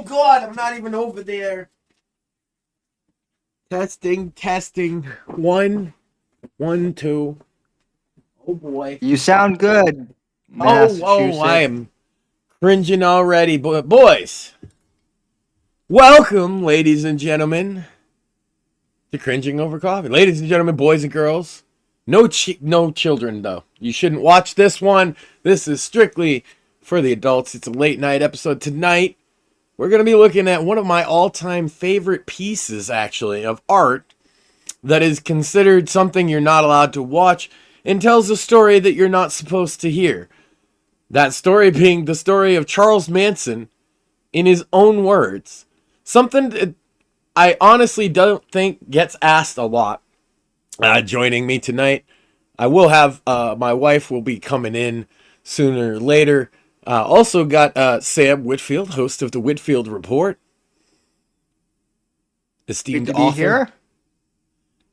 God, I'm not even over there. Testing. 1, 1, 2. Oh boy. You sound good, Oh, I Massachusetts. am cringing already, boys. Welcome, ladies and gentlemen, to Cringing Over Coffee. Ladies and gentlemen, boys and girls. No children, though. You shouldn't watch this one. This is strictly for the adults. It's a late night episode. Tonight, we're going to be looking at one of my all-time favorite pieces, actually, of art that is considered something you're not allowed to watch and tells a story that you're not supposed to hear. That story being the story of Charles Manson in his own words. Something that I honestly don't think gets asked a lot. Joining me tonight, I will have my wife will be coming in sooner or later. Also got Sam Whitfield, host of the Whitfield Report. Esteemed Good to be author. here.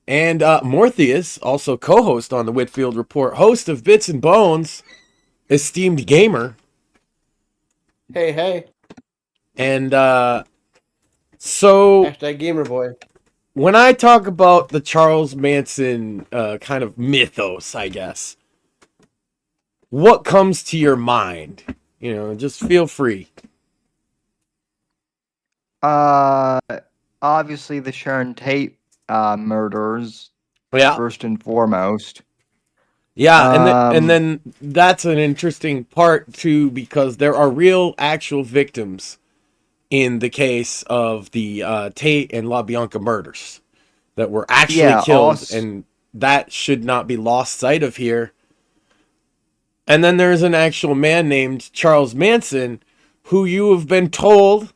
And Morpheus, also co-host on the Whitfield Report, host of Bits and Bones, esteemed gamer. Hey. And so Hashtag gamer boy. when I talk about the Charles Manson kind of mythos, I guess, what comes to your mind? You know, just feel free. Obviously the Sharon Tate murders, Yeah. first and foremost. Yeah, and then that's an interesting part too, because there are real actual victims in the case of the Tate and LaBianca murders that were actually killed, and that should not be lost sight of here. And then there's an actual man named Charles Manson who you have been told,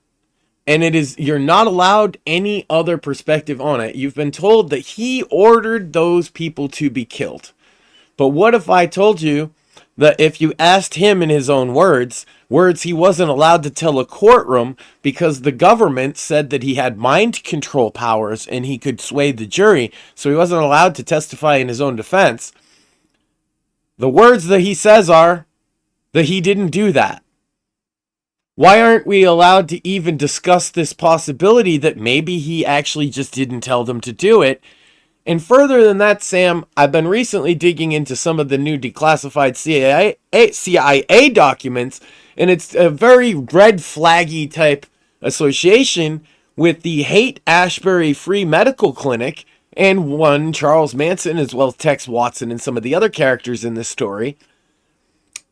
and you're not allowed any other perspective on it. You've been told that he ordered those people to be killed. But what if I told you that if you asked him in his own words he wasn't allowed to tell a courtroom because the government said that he had mind control powers and he could sway the jury, so he wasn't allowed to testify in his own defense. The words that he says are that he didn't do that. Why aren't we allowed to even discuss this possibility that maybe he actually just didn't tell them to do it? And further than that, Sam, I've been recently digging into some of the new declassified CIA documents, and it's a very red flaggy type association with the Haight-Ashbury Free Medical Clinic and one Charles Manson, as well as Tex Watson and some of the other characters in this story.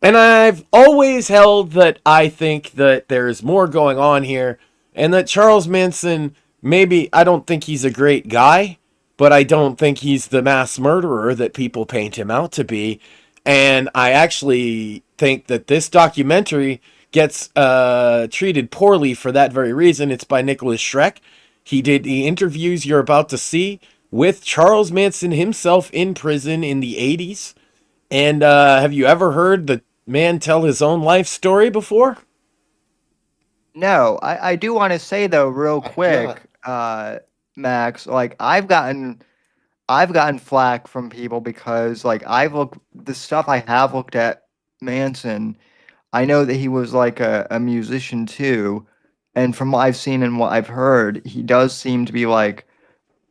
And I've always held that I think that there's more going on here, and that Charles Manson, maybe, I don't think he's a great guy, but I don't think he's the mass murderer that people paint him out to be. And I actually think that this documentary gets treated poorly for that very reason. It's by Nicholas Schreck. He did the interviews you're about to see with Charles Manson himself in prison in the 80s. And have you ever heard the man tell his own life story before? No, I do want to say though, real quick, Max, like I've gotten flack from people because like the stuff I have looked at Manson, I know that he was like a musician too, and from what I've seen and what I've heard, he does seem to be like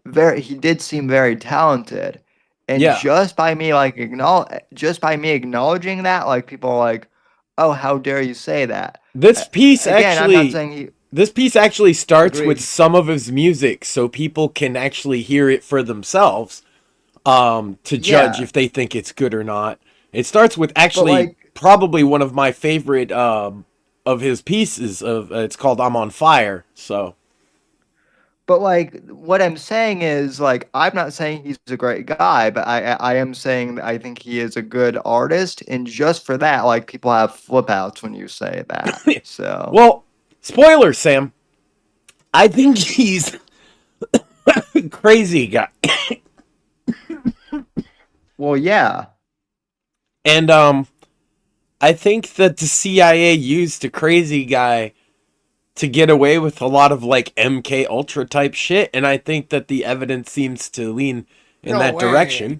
he did seem very talented. And just by me acknowledging that, like people are like, "Oh, how dare you say that?" This piece Again, I'm not saying this piece actually starts Agreed. with some of his music, so people can actually hear it for themselves to judge if they think it's good or not. It starts with actually probably one of my favorite of his pieces. It's called "I'm on Fire." So. But like what I'm saying is like I'm not saying he's a great guy, but I am saying that I think he is a good artist, and just for that, like people have flip outs when you say that. So well, spoiler, Sam. I think he's a crazy guy. Well, yeah. And I think that the CIA used a crazy guy to get away with a lot of like MK Ultra type shit, and I think that the evidence seems to lean in that direction.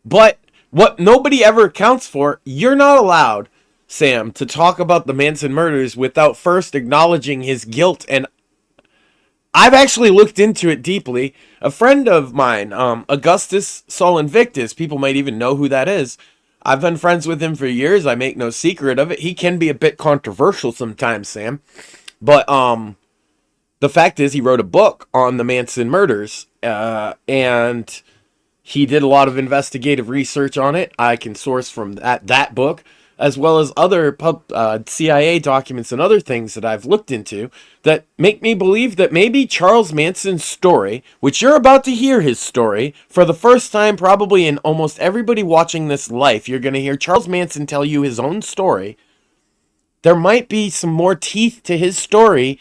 But what nobody ever accounts for, you're not allowed Sam, to talk about the Manson murders without first acknowledging his guilt. And I've actually looked into it deeply. A friend of mine, Augustus Sol Invictus, people might even know who that is. I've been friends with him for years. I make no secret of it. He can be a bit controversial sometimes, Sam. But the fact is, he wrote a book on the Manson murders, and he did a lot of investigative research on it. I can source from that book, as well as other CIA documents and other things that I've looked into that make me believe that maybe Charles Manson's story, which you're about to hear his story, for the first time probably in almost everybody watching this life, you're going to hear Charles Manson tell you his own story. There might be some more teeth to his story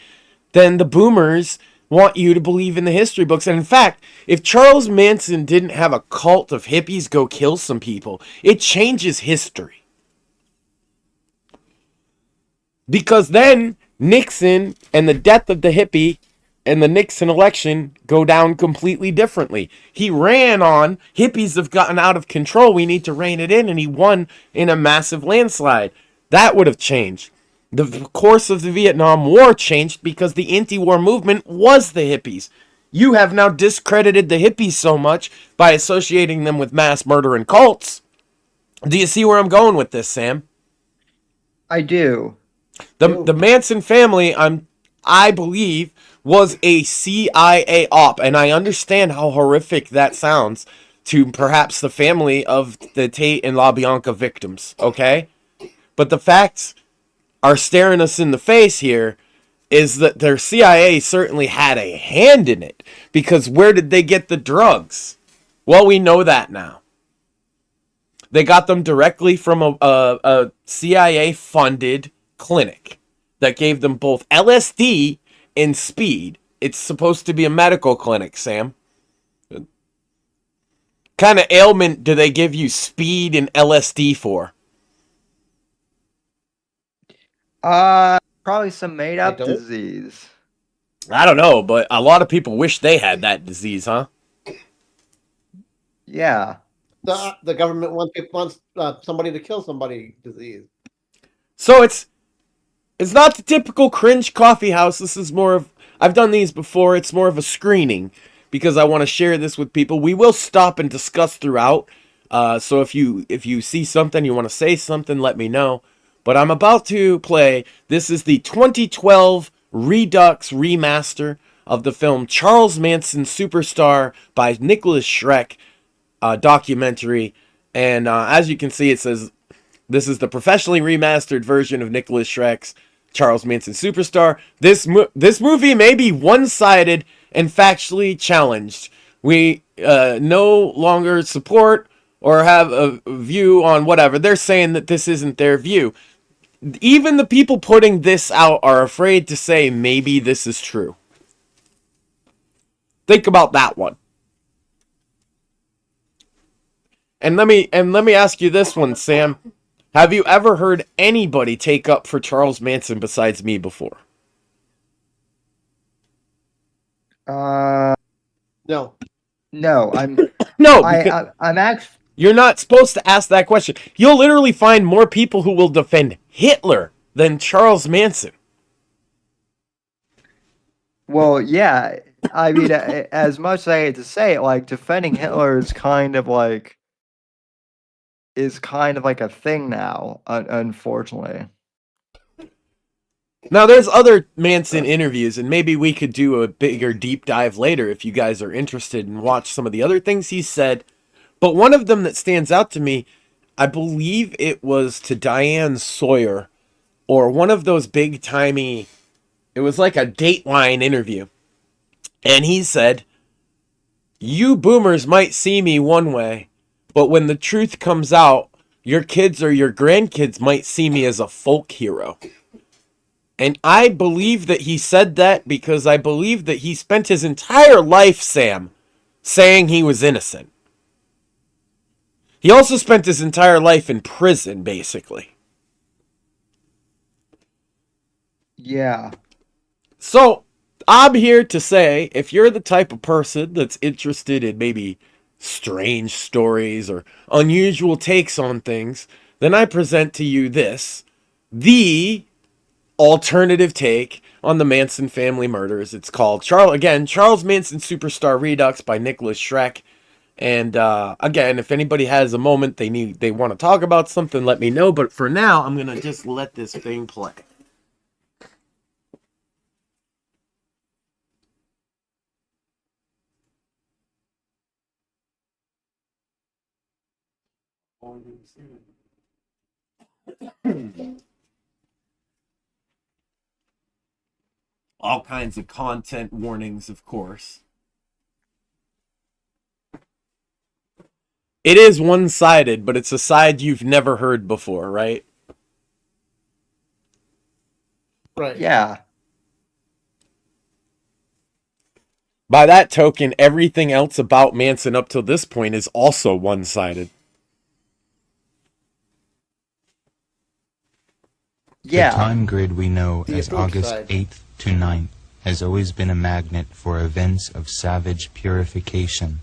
than the boomers want you to believe in the history books. And in fact, if Charles Manson didn't have a cult of hippies go kill some people, it changes history. Because then Nixon and the death of the hippie and the Nixon election go down completely differently. He ran on hippies have gotten out of control, we need to rein it in, and he won in a massive landslide. That would have changed. The course of the Vietnam War changed because the anti-war movement was the hippies. You have now discredited the hippies so much by associating them with mass murder and cults. Do you see where I'm going with this, Sam? I do. The Manson family, I believe, was a CIA op, and I understand how horrific that sounds to perhaps the family of the Tate and LaBianca victims, okay? But the facts are staring us in the face here is that their CIA certainly had a hand in it, because where did they get the drugs? Well, we know that now. They got them directly from a CIA-funded clinic that gave them both LSD and speed. It's supposed to be a medical clinic, Sam. Kind of ailment do they give you speed and LSD for? Probably some made up disease. I don't know, but a lot of people wish they had that disease, huh? Yeah. The government wants somebody to kill somebody disease. So it's not the typical Cringe Coffee House. This is more of, I've done these before. It's more of a screening because I want to share this with people. We will stop and discuss throughout. So if you see something, you want to say something, let me know. But I'm about to play. This is the 2012 Redux remaster of the film Charles Manson Superstar by Nicholas Schreck documentary. And as you can see, it says this is the professionally remastered version of Nicholas Schreck's Charles Manson Superstar. This movie may be one-sided and factually challenged. We no longer support or have a view on whatever. They're saying that this isn't their view. Even the people putting this out are afraid to say maybe this is true. Think about that one. And let me ask you this one, Sam. Have you ever heard anybody take up for Charles Manson besides me before? No. No, I'm No, I'm actually. You're not supposed to ask that question. You'll literally find more people who will defend Hitler than Charles Manson. Well, yeah. I mean, as much as I hate to say it, like defending Hitler is kind of like a thing now, unfortunately. Now, there's other Manson interviews, and maybe we could do a bigger deep dive later if you guys are interested and watch some of the other things he said. But one of them that stands out to me, I believe it was to Diane Sawyer, or one of those big-timey, it was like a Dateline interview. And he said, "You boomers might see me one way, but when the truth comes out, your kids or your grandkids might see me as a folk hero." And I believe that he said that because I believe that he spent his entire life, Sam, saying he was innocent. He also spent his entire life in prison, basically. Yeah. So, I'm here to say, if you're the type of person that's interested in maybe strange stories or unusual takes on things, then I present to you this. the alternative take on the Manson family murders. It's called Charles Manson Superstar Redux by Nicholas Schreck. And again, if anybody has a moment they want to talk about something, let me know. But for now, I'm gonna just let this thing play. All kinds of content warnings, of course. It is one-sided, but it's a side you've never heard before, right? Right. Yeah. By that token, everything else about Manson up till this point is also one-sided. Yeah. The time grid we know as approved August side. 8th to 9th has always been a magnet for events of savage purification.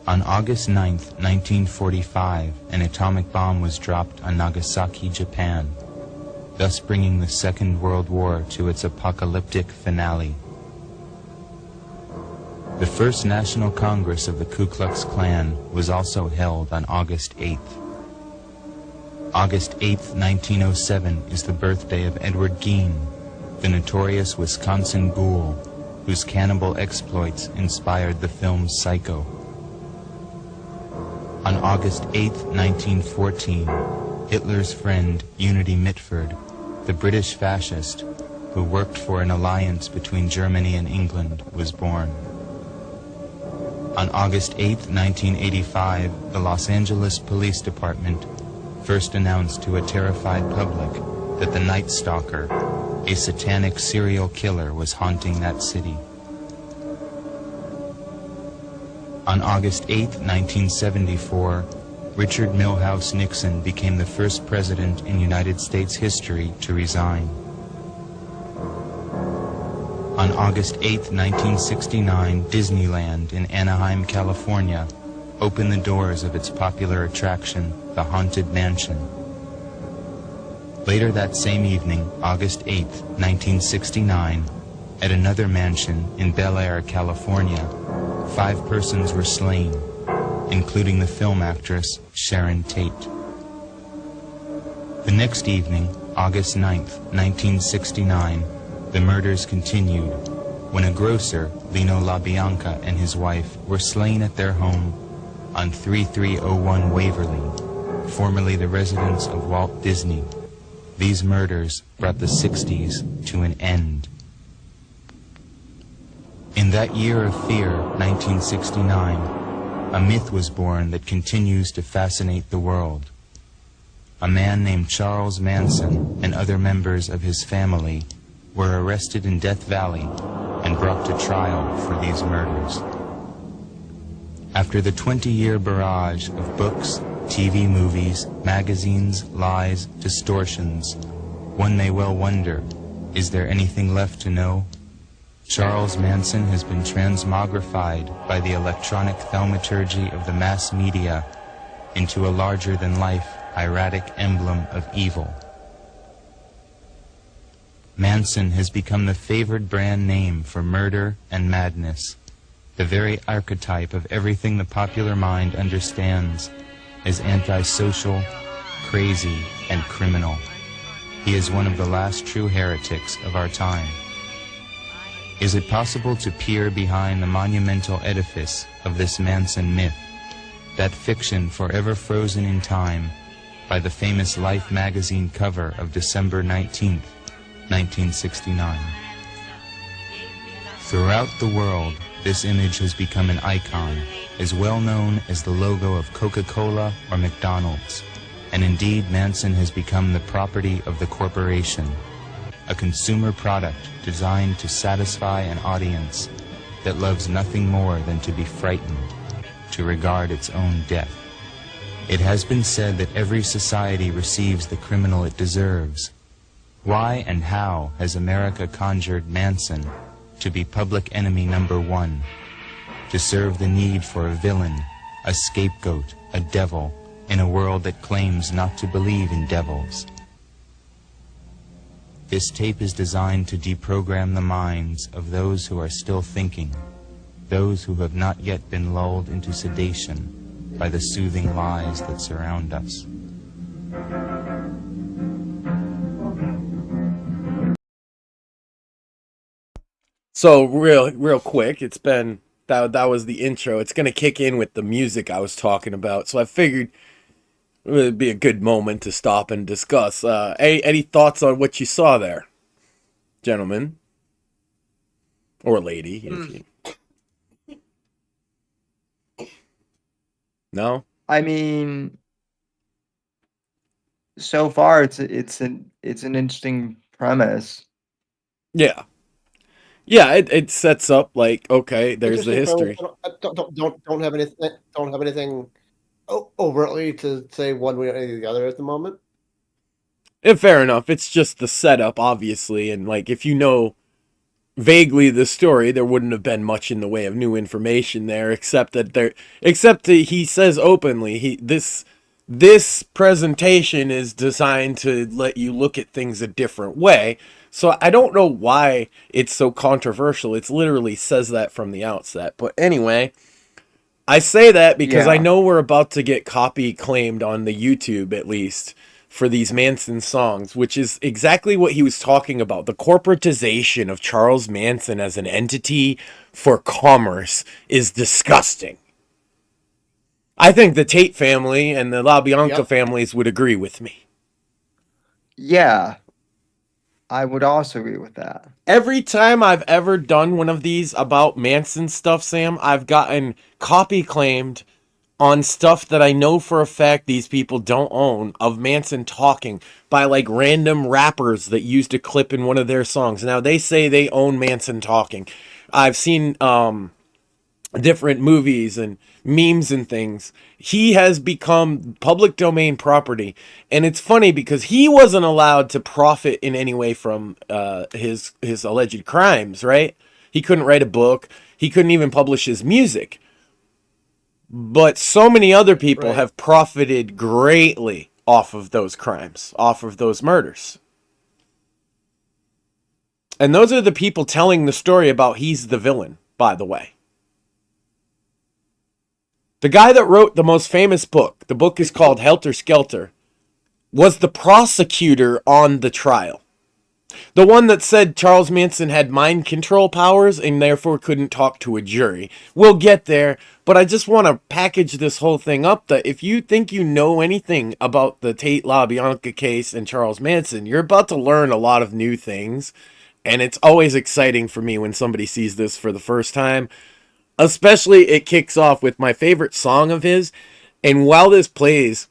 On August 9th, 1945, an atomic bomb was dropped on Nagasaki, Japan, thus bringing the Second World War to its apocalyptic finale. The first National Congress of the Ku Klux Klan was also held on August 8th. August 8th, 1907 is the birthday of Edward Gein, the notorious Wisconsin ghoul whose cannibal exploits inspired the film Psycho. On August 8th, 1914, Hitler's friend Unity Mitford, the British fascist who worked for an alliance between Germany and England, was born. On August 8th, 1985, the Los Angeles Police Department first announced to a terrified public that the Night Stalker, a satanic serial killer, was haunting that city. On August 8, 1974, Richard Milhouse Nixon became the first president in United States history to resign. On August 8, 1969, Disneyland in Anaheim, California, opened the doors of its popular attraction, the Haunted Mansion. Later that same evening, August 8, 1969, at another mansion in Bel Air, California, 5 persons were slain, including the film actress Sharon Tate. The next evening, August 9, 1969, the murders continued when a grocer, Lino LaBianca, and his wife were slain at their home on 3301 Waverly, formerly the residence of Walt Disney. These murders brought the 60s to an end. In that year of fear, 1969, a myth was born that continues to fascinate the world. A man named Charles Manson and other members of his family were arrested in Death Valley and brought to trial for these murders. After the 20-year barrage of books, TV movies, magazines, lies, distortions, one may well wonder, is there anything left to know? Charles Manson has been transmogrified by the electronic thaumaturgy of the mass media into a larger-than-life, hieratic emblem of evil. Manson has become the favored brand name for murder and madness, the very archetype of everything the popular mind understands as antisocial, crazy, and criminal. He is one of the last true heretics of our time. Is it possible to peer behind the monumental edifice of this Manson myth, that fiction forever frozen in time by the famous Life magazine cover of December 19th, 1969? Throughout the world, this image has become an icon, as well known as the logo of Coca-Cola or McDonald's, and indeed Manson has become the property of the corporation, a consumer product designed to satisfy an audience that loves nothing more than to be frightened, to regard its own death. It has been said that every society receives the criminal it deserves. Why and how has America conjured Manson to be public enemy number 1, to serve the need for a villain, a scapegoat, a devil, in a world that claims not to believe in devils. This tape is designed to deprogram the minds of those who are still thinking, those who have not yet been lulled into sedation by the soothing lies that surround us. So real quick, it's been that was the intro. It's gonna kick in with the music I was talking about. So I figured it would be a good moment to stop and discuss. Any thoughts on what you saw there, gentlemen or lady? If you... No. I mean, so far it's an interesting premise. Yeah. Yeah, it sets up like, okay, there's the history. Don't have anything overtly to say one way or the other at the moment. And fair enough. It's just the setup, obviously, and like if you know vaguely the story, there wouldn't have been much in the way of new information there, except that he says openly this presentation is designed to let you look at things a different way. So I don't know why it's so controversial. It literally says that from the outset. But anyway, I say that because I know we're about to get copy claimed on the YouTube, at least, for these Manson songs, which is exactly what he was talking about. The corporatization of Charles Manson as an entity for commerce is disgusting. I think the Tate family and the LaBianca families would agree with me. Yeah, I would also agree with that. Every time I've ever done one of these about Manson stuff, Sam, I've gotten copy claimed on stuff that I know for a fact these people don't own, of Manson talking by like random rappers that used a clip in one of their songs. Now they say they own Manson talking. I've seen different movies and memes and things. He has become public domain property, and it's funny because he wasn't allowed to profit in any way from his alleged crimes, right? He couldn't write a book. He couldn't even publish his music. But so many other people have profited greatly off of those crimes, off of those murders. And those are the people telling the story about he's the villain, by the way. The guy that wrote the most famous book, the book is called Helter Skelter, was the prosecutor on the trial. The one that said Charles Manson had mind control powers and therefore couldn't talk to a jury. We'll get there, but I just want to package this whole thing up that if you think you know anything about the Tate LaBianca case and Charles Manson, you're about to learn a lot of new things. And it's always exciting for me when somebody sees this for the first time. Especially it kicks off with my favorite song of his. And while this plays,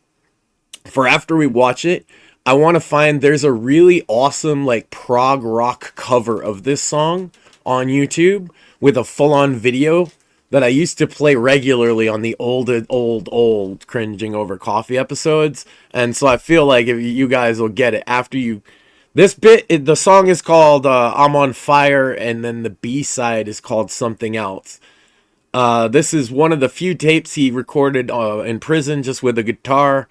for after we watch it, I want to find there's a really awesome like prog rock cover of this song on YouTube with a full-on video that I used to play regularly on the old Cringing Over Coffee episodes. And so I feel like if you guys will get it after you... This bit, the song is called I'm on Fire, and then the B-side is called Something Else. This is one of the few tapes he recorded in prison just with a guitar,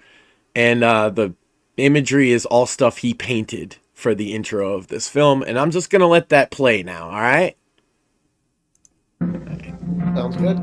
and the imagery is all stuff he painted for the intro of this film, and I'm just gonna let that play now, alright? Sounds good.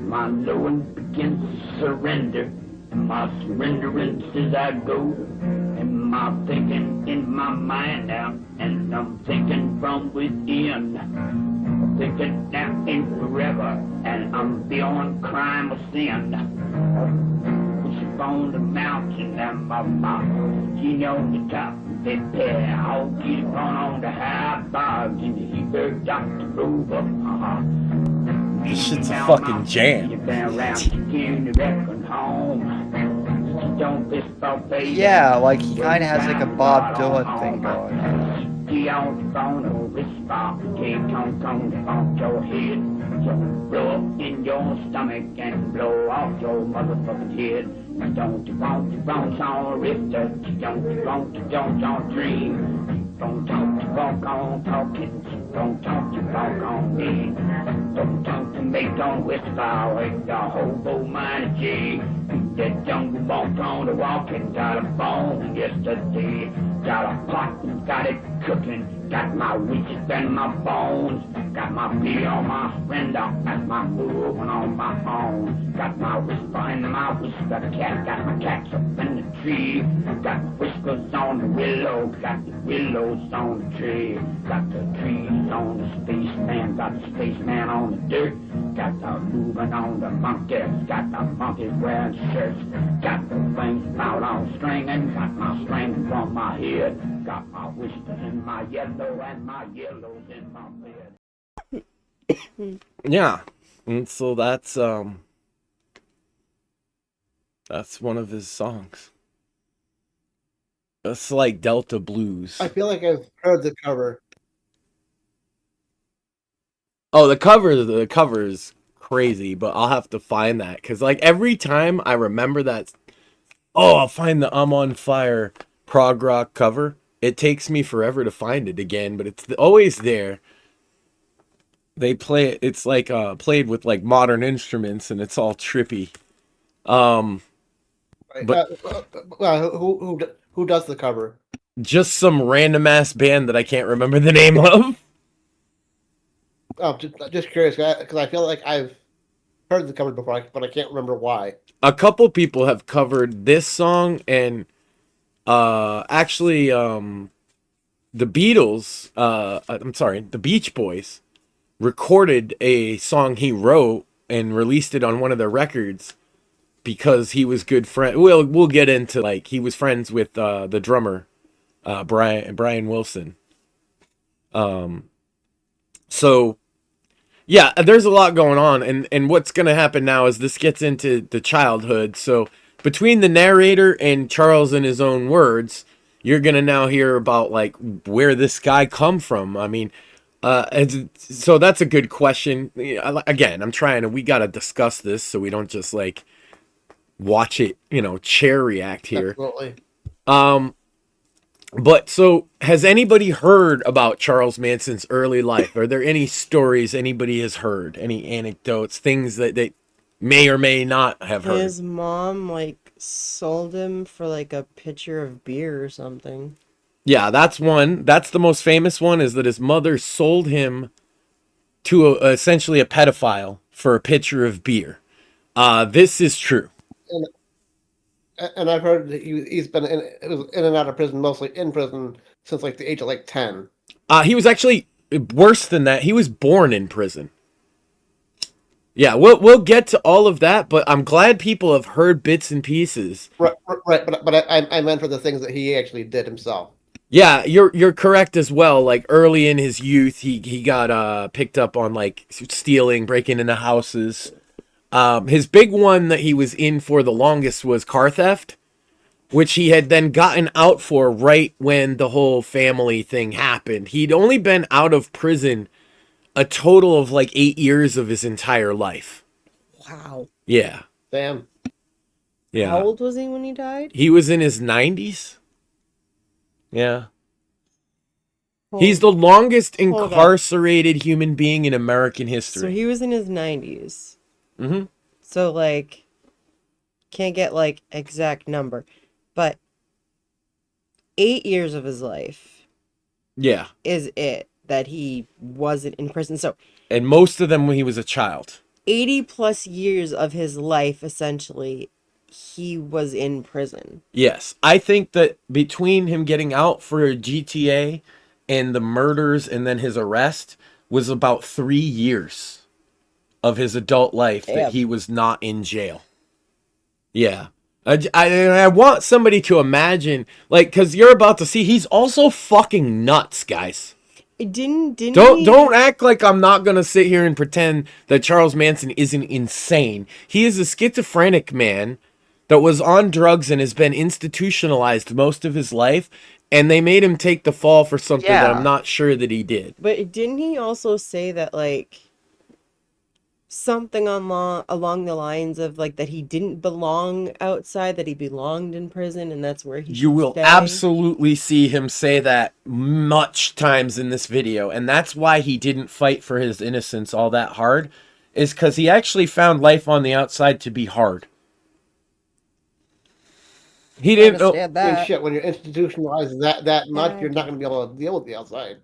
My knowing begins to surrender. And my surrenderance as I go. And my thinking in my mind now. And I'm thinking from within. I'm thinking now and forever. And I'm beyond crime or sin. Push up on the mountain and my mom, she on the top. Baby, I'll get it on the high bars and the heat Dr. Rover. This shit's a fucking jam. Yeah, like he kind of has like a Bob Dylan thing going on. Blow up in your stomach and blow off your motherfucking head. Don't you want on Rifter? Don't you want on Dream? Don't talk to walk on talking. Don't talk to walk on me. Don't talk to me, don't whisper with the hobo mind G. That jungle walk on the walking, got a bone yesterday. Got a pot, got it cooking. Got my witches and my bones. Got my beer on my splendor. Got my moving on my own. Got my whisper in my whisper cat. Got my cats up in the tree. Got whiskers on the willow. Got the willows on the tree. Got the trees on the spaceman. Got the spaceman on the dirt. Got the moving on the monkeys. Got the monkeys wearing shirts. Got the wings out on string. And got my strings on my head. Got my whiskers in my yellow and my yellows in my bed. Yeah, and so that's one of his songs. It's like Delta Blues. I feel like I've heard the cover. Oh, the cover is crazy, but I'll have to find that because like every time I remember that, I'll find the I'm on Fire prog rock cover. It takes me forever to find it again, but it's always there. They play it. It's like played with like modern instruments, and it's all trippy. But who does the cover? just some random ass band that I can't remember the name of. Oh, just curious because I feel like I've heard the cover before, but I can't remember why. A couple people have covered this song, and actually, the Beatles. I'm sorry, the Beach Boys recorded a song he wrote and released it on one of their records because he was good friend. We'll get into like he was friends with the drummer, Brian Wilson. So yeah, there's a lot going on, and what's gonna happen now is this gets into the childhood. So between the narrator and Charles in his own words, you're gonna now hear about like where this guy come from. I mean, so that's a good question. Again, we gotta discuss this so we don't just like watch it, chair react here. Absolutely. But so has anybody heard about Charles Manson's early life? Are there any stories anybody has heard? Any anecdotes, things that they may or may not have heard? His mom like sold him for like a pitcher of beer or something. Yeah, that's one. That's the most famous one, is that his mother sold him to essentially a pedophile for a pitcher of beer. This is true. And I've heard that he's been in and out of prison, mostly in prison, since like the age of like 10. He was actually worse than that. He was born in prison. Yeah, we'll get to all of that, but I'm glad people have heard bits and pieces. Right. But I meant for the things that he actually did himself. Yeah, you're correct as well. Like early in his youth, he got picked up on like stealing, breaking into houses. His big one that he was in for the longest was car theft, which he had then gotten out for right when the whole family thing happened. He'd only been out of prison a total of like 8 years of his entire life. Wow. Yeah. Damn. Yeah. How old was he when he died? He was in his 90s. Yeah. He's the longest incarcerated human being in American history. So he was in his 90s. Mm-hmm. So, like, can't get, like, exact number. But 8 years of his life is it that he wasn't in prison. So, and most of them when he was a child. 80 plus years of his life, essentially, he was in prison. Yes, I think that between him getting out for a GTA and the murders and then his arrest was about 3 years of his adult life that he was not in jail. Yeah. I want somebody to imagine, like, because you're about to see, he's also fucking nuts, guys. Don't act like I'm not gonna sit here and pretend that Charles Manson isn't insane. He is a schizophrenic man that was on drugs and has been institutionalized most of his life, and they made him take the fall for something that I'm not sure that he did. But didn't he also say that, like, something along the lines of, like, that he didn't belong outside, that he belonged in prison, and that's where he should You will stay? absolutely see him say that much times in this video, and that's why he didn't fight for his innocence all that hard, is because he actually found life on the outside to be hard. He didn't know. I mean, shit, when you're institutionalized that much, you're not going to be able to deal with the outside.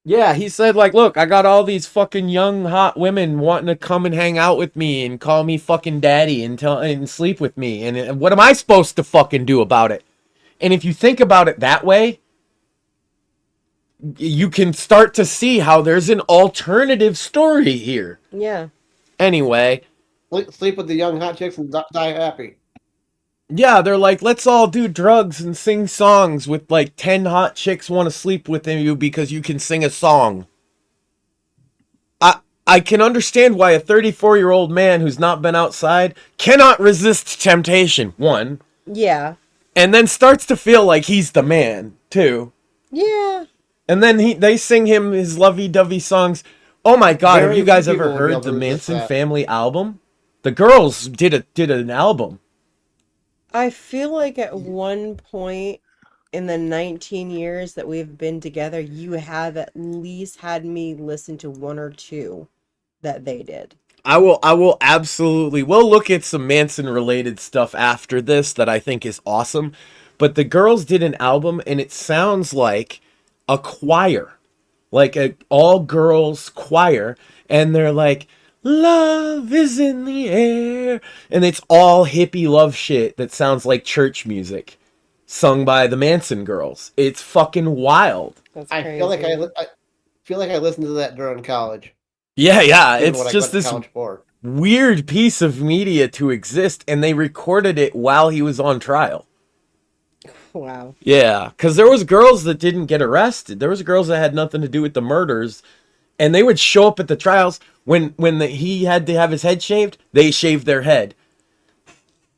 Yeah, he said, like, look, I got all these fucking young, hot women wanting to come and hang out with me and call me fucking daddy and sleep with me. And what am I supposed to fucking do about it? And if you think about it that way, you can start to see how there's an alternative story here. Yeah. Anyway. Sleep with the young hot chicks and die happy. Yeah, they're like, let's all do drugs and sing songs with like 10 hot chicks want to sleep with you because you can sing a song. I can understand why a 34-year-old man who's not been outside cannot resist temptation, one. Yeah. And then starts to feel like he's the man, too. Yeah. And then they sing him his lovey-dovey songs. Oh my god, have you guys ever heard the Manson Family album? The girls did an album. I feel like at one point in the 19 years that we've been together, you have at least had me listen to one or two that they did. I will absolutely. We'll look at some Manson related stuff after this that I think is awesome. But the girls did an album and it sounds like a choir. Like an all girls choir. And they're like, love is in the air. And it's all hippie love shit that sounds like church music. Sung by the Manson girls. It's fucking wild. That's I crazy. feel like I listened to that during college. Yeah. It's just this weird piece of media to exist. And they recorded it while he was on trial. Wow. Yeah, because there was girls that didn't get arrested. There was girls that had nothing to do with the murders. And they would show up at the trials when he had to have his head shaved. They shaved their head.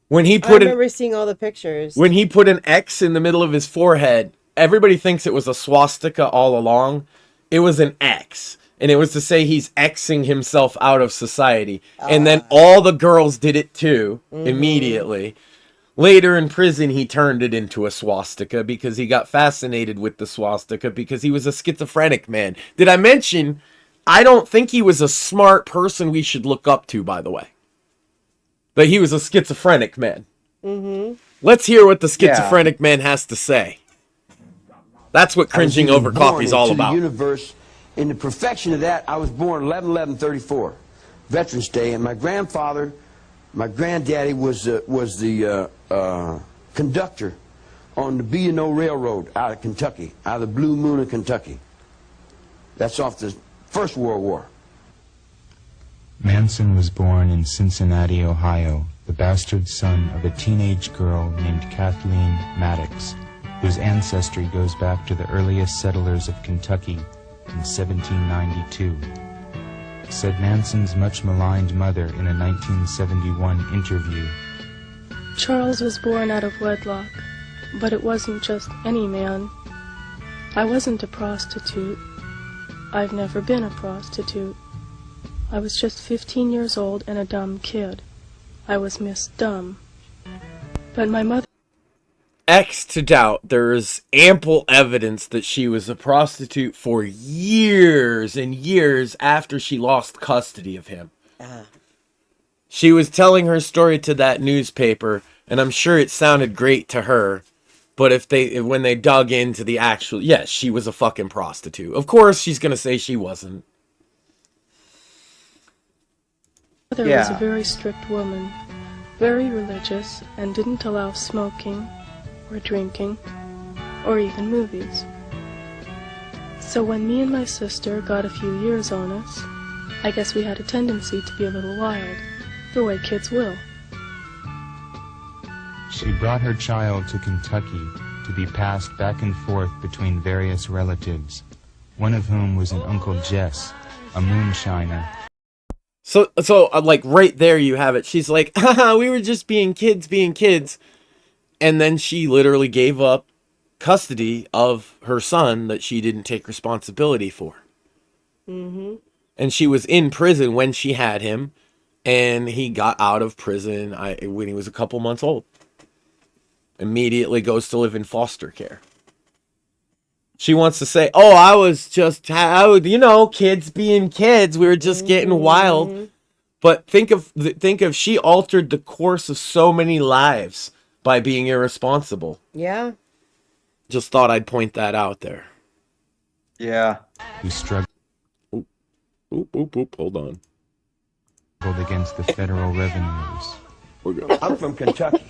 When he put I remember seeing all the pictures. When he put an X in the middle of his forehead, everybody thinks it was a swastika all along. It was an X. And it was to say he's Xing himself out of society. And then all the girls did it too, immediately. Later in prison, he turned it into a swastika because he got fascinated with the swastika because he was a schizophrenic man. Did I mention, I don't think he was a smart person we should look up to, by the way. But he was a schizophrenic man. Mm-hmm. Let's hear what the schizophrenic man has to say. That's what cringing over coffee is all about. The universe, in the perfection of that, I was born 11/11/34, Veterans Day, and my grandfather, my granddaddy was the conductor on the B&O Railroad out of Kentucky, out of the Blue Moon of Kentucky. That's off the First World War. Manson was born in Cincinnati, Ohio, the bastard son of a teenage girl named Kathleen Maddox, whose ancestry goes back to the earliest settlers of Kentucky in 1792. Said Manson's much maligned mother in a 1971 interview. Charles was born out of wedlock, but it wasn't just any man. I wasn't a prostitute. I've never been a prostitute. I was just 15 years old and a dumb kid. I was Miss Dumb. But my mother... X to doubt, there is ample evidence that she was a prostitute for years and years after she lost custody of him. She was telling her story to that newspaper, and I'm sure it sounded great to her. But when they dug into the actual... Yes, she was a fucking prostitute. Of course, she's going to say she wasn't. mother was a very strict woman, very religious, and didn't allow smoking, or drinking, or even movies. So when me and my sister got a few years on us, I guess we had a tendency to be a little wild, the way kids will. She brought her child to Kentucky to be passed back and forth between various relatives, one of whom was an Uncle Jess, a moonshiner. So like right there you have it. She's like, haha, we were just being kids. And then she literally gave up custody of her son that she didn't take responsibility for. Mm-hmm. And she was in prison when she had him, and he got out of prison when he was a couple months old. Immediately goes to live in foster care. She wants to say, oh, I was just, kids being kids. We were just getting wild. But think of she altered the course of so many lives by being irresponsible. Yeah. Just thought I'd point that out there. Yeah. Who struggled Hold on. against the federal revenues. We're good. I'm from Kentucky.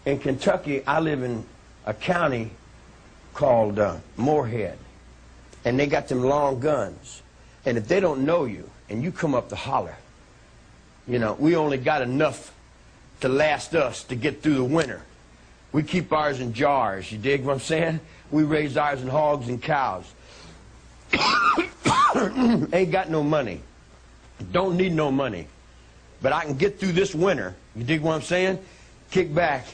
In Kentucky, I live in a county called Moorhead, and they got them long guns. And if they don't know you, and you come up to holler, we only got enough to last us to get through the winter. We keep ours in jars, you dig what I'm saying? We raise ours in hogs and cows. Ain't got no money. Don't need no money. But I can get through this winter, you dig what I'm saying? Kick back.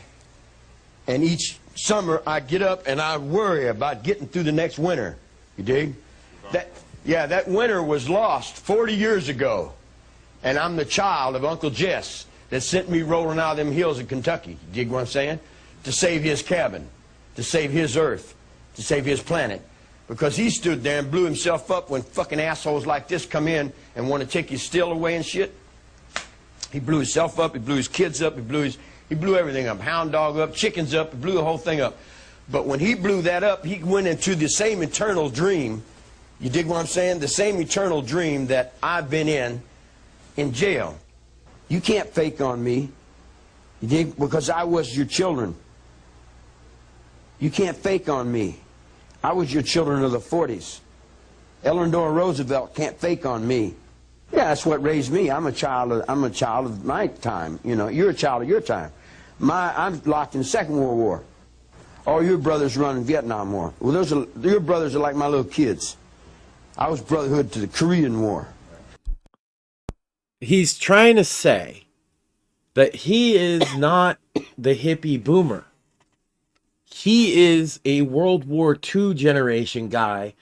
And each summer I get up and I worry about getting through the next winter. You dig? That winter was lost 40 years ago. And I'm the child of Uncle Jess that sent me rolling out of them hills of Kentucky. You dig what I'm saying? To save his cabin, to save his earth, to save his planet. Because he stood there and blew himself up when fucking assholes like this come in and want to take his still away and shit. He blew himself up, he blew his kids up, he blew everything up. Hound dog up, chickens up, he blew the whole thing up. But when he blew that up, he went into the same eternal dream. You dig what I'm saying? The same eternal dream that I've been in jail. You can't fake on me. You dig? Because I was your children. You can't fake on me. I was your children of the 40s. Eleanor Roosevelt can't fake on me. Yeah, that's what raised me. I'm a child of my time. You're a child of your time. I'm locked in the Second World War. All your brothers run in Vietnam War. Well, your brothers are like my little kids. I was brotherhood to the Korean War. He's trying to say that he is not the hippie boomer. He is a World War II generation guy,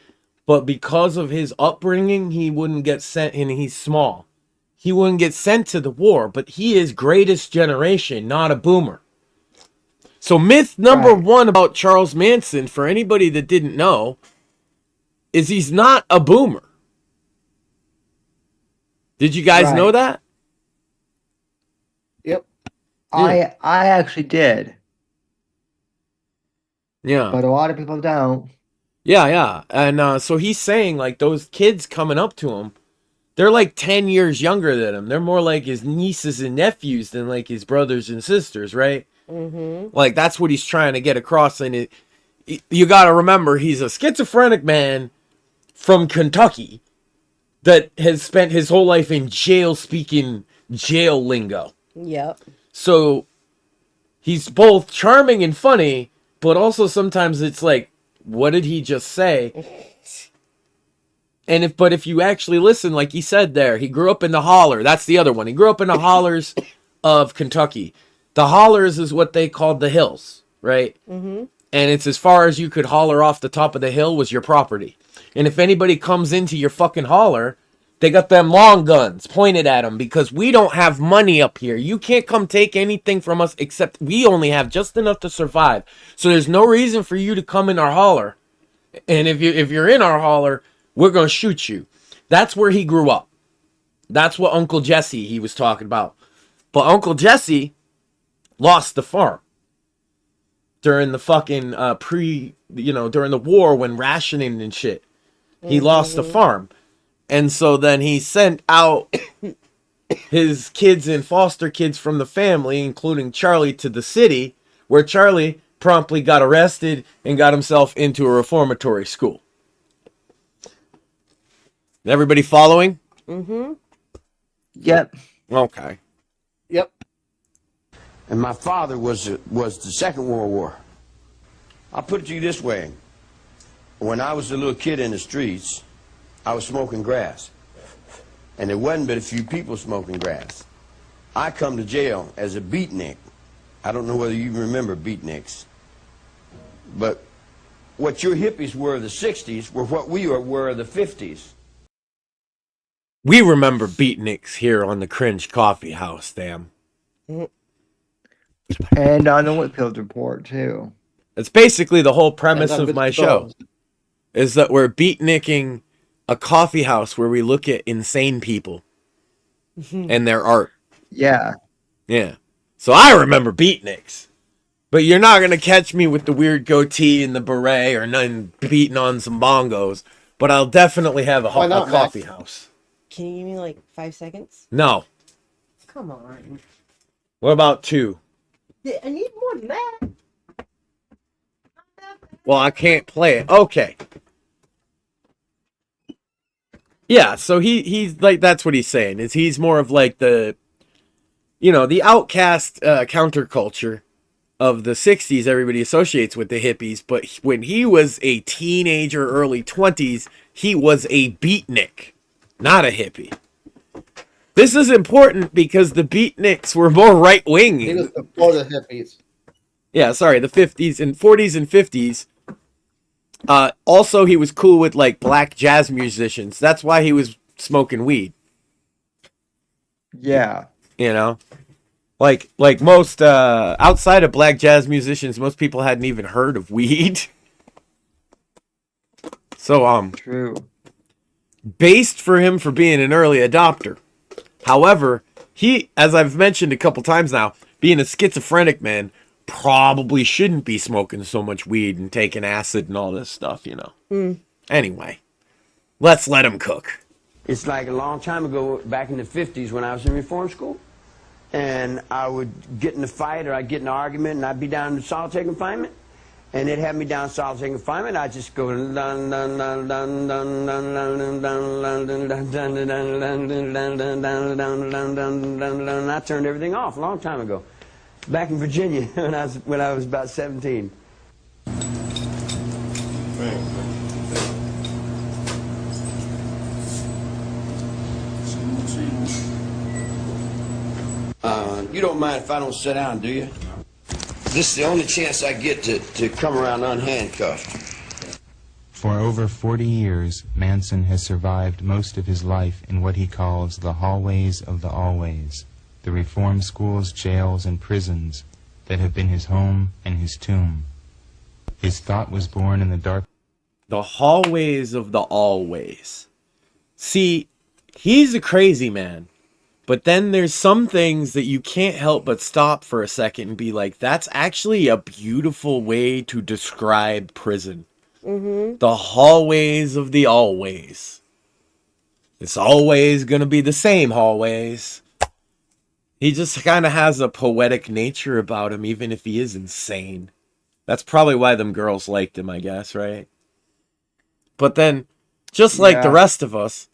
but because of his upbringing, he wouldn't get sent, and he's small. He wouldn't get sent to the war, but he is greatest generation, not a boomer. So myth number one about Charles Manson, for anybody that didn't know, is he's not a boomer. Did you guys know that? Yep. I actually did. Yeah. But a lot of people don't. Yeah. And so he's saying, like, those kids coming up to him, they're like 10 years younger than him. They're more like his nieces and nephews than like his brothers and sisters, right? Mm-hmm. Like, that's what he's trying to get across. And you got to remember, he's a schizophrenic man from Kentucky that has spent his whole life in jail speaking jail lingo. Yep. So he's both charming and funny, but also sometimes it's like, what did he just say? And if you actually listen, like he said there, he grew up in the holler. That's the other one. He grew up in the hollers of Kentucky. The hollers is what they called the hills, right? Mm-hmm. And it's as far as you could holler off the top of the hill was your property. And if anybody comes into your fucking holler, they got them long guns pointed at them because we don't have money up here. You can't come take anything from us except we only have just enough to survive. So there's no reason for you to come in our holler. And if you're in our holler, we're going to shoot you. That's where he grew up. That's what Uncle Jesse he was talking about. But Uncle Jesse lost the farm during the fucking during the war when rationing and shit. He lost the farm. And so then he sent out his kids and foster kids from the family, including Charlie, to the city, where Charlie promptly got arrested and got himself into a reformatory school. Everybody following? Mm-hmm. Yep. Okay. Yep. And my father was the Second World War. I'll put it to you this way. When I was a little kid in the streets, I was smoking grass. And there wasn't but a few people smoking grass. I come to jail as a beatnik. I don't know whether you remember beatniks. But what your hippies were of the 60s were what we were of the 50s. We remember beatniks here on the Cringe Coffee House, damn. And on the Whitfield Report, too. It's basically the whole premise And on of my Good show, Bones. is that we're beatnicking a coffee house where we look at insane people and their art. Yeah. Yeah. So I remember beatniks. But you're not going to catch me with the weird goatee and the beret or none beating on some bongos. But I'll definitely have a Why not, coffee Max? house. Can you give me like 5 seconds? No. Come on. What about 2? I need more than that. Well, I can't play it. Okay. Yeah, so he's like, that's what he's saying, is he's more of like the, you know, the outcast counterculture of the 60s everybody associates with the hippies, but when he was a teenager, early 20s, he was a beatnik, not a hippie. This is important because the beatniks were more right-wing. He was before the hippies. Yeah, sorry, the 50s and 40s and 50s. Also, he was cool with like black jazz musicians. That's why he was smoking weed. Yeah. You know, like most outside of black jazz musicians, most people hadn't even heard of weed. So True. based for him for being an early adopter. However, he, as I've mentioned a couple times now, being a schizophrenic man, probably shouldn't be smoking so much weed and taking acid and all this stuff, you know. Anyway, let's let him cook. It's like a long time ago, back in the 50s when I was in reform school, and I would get in a fight or I'd get in an argument and I'd be down in solitary confinement, and they'd have me down in solitary confinement. I'd just go dun dun dun dun dun dun dun dun dun dun dun, and I turned everything off a long time ago, back in Virginia when I was about 17. You don't mind if I don't sit down, do you? This is the only chance I get to come around unhandcuffed. For over 40 years, Manson has survived most of his life in what he calls the hallways of the always, the reform schools, jails, and prisons that have been his home and his tomb. His thought was born in the dark. The hallways of the always. See, he's a crazy man. But then there's some things that you can't help but stop for a second and be like, that's actually a beautiful way to describe prison. Mm-hmm. The hallways of the always. It's always going to be the same hallways. He just kind of has a poetic nature about him, even if he is insane. That's probably why them girls liked him, I guess, right? But then, just like the rest of us,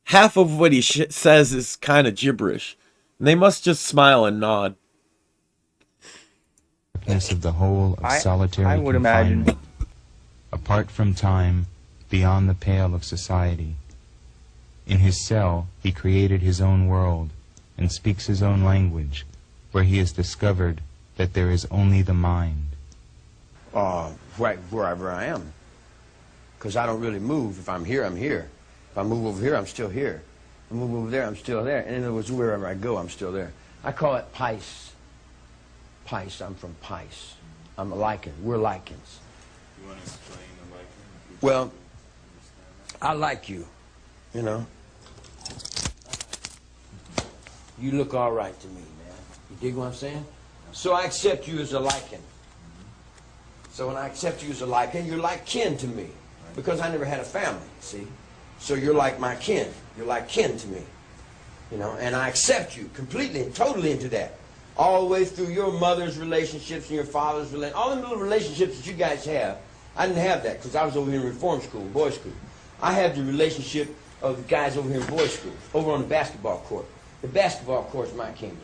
half of what he says is kind of gibberish. And they must just smile and nod. Darkness of the whole of solitary I would confinement. imagine. Apart from time, beyond the pale of society. In his cell, he created his own world and speaks his own language, where he has discovered that there is only the mind. Right wherever I am. Because I don't really move. If I'm here, I'm here. If I move over here, I'm still here. If I move over there, I'm still there. In other words, wherever I go, I'm still there. I call it Pice. Pice, I'm from Pice. I'm a lichen. We're lichens. You want to explain the lichen? Well, I like you, you know. You look all right to me, man. You dig what I'm saying? So I accept you as a lichen. So when I accept you as a lichen, you're like kin to me. Because I never had a family, see? So you're like my kin. You're like kin to me. You know, and I accept you completely and totally into that. All the way through your mother's relationships and your father's relationships, all them little relationships that you guys have. I didn't have that because I was over here in reform school, boys' school. I had the relationship of the guys over here in boys' school, over on the basketball court. The basketball court is my kingdom.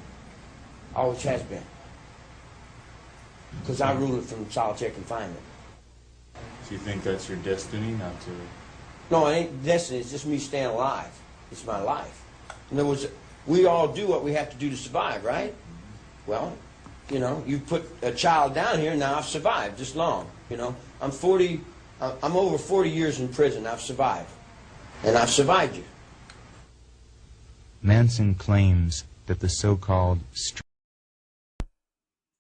Always has been. Because I rule it from solitary confinement. Do you think that's your destiny, not to... No, it ain't destiny. It's just me staying alive. It's my life. In other words, we all do what we have to do to survive, right? Well, you know, you put a child down here, now I've survived this long. You know, I'm over 40 years in prison. I've survived. And I've survived you. Manson claims that the so-called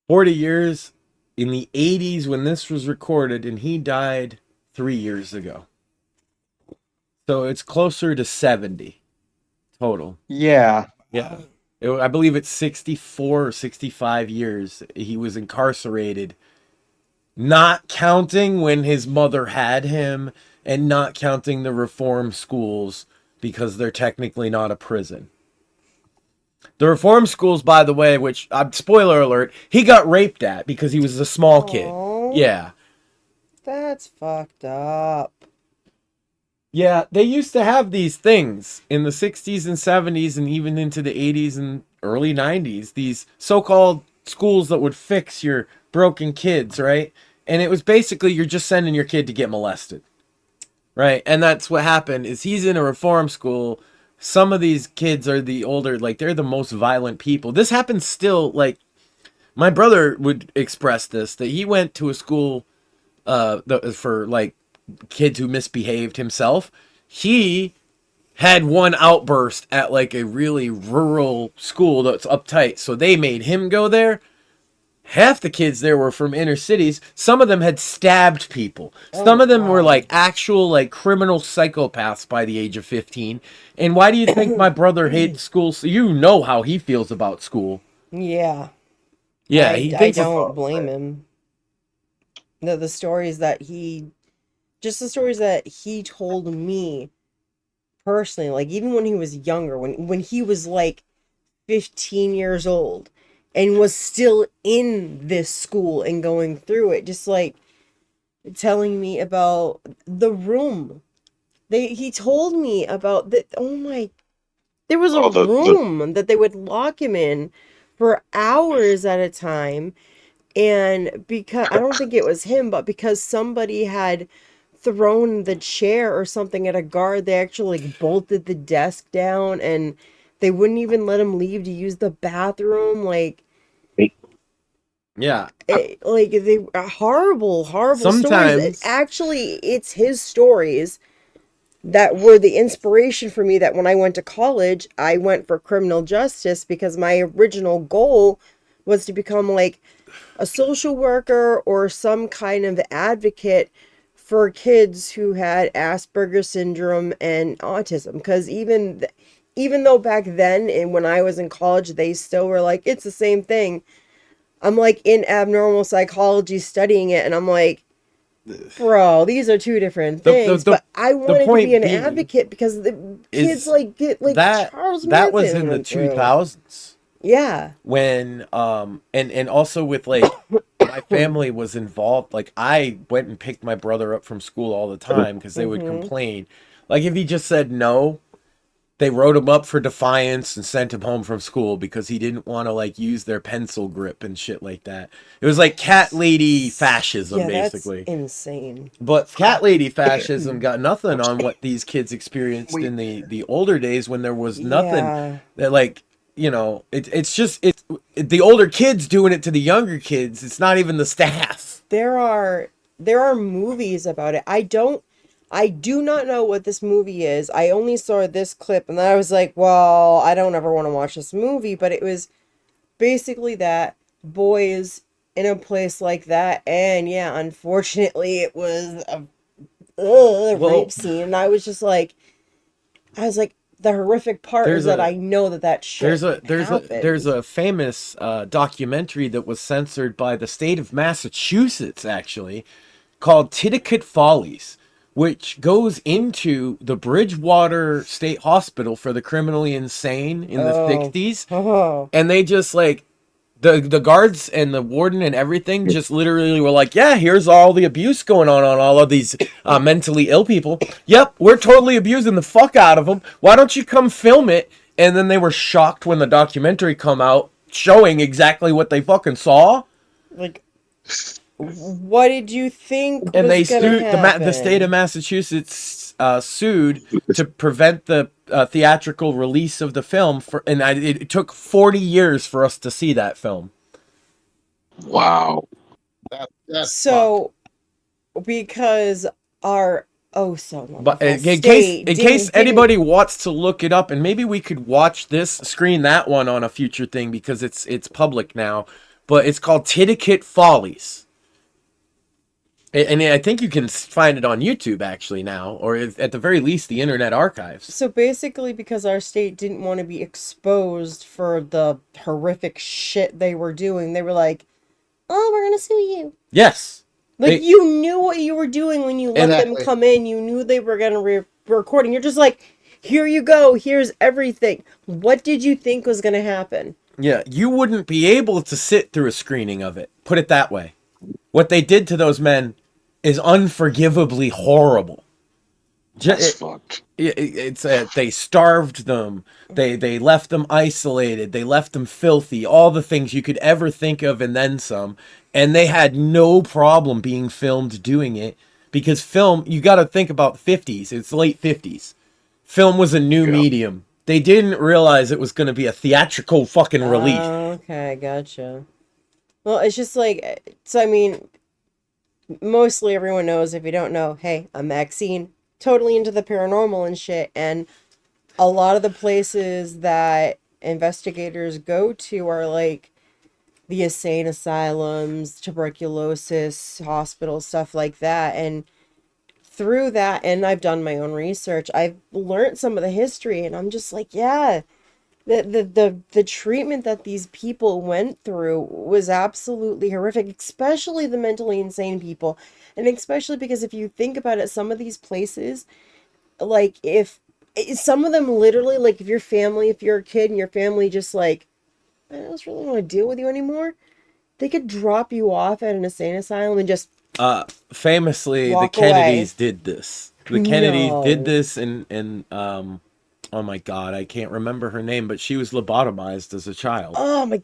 40 years in the 80s when this was recorded, and he died 3 years ago. So it's closer to 70 total. Yeah. Yeah. I believe it's 64 or 65 years he was incarcerated, not counting when his mother had him and not counting the reform schools because they're technically not a prison. The reform schools, by the way, which, spoiler alert, he got raped at because he was a small kid. Yeah. That's fucked up. Yeah, they used to have these things in the 60s and 70s and even into the 80s and early 90s. These so-called schools that would fix your broken kids, right? And it was basically you're just sending your kid to get molested, right? And that's what happened is he's in a reform school. Some of these kids are the older, like they're the most violent people. This happens still, like my brother would express this, that he went to a school for like kids who misbehaved himself. He had one outburst at like a really rural school that's uptight, so they made him go there. Half the kids there were from inner cities. Some of them had stabbed people. Some of them were like actual like criminal psychopaths by the age of 15. And why do you think my brother hates school? So you know how he feels about school. Yeah. Yeah, I don't blame him. The stories that he told me personally, like even when he was younger, when he was like 15 years old and was still in this school and going through it, just like telling me about the room. He told me about that. There was a room that they would lock him in for hours at a time. And because I don't think it was him, but because somebody had thrown the chair or something at a guard, they actually like bolted the desk down and they wouldn't even let him leave to use the bathroom. Like, yeah, like they horrible Sometimes stories. Actually, it's his stories that were the inspiration for me, that when I went to college, I went for criminal justice because my original goal was to become like a social worker or some kind of advocate for kids who had Asperger's syndrome and autism. Because even though back then and when I was in college, they still were like, it's the same thing. I'm like in abnormal psychology studying it, and I'm like, bro, these are two different things. But I wanted to be an advocate because the kids get like that, Charles Manson. That was in the 2000s. Yeah. When and also with like my family was involved. Like I went and picked my brother up from school all the time because they would complain. Like if he just said no, they wrote him up for defiance and sent him home from school because he didn't want to like use their pencil grip and shit like that. It was like cat lady fascism, basically. That's insane. But cat lady fascism got nothing on what these kids experienced in the older days when there was nothing that like, you know, it's just the older kids doing it to the younger kids. It's not even the staff. There are movies about it. I do not know what this movie is. I only saw this clip and then I was like, well, I don't ever want to watch this movie. But it was basically that boys in a place like that. And yeah, unfortunately, it was a rape scene. And I was like, the horrific part is that I know that shit there's a famous documentary that was censored by the state of Massachusetts, actually, called Titicut Follies, which goes into the Bridgewater State Hospital for the criminally insane in the 60s. Oh. And they just like, the guards and the warden and everything just literally were like, yeah, here's all the abuse going on all of these mentally ill people. Yep, we're totally abusing the fuck out of them. Why don't you come film it? And then they were shocked when the documentary come out showing exactly what they fucking saw. Like, what did you think And was they gonna sued happen? the state of Massachusetts sued to prevent the theatrical release of the film it took 40 years for us to see that film. Wow. That's So, because our But in case anybody wants to look it up, and maybe we could watch this, screen that one on a future thing because it's public now. But it's called Titicut Follies. And I think you can find it on YouTube actually now, or at the very least the Internet Archives. So basically, because our state didn't want to be exposed for the horrific shit they were doing, they were like, "Oh, we're gonna sue you." Yes. Like, you knew what you were doing when you let them come in. You knew they were gonna record, and you're just like, "Here you go. Here's everything." What did you think was gonna happen? Yeah, you wouldn't be able to sit through a screening of it. Put it that way. What they did to those men is unforgivably horrible. That's fucked. They starved them. They left them isolated. They left them filthy. All the things you could ever think of and then some. And they had no problem being filmed doing it. Because film, you got to think about the 50s. It's late 50s. Film was a new medium. They didn't realize it was going to be a theatrical fucking release. Okay, gotcha. Well, it's just like, so I mean, mostly everyone knows. If you don't know, hey, I'm Maxine, totally into the paranormal and shit. And a lot of the places that investigators go to are like the insane asylums, tuberculosis hospitals, stuff like that. And through that, and I've done my own research, I've learned some of the history, and I'm just like, yeah, the treatment that these people went through was absolutely horrific, especially the mentally insane people. And especially because if you think about it, some of these places, like, if some of them literally, like, if you're a kid and your family just like, I don't really want to deal with you anymore, they could drop you off at an insane asylum and just famously the Kennedys did this. The Kennedys did this, and oh my god, I can't remember her name, but she was lobotomized as a child. Oh my,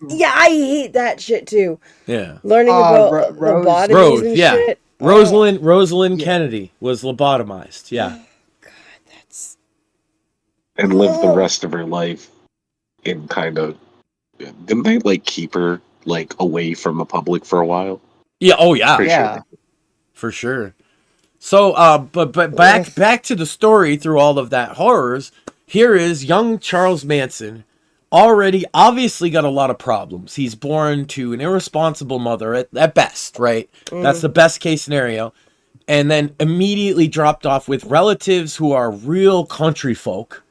yeah, I hate that shit too. Yeah, learning about lobotomies and shit. Rosalind Kennedy was lobotomized. Yeah. God, that's and lived the rest of her life in kind of. Didn't they like keep her like away from the public for a while? Yeah. Oh yeah. Yeah. For sure. So, but back to the story through all of that horrors. Here is young Charles Manson, already obviously got a lot of problems. He's born to an irresponsible mother at best, right? That's the best case scenario. And then immediately dropped off with relatives who are real country folk.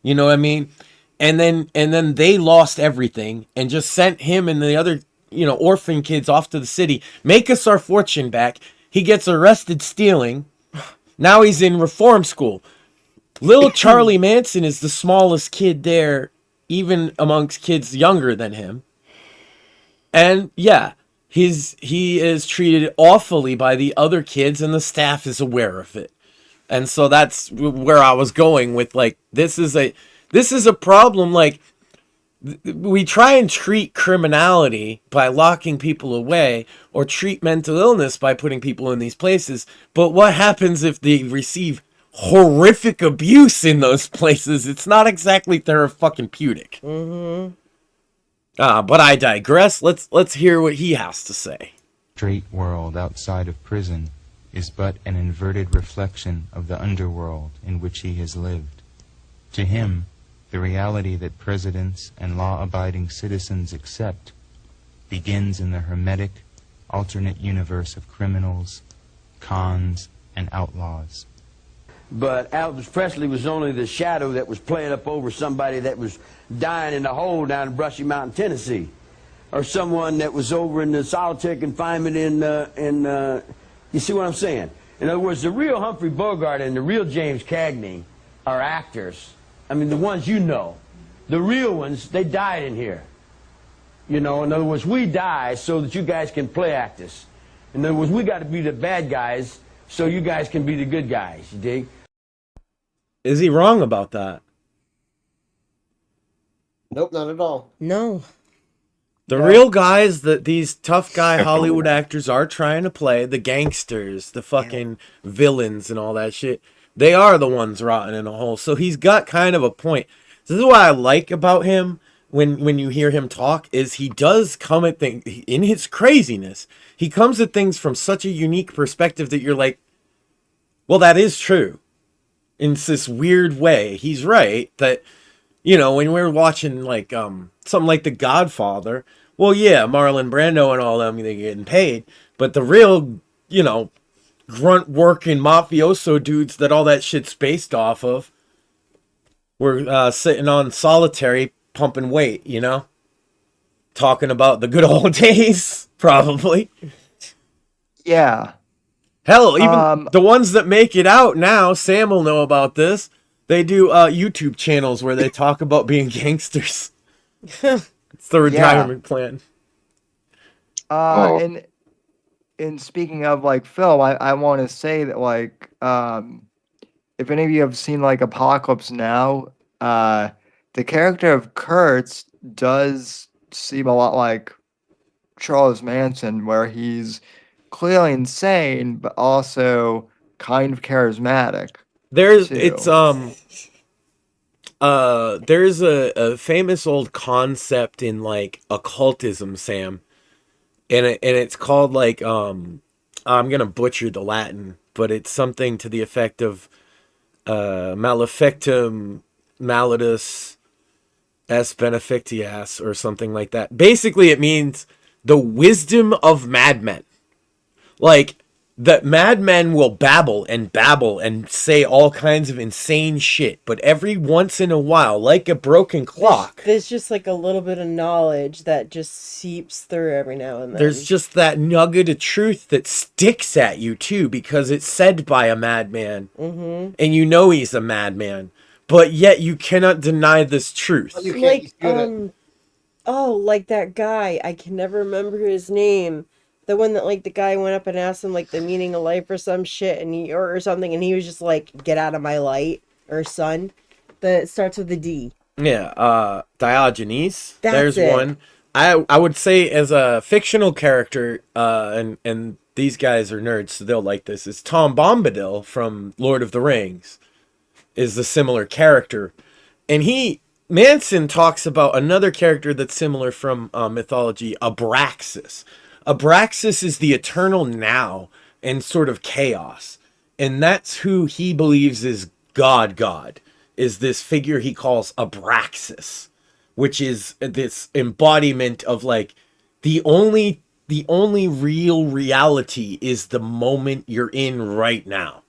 You know what I mean? And then they lost everything and just sent him and the other, orphan kids off to the city. Make us our fortune back. He gets arrested stealing. Now he's in reform school. Little Charlie Manson is the smallest kid there, even amongst kids younger than him. And yeah, he is treated awfully by the other kids, and the staff is aware of it. And so that's where I was going with, like, this is a problem. Like, we try and treat criminality by locking people away, or treat mental illness by putting people in these places. But what happens if they receive horrific abuse in those places? It's not exactly therapeutic. But I digress. Let's hear what he has to say. Straight world outside of prison is but an inverted reflection of the underworld in which he has lived. To him, the reality that presidents and law-abiding citizens accept begins in the hermetic, alternate universe of criminals, cons, and outlaws. But Elvis Presley was only the shadow that was playing up over somebody that was dying in a hole down in Brushy Mountain, Tennessee. Or someone that was over in the solitary confinement in you see what I'm saying? In other words, the real Humphrey Bogart and the real James Cagney are actors. I mean, the ones you know. The real ones, they died in here. You know, in other words, we die so that you guys can play actors. In other words, we got to be the bad guys so you guys can be the good guys, you dig? Is he wrong about that? Nope, not at all. No. The real guys that these tough guy Hollywood actors are trying to play, the gangsters, the fucking villains and all that shit, they are the ones rotting in a hole. So he's got kind of a point. This is what I like about him when you hear him talk, is he does come at things, in his craziness, he comes at things from such a unique perspective that you're like, well, that is true. In this weird way, he's right that, you know, when we're watching like something like The Godfather, well, yeah, Marlon Brando and all them, they're getting paid, but the real, you know, grunt working mafioso dudes that all that shit's based off of were sitting on solitary pumping weight, you know, talking about the good old days, probably. Yeah. Hell, even the ones that make it out now, Sam will know about this. They do YouTube channels where they talk about being gangsters. It's the retirement plan. And speaking of like Phil, I want to say that like if any of you have seen like Apocalypse Now, the character of Kurtz does seem a lot like Charles Manson, where he's clearly insane but also kind of charismatic. There's too. There's a famous old concept in like occultism, Sam, and it's called like I'm gonna butcher the Latin, but it's something to the effect of malefictum malleus est benefictias or something like that. Basically, it means the wisdom of madmen. Like, that madmen will babble and say all kinds of insane shit, but every once in a while, like a broken clock, there's just like a little bit of knowledge that just seeps through every now and then. There's just that nugget of truth that sticks at you too, because it's said by a madman, and you know he's a madman, but yet you cannot deny this truth. Like like that guy, I can never remember his name. The one that like the guy went up and asked him like the meaning of life or some shit, and he or something, and he was just like, "Get out of my light," or "son." That starts with a D. Yeah, Diogenes. That's There's it. one. I would say as a fictional character, and these guys are nerds, so they'll like this. Is Tom Bombadil from Lord of the Rings is the similar character, and Manson talks about another character that's similar from mythology, Abraxas. Abraxas is the eternal now and sort of chaos. And that's who he believes is God, is this figure he calls Abraxas, which is this embodiment of like the only real reality is the moment you're in right now.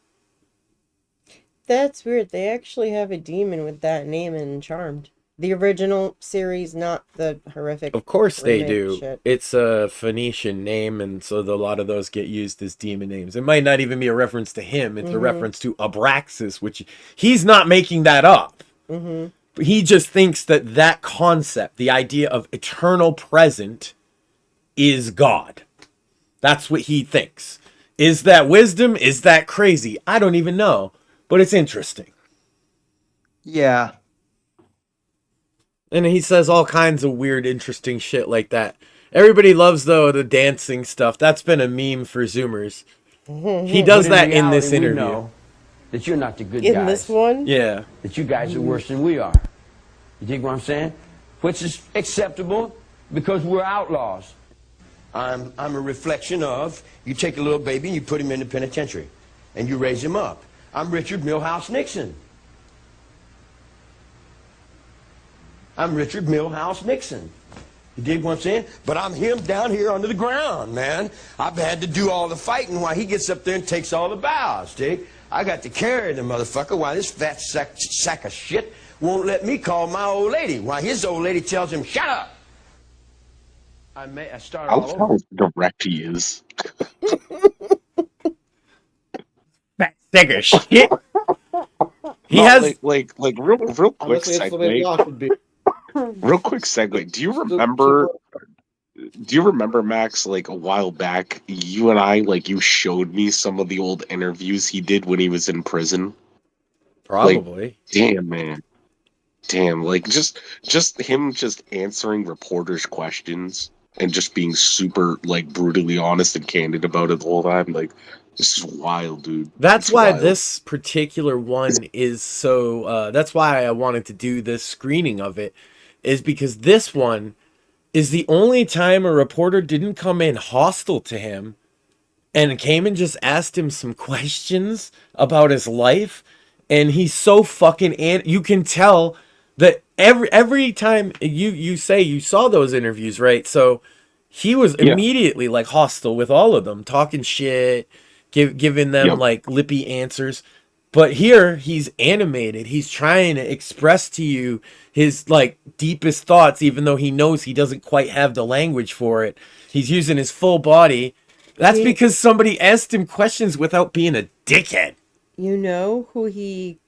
That's weird. They actually have a demon with that name in Charmed. The original series, not the horrific. Of course they remake do. shit. It's a Phoenician name, and so a lot of those get used as demon names. It might not even be a reference to him. It's a reference to Abraxas, which he's not making that up. He just thinks that concept, the idea of eternal present, is God. That's what he thinks. Is that wisdom? Is that crazy? I don't even know, but it's interesting. Yeah. And he says all kinds of weird, interesting shit like that. Everybody loves, though, the dancing stuff. That's been a meme for Zoomers. He does that in this interview. Know that you're not the good In guys. this one? Yeah. That you guys are worse than we are. You dig what I'm saying? Which is acceptable because we're outlaws. I'm a reflection of, you take a little baby and you put him in the penitentiary and you raise him up. I'm Richard Milhouse Nixon. I'm Richard Milhouse Nixon. You dig what I'm saying? But I'm him down here under the ground, man. I've had to do all the fighting while he gets up there and takes all the bows, dig? I got to carry the motherfucker while this fat sack of shit won't let me call my old lady. While his old lady tells him, shut up. I start all over. How direct he is. Take a shit. He No, has like real quick Honestly, it's the way we segue. all should be. Real quick segue. Do you Super- remember? Do you remember, Max? Like a while back, you and I, like, you showed me some of the old interviews he did when he was in prison. probably. Damn, man. Damn, like just him just answering reporters' questions and just being super like brutally honest and candid about it the whole time. Like, this is wild, dude. That's It's why wild. this particular one is so. That's why I wanted to do this screening of it, is because this one is the only time a reporter didn't come in hostile to him and came and just asked him some questions about his life. And he's so fucking. You can tell that every time you say you saw those interviews, right? So he was immediately like hostile with all of them, talking shit, giving them like lippy answers. But here he's animated. He's trying to express to you his like deepest thoughts, even though he knows he doesn't quite have the language for it. He's using his full body. That's because somebody asked him questions without being a dickhead. You know who he...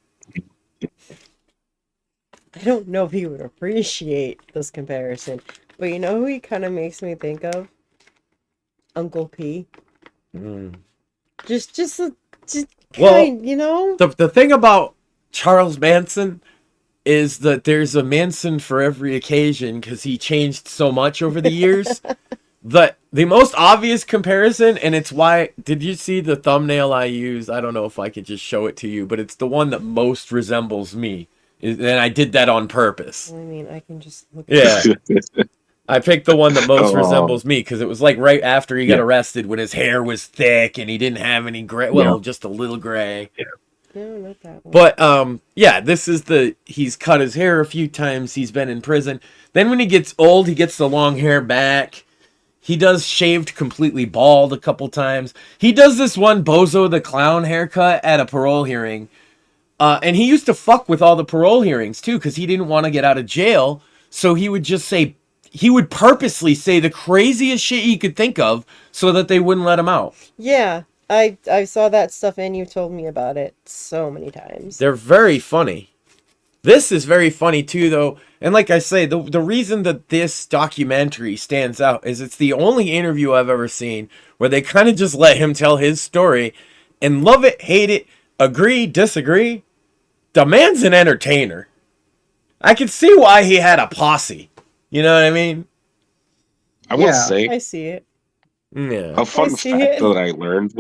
I don't know if he would appreciate this comparison, but you know who he kind of makes me think of? Uncle P. Just kind, you know? The thing about Charles Manson is that there's a Manson for every occasion because he changed so much over the years. The most obvious comparison, and it's why, did you see the thumbnail I used? I don't know if I could just show it to you, but it's the one that most resembles me. And I did that on purpose. I mean, I can just look at it. I picked the one that most resembles me because it was like right after he got arrested when his hair was thick and he didn't have any gray. Well, just a little gray. No, not that one. But yeah, this is he's cut his hair a few times. He's been in prison. Then when he gets old, he gets the long hair back. He does shaved completely bald a couple times. He does this one Bozo the Clown haircut at a parole hearing. And he used to fuck with all the parole hearings too because he didn't want to get out of jail. So he would just say, he would purposely say the craziest shit he could think of so that they wouldn't let him out. Yeah, I saw that stuff and you told me about it so many times. They're very funny. This is very funny too, though. And like I say, the reason that this documentary stands out is it's the only interview I've ever seen where they kind of just let him tell his story and love it, hate it, agree, disagree. The man's an entertainer. I can see why he had a posse. You know what I mean? I will say, I see it. Yeah. A fun fact that I learned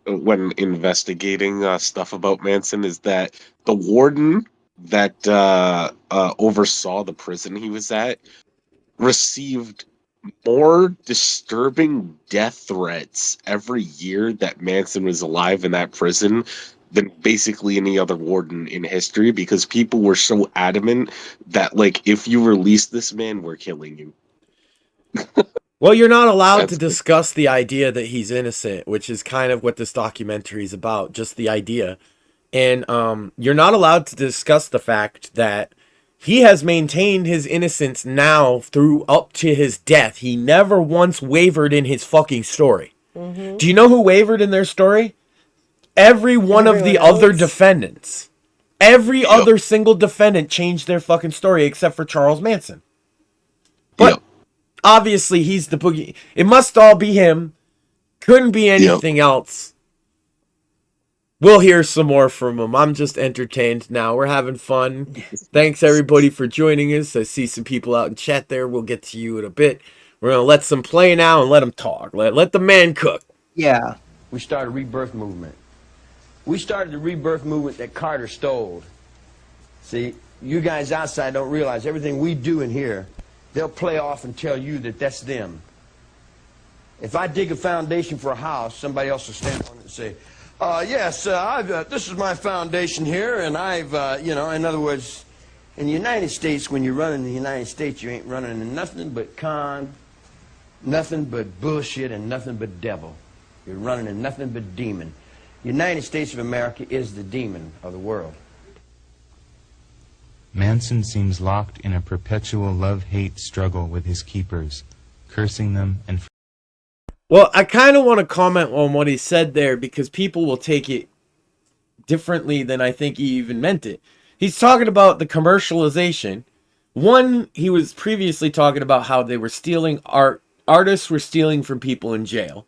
when investigating stuff about Manson is that the warden that oversaw the prison he was at received more disturbing death threats every year that Manson was alive in that prison than basically any other warden in history, because people were so adamant that, like, if you release this man, we're killing you. Well, you're not allowed to discuss the idea that he's innocent, which is kind of what this documentary is about, just the idea. And you're not allowed to discuss the fact that he has maintained his innocence now through up to his death. He never once wavered in his fucking story. Mm-hmm. Do you know who wavered in their story? Every one of the other defendants. Every other single defendant changed their fucking story except for Charles Manson. But obviously he's the boogie. It must all be him. Couldn't be anything else. We'll hear some more from him. I'm just entertained now. We're having fun. Thanks everybody for joining us. I see some people out in chat there. We'll get to you in a bit. We're going to let some play now and let them talk. Let the man cook. Yeah. We started a rebirth movement. We started the rebirth movement that Carter stole. See, you guys outside don't realize everything we do in here, they'll play off and tell you that that's them. If I dig a foundation for a house, somebody else will stand on it and say, yes, this is my foundation here, and I've, you know, in other words, in the United States, when you're running the United States, you ain't running in nothing but con, nothing but bullshit, and nothing but devil. You're running in nothing but demon. United States of America is the demon of the world. Manson seems locked in a perpetual love-hate struggle with his keepers, cursing them and... Well, I kind of want to comment on what he said there because people will take it differently than I think he even meant it. He's talking about the commercialization. One, he was previously talking about how they were stealing art. Artists were stealing from people in jail,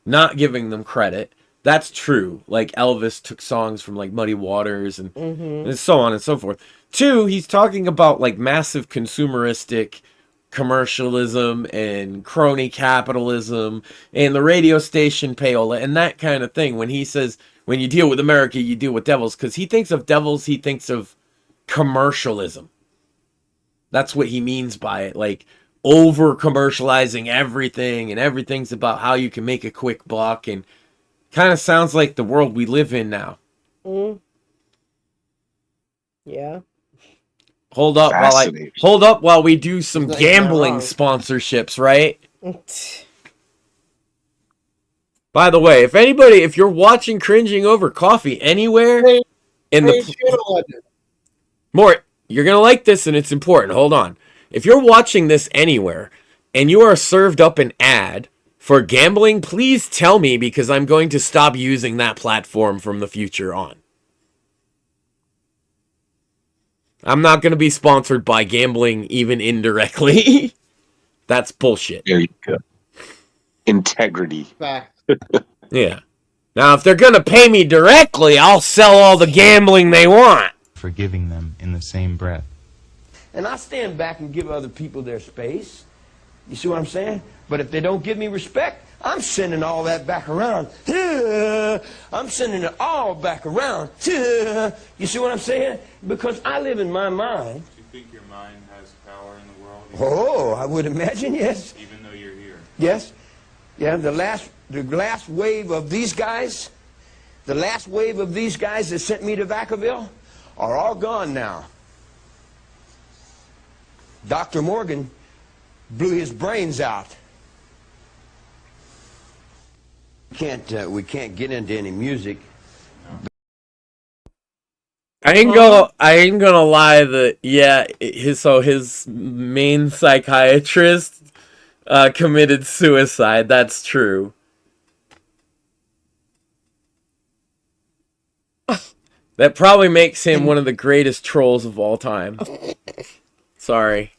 not giving them credit. That's true. Like Elvis took songs from like Muddy Waters and so on and so forth. Two, he's talking about like massive consumeristic commercialism and crony capitalism and the radio station payola and that kind of thing. When he says, when you deal with America, you deal with devils, because he thinks of devils, he thinks of commercialism. That's what he means by it. Like over commercializing everything, and everything's about how you can make a quick buck, and kind of sounds like the world we live in now. Yeah. Hold up while we do some gambling sponsorships, right? By the way, if you're watching Cringing Over Coffee anywhere in the more, you're gonna like this, and it's important. Hold on. If you're watching this anywhere and you are served up an ad for gambling, please tell me, because I'm going to stop using that platform from the future on. I'm not going to be sponsored by gambling, even indirectly. That's bullshit. There you go. Integrity. Yeah. Now, if they're going to pay me directly, I'll sell all the gambling they want. Forgiving them in the same breath. And I stand back and give other people their space. You see what I'm saying? But if they don't give me respect, I'm sending all that back around. I'm sending it all back around. You see what I'm saying? Because I live in my mind. Do you think your mind has power in the world? Oh, I would imagine, yes. Even though you're here. Yes. Yeah, the last wave of these guys, that sent me to Vacaville are all gone now. Dr. Morgan blew his brains out. We can't get into any music. I ain't gonna lie that his main psychiatrist committed suicide. That's true. That probably makes him one of the greatest trolls of all time. Sorry.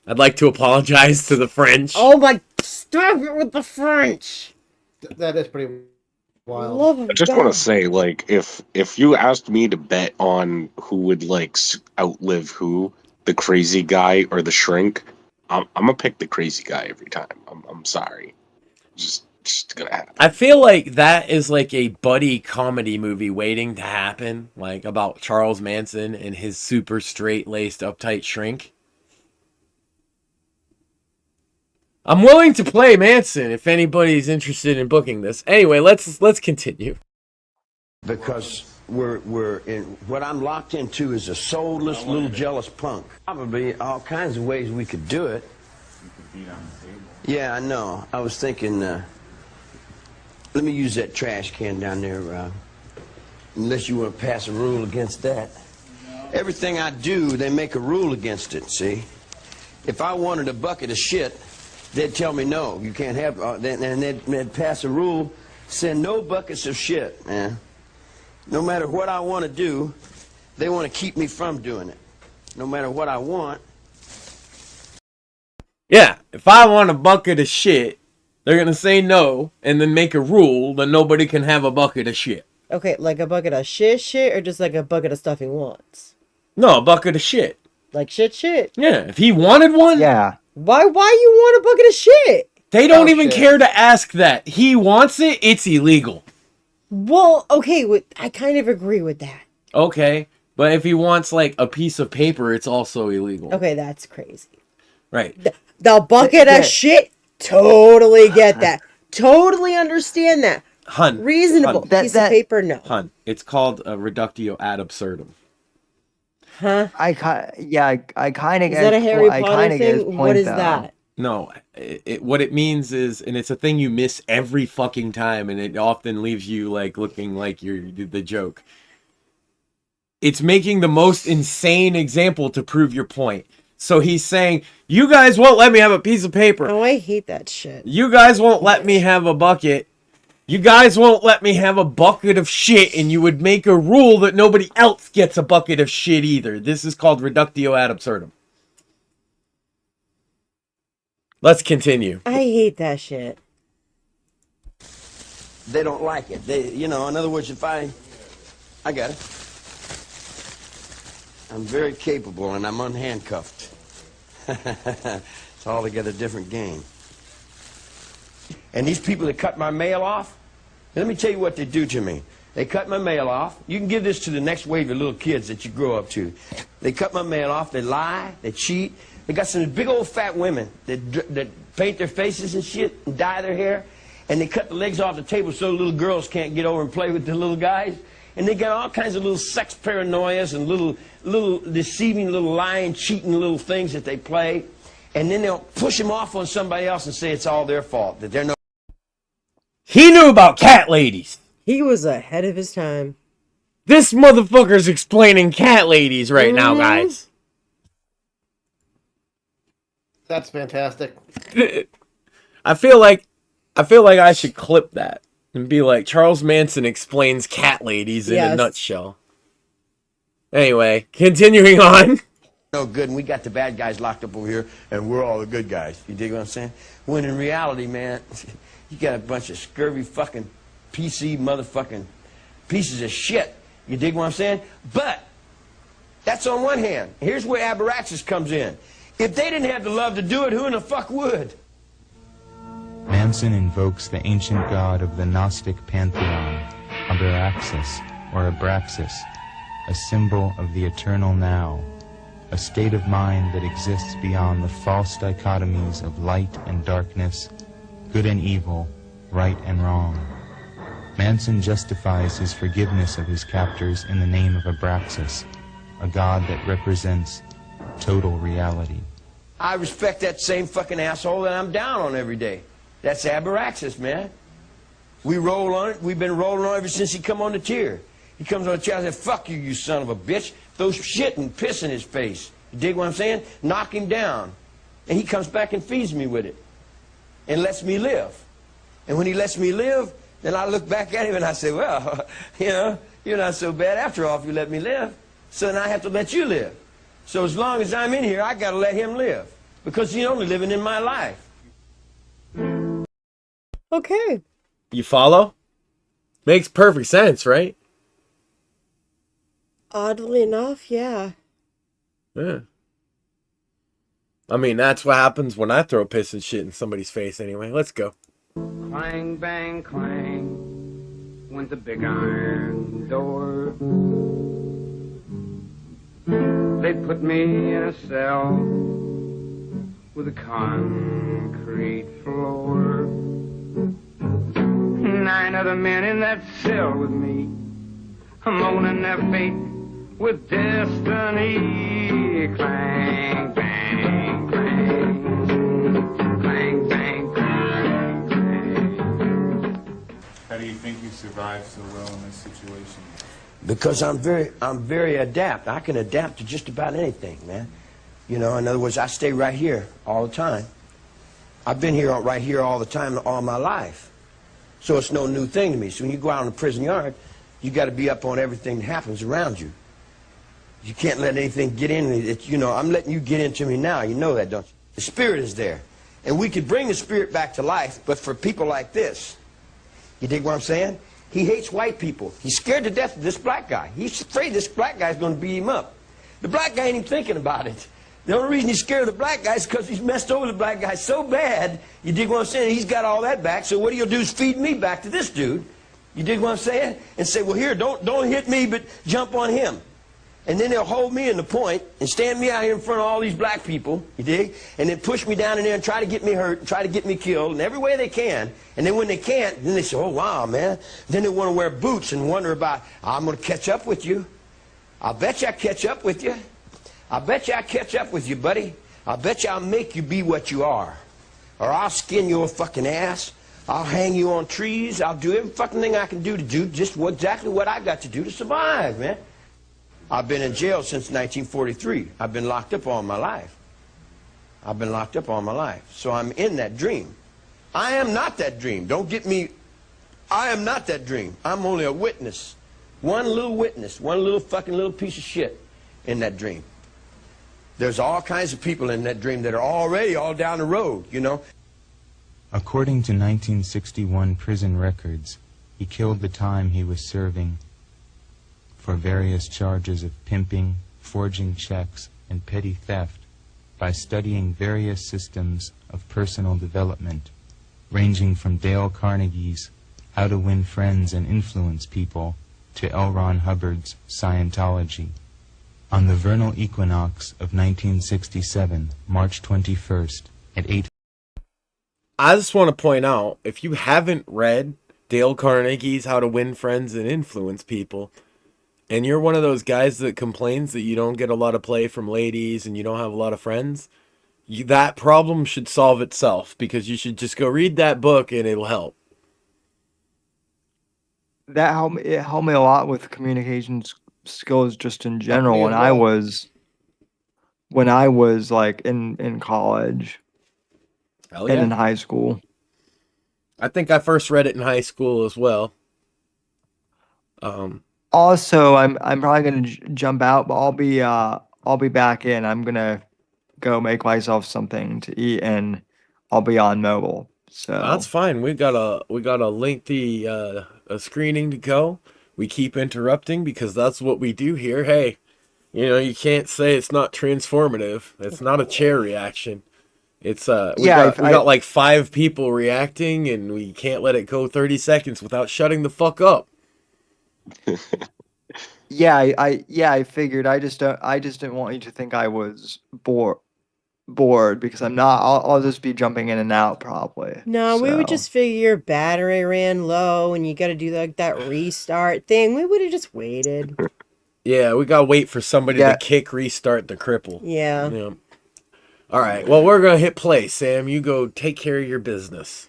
I'd like to apologize to the French. Oh my, stop it with the French. That is pretty wild. I just want to say, like, if you asked me to bet on who would like outlive who, the crazy guy or the shrink, I'm gonna pick the crazy guy every time. I'm sorry, just gonna happen. I feel like that is like a buddy comedy movie waiting to happen, like about Charles Manson and his super straight-laced, uptight shrink. I'm willing to play Manson if anybody's interested in booking this. Anyway, let's continue. Because we're in what I'm locked into is a soulless little jealous punk. Probably all kinds of ways we could do it. You could beat on the table. Yeah, I know. I was thinking, let me use that trash can down there, unless you want to pass a rule against that. Everything I do, they make a rule against it, see? If I wanted a bucket of shit, they'd tell me no, you can't have, and they'd pass a rule, send no buckets of shit, man. No matter what I want to do, they want to keep me from doing it. No matter what I want. Yeah, if I want a bucket of shit, they're gonna say no, and then make a rule that nobody can have a bucket of shit. Okay, like a bucket of shit, or just like a bucket of stuff he wants? No, a bucket of shit. Like shit? Yeah, if he wanted one. Yeah. Why you want a bucket of shit? They don't even care to ask that. He wants it, it's illegal. Well, okay, I kind of agree with that. Okay, but if he wants like a piece of paper, it's also illegal. Okay, that's crazy. Right. The bucket of shit, totally get that. Totally understand that. Hun. Reasonable. Piece of paper, no. Hun, it's called a reductio ad absurdum. Huh? I kind of Is that a Harry Potter thing? What is that? No, what it means is, and it's a thing you miss every fucking time, and it often leaves you like looking like you're the joke. It's making the most insane example to prove your point. So he's saying, you guys won't let me have a piece of paper. Oh, I hate that shit. You guys won't let me have a bucket. You guys won't let me have a bucket of shit, and you would make a rule that nobody else gets a bucket of shit either. This is called reductio ad absurdum. Let's continue. I hate that shit. They don't like it. They, you know, in other words, if I got it. I'm very capable and I'm unhandcuffed. It's altogether different game. And these people that cut my mail off, let me tell you what they do to me. They cut my mail off. You can give this to the next wave of little kids that you grow up to. They cut my mail off. They lie. They cheat. They got some big old fat women that paint their faces and shit and dye their hair. And they cut the legs off the table so little girls can't get over and play with the little guys. And they got all kinds of little sex paranoias and little deceiving, little lying, cheating little things that they play. And then they'll push them off on somebody else and say it's all their fault, that they're no... He knew about cat ladies. He was ahead of his time. This motherfucker's explaining cat ladies right now, guys. That's fantastic. I feel like I should clip that and be like, Charles Manson explains cat ladies in a nutshell. Anyway, continuing on. No good, and we got the bad guys locked up over here, and we're all the good guys. You dig what I'm saying? When in reality, man, you got a bunch of scurvy fucking PC motherfucking pieces of shit. You dig what I'm saying? But that's on one hand. Here's where Abraxas comes in. If they didn't have the love to do it, who in the fuck would? Manson invokes the ancient god of the Gnostic pantheon, Abraxas, or Abraxas, a symbol of the eternal now, a state of mind that exists beyond the false dichotomies of light and darkness, good and evil, right and wrong. Manson justifies his forgiveness of his captors in the name of Abraxas, a god that represents total reality. I respect that same fucking asshole that I'm down on every day. That's Abraxas, man. We roll on it. We've been rolling on it ever since he come on the tier. He comes on the tier and says, fuck you, you son of a bitch. Throw shit and piss in his face. You dig what I'm saying? Knock him down. And he comes back and feeds me with it. And lets me live. And when he lets me live, then I look back at him and I say, well, you know, you're not so bad after all if you let me live. So then I have to let you live. So as long as I'm in here, I got to let him live. Because he's only living in my life. Okay. You follow? Makes perfect sense, right? Oddly enough, yeah. Yeah. I mean, that's what happens when I throw piss and shit in somebody's face anyway. Let's go. Clang, bang, clang, went the big iron door. They put me in a cell with a concrete floor. 9 other men in that cell with me, moaning their fate with destiny. Clang, bang, clang, clang, bang, clang, clang. How do you think you survived so well in this situation? Because I'm very adept. I can adapt to just about anything, man. You know, in other words, I stay right here all the time. I've been here right here all the time, all my life. So it's no new thing to me. So when you go out in the prison yard, you got to be up on everything that happens around you. You can't let anything get in. You know, I'm letting you get into me now. You know that, don't you? The spirit is there. And we could bring the spirit back to life, but for people like this, you dig what I'm saying? He hates white people. He's scared to death of this black guy. He's afraid this black guy's going to beat him up. The black guy ain't even thinking about it. The only reason he's scared of the black guy is because he's messed over the black guy so bad, you dig what I'm saying? He's got all that back, so what he'll do is feed me back to this dude. You dig what I'm saying? And say, well, here, don't hit me, but jump on him. And then they'll hold me in the point and stand me out here in front of all these black people, you dig? And then push me down in there and try to get me hurt and try to get me killed in every way they can. And then when they can't, then they say, oh, wow, man. Then they want to wear boots and wonder about, I'm going to catch up with you. I'll bet you I catch up with you. I bet you I catch up with you, buddy. I bet you I'll make you be what you are. Or I'll skin your fucking ass. I'll hang you on trees. I'll do every fucking thing I can do to do just exactly what I got to do to survive, man. I've been in jail since 1943. I've been locked up all my life. I've been locked up all my life. So I'm in that dream. I am not that dream. Don't get me I am not that dream. I'm only a witness. One little witness, one little fucking little piece of shit in that dream. There's all kinds of people in that dream that are already all down the road, you know. According to 1961 prison records, he killed the time he was serving for various charges of pimping, forging checks, and petty theft by studying various systems of personal development, ranging from Dale Carnegie's How to Win Friends and Influence People to L. Ron Hubbard's Scientology. On the vernal equinox of 1967, March 21st, at 8. I just want to point out, if you haven't read Dale Carnegie's How to Win Friends and Influence People, and you're one of those guys that complains that you don't get a lot of play from ladies and you don't have a lot of friends, that problem should solve itself, because you should just go read that book and it'll help. That helped me a lot with communications skills just in general when I was like in college Hell and yeah. in high school. I think I first read it in high school as well. Also, I'm probably gonna jump out, but I'll be back in. I'm gonna go make myself something to eat, and I'll be on mobile. So That's fine. We got a lengthy a screening to go. We keep interrupting because that's what we do here. Hey, you know, you can't say it's not transformative. It's not a chair reaction. It's we got like 5 people reacting, and we can't let it go 30 seconds without shutting the fuck up. I figured. I just didn't want you to think I was bored because I'm not. I'll just be jumping in and out probably. No, we would just figure your battery ran low and you got to do like that restart thing. We would have just waited. Yeah, we gotta wait for somebody to kick restart the cripple. Yeah. All right. Well, we're gonna hit play. Sam, you go take care of your business.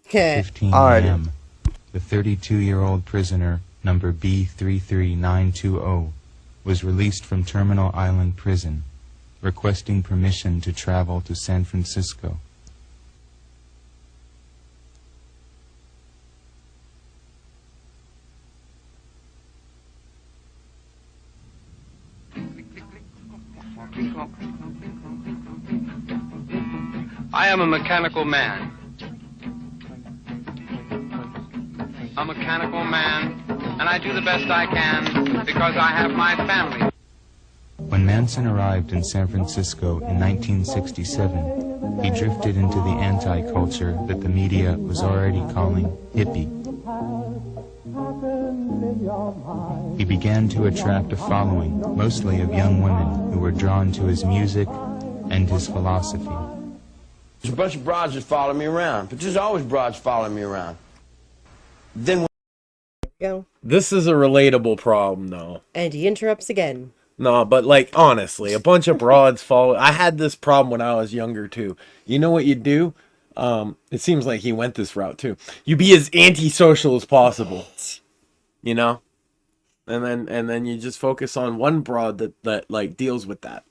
Okay. 15 a.m. The 32-year-old prisoner, number B33920, was released from Terminal Island Prison, requesting permission to travel to San Francisco. I am a mechanical man. A mechanical man, and I do the best I can because I have my family. When Manson arrived in San Francisco in 1967, he drifted into the anti-culture that the media was already calling hippie. He began to attract a following, mostly of young women who were drawn to his music and his philosophy. There's a bunch of broads that follow me around, but there's always broads following me around. Then This is a relatable problem, though. And he interrupts again. No, but like, honestly, a bunch of broads follow. I had this problem when I was younger, too. You know what you do? It seems like he went this route, too. You be as antisocial as possible. You know? And then you just focus on one broad that like deals with that.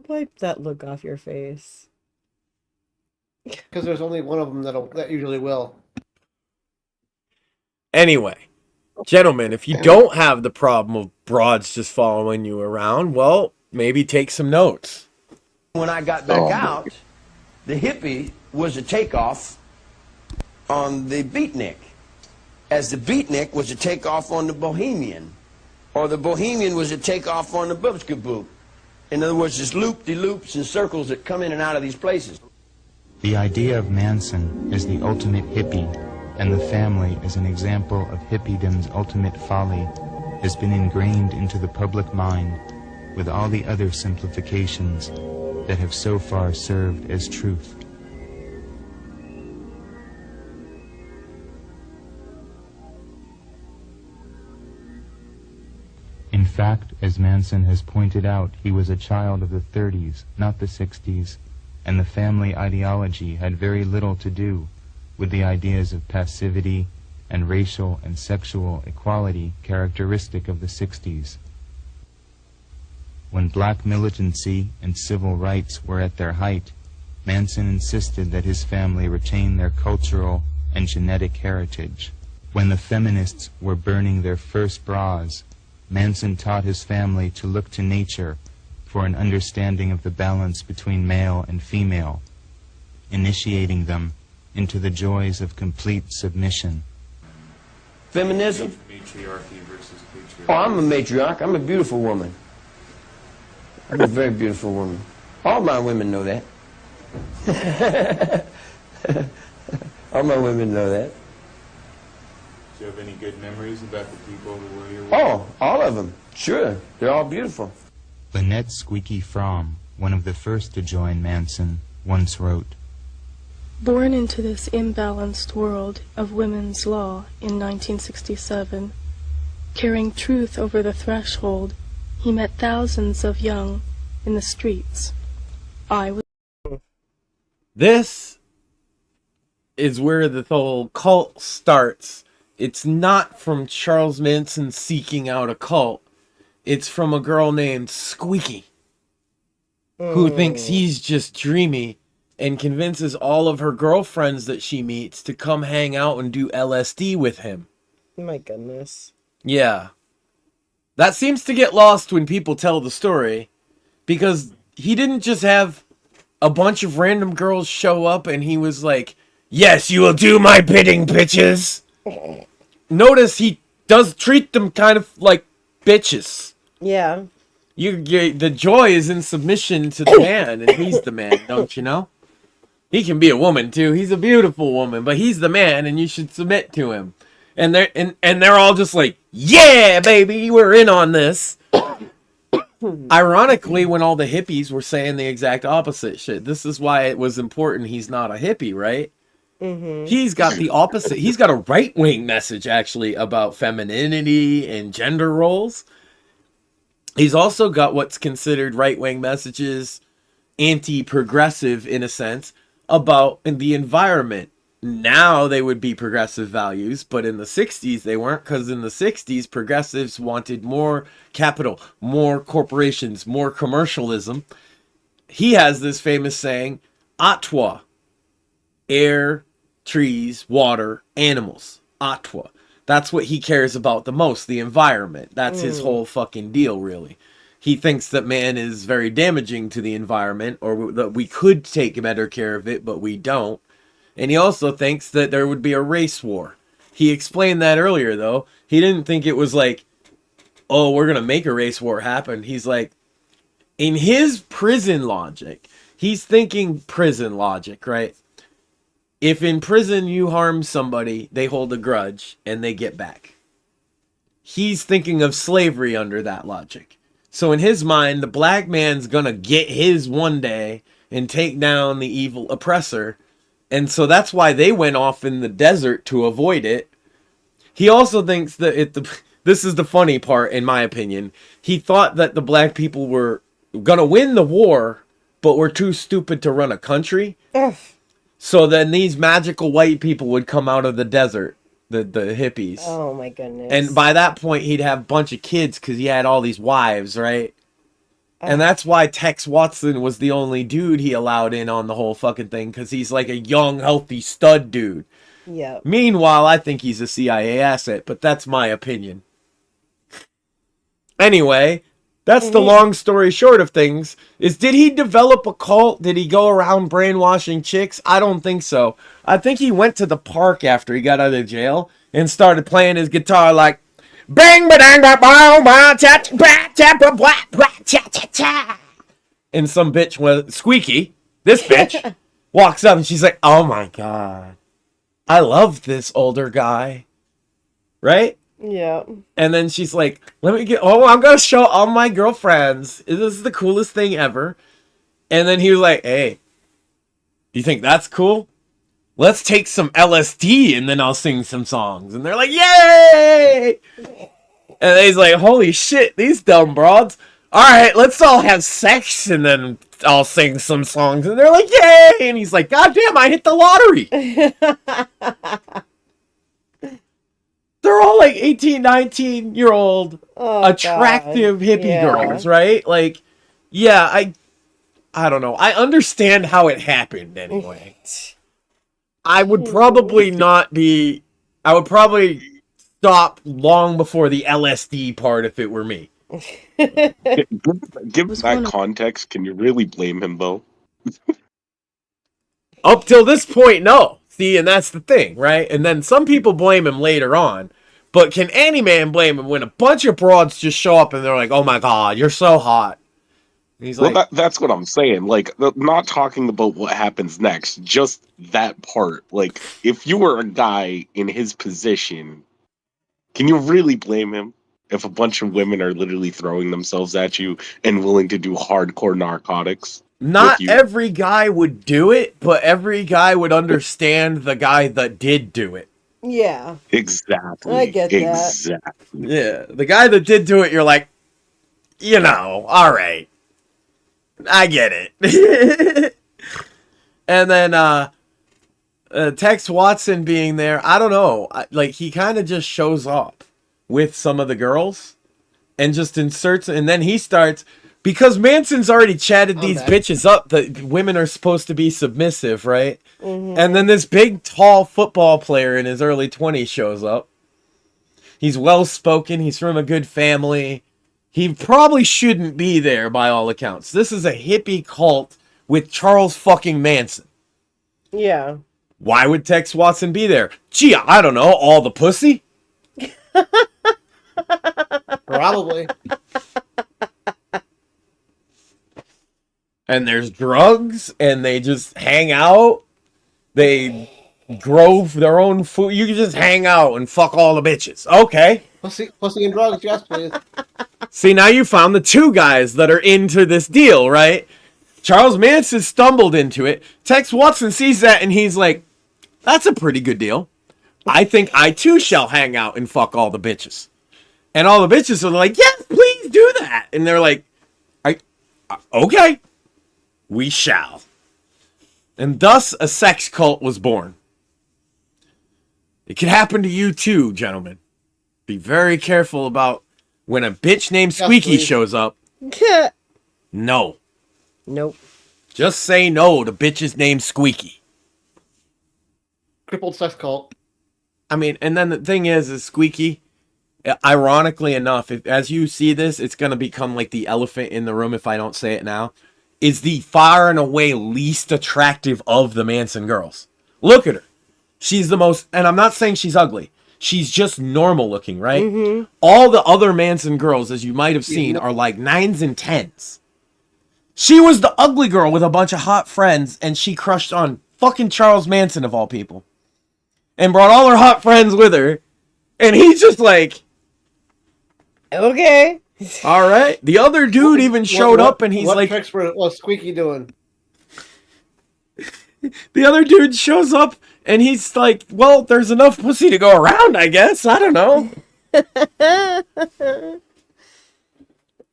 Wipe that look off your face. Because there's only one of them that usually will. Anyway, gentlemen, if you don't have the problem of broads just following you around, well, maybe take some notes. when I got back out, the hippie was a takeoff on the beatnik, as the beatnik was a takeoff on the bohemian, or the bohemian was a takeoff on the boobskaboop. In other words, just loop-de-loops and circles that come in and out of these places. The idea of Manson as the ultimate hippie and the family as an example of hippiedom's ultimate folly has been ingrained into the public mind with all the other simplifications that have so far served as truth. In fact, as Manson has pointed out, he was a child of the 30s, not the 60s, and the family ideology had very little to do with the ideas of passivity and racial and sexual equality characteristic of the 60s. When black militancy and civil rights were at their height, Manson insisted that his family retain their cultural and genetic heritage. When the feminists were burning their first bras, Manson taught his family to look to nature for an understanding of the balance between male and female, initiating them into the joys of complete submission. Feminism? Matriarchy versus patriarchy. Oh, I'm a matriarch. I'm a beautiful woman. I'm a very beautiful woman. All my women know that. All my women know that. Do you have any good memories about the people who were your wife? Oh, all of them. Sure. They're all beautiful. Lynette Squeaky Fromm, one of the first to join Manson, once wrote, Born into this imbalanced world of women's law in 1967, carrying truth over the threshold, he met thousands of young in the streets. This is where the whole cult starts. It's not from Charles Manson seeking out a cult. It's from a girl named Squeaky, who thinks he's just dreamy and convinces all of her girlfriends that she meets to come hang out and do LSD with him. My goodness. Yeah. That seems to get lost when people tell the story, because he didn't just have a bunch of random girls show up and he was like, yes, you will do my bidding, bitches. Notice he does treat them kind of like bitches. Yeah. The joy is in submission to the man, and he's the man, don't you know? He can be a woman too. He's a beautiful woman, but he's the man, and you should submit to him. And they're all just like, yeah, baby, we're in on this. Ironically, when all the hippies were saying the exact opposite shit, this is why it was important he's not a hippie, right? Mm-hmm. He's got the opposite. He's got a right-wing message, actually, about femininity and gender roles. He's also got what's considered right-wing messages, anti-progressive in a sense, about the environment. Now they would be progressive values, but in the 60s they weren't, because in the 60s progressives wanted more capital, more corporations, more commercialism. He has this famous saying, Atwa, air, trees, water, animals. Atwa. That's what he cares about the most, the environment. That's his whole fucking deal, really. He thinks that man is very damaging to the environment, or that we could take better care of it, but we don't. And he also thinks that there would be a race war. He explained that earlier, though. He didn't think it was like, oh, we're going to make a race war happen. He's like, in his prison logic, he's thinking prison logic, right? If in prison you harm somebody, they hold a grudge and they get back. He's thinking of slavery under that logic. So in his mind, the black man's gonna get his one day and take down the evil oppressor. And so that's why they went off in the desert to avoid it. He also thinks that this is the funny part, in my opinion. He thought that the black people were gonna win the war, but were too stupid to run a country. Ugh. So then these magical white people would come out of the desert, the hippies. Oh my goodness. And by that point, he'd have a bunch of kids because he had all these wives, right? And that's why Tex Watson was the only dude he allowed in on the whole fucking thing, because he's like a young, healthy stud dude. Yeah. Meanwhile, I think he's a CIA asset, but that's my opinion. Anyway, that's the long story short of things. Did he develop a cult? Did he go around brainwashing chicks? I don't think so. I think he went to the park after he got out of jail and started playing his guitar like, bang ba dang ba boom ba cha cha cha ba ba cha cha cha. And some bitch was Squeaky, this bitch, walks up and she's like, oh my god, I love this older guy. Right? Yeah. And then she's like, I'm going to show all my girlfriends. This is the coolest thing ever. And then he was like, hey, you think that's cool? Let's take some LSD and then I'll sing some songs. And they're like, yay! And he's like, holy shit, these dumb broads. All right, let's all have sex and then I'll sing some songs. And they're like, yay! And he's like, god damn, I hit the lottery. they're all like 18, 19-year-old attractive hippie girls, right? Like, yeah, I don't know. I understand how it happened anyway. I would probably stop long before the LSD part if it were me. Given that context, can you really blame him though? Up till this point, no. See, and that's the thing, right? And then some people blame him later on. But can any man blame him when a bunch of broads just show up and they're like, "Oh my God, you're so hot"? And he's like, that's what I'm saying. Like, not talking about what happens next, just that part. Like, if you were a guy in his position, can you really blame him if a bunch of women are literally throwing themselves at you and willing to do hardcore narcotics? not every guy would do it, but every guy would understand the guy that did do it. Yeah. Exactly. I get that. Exactly. Yeah. The guy that did do it, you're like, you know, all right. I get it. And then Tex Watson being there, I don't know. Like, he kind of just shows up with some of the girls and just inserts, and then he starts, because Manson's already chatted these bitches up that women are supposed to be submissive, right? Mm-hmm. And then this big, tall football player in his early 20s shows up. He's well-spoken. He's from a good family. He probably shouldn't be there by all accounts. This is a hippie cult with Charles fucking Manson. Yeah. Why would Tex Watson be there? Gee, I don't know. All the pussy? Probably. And there's drugs, and they just hang out. They grow their own food. You can just hang out and fuck all the bitches. Okay. Pussy and drugs, yes, please. See, now you found the two guys that are into this deal, right? Charles Manson stumbled into it. Tex Watson sees that, and he's like, that's a pretty good deal. I think I, too, shall hang out and fuck all the bitches. And all the bitches are like, yes, please do that. And they're like, okay, we shall. And thus, a sex cult was born. It can happen to you, too, gentlemen. Be very careful about when a bitch named Squeaky shows up. No. Nope. Just say no to bitches named Squeaky. Crippled sex cult. I mean, and then the thing is Squeaky, ironically enough, as you see this, it's going to become like the elephant in the room if I don't say it now, is the far and away least attractive of the Manson girls. Look at her. She's the most, and I'm not saying she's ugly. She's just normal looking, right? Mm-hmm. All the other Manson girls, as you might have seen, are like 9s and 10s. She was the ugly girl with a bunch of hot friends, and she crushed on fucking Charles Manson, of all people. And brought all her hot friends with her. And he's just like, okay. All right. The other dude even showed up, and he's like, what tricks was Squeaky doing? The other dude shows up, and he's like, well, there's enough pussy to go around, I guess. I don't know.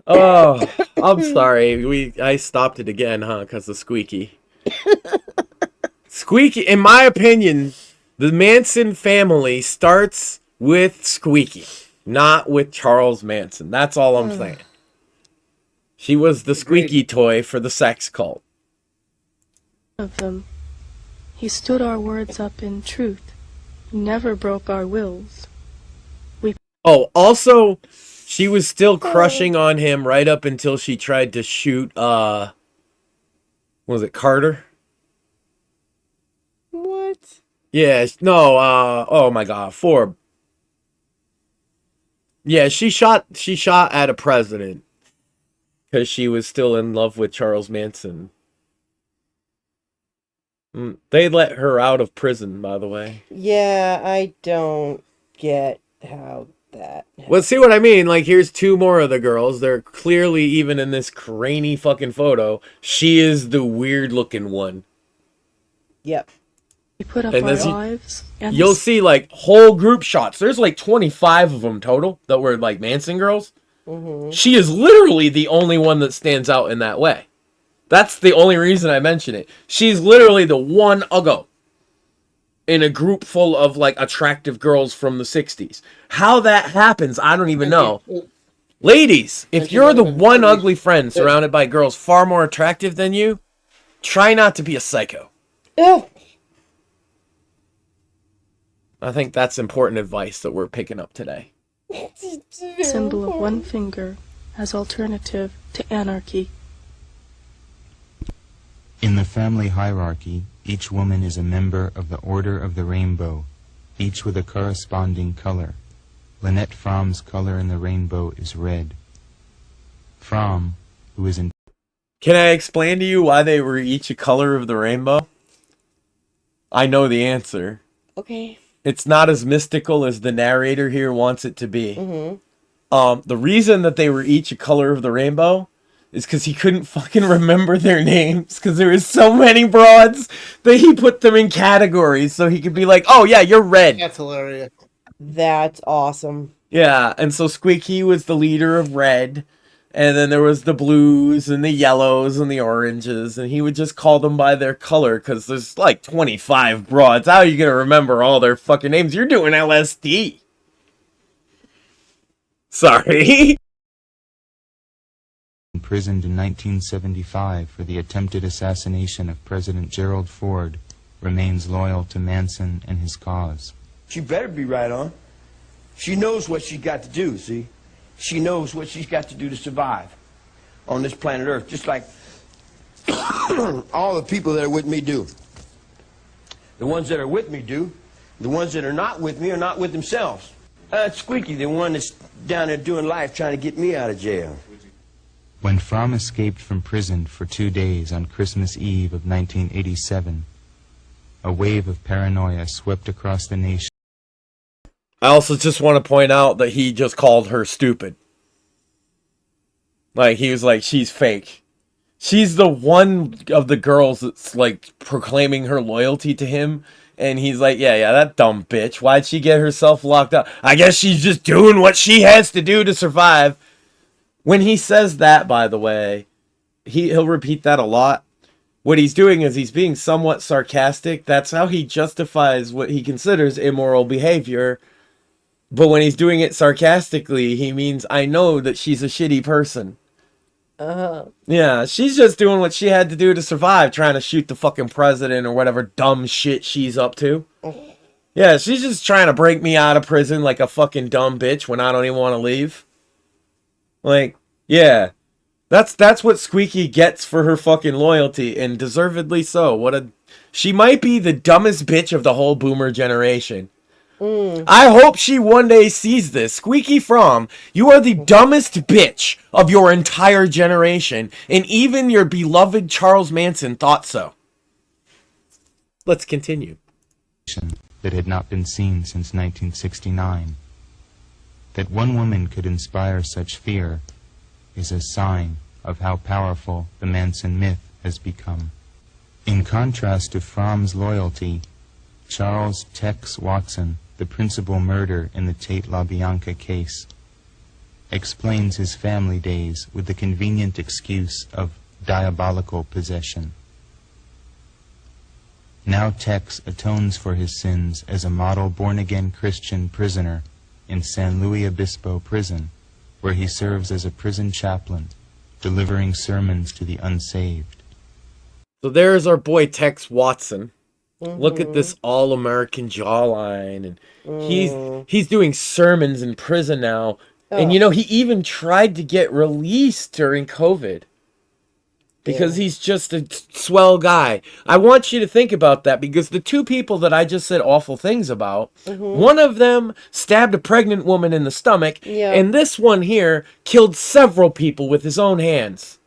Oh, I'm sorry. I stopped it again, huh? Because of Squeaky. Squeaky, in my opinion, the Manson family starts with Squeaky, not with Charles Manson. That's all I'm saying. She was the squeaky toy for the sex cult. Of them. He stood our words up in truth. He never broke our wills. Oh, also, she was still crushing on him right up until she tried to shoot, was it Carter? What? Yeah, no, oh my God, Forbes. Yeah, she shot at a president because she was still in love with Charles Manson. They let her out of prison, by the way. Yeah, I don't get how that... Well, see what I mean? Like, here's two more of the girls. They're clearly, even in this grainy fucking photo, she is the weird-looking one. Yep. We put up our lives. You'll see, like, whole group shots. There's, like, 25 of them total that were, like, Manson girls. Mm-hmm. She is literally the only one that stands out in that way. That's the only reason I mention it. She's literally the one uggo. in a group full of like attractive girls from the 60s. How that happens, I don't even know. Ladies, if you're the one ugly friend surrounded by girls far more attractive than you, try not to be a psycho. Yeah. I think that's important advice that we're picking up today. Symbol of one finger as alternative to anarchy. In the family hierarchy, each woman is a member of the Order of the Rainbow, each with a corresponding color. Lynette Fromm's color in the rainbow is red. Fromm, who is in... Can I explain to you why they were each a color of the rainbow? I know the answer. Okay. It's not as mystical as the narrator here wants it to be. Mm-hmm. The reason that they were each a color of the rainbow is because he couldn't fucking remember their names, because there was so many broads that he put them in categories so he could be like, oh yeah, you're red. That's hilarious. That's awesome. Yeah, and so Squeaky was the leader of red, and then there was the blues and the yellows and the oranges, and he would just call them by their color because there's like 25 broads. How are you gonna remember all their fucking names? You're doing LSD. Sorry. Imprisoned in 1975 for the attempted assassination of President Gerald Ford, remains loyal to Manson and his cause. She better be right on. She knows what she's got to do, see? She knows what she's got to do to survive on this planet Earth, just like all the people that are with me do. The ones that are with me do. The ones that are not with me are not with themselves. It's Squeaky, the one that's down there doing life trying to get me out of jail. When Fromm escaped from prison for 2 days on Christmas Eve of 1987, a wave of paranoia swept across the nation. I also just want to point out that he just called her stupid. Like, he was like, she's fake. She's the one of the girls that's, like, proclaiming her loyalty to him. And he's like, yeah, that dumb bitch. Why'd she get herself locked up? I guess she's just doing what she has to do to survive. When he says that, by the way, he'll repeat that a lot. What he's doing is he's being somewhat sarcastic. That's how he justifies what he considers immoral behavior. But when he's doing it sarcastically, he means, I know that she's a shitty person. Yeah, she's just doing what she had to do to survive, trying to shoot the fucking president or whatever dumb shit she's up to. Yeah, she's just trying to break me out of prison like a fucking dumb bitch when I don't even want to leave. Like, yeah. That's what Squeaky gets for her fucking loyalty, and deservedly so. She might be the dumbest bitch of the whole boomer generation. I hope she one day sees this. Squeaky Fromm, you are the dumbest bitch of your entire generation, and even your beloved Charles Manson thought so. Let's continue. That had not been seen since 1969. That one woman could inspire such fear is a sign of how powerful the Manson myth has become. In contrast to Fromm's loyalty, Charles Tex Watson, the principal murderer in the Tate LaBianca case, explains his family days with the convenient excuse of diabolical possession. Now Tex atones for his sins as a model born-again Christian prisoner in San Luis Obispo prison, where he serves as a prison chaplain, delivering sermons to the unsaved. So there's our boy Tex Watson. Look at this all-American jawline, and he's doing sermons in prison now. And you know, he even tried to get released during COVID because he's just a swell guy. I want you to think about that, because the two people that I just said awful things about, one of them stabbed a pregnant woman in the stomach, and this one here killed several people with his own hands.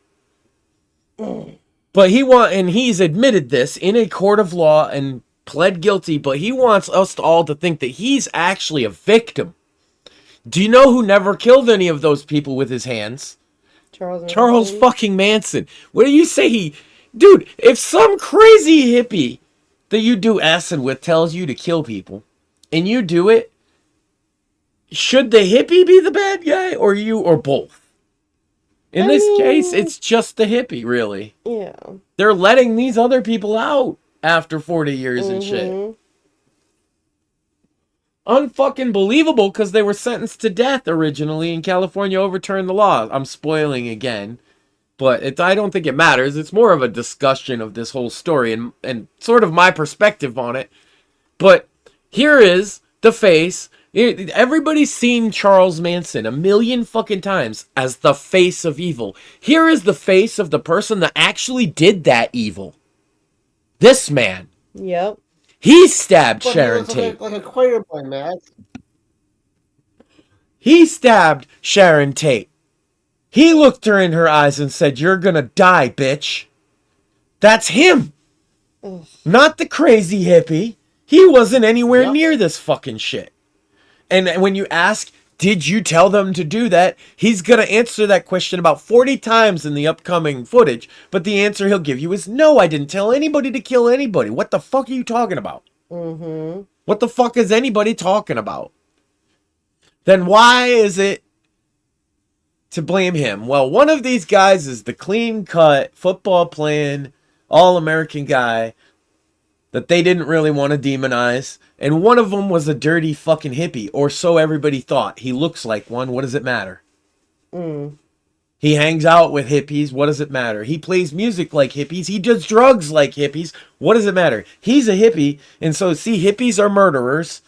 But he's admitted this in a court of law and pled guilty, but he wants us all to think that he's actually a victim. Do you know who never killed any of those people with his hands? Charles fucking Manson. What do you say dude, if some crazy hippie that you do acid with tells you to kill people, and you do it, should the hippie be the bad guy, or you, or both? In this case, it's just the hippie, really. Yeah. They're letting these other people out after 40 years and shit. Unfucking believable, because they were sentenced to death originally, and California overturned the law. I'm spoiling again, but I don't think it matters. It's more of a discussion of this whole story and sort of my perspective on it. But here is the face. Everybody's seen Charles Manson a million fucking times as the face of evil. Here is the face of the person that actually did that evil. This man. Yep. He stabbed But Sharon he was Tate. like a choir boy, Max. He stabbed Sharon Tate. He looked her in her eyes and said, "You're gonna die, bitch." That's him. Ugh. Not the crazy hippie. He wasn't anywhere near this fucking shit. And when you ask, did you tell them to do that? He's going to answer that question about 40 times in the upcoming footage. But the answer he'll give you is, no, I didn't tell anybody to kill anybody. What the fuck are you talking about? Mm-hmm. What the fuck is anybody talking about? Then why is it to blame him? Well, one of these guys is the clean-cut, football-playing, all-American guy that they didn't really want to demonize. And one of them was a dirty fucking hippie, or so everybody thought. He looks like one. What does it matter? He hangs out with hippies. What does it matter? He plays music like hippies. He does drugs like hippies. What does it matter? He's a hippie. And so, see, hippies are murderers.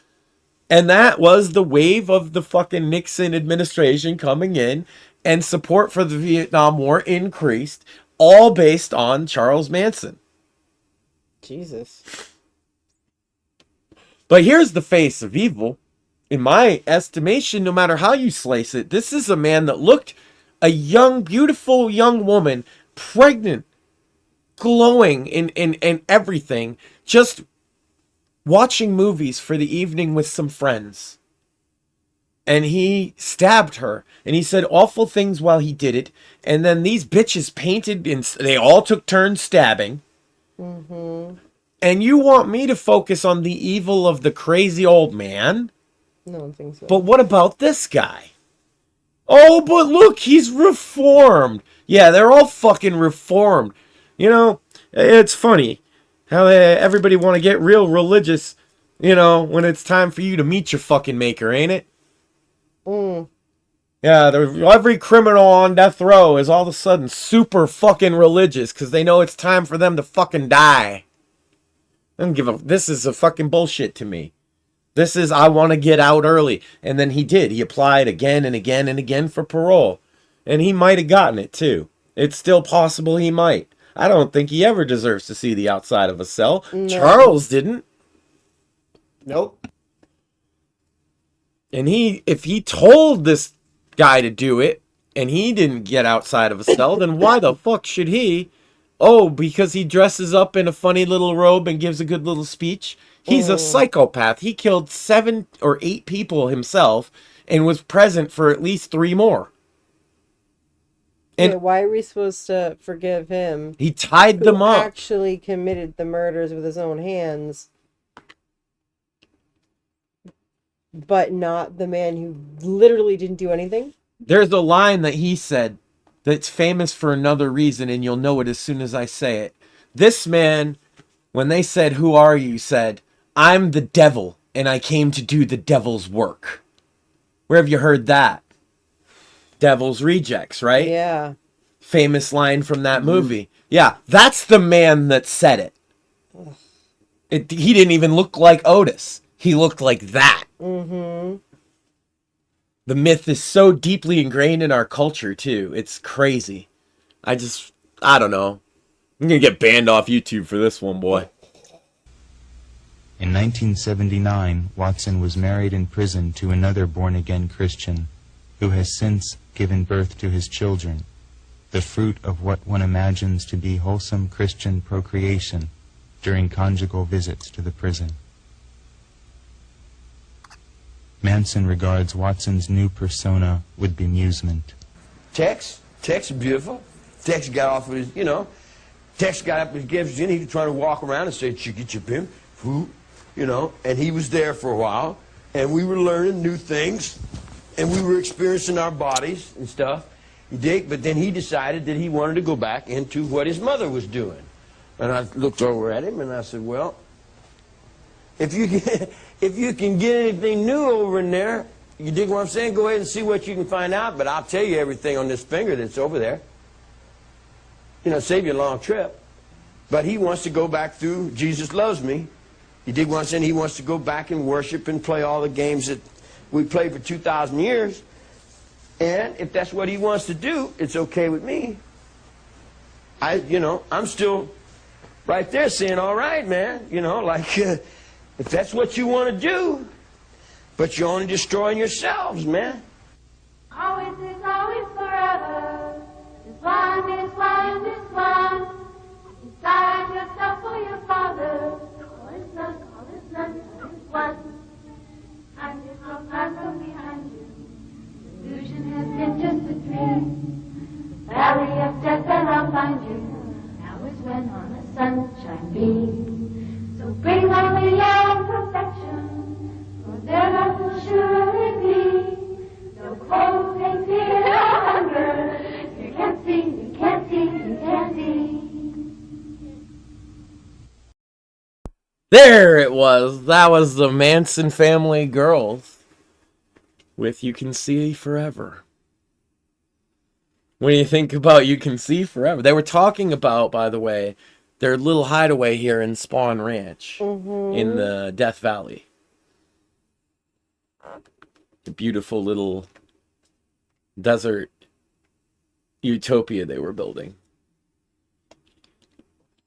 And that was the wave of the fucking Nixon administration coming in, and support for the Vietnam War increased, all based on Charles Manson. Jesus. But here's the face of evil. In my estimation, no matter how you slice it, this is a man that looked a young, beautiful young woman, pregnant, glowing in everything, just watching movies for the evening with some friends. And he stabbed her, and he said awful things while he did it. And then these bitches painted, and they all took turns stabbing. Mm-hmm. And you want me to focus on the evil of the crazy old man? No, I don't think so. But what about this guy? Oh, but look, he's reformed. Yeah, they're all fucking reformed. You know, it's funny how everybody want to get real religious, you know, when it's time for you to meet your fucking maker, ain't it? Yeah, every criminal on death row is all of a sudden super fucking religious because they know it's time for them to fucking die. I don't give a... This is a fucking bullshit to me. This is, I want to get out early. And then he did. He applied again and again and again for parole. And he might have gotten it too. It's still possible he might. I don't think he ever deserves to see the outside of a cell. No. Charles didn't. Nope. And if he told this guy to do it, and he didn't get outside of a cell, then why the fuck should he? Oh, because he dresses up in a funny little robe and gives a good little speech? He's a psychopath. He killed 7 or 8 people himself and was present for at least 3 more. And yeah, why are we supposed to forgive him? He tied them up. Actually committed the murders with his own hands, but not the man who literally didn't do anything. There's a line that he said that's famous for another reason, and you'll know it as soon as I say it. This man, when they said, "Who are you?" said, "I'm the devil, and I came to do the devil's work." Where have you heard that? Devil's Rejects, right? Yeah. Famous line from that movie. Yeah, that's the man that said it. He didn't even look like Otis. He looked like that. Mm-hmm. The myth is so deeply ingrained in our culture, too. It's crazy. I don't know. I'm going to get banned off YouTube for this one, boy. In 1979, Watson was married in prison to another born-again Christian, who has since given birth to his children, the fruit of what one imagines to be wholesome Christian procreation during conjugal visits to the prison. Manson regards Watson's new persona with bemusement. Tex is beautiful. Tex got off of his, Tex got up his gifts in. He was trying to walk around and say, "Chicka chipim," and he was there for a while, and we were learning new things, and we were experiencing our bodies and stuff. You dig? But then he decided that he wanted to go back into what his mother was doing. And I looked over at him and I said, "Well, If you can get anything new over in there, you dig what I'm saying? Go ahead and see what you can find out. But I'll tell you everything on this finger that's over there. You know, save you a long trip. But he wants to go back through Jesus Loves Me. You dig what I'm saying? He wants to go back and worship and play all the games that we played for 2,000 years. And if that's what he wants to do, it's okay with me. I'm still right there saying, all right, man. You know, like, if that's what you want to do, but you're only destroying yourselves, man. Always is always forever. This one is one is one. Decide yourself for your father. All is none, all is one. And if your plans go behind you, illusion has been just a dream. Valley of death and I'll find you. Now is when on a sunshine beam. So bring on the young perfection, for their love will surely be. No cold, pain, fear, no hunger. You can't see, you can't see, you can't see. There it was. That was the Manson Family Girls with You Can See Forever. When you think about You Can See Forever, they were talking about, by the way, their little hideaway here in Spawn Ranch in the Death Valley. The beautiful little desert utopia they were building.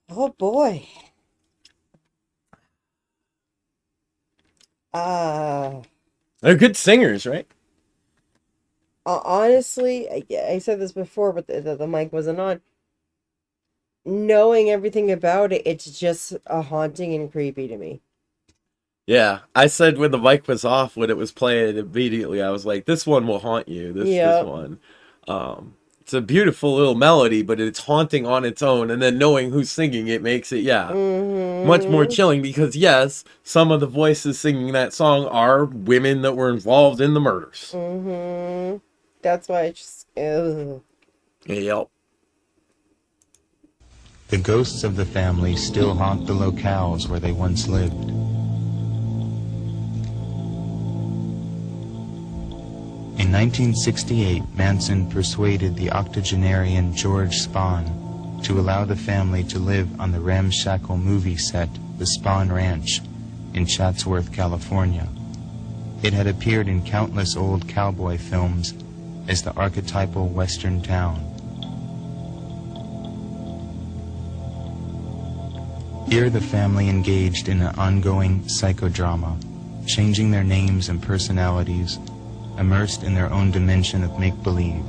Oh boy. They're good singers, right? Honestly, I said this before, but the mic wasn't on. Knowing everything about it, it's just haunting and creepy to me. Yeah, I said when the mic was off, when it was playing immediately, I was like, this one will haunt you, this one. It's a beautiful little melody, but it's haunting on its own, and then knowing who's singing it makes it, much more chilling, because yes, some of the voices singing that song are women that were involved in the murders. That's why I just... Ugh. Yep. The ghosts of the family still haunt the locales where they once lived. In 1968, Manson persuaded the octogenarian George Spahn to allow the family to live on the ramshackle movie set, the Spahn Ranch, in Chatsworth, California. It had appeared in countless old cowboy films as the archetypal Western town. Here the family engaged in an ongoing psychodrama, changing their names and personalities, immersed in their own dimension of make-believe,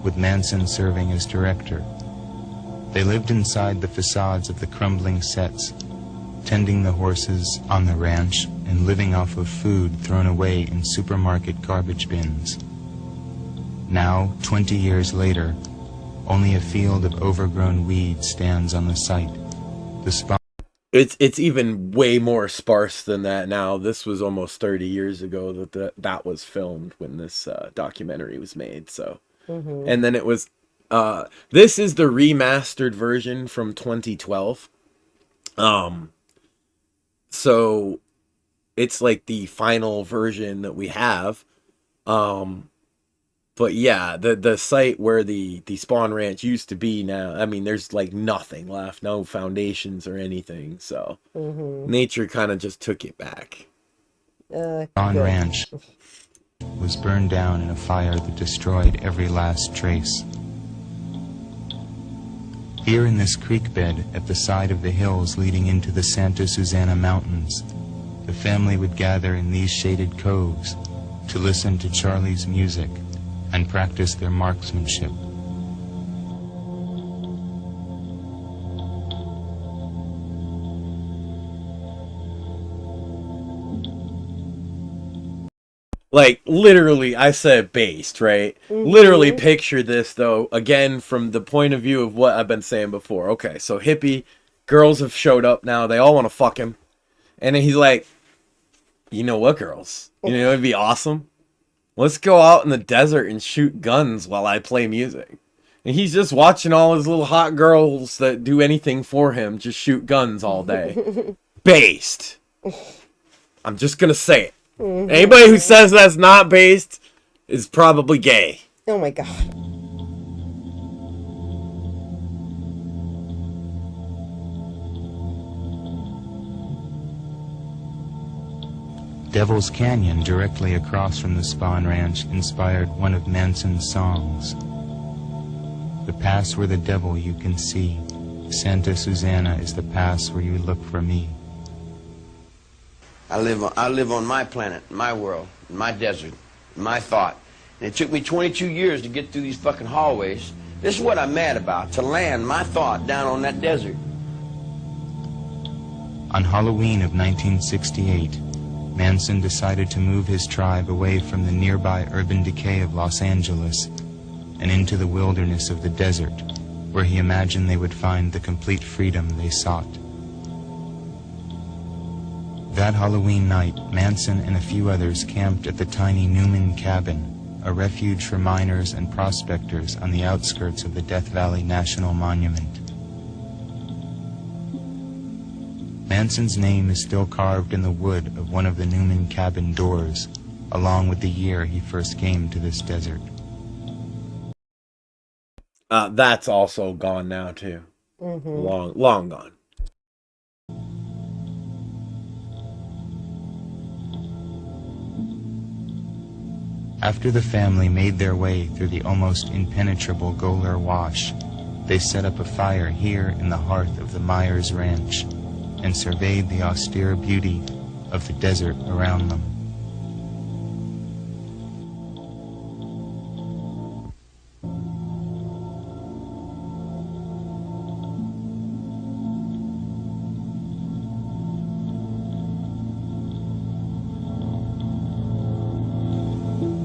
with Manson serving as director. They lived inside the facades of the crumbling sets, tending the horses on the ranch and living off of food thrown away in supermarket garbage bins. Now, 20 years later, only a field of overgrown weeds stands on the site. It's even way more sparse than that now. This was almost 30 years ago that was filmed when this documentary was made. So, and then it was this is the remastered version from 2012. So it's like the final version that we have. But yeah, the site where the Spawn Ranch used to be now, I mean, there's like nothing left, no foundations or anything. So nature kind of just took it back. Spawn Ranch was burned down in a fire that destroyed every last trace. Here in this creek bed at the side of the hills leading into the Santa Susana Mountains, the family would gather in these shaded coves to listen to Charlie's music and practice their marksmanship. Like, literally, I said based, right? Literally picture this, though, again, from the point of view of what I've been saying before. Okay, so hippie, girls have showed up now, they all want to fuck him. And then he's like, you know what, girls? You know, it'd be awesome. Let's go out in the desert and shoot guns while I play music. And he's just watching all his little hot girls that do anything for him just shoot guns all day. Based. I'm just gonna say it. Anybody who says that's not based is probably gay. Oh my god. Devil's Canyon, directly across from the Spawn Ranch, inspired one of Manson's songs. The pass where the devil you can see. Santa Susana is the pass where you look for me. I live on my planet, my world, my desert, my thought. And it took me 22 years to get through these fucking hallways. This is what I'm mad about, to land my thought down on that desert. On Halloween of 1968, Manson decided to move his tribe away from the nearby urban decay of Los Angeles and into the wilderness of the desert, where he imagined they would find the complete freedom they sought. That Halloween night, Manson and a few others camped at the tiny Newman Cabin, a refuge for miners and prospectors on the outskirts of the Death Valley National Monument. Manson's name is still carved in the wood of one of the Newman Cabin doors, along with the year he first came to this desert. That's also gone now too. Long gone. After the family made their way through the almost impenetrable Goler Wash, they set up a fire here in the hearth of the Myers Ranch and surveyed the austere beauty of the desert around them.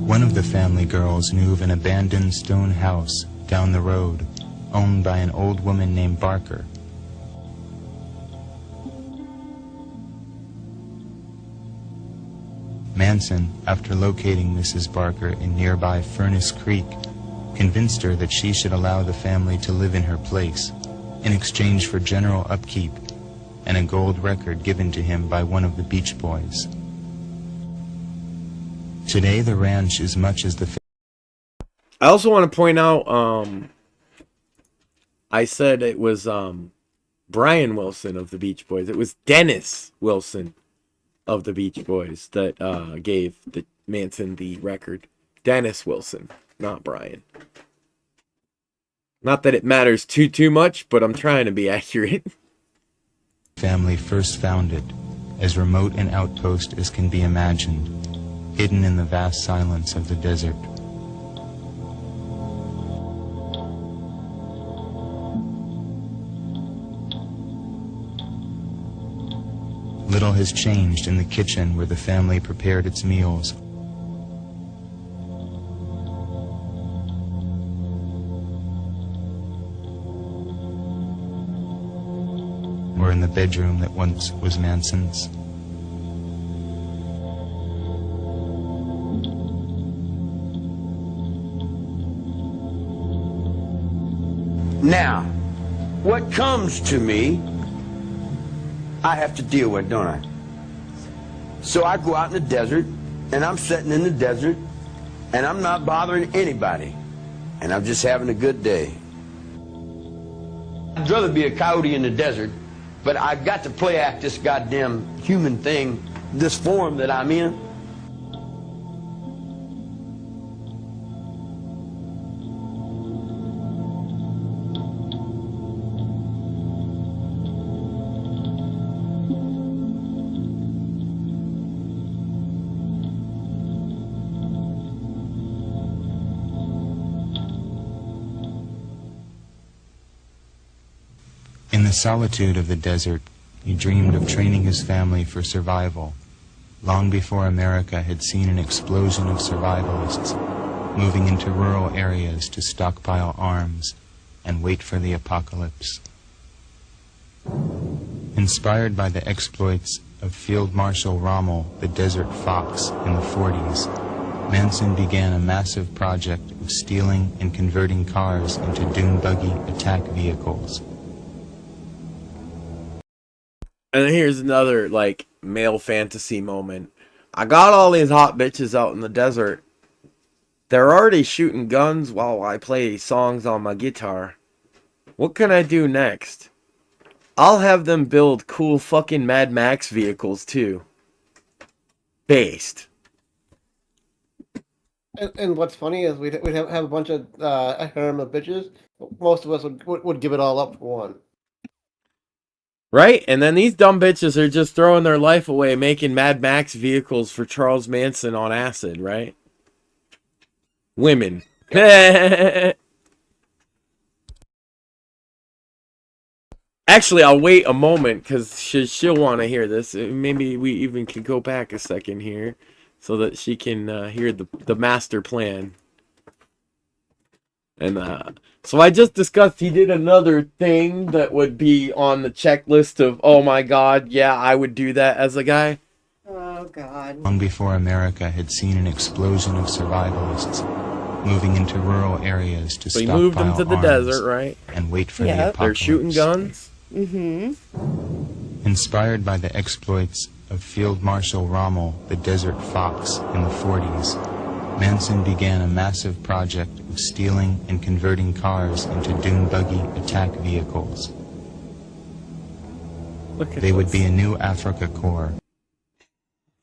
One of the family girls knew of an abandoned stone house down the road, owned by an old woman named Barker. Manson, after locating Mrs. Barker in nearby Furnace Creek, convinced her that she should allow the family to live in her place, in exchange for general upkeep and a gold record given to him by one of the Beach Boys. Today, the ranch is much as the... I also want to point out, I said it was Brian Wilson of the Beach Boys. It was Dennis Wilson of the Beach Boys that gave the Manson the record. Dennis Wilson, not Brian. Not that it matters too much, but I'm trying to be accurate. Family first found it, as remote an outpost as can be imagined, hidden in the vast silence of the desert. Little has changed in the kitchen where the family prepared its meals. Or in the bedroom that once was Manson's. Now, what comes to me, I have to deal with, don't I? So I go out in the desert, and I'm sitting in the desert, and I'm not bothering anybody, and I'm just having a good day. I'd rather be a coyote in the desert, but I've got to play act this goddamn human thing, this form that I'm in. In the solitude of the desert, he dreamed of training his family for survival, long before America had seen an explosion of survivalists moving into rural areas to stockpile arms and wait for the apocalypse. Inspired by the exploits of Field Marshal Rommel, the Desert Fox, in the 40s, Manson began a massive project of stealing and converting cars into dune buggy attack vehicles. And here's another, like, male fantasy moment. I got all these hot bitches out in the desert. They're already shooting guns while I play songs on my guitar. What can I do next? I'll have them build cool fucking Mad Max vehicles, too. Based. And what's funny is we'd have a bunch of a harem of bitches. Most of us would give it all up for one. Right? And then these dumb bitches are just throwing their life away making Mad Max vehicles for Charles Manson on acid, right? Women. Actually, I'll wait a moment because she'll want to hear this. Maybe we even can go back a second here so that she can hear the master plan. And so I just discussed he did another thing that would be on the checklist of, oh my god, yeah, I would do that as a guy. Oh god. Long before America had seen an explosion of survivalists moving into rural areas to So he moved them to the desert, right? And wait for the Yep. apocalypse. They're shooting guns. Mm-hmm. Inspired by the exploits of Field Marshal Rommel, the Desert Fox, in the 40s, Manson began a massive project of stealing and converting cars into dune buggy attack vehicles. They would be a new Africa Corps.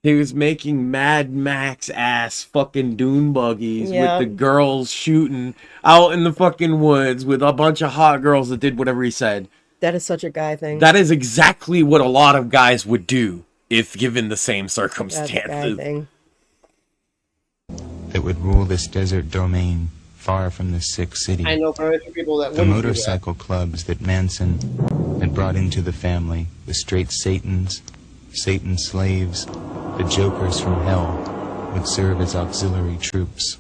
He was making Mad Max ass fucking dune buggies with the girls shooting out in the fucking woods with a bunch of hot girls that did whatever he said. That is such a guy thing. That is exactly what a lot of guys would do if given the same circumstances. That's a guy thing. That would rule this desert domain far from the sick city. I know very few people that The wouldn't motorcycle clubs that Manson had brought into the family, the straight Satans, Satan slaves, the jokers from hell, would serve as auxiliary troops.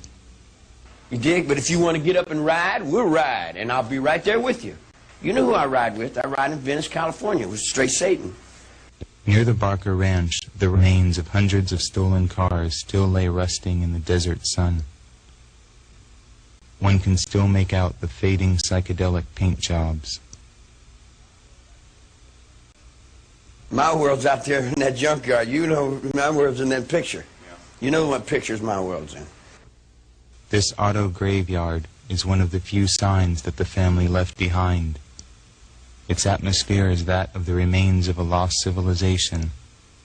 You dig? But if you want to get up and ride, we'll ride, and I'll be right there with you. You know who I ride with. I ride in Venice, California with straight Satan. Near the Barker Ranch, the remains of hundreds of stolen cars still lay rusting in the desert sun. One can still make out the fading psychedelic paint jobs. My world's out there in that junkyard. You know my world's in that picture. You know what pictures my world's in. This auto graveyard is one of the few signs that the family left behind. Its atmosphere is that of the remains of a lost civilization,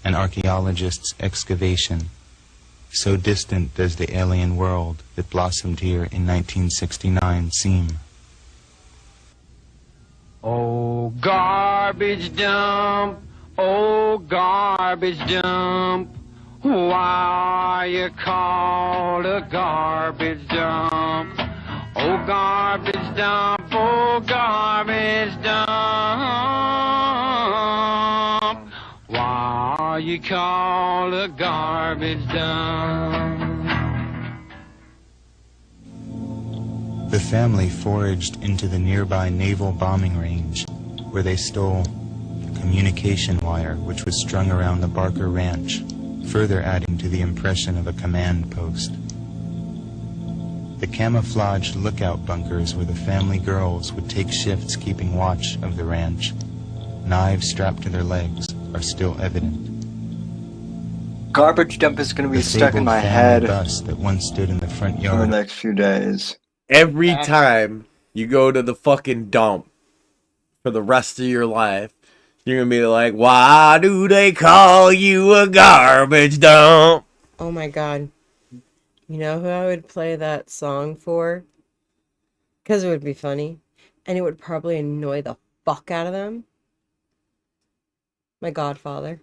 an archaeologist's excavation, so distant does the alien world that blossomed here in 1969 seem. Oh, garbage dump, oh, garbage dump, why are you called a garbage dump? Oh, garbage dump, oh, garbage dump, why are you called a garbage dump? The family foraged into the nearby naval bombing range, where they stole the communication wire which was strung around the Barker Ranch, further adding to the impression of a command post. The camouflaged lookout bunkers where the family girls would take shifts keeping watch of the ranch, knives strapped to their legs, are still evident. Garbage dump is going to be The stuck in fabled my family head bus that once stood in the front for the yard. next few days. Every time you go to the fucking dump for the rest of your life, you're gonna be like, why do they call you a garbage dump? Oh my god. You know who I would play that song for? Because it would be funny. And it would probably annoy the fuck out of them. My godfather.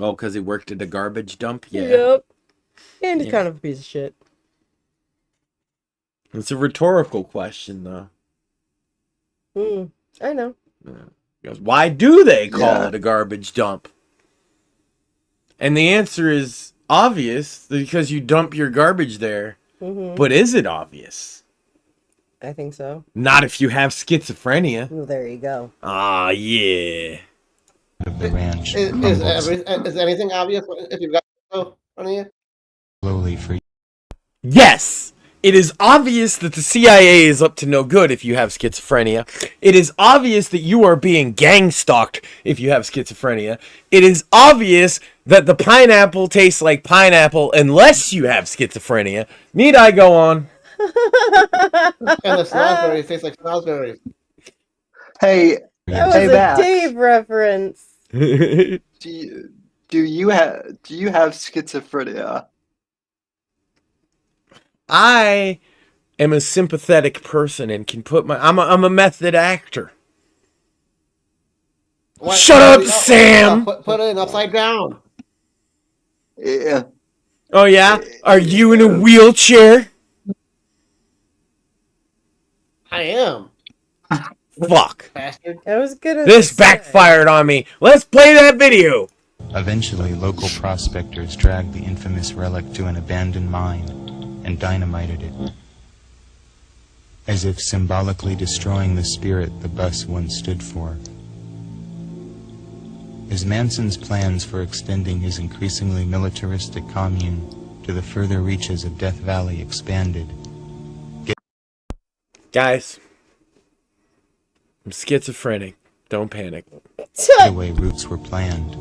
Oh, because he worked at a garbage dump? Yeah. Yep. And he's Yeah. kind of a piece of shit. It's a rhetorical question, though. I know. He goes, why do they call Yeah. it a garbage dump? And the answer is obvious, because you dump your garbage there. But is it obvious? I think so. Not if you have schizophrenia. Well, there you go. Ah, yeah. Of the ranch, Is crumbled anything obvious if you've got in front of you? slowly for Yes! It is obvious that the CIA is up to no good if you have schizophrenia. It is obvious that you are being gang stalked if you have schizophrenia. It is obvious that the pineapple tastes like pineapple unless you have schizophrenia. Need I go on? And the snozberries taste like snozberries. Hey, That was hey, a Max. Dave reference. Do you have schizophrenia? I am a sympathetic person and can put my... I'm a method actor. Shut up, Sam! Put it in upside down. Yeah. Oh, yeah? Are you in a wheelchair? I am. Fuck. Bastard. That was good. As This I said. backfired on me. Let's play that video. Eventually, local prospectors dragged the infamous relic to an abandoned mine and dynamited it, as if symbolically destroying the spirit the bus once stood for. As Manson's plans for extending his increasingly militaristic commune to the further reaches of Death Valley expanded, Guys, I'm schizophrenic. Don't panic. getaway routes were planned.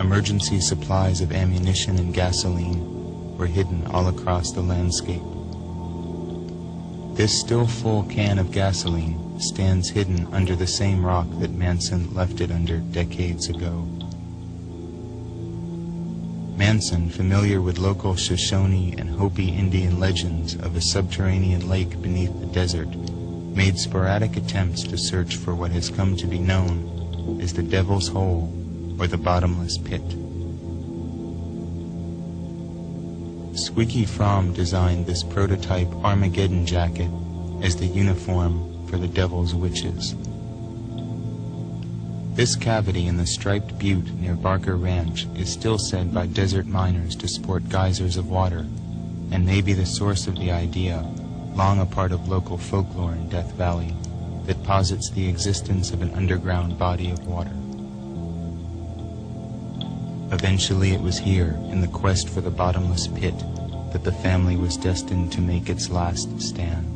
Emergency supplies of ammunition and gasoline were hidden all across the landscape. This still full can of gasoline stands hidden under the same rock that Manson left it under decades ago. Manson, familiar with local Shoshone and Hopi Indian legends of a subterranean lake beneath the desert, made sporadic attempts to search for what has come to be known as the Devil's Hole or the Bottomless Pit. Squeaky Fromm designed this prototype Armageddon jacket as the uniform for the Devil's Witches. This cavity in the striped butte near Barker Ranch is still said by desert miners to sport geysers of water, and may be the source of the idea, long a part of local folklore in Death Valley, that posits the existence of an underground body of water. Eventually it was here, in the quest for the bottomless pit, that the family was destined to make its last stand.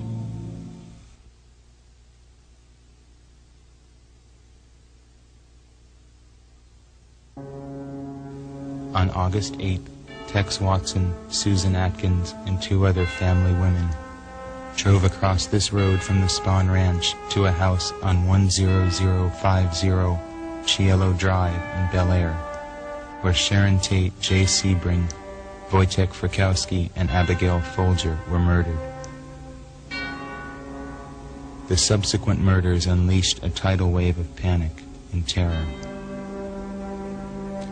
On August 8th, Tex Watson, Susan Atkins, and 2 other family women drove across this road from the Spawn Ranch to a house on 10050 Cielo Drive in Bel Air, where Sharon Tate, Jay Sebring, Wojtek Frykowski, and Abigail Folger were murdered. The subsequent murders unleashed a tidal wave of panic and terror.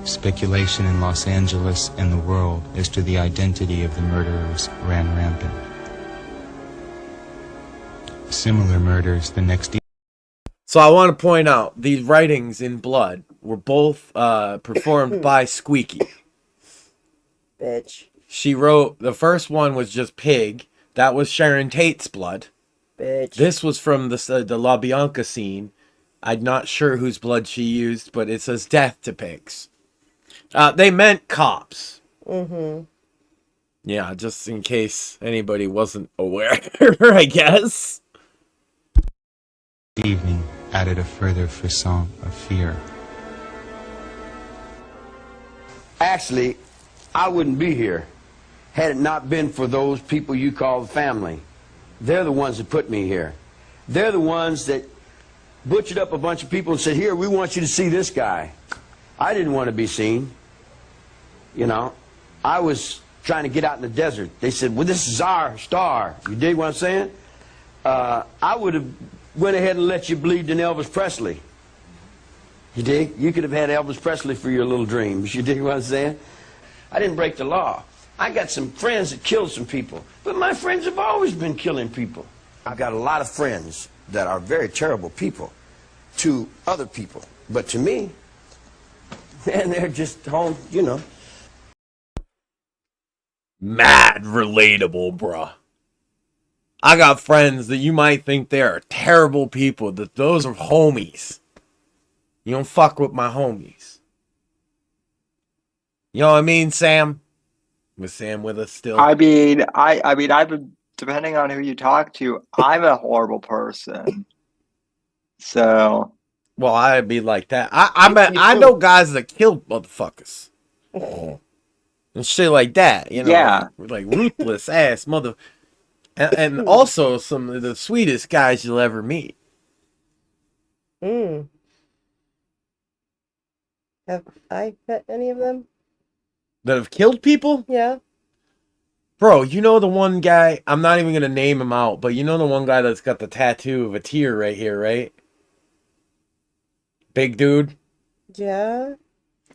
Speculation in Los Angeles and the world as to the identity of the murderers ran rampant. Similar murders the next year. So I want to point out, these writings in blood were both performed by Squeaky. Bitch. She wrote, the first one was just Pig. That was Sharon Tate's blood. Bitch. This was from the LaBianca scene. I'm not sure whose blood she used, but it says death to pigs. They meant cops. Mm-hmm. Yeah, just in case anybody wasn't aware, I guess. Evening added a further frisson of fear. Actually, I wouldn't be here had it not been for those people you call family. They're the ones that put me here. They're the ones that butchered up a bunch of people and said, here, we want you to see this guy. I didn't want to be seen. You know, I was trying to get out in the desert. They said, well, this is our star. You dig what I'm saying? I would have went ahead and let you bleed in Elvis Presley. You dig? You could have had Elvis Presley for your little dreams. You dig what I'm saying? I didn't break the law. I got some friends that killed some people. But my friends have always been killing people. I've got a lot of friends that are very terrible people to other people. But to me, and they're just home, you know. Mad relatable, bruh. I got friends that you might think they are terrible people, that those are homies. You don't fuck with my homies. You know what I mean, Sam? Was Sam with us still? I mean, I've been depending on who you talk to, I'm a horrible person. So, well, I'd be like that. I know guys that killed motherfuckers and shit like that. You know, yeah. like ruthless ass mother, and also some of the sweetest guys you'll ever meet. Have I met any of them? That have killed people? Yeah. Bro, you know the one guy, I'm not even going to name him out, but you know the one guy that's got the tattoo of a tear right here, right? Big dude. Yeah.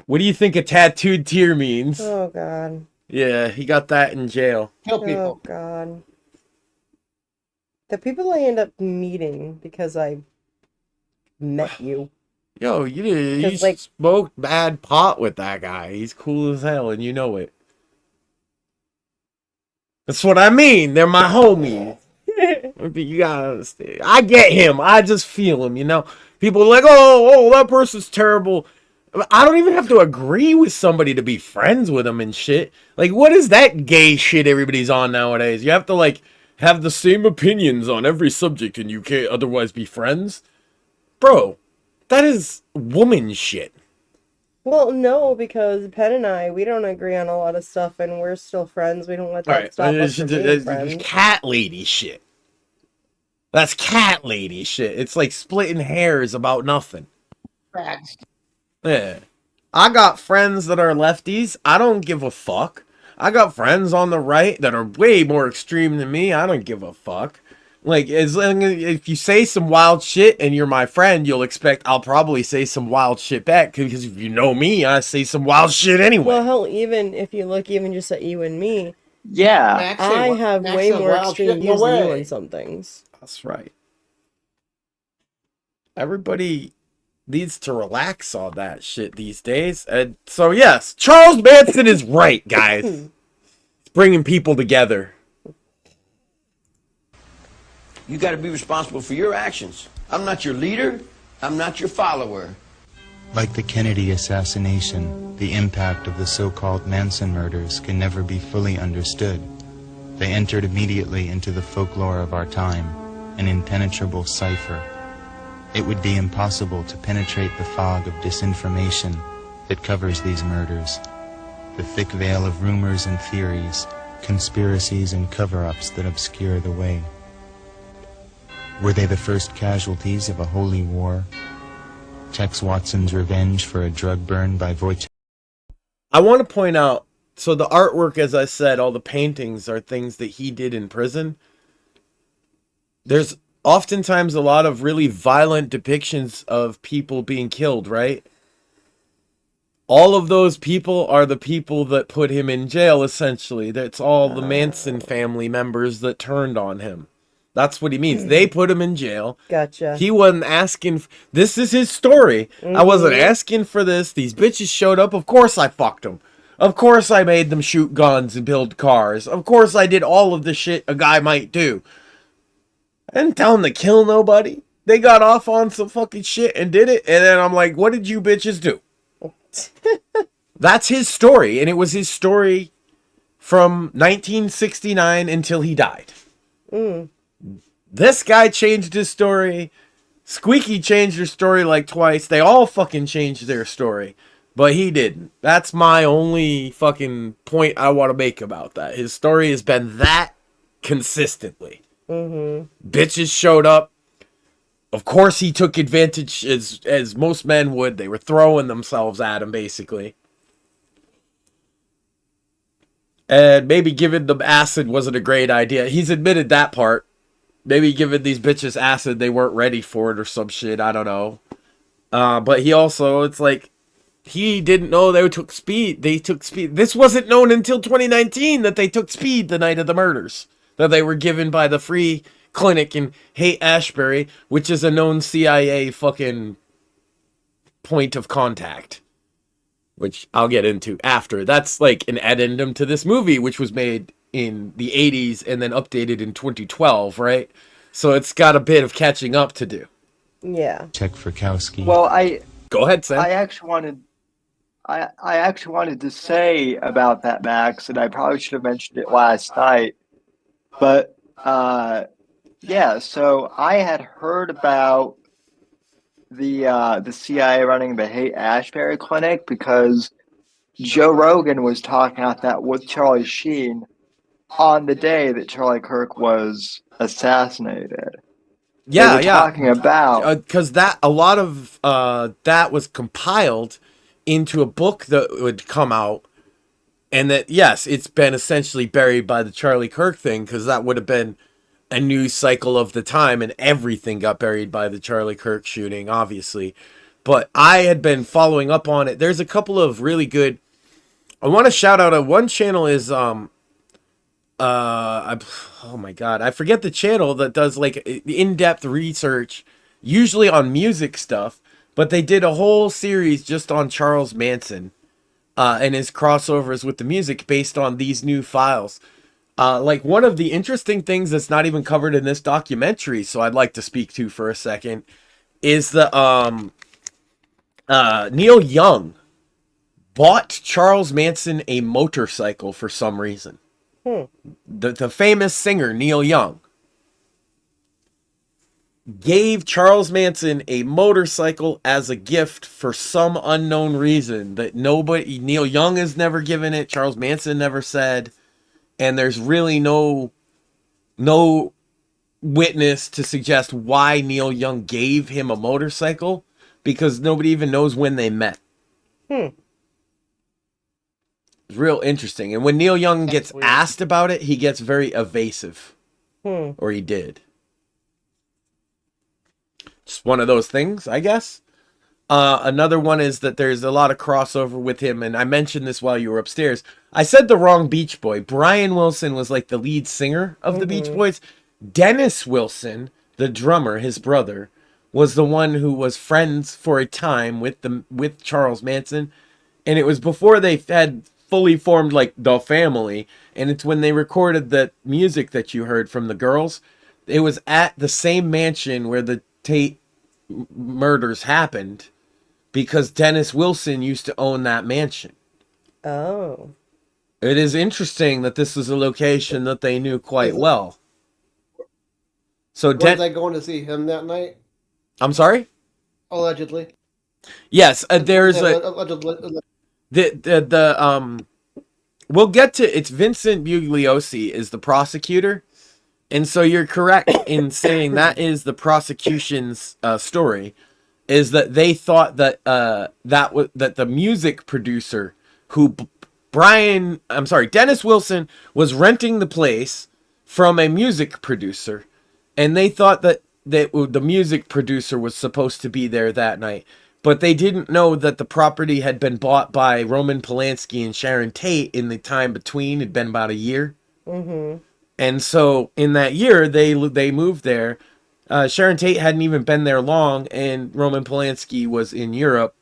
What do you think a tattooed tear means? Oh, God. Yeah, he got that in jail. Kill people. Oh, God. The people I end up meeting because I met you. Yo, you like, smoked bad pot with that guy. He's cool as hell, and you know it. That's what I mean. They're my homies. You gotta understand. I get him. I just feel him, you know? People are like, oh, that person's terrible. I don't even have to agree with somebody to be friends with them and shit. Like, what is that gay shit everybody's on nowadays? You have to, like, have the same opinions on every subject and you can't otherwise be friends? Bro, that is woman shit. Well, no, because Penn and I, we don't agree on a lot of stuff, and we're still friends. We don't let that stop us from being friends. Cat lady shit. That's cat lady shit. It's like splitting hairs about nothing. Facts. Yeah. I got friends that are lefties. I don't give a fuck. I got friends on the right that are way more extreme than me. I don't give a fuck. Like, as long as if you say some wild shit and you're my friend, you'll expect I'll probably say some wild shit back. Because if you know me, I say some wild shit anyway. Well, hell, even if you look even just at you and me, yeah, I have way more extreme views than you on some things. That's right. Everybody needs to relax on that shit these days. And so, yes, Charles Manson is right, guys. It's bringing people together. You got to be responsible for your actions. I'm not your leader. I'm not your follower. Like the Kennedy assassination, the impact of the so-called Manson murders can never be fully understood. They entered immediately into the folklore of our time, an impenetrable cipher. It would be impossible to penetrate the fog of disinformation that covers these murders, the thick veil of rumors and theories, conspiracies and cover-ups that obscure the way. Were they the first casualties of a holy war? Tex Watson's revenge for a drug burn by Wojciech. I want to point out, so the artwork, as I said, all the paintings are things that he did in prison. There's oftentimes a lot of really violent depictions of people being killed, right? All of those people are the people that put him in jail, essentially. That's all the Manson family members that turned on him. That's what he means. They put him in jail. Gotcha. He wasn't asking. This is his story. I wasn't asking for this. These bitches showed up. Of course I fucked them. Of course I made them shoot guns and build cars. Of course I did all of the shit a guy might do. I didn't tell them to kill nobody. They got off on some fucking shit and did it. And then I'm like, what did you bitches do? That's his story. And it was his story from 1969 until he died. This guy changed his story. Squeaky changed her story like twice. They all fucking changed their story. But he didn't. That's my only fucking point I want to make about that. His story has been that consistently. Bitches showed up. Of course he took advantage, as most men would. They were throwing themselves at him, basically. And maybe giving them acid wasn't a great idea. He's admitted that part. Maybe giving these bitches acid, they weren't ready for it or some shit. I don't know. But he also, it's like, he didn't know they took speed. They took speed. This wasn't known until 2019 that they took speed the night of the murders. That they were given by the free clinic in Haight-Ashbury, which is a known CIA fucking point of contact. Which I'll get into after. That's like an addendum to this movie, which was made in the 80s and then updated in 2012, right? So it's got a bit of catching up to do. Yeah. Check Frykowski. Well, Go ahead, Sam. I actually wanted to say about that, Max, and I probably should have mentioned it last night. But Yeah, so I had heard about the CIA running the Haight Ashbury Clinic because Joe Rogan was talking about that with Charlie Sheen on the day that Charlie Kirk was assassinated. They were talking about because that a lot of that was compiled into a book that would come out, and that yes, it's been essentially buried by the Charlie Kirk thing because that would have been a news cycle of the time, and everything got buried by the Charlie Kirk shooting, obviously. But I had been following up on it. There's a couple of really good. I want to shout out one channel is oh my god, I forget the channel that does like in-depth research, usually on music stuff, but they did a whole series just on Charles Manson and his crossovers with the music based on these new files. Like one of the interesting things that's not even covered in this documentary, so I'd like to speak to for a second, is the Neil Young bought Charles Manson a motorcycle for some reason. The famous singer Neil Young gave Charles Manson a motorcycle as a gift for some unknown reason that Neil Young has never given it, Charles Manson never said, and there's really no witness to suggest why Neil Young gave him a motorcycle, because nobody even knows when they met. It's real interesting. And when Neil Young gets asked about it, he gets very evasive. Or he did. Just one of those things, I guess. Another one is that there's a lot of crossover with him, and I mentioned this while you were upstairs. I said the wrong Beach Boy. Brian Wilson was like the lead singer of the Beach Boys. Dennis Wilson, the drummer, his brother, was the one who was friends for a time with Charles Manson, and it was before they had fully formed like the family, and it's when they recorded the music that you heard from the girls. It was at the same mansion where the Tate murders happened, because Dennis Wilson used to own that mansion. Oh. It is interesting that this is a location that they knew quite well. So was I going to see him that night? I'm sorry? Allegedly. Yes, there's we'll get to, it's Vincent Bugliosi is the prosecutor, and so you're correct in saying that is the prosecution's story, is that they thought that that the music producer who Dennis Wilson was renting the place from a music producer, and they thought that the music producer was supposed to be there that night. But they didn't know that the property had been bought by Roman Polanski and Sharon Tate in the time between. It'd been about a year. And so in that year, they moved there. Sharon Tate hadn't even been there long, and Roman Polanski was in Europe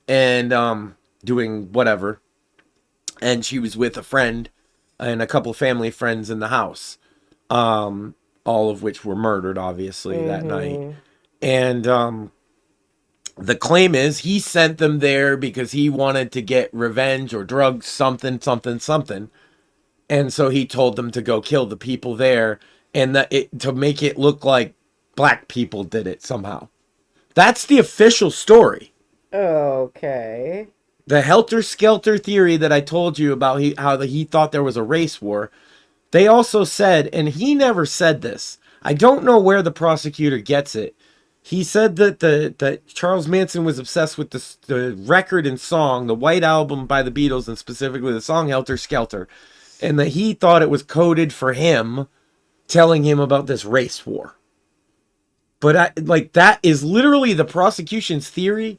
and doing whatever. And she was with a friend and a couple of family friends in the house, all of which were murdered, obviously, that night. And the claim is he sent them there because he wanted to get revenge or drugs, something. And so he told them to go kill the people there, and to make it look like black people did it somehow. That's the official story. Okay. The helter-skelter theory that I told you about, how he thought there was a race war, they also said, and he never said this, I don't know where the prosecutor gets it, he said that Charles Manson was obsessed with the record and song, the White Album by the Beatles, and specifically the song Helter Skelter, and that he thought it was coded for him, telling him about this race war. But that is literally the prosecution's theory,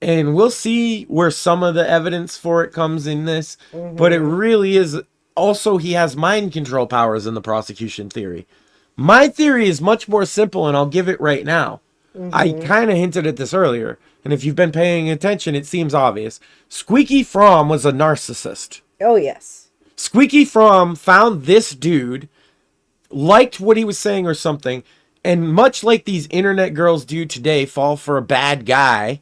and we'll see where some of the evidence for it comes in this. But it really is. Also, he has mind control powers in the prosecution theory. My theory is much more simple, and I'll give it right now. I kind of hinted at this earlier, and if you've been paying attention, it seems obvious. Squeaky Fromm was a narcissist. Oh, yes. Squeaky Fromm found this dude, liked what he was saying or something, and much like these internet girls do today, fall for a bad guy,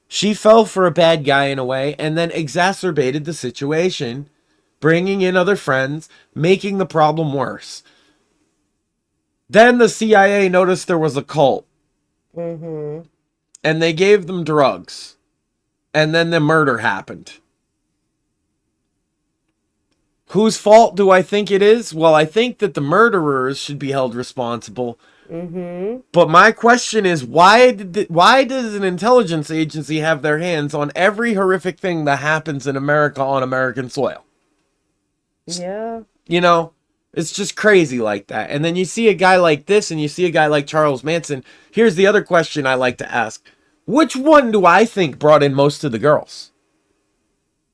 she fell for a bad guy in a way, and then exacerbated the situation, bringing in other friends, making the problem worse. Then the CIA noticed there was a cult. Mm-hmm. And they gave them drugs. And then the murder happened. Whose fault do I think it is? Well, I think that the murderers should be held responsible. Mm-hmm. But my question is, why does an intelligence agency have their hands on every horrific thing that happens in America on American soil? Yeah. You know, it's just crazy like that. And then you see a guy like this and you see a guy like Charles Manson. Here's the other question I like to ask. Which one do I think brought in most of the girls?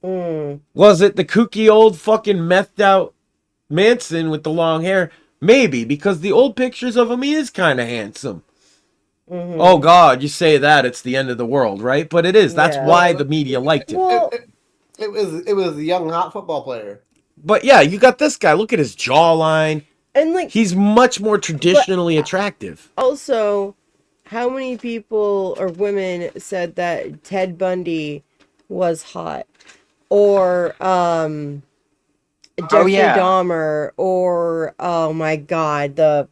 Was it the kooky old fucking methed out Manson with the long hair? Maybe, because the old pictures of him, he is kind of handsome. Mm-hmm. Oh God, you say that, it's the end of the world, right? But it is. That's why the media liked him. Well, it was the young hot football player. But yeah, you got this guy. Look at his jawline. And like, he's much more traditionally attractive. Also, how many people or women said that Ted Bundy was hot? Or Jeffrey Dahmer, or oh my God, the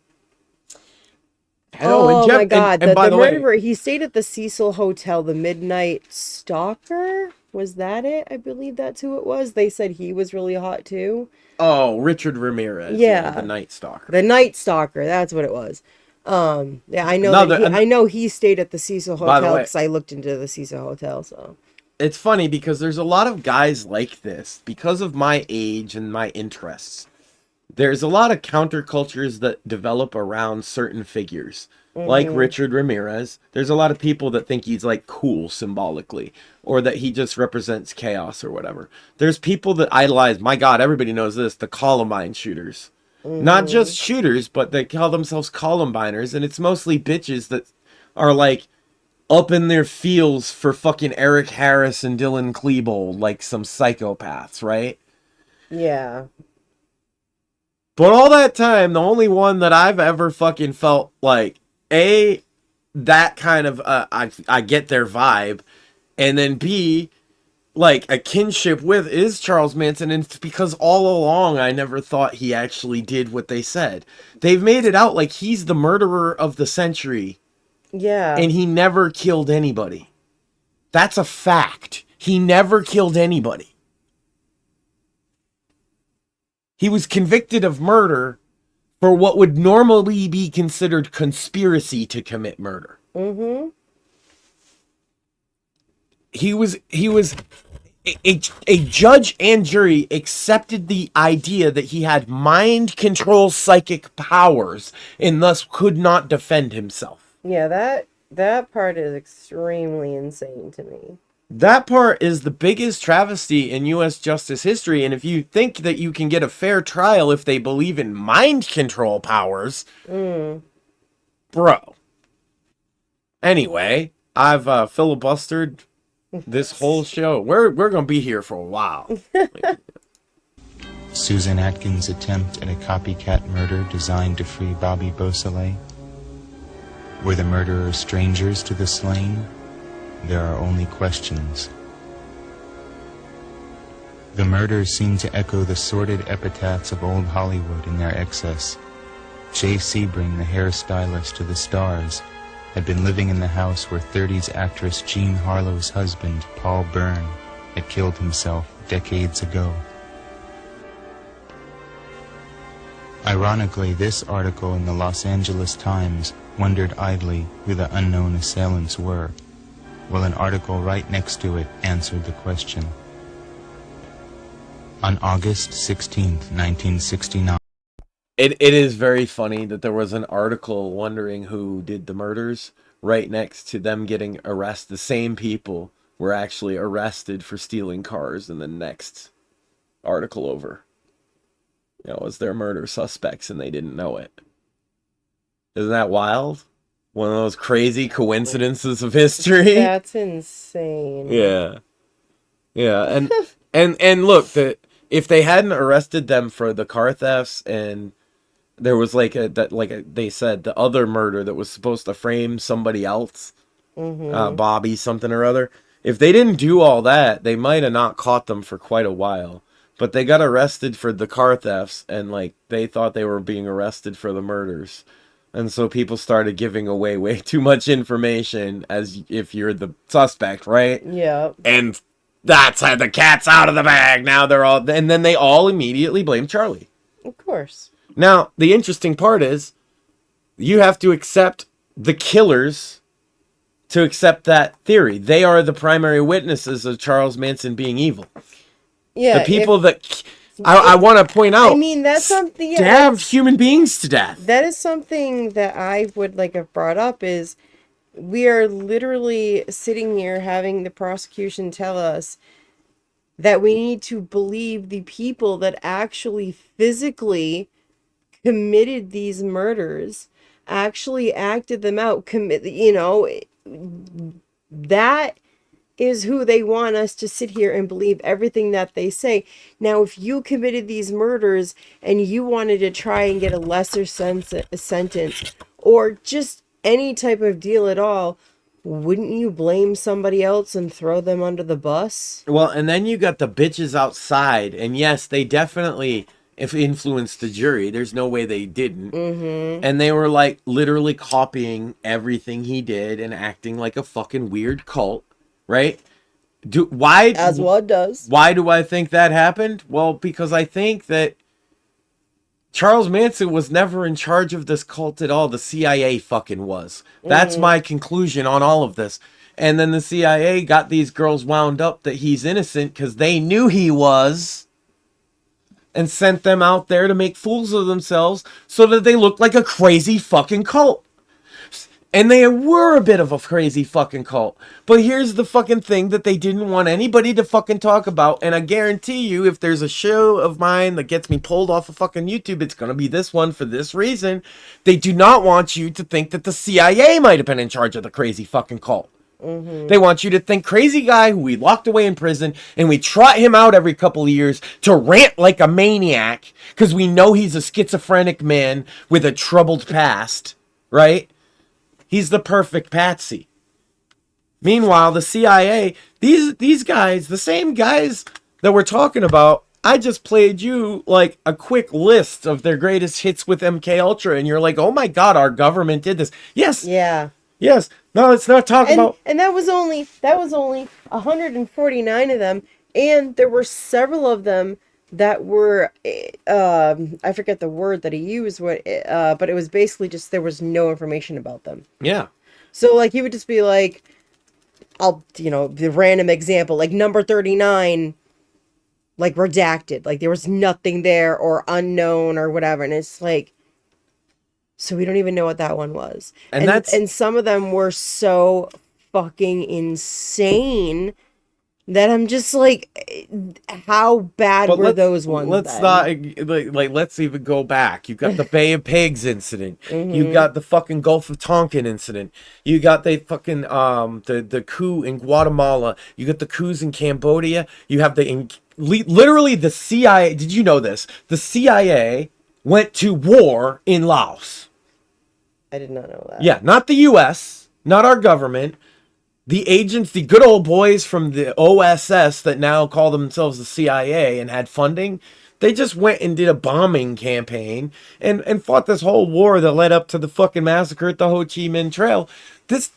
murderer. He stayed at the Cecil Hotel, the Midnight Stalker. Was that it? I believe that's who it was. They said he was really hot too. Oh, Richard Ramirez. Yeah, the Night Stalker. The Night Stalker. That's what it was. Yeah, I know. I know he stayed at the Cecil Hotel because I looked into the Cecil Hotel. So. It's funny because there's a lot of guys like this because of my age and my interests. There's a lot of countercultures that develop around certain figures, like Richard Ramirez. There's a lot of people that think he's like cool symbolically, or that he just represents chaos or whatever. There's people that idolize, my God, everybody knows this, the Columbine shooters. Not just shooters, but they call themselves Columbiners, and it's mostly bitches that are like, up in their feels for fucking Eric Harris and Dylan Klebold like some psychopaths, right? Yeah. But all that time, the only one that I've ever fucking felt like, A, that kind of, I get their vibe, and then B, like a kinship with is Charles Manson, and it's because all along I never thought he actually did what they said. They've made it out like he's the murderer of the century. Yeah. And he never killed anybody. That's a fact. He never killed anybody. He was convicted of murder for what would normally be considered conspiracy to commit murder. Mm-hmm. He was a judge and jury accepted the idea that he had mind control psychic powers and thus could not defend himself. Yeah, that part is extremely insane to me. That part is the biggest travesty in U.S. justice history, and if you think that you can get a fair trial if they believe in mind control powers, bro. Anyway, I've filibustered this whole show. We're gonna be here for a while. Susan Atkins' attempt at a copycat murder designed to free Bobby Beausoleil. Were the murderers strangers to the slain? There are only questions. The murders seem to echo the sordid epitaphs of old Hollywood in their excess. Jay Sebring, the hairstylist to the stars, had been living in the house where 30s actress Jean Harlow's husband, Paul Byrne, had killed himself decades ago. Ironically, this article in the Los Angeles Times wondered idly who the unknown assailants were, while an article right next to it answered the question. On August 16th, 1969... It is very funny that there was an article wondering who did the murders right next to them getting arrested. The same people were actually arrested for stealing cars in the next article over. You know, as their murder suspects, and they didn't know it. Isn't that wild? One of those crazy coincidences of history. That's insane. Yeah. Yeah, and look, if they hadn't arrested them for the car thefts, and there was they said the other murder that was supposed to frame somebody else, Bobby something or other. If they didn't do all that, they might have not caught them for quite a while. But they got arrested for the car thefts, and like they thought they were being arrested for the murders. And so people started giving away way too much information as if you're the suspect, right? Yeah. And that's how the cat's out of the bag. Now they're all, and then they all immediately blame Charlie. Of course. Now, the interesting part is you have to accept the killers to accept that theory. They are the primary witnesses of Charles Manson being evil. Yeah. The people that I want to point out. I mean, that's something. Yeah, stab human beings to death. That is something that I would like have brought up is we are literally sitting here having the prosecution tell us that we need to believe the people that actually physically committed these murders, actually acted them out, that is who they want us to sit here and believe everything that they say. Now, if you committed these murders and you wanted to try and get a lesser sentence or just any type of deal at all, wouldn't you blame somebody else and throw them under the bus? Well, and then you got the bitches outside, and yes, they definitely influenced the jury. There's no way they didn't. Mm-hmm. And they were like literally copying everything he did and acting like a fucking weird cult, right? As one does. Why do I think that happened? Well, because I think that Charles Manson was never in charge of this cult at all. The CIA fucking was. That's my conclusion on all of this. And then the CIA got these girls wound up that he's innocent because they knew he was, and sent them out there to make fools of themselves so that they looked like a crazy fucking cult. And they were a bit of a crazy fucking cult. But here's the fucking thing that they didn't want anybody to fucking talk about. And I guarantee you, if there's a show of mine that gets me pulled off of fucking YouTube, it's going to be this one for this reason. They do not want you to think that the CIA might have been in charge of the crazy fucking cult. Mm-hmm. They want you to think crazy guy who we locked away in prison and we trot him out every couple of years to rant like a maniac because we know he's a schizophrenic man with a troubled past, right? He's the perfect patsy. Meanwhile, the CIA, these guys, the same guys that we're talking about, I just played you like a quick list of their greatest hits with MK Ultra, and you're like, oh my god, our government did this. Yes. Yeah. Yes. No, let's not talk about. And that was only 149 of them, and there were several of them that were I forget the word that he used, but it was basically just there was no information about them. Yeah. So like he would just be like, the random example, like number 39, like redacted, like there was nothing there or unknown or whatever, and it's like, so we don't even know what that one was. And some of them were so fucking insane that I'm just like, how bad were those ones? Let's let's even go back. You got the Bay of Pigs incident. Mm-hmm. You got the fucking Gulf of Tonkin incident. You got the fucking the coup in Guatemala. You got the coups in Cambodia. You have literally the CIA. Did you know this? The CIA went to war in Laos. I did not know that. Yeah, not the U.S., not our government. The agents, the good old boys from the OSS that now call themselves the CIA and had funding, they just went and did a bombing campaign and fought this whole war that led up to the fucking massacre at the Ho Chi Minh Trail. This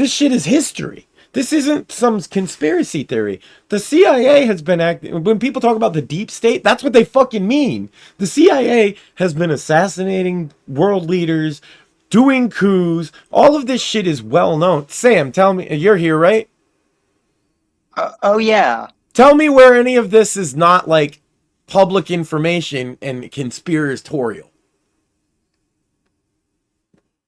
shit is history. This isn't some conspiracy theory. The CIA has been acting. When people talk about the deep state, that's what they fucking mean. The CIA has been assassinating world leaders, doing coups. All of this shit is well known. Sam, tell me, you're here, right? Oh yeah. Tell me where any of this is not like public information and conspiratorial.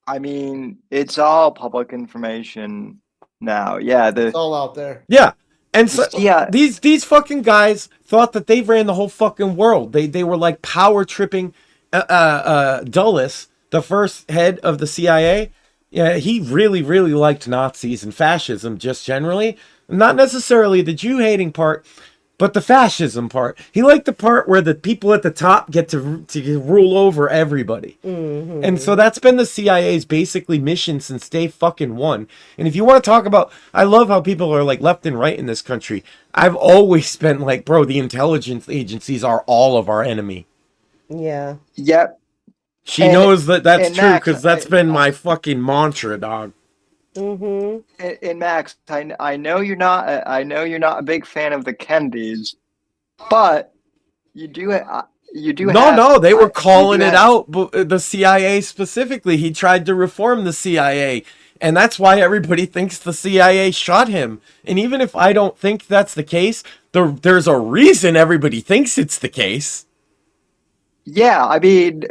I mean, it's all public information now. Yeah, it's all out there. Yeah. And so these fucking guys thought that they ran the whole fucking world. They were like power tripping Dulles, the first head of the CIA. Yeah, he really, really liked Nazis and fascism just generally. Not necessarily the Jew hating part, but the fascism part. He liked the part where the people at the top get to rule over everybody. Mm-hmm. And so that's been the CIA's basically mission since day fucking one. And if you want to talk about, I love how people are like left and right in this country. I've always been like, bro, the intelligence agencies are all of our enemy. Yeah. Yep. She And- knows that that's and true Max, because that's been my fucking mantra, dog. Mm-hmm. And Max, I know you're not. I know you're not a big fan of the Kennedys, but you do. You do. No, they were you calling do it have- out. The CIA specifically. He tried to reform the CIA, and that's why everybody thinks the CIA shot him. And even if I don't think that's the case, there's a reason everybody thinks it's the case. Yeah, I mean,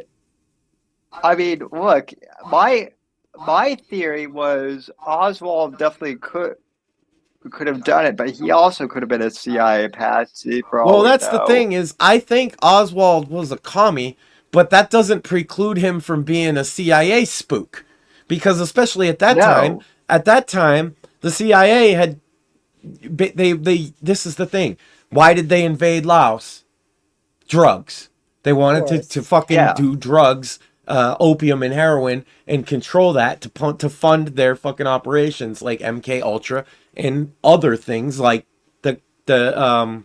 look, my theory was Oswald definitely could have done it, but he also could have been a CIA patsy for all Well, we that's the know. thing is, I think Oswald was a commie, but that doesn't preclude him from being a CIA spook, because especially at that time, the CIA had they this is the thing. Why did they invade Laos? Drugs. They wanted to fucking do drugs, opium and heroin, and control that to fund their fucking operations like MK Ultra and other things like the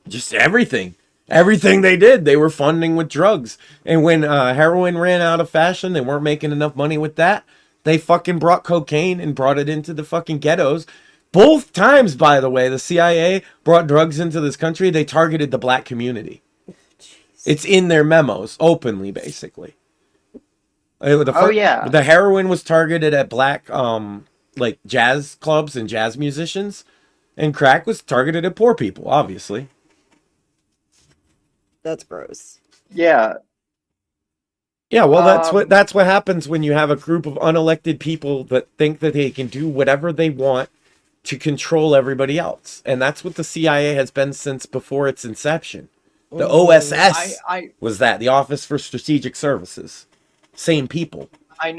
just everything they did, they were funding with drugs. And when heroin ran out of fashion, they weren't making enough money with that. They fucking brought cocaine and brought it into the fucking ghettos. Both times, by the way, the CIA brought drugs into this country. They targeted the black community. It's in their memos openly, basically. The heroin was targeted at black like jazz clubs and jazz musicians, and crack was targeted at poor people, obviously. That's gross. Yeah. Yeah, well, that's what happens when you have a group of unelected people that think that they can do whatever they want to control everybody else, and that's what the CIA has been since before its inception. The OSS was the Office for Strategic Services. Same people. I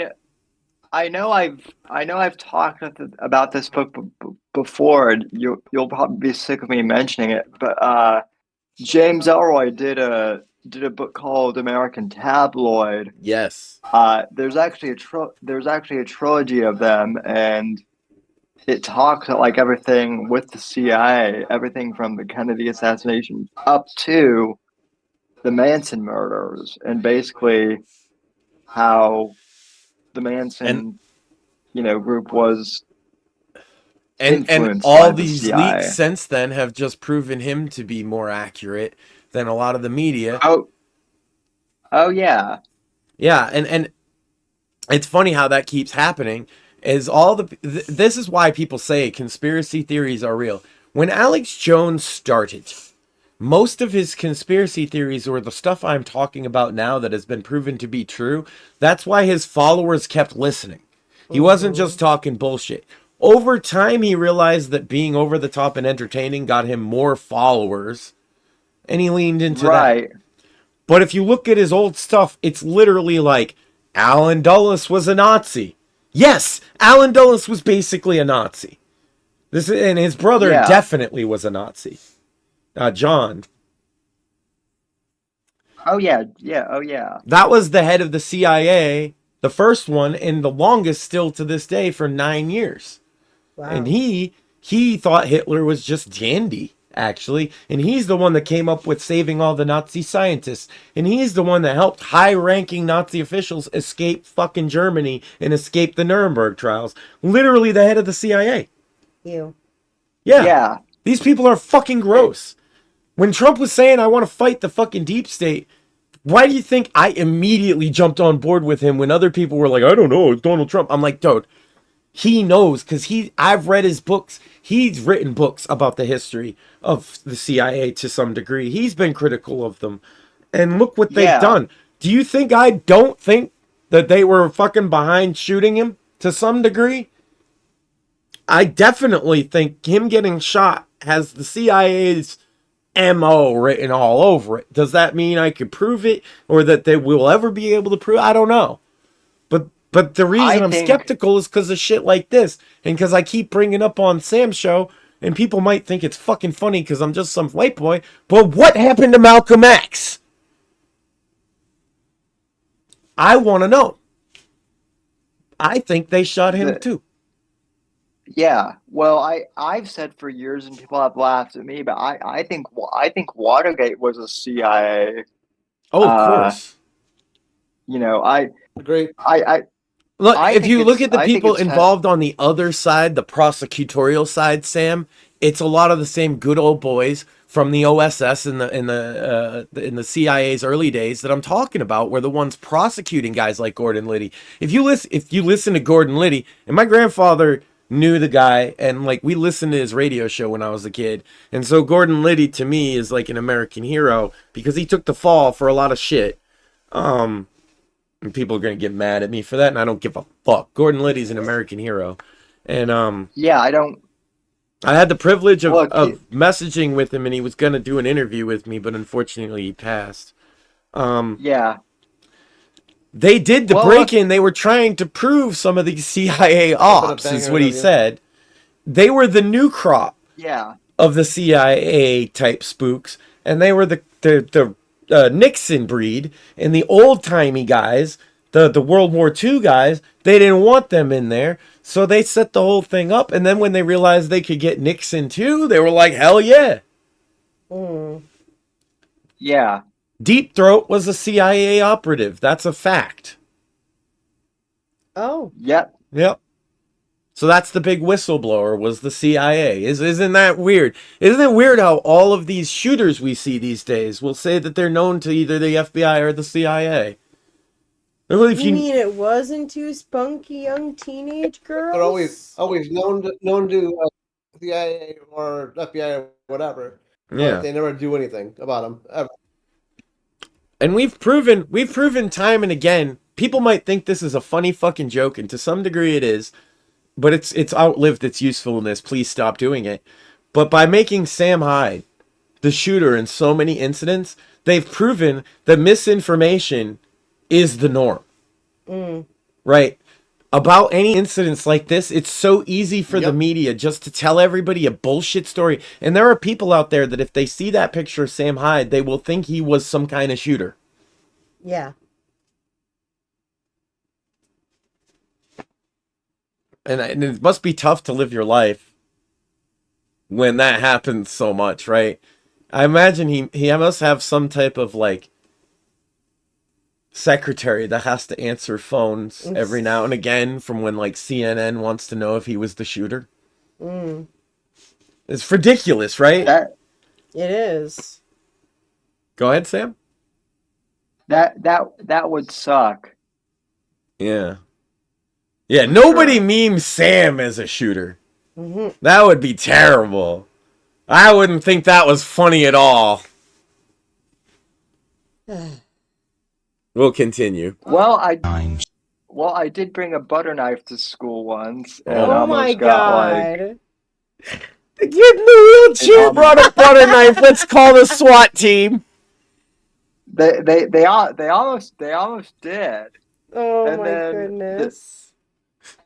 know I've talked about this book before. And you'll probably be sick of me mentioning it, but James Elroy did a book called American Tabloid. Yes. There's actually a trilogy of them, and it talks about like everything with the CIA, everything from the Kennedy assassination up to the Manson murders, and basically how the Manson, group was and all these leaks since then have just proven him to be more accurate than a lot of the media. Oh yeah. Yeah, and it's funny how that keeps happening. Is this is why people say conspiracy theories are real. When Alex Jones started, most of his conspiracy theories were the stuff I'm talking about now that has been proven to be true. That's why his followers kept listening. He wasn't just talking bullshit. Over time, he realized that being over the top and entertaining got him more followers, and he leaned into that. But if you look at his old stuff, it's literally like, Alan Dulles was a Nazi. Yes, Alan Dulles was basically a Nazi. And his brother definitely was a Nazi. John. Oh yeah. Oh yeah. That was the head of the CIA, the first one, and the longest still to this day for 9 years. Wow. And he thought Hitler was just dandy, actually. And he's the one that came up with saving all the Nazi scientists. And he's the one that helped high-ranking Nazi officials escape fucking Germany and escape the Nuremberg trials. Literally the head of the CIA. You. Yeah. These people are fucking gross. When Trump was saying, I want to fight the fucking deep state, why do you think I immediately jumped on board with him when other people were like, I don't know, it's Donald Trump? I'm like, dude, he knows, because I've read his books. He's written books about the history of the CIA to some degree. He's been critical of them. And look what they've done. Do you think I don't think that they were fucking behind shooting him to some degree? I definitely think him getting shot has the CIA's MO written all over it. Does that mean I could prove it, or that they will ever be able to prove? I don't know. But the reason I'm skeptical is because of shit like this, and because I keep bringing up on Sam's show, and people might think it's fucking funny because I'm just some white boy. But what happened to Malcolm X? I want to know. I think they shot him too. Yeah, well, I've said for years, and people have laughed at me, but I think Watergate was a CIA. Oh, of course. You know, Great. Look, I if think you look it's- at the I think people it's involved on the other side, the prosecutorial side, Sam, it's a lot of the same good old boys from the OSS in the CIA's early days that I'm talking about, were the ones prosecuting guys like Gordon Liddy. If you listen to Gordon Liddy, and my grandfather knew the guy, and like we listened to his radio show when I was a kid, and so Gordon Liddy to me is like an American hero because he took the fall for a lot of shit. And people are going to get mad at me for that, and I don't give a fuck. Gordon Liddy's an American hero. And yeah, I had the privilege of messaging with him, and he was going to do an interview with me, but unfortunately he passed. Yeah. They did the break-in. They were trying to prove some of these CIA ops, is what he said. They were the new crop of the CIA type spooks, and they were the Nixon breed, and the old-timey guys, the World War II guys, they didn't want them in there, so they set the whole thing up, and then when they realized they could get Nixon too, they were like, hell yeah. Yeah. Deep Throat was a CIA operative. That's a fact. Oh. Yep. So that's the big whistleblower, was the CIA. Isn't that weird? Isn't it weird how all of these shooters we see these days will say that they're known to either the FBI or the CIA? You mean it wasn't two spunky young teenage girls? They're always known to CIA or FBI or whatever. Yeah. But they never do anything about them ever. And we've proven time and again, people might think this is a funny fucking joke, and to some degree it is, but it's outlived its usefulness. Please stop doing it. But by making Sam Hyde the shooter in so many incidents, they've proven that misinformation is the norm. Right? About any incidents like this, it's so easy for the media just to tell everybody a bullshit story. And there are people out there that if they see that picture of Sam Hyde, they will think he was some kind of shooter. Yeah. And it must be tough to live your life when that happens so much, right? I imagine he must have some type of like secretary that has to answer phones every now and again from when like CNN wants to know if he was the shooter. It's ridiculous, right? It is. Go ahead, Sam. That would suck. Yeah. Yeah, nobody memes Sam as a shooter. That would be terrible. I wouldn't think that was funny at all. We'll continue. Well, I did bring a butter knife to school once, and Oh my god! The kid in the wheelchair brought a butter knife. Let's call the SWAT team. They almost did. Oh and my goodness!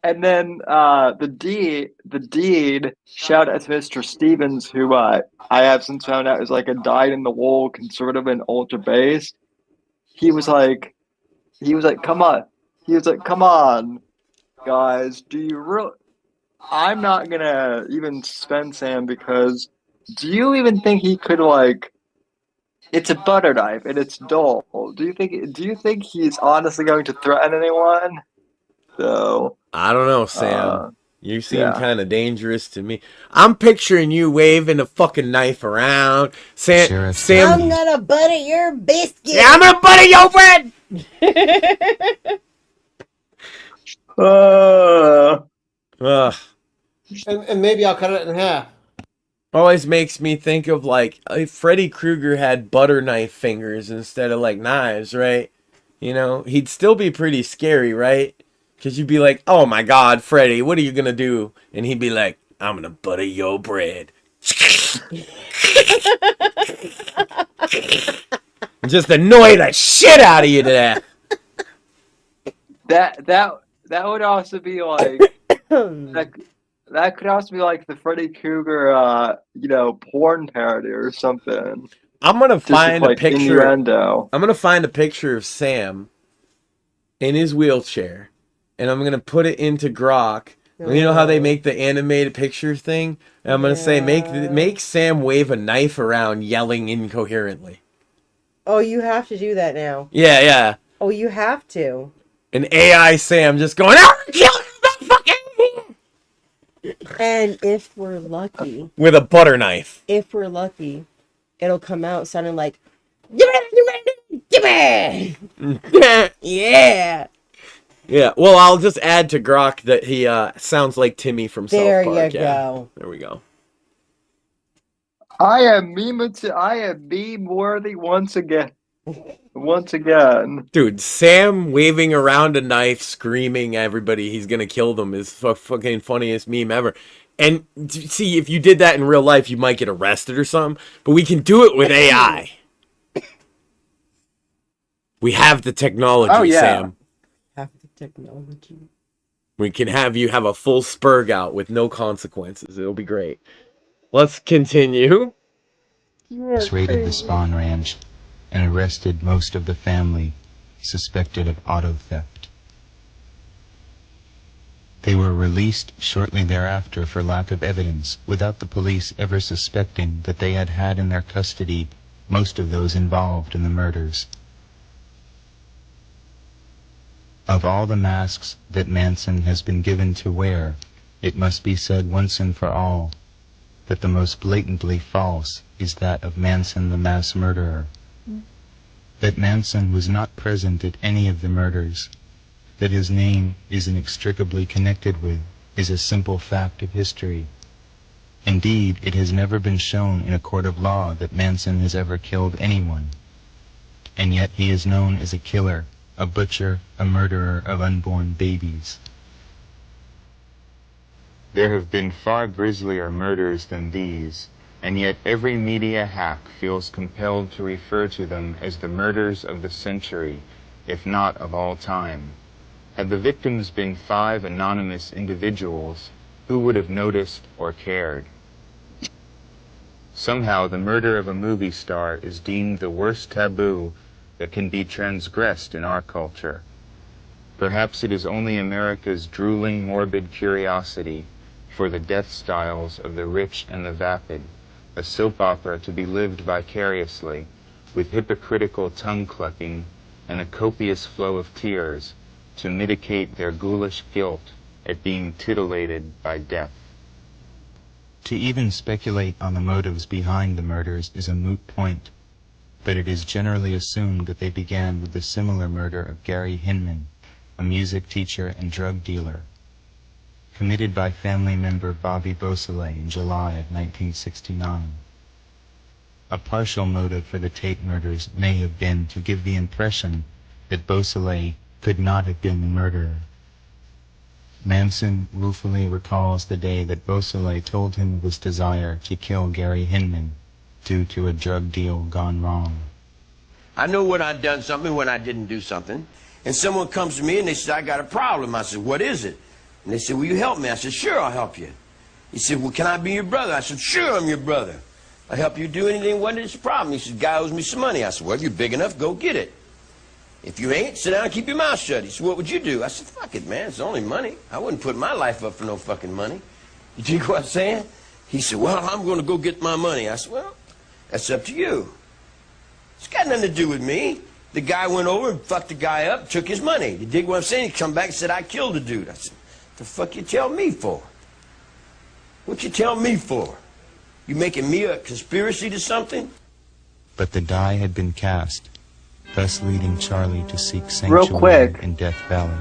And then the deed, shout out to Mr. Stevens, who I have since found out is like a dyed-in-the-wool conservative and ultra-based. He was like, come on. He was like, come on, guys. Do you really? I'm not gonna even spend Sam because do you even think he could like? It's a butter knife and it's dull. Do you think he's honestly going to threaten anyone? So I don't know, Sam. You seem kind of dangerous to me. I'm picturing you waving a fucking knife around. Sam, I'm gonna butter your biscuit. Yeah, I'm gonna butter your bread. And maybe I'll cut it in half. Always makes me think of like if Freddy Krueger had butter knife fingers instead of like knives, right? You know, he'd still be pretty scary, right? Because you'd be like, oh my god, Freddy, what are you gonna do? And he'd be like, I'm gonna butter your bread. Just annoy the shit out of you to death. That would also be like that could also be like the Freddy Krueger porn parody or something. I'm gonna find a like picture. Innuendo. I'm gonna find a picture of Sam in his wheelchair, and I'm gonna put it into Grok. You know how they make the animated picture thing? And I'm gonna say make Sam wave a knife around, yelling incoherently. Oh, you have to do that now. Yeah. Oh, you have to. An AI Sam just going, "Ah, kill him, fucking!" And if we're lucky, with a butter knife. if we're lucky, it'll come out sounding like, gimme! Yeah. Yeah, well, I'll just add to Grok that he sounds like Timmy from There South Park. you Yeah. go. There we go. I am meme worthy once again. Once again. Dude, Sam waving around a knife, screaming everybody he's gonna kill them is fucking funniest meme ever. And see, if you did that in real life, you might get arrested or something. But we can do it with AI. We have the technology, Oh, yeah. Sam. Have the technology. We can have you have a full spurg out with no consequences. It'll be great. Let's continue. Raided the Spawn Ranch and arrested most of the family suspected of auto theft. They were released shortly thereafter for lack of evidence, without the police ever suspecting that they had in their custody most of those involved in the murders. Of all the masks that Manson has been given to wear, it must be said once and for all that the most blatantly false is that of Manson the mass murderer. That Manson was not present at any of the murders, that his name is inextricably connected with, is a simple fact of history. Indeed, it has never been shown in a court of law that Manson has ever killed anyone. And yet he is known as a killer, a butcher, a murderer of unborn babies. There have been far grislier murders than these, and yet every media hack feels compelled to refer to them as the murders of the century, if not of all time. Had the victims been 5 anonymous individuals, who would have noticed or cared? Somehow the murder of a movie star is deemed the worst taboo that can be transgressed in our culture. Perhaps it is only America's drooling, morbid curiosity for the death styles of the rich and the vapid, a soap opera to be lived vicariously, with hypocritical tongue-clucking and a copious flow of tears to mitigate their ghoulish guilt at being titillated by death. To even speculate on the motives behind the murders is a moot point, but it is generally assumed that they began with the similar murder of Gary Hinman, a music teacher and drug dealer, committed by family member Bobby Beausoleil in July of 1969. A partial motive for the Tate murders may have been to give the impression that Beausoleil could not have been the murderer. Manson ruefully recalls the day that Beausoleil told him of his desire to kill Gary Hinman due to a drug deal gone wrong. I know when I'd done something, when I didn't do something. And someone comes to me and they said, I got a problem. I said, what is it? And they said, will you help me? I said, sure, I'll help you. He said, well, can I be your brother? I said, sure, I'm your brother. I'll help you do anything. What is the problem? He said, guy owes me some money. I said, well, if you're big enough, go get it. If you ain't, sit down and keep your mouth shut. He said, what would you do? I said, fuck it, man. It's only money. I wouldn't put my life up for no fucking money. You think what I'm saying? He said, well, I'm going to go get my money. I said, well, that's up to you. It's got nothing to do with me. The guy went over and fucked the guy up, took his money. You dig what I'm saying? He come back and said, I killed the dude. I said, the fuck you tell me for? What you tell me for? You making me a conspiracy to something? But the die had been cast, thus leading Charlie to seek Real sanctuary quick. in Death Valley.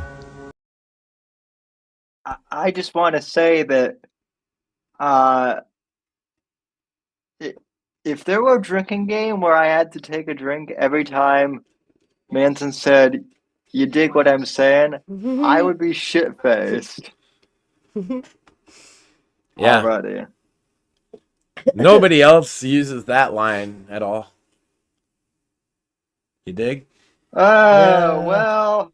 I just want to say that if there were a drinking game where I had to take a drink every time Manson said, you dig what I'm saying, I would be shit-faced. Yeah. Already. Nobody else uses that line at all. You dig? Well,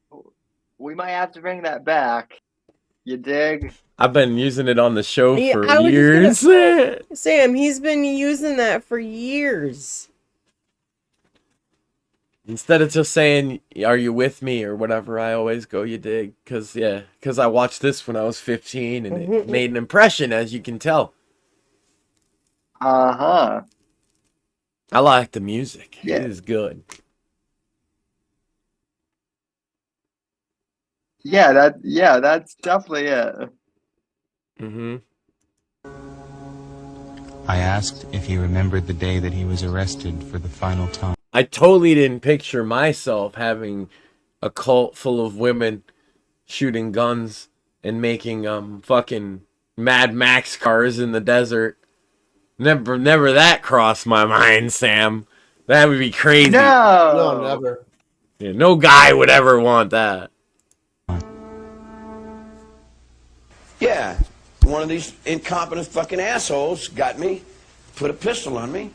we might have to bring that back. You dig? I've been using it on the show Yeah, for I was years. just gonna- Sam, he's been using that for years. Instead of just saying, are you with me or whatever, I always go, you dig? Because I watched this when I was 15 and it made an impression, as you can tell. Uh-huh. I like the music. Yeah. It is good. Yeah, that's definitely it. Mm-hmm. I asked if he remembered the day that he was arrested for the final time. I totally didn't picture myself having a cult full of women shooting guns and making fucking Mad Max cars in the desert. Never that crossed my mind, Sam. That would be crazy. No, never. Yeah, no guy would ever want that. Yeah, one of these incompetent fucking assholes got me, put a pistol on me,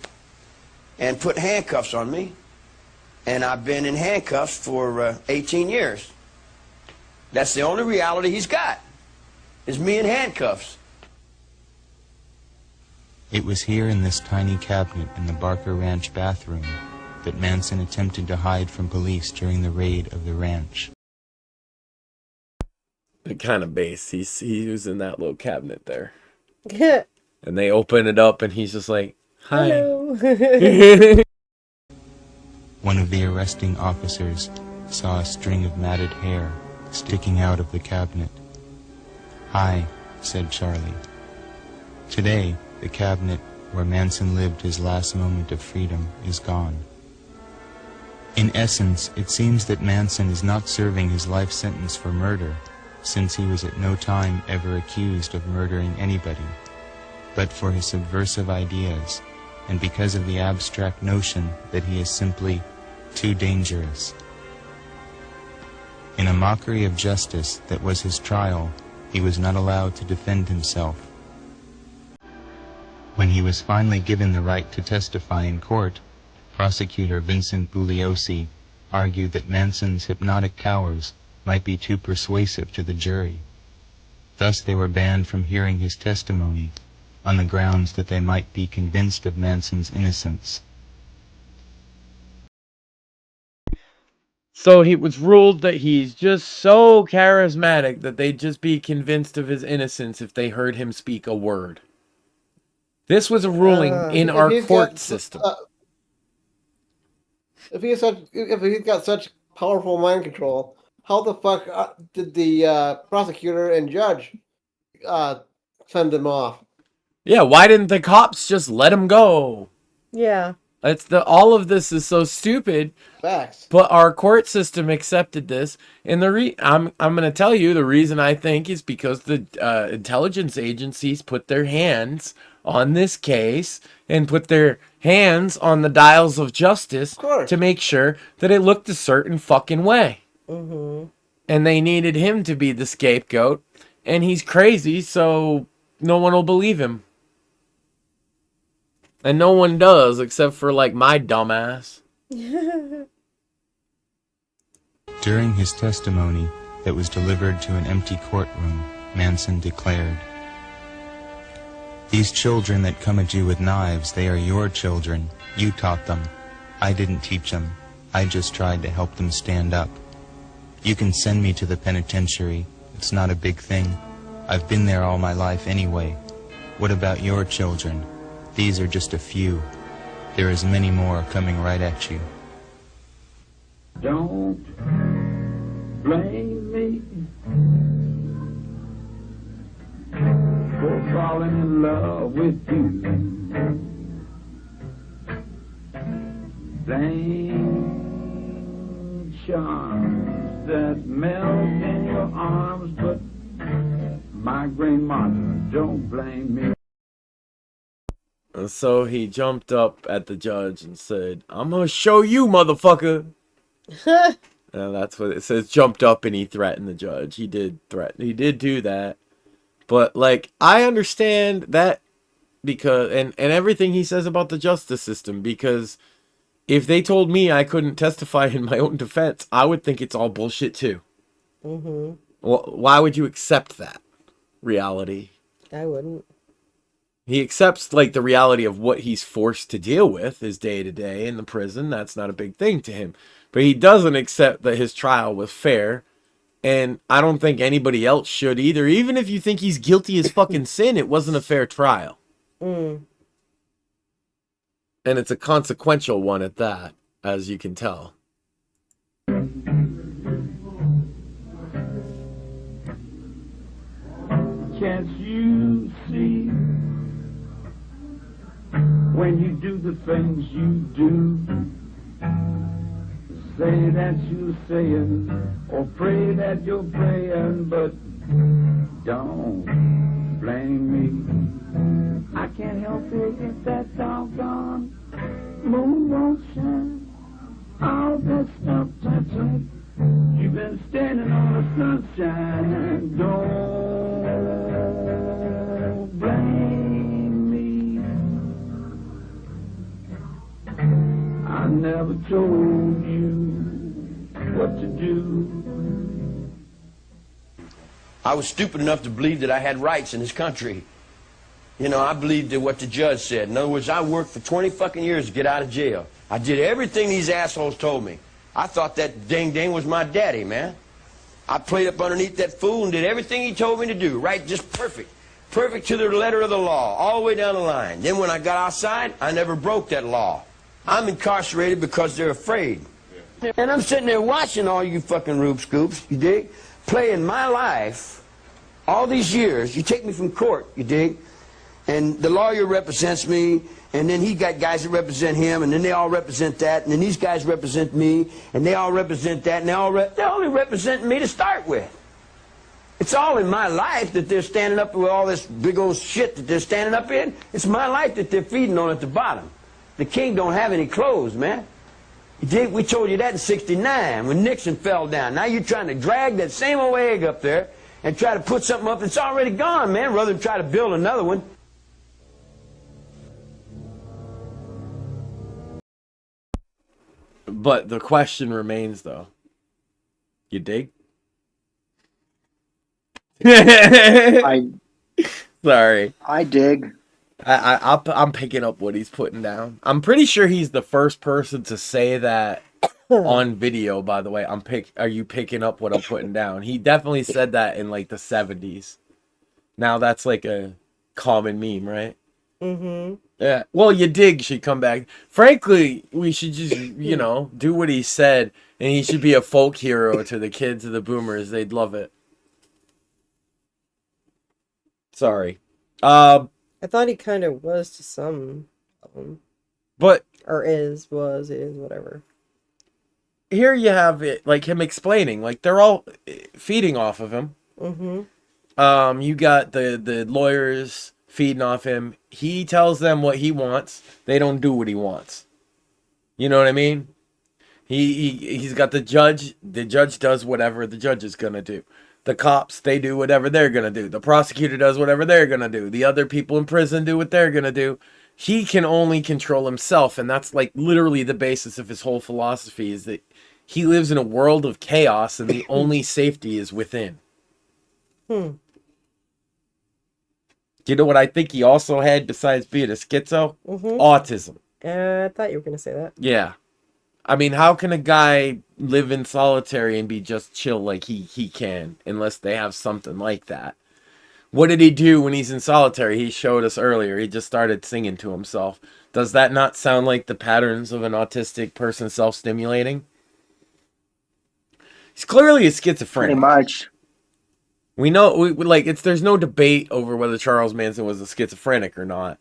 and put handcuffs on me. And I've been in handcuffs for 18 years. That's the only reality he's got, is me in handcuffs. It was here in this tiny cabinet in the Barker Ranch bathroom that Manson attempted to hide from police during the raid of the ranch. The kind of base. He was in that little cabinet there. And they open it up and he's just like, hi. Hello. One of the arresting officers saw a string of matted hair sticking out of the cabinet. Hi, said Charlie. Today, the cabinet where Manson lived his last moment of freedom is gone. In essence, it seems that Manson is not serving his life sentence for murder, since he was at no time ever accused of murdering anybody, but for his subversive ideas, and because of the abstract notion that he is simply too dangerous. In a mockery of justice that was his trial, he was not allowed to defend himself. When he was finally given the right to testify in court, prosecutor Vincent Bugliosi argued that Manson's hypnotic powers might be too persuasive to the jury. Thus they were banned from hearing his testimony on the grounds that they might be convinced of Manson's innocence. So he was ruled that he's just so charismatic that they'd just be convinced of his innocence if they heard him speak a word. This was a ruling in our court system. If he's got such powerful mind control, how the fuck did the prosecutor and judge send him off? Yeah, why didn't the cops just let him go? Yeah. All of this is so stupid. Facts. But our court system accepted this, and I'm going to tell you the reason I think is because the intelligence agencies put their hands on this case and put their hands on the dials of justice to make sure that it looked a certain fucking way. Mm-hmm. And they needed him to be the scapegoat, and he's crazy, so no one will believe him. And no one does, except for, like, my dumbass. During his testimony that was delivered to an empty courtroom, Manson declared, "These children that come at you with knives, they are your children. You taught them. I didn't teach them. I just tried to help them stand up. You can send me to the penitentiary. It's not a big thing. I've been there all my life anyway. What about your children? These are just a few. There is many more coming right at you." Don't blame me for falling in love with you. Blame charms that melt in your arms, but migraine monitor, don't blame me. And so he jumped up at the judge and said, "I'm gonna show you, motherfucker." And that's what it says. Jumped up and he threatened the judge. He did do that. But like, I understand that because and everything he says about the justice system, because if they told me I couldn't testify in my own defense, I would think it's all bullshit too. Mm-hmm. Well, why would you accept that reality? I wouldn't. He accepts, like, the reality of what he's forced to deal with his day-to-day in the prison. That's not a big thing to him. But he doesn't accept that his trial was fair. And I don't think anybody else should either. Even if you think he's guilty as fucking sin, it wasn't a fair trial. Mm. And it's a consequential one at that, as you can tell. Can't you see when you do the things you do? Say that you're saying or pray that you're praying, but don't blame me. I can't help it if that doggone moon won't shine. All that stuff that's right. You've been standing on the sunshine. Don't blame me. I never told you what to do. I was stupid enough to believe that I had rights in this country. You know, I believed in what the judge said. In other words, I worked for 20 fucking years to get out of jail. I did everything these assholes told me. I thought that ding-ding was my daddy, man. I played up underneath that fool and did everything he told me to do, right? Just perfect. Perfect to the letter of the law, all the way down the line. Then when I got outside, I never broke that law. I'm incarcerated because they're afraid. And I'm sitting there watching all you fucking Rube Scoops, you dig? Playing my life all these years. You take me from court, you dig? And the lawyer represents me, and then he got guys that represent him, and then they all represent that, and then these guys represent me, and they all represent that, and they're only representing me to start with. It's all in my life that they're standing up with all this big old shit that they're standing up in. It's my life that they're feeding on at the bottom. The king don't have any clothes, man. You dig? We told you that in '69 when Nixon fell down. Now you're trying to drag that same old egg up there and try to put something up that's already gone, man, rather than try to build another one. But the question remains, though. You dig? Sorry. I dig. I'm picking up what he's putting down. I'm pretty sure he's the first person to say that on video, by the way. Are you picking up what I'm putting down? He definitely said that in like the 70s. Now that's like a common meme, right? Mm-hmm. Yeah. Well, you dig should come back. Frankly, we should just, do what he said, and he should be a folk hero to the kids of the boomers. They'd love it. Sorry. I thought he kind of was to some of them. But or is, whatever. Here you have it, like him explaining, like they're all feeding off of him. Mm-hmm. You got the lawyers feeding off him. He tells them what he wants. They don't do what he wants. You know what I mean? He's got the judge. The judge does whatever the judge is gonna do. The cops, they do whatever they're gonna do. The prosecutor does whatever they're gonna do. The other people in prison do what they're gonna do. He can only control himself, and that's like literally the basis of his whole philosophy, is that he lives in a world of chaos and the only safety is within. Do you know what I think he also had besides being a schizo? Autism. I thought you were going to say that. Yeah. I mean, how can a guy live in solitary and be just chill like he can, unless they have something like that? What did he do when he's in solitary? He showed us earlier. He just started singing to himself. Does that not sound like the patterns of an autistic person self-stimulating? He's clearly a schizophrenic. Pretty much. We know, there's no debate over whether Charles Manson was a schizophrenic or not.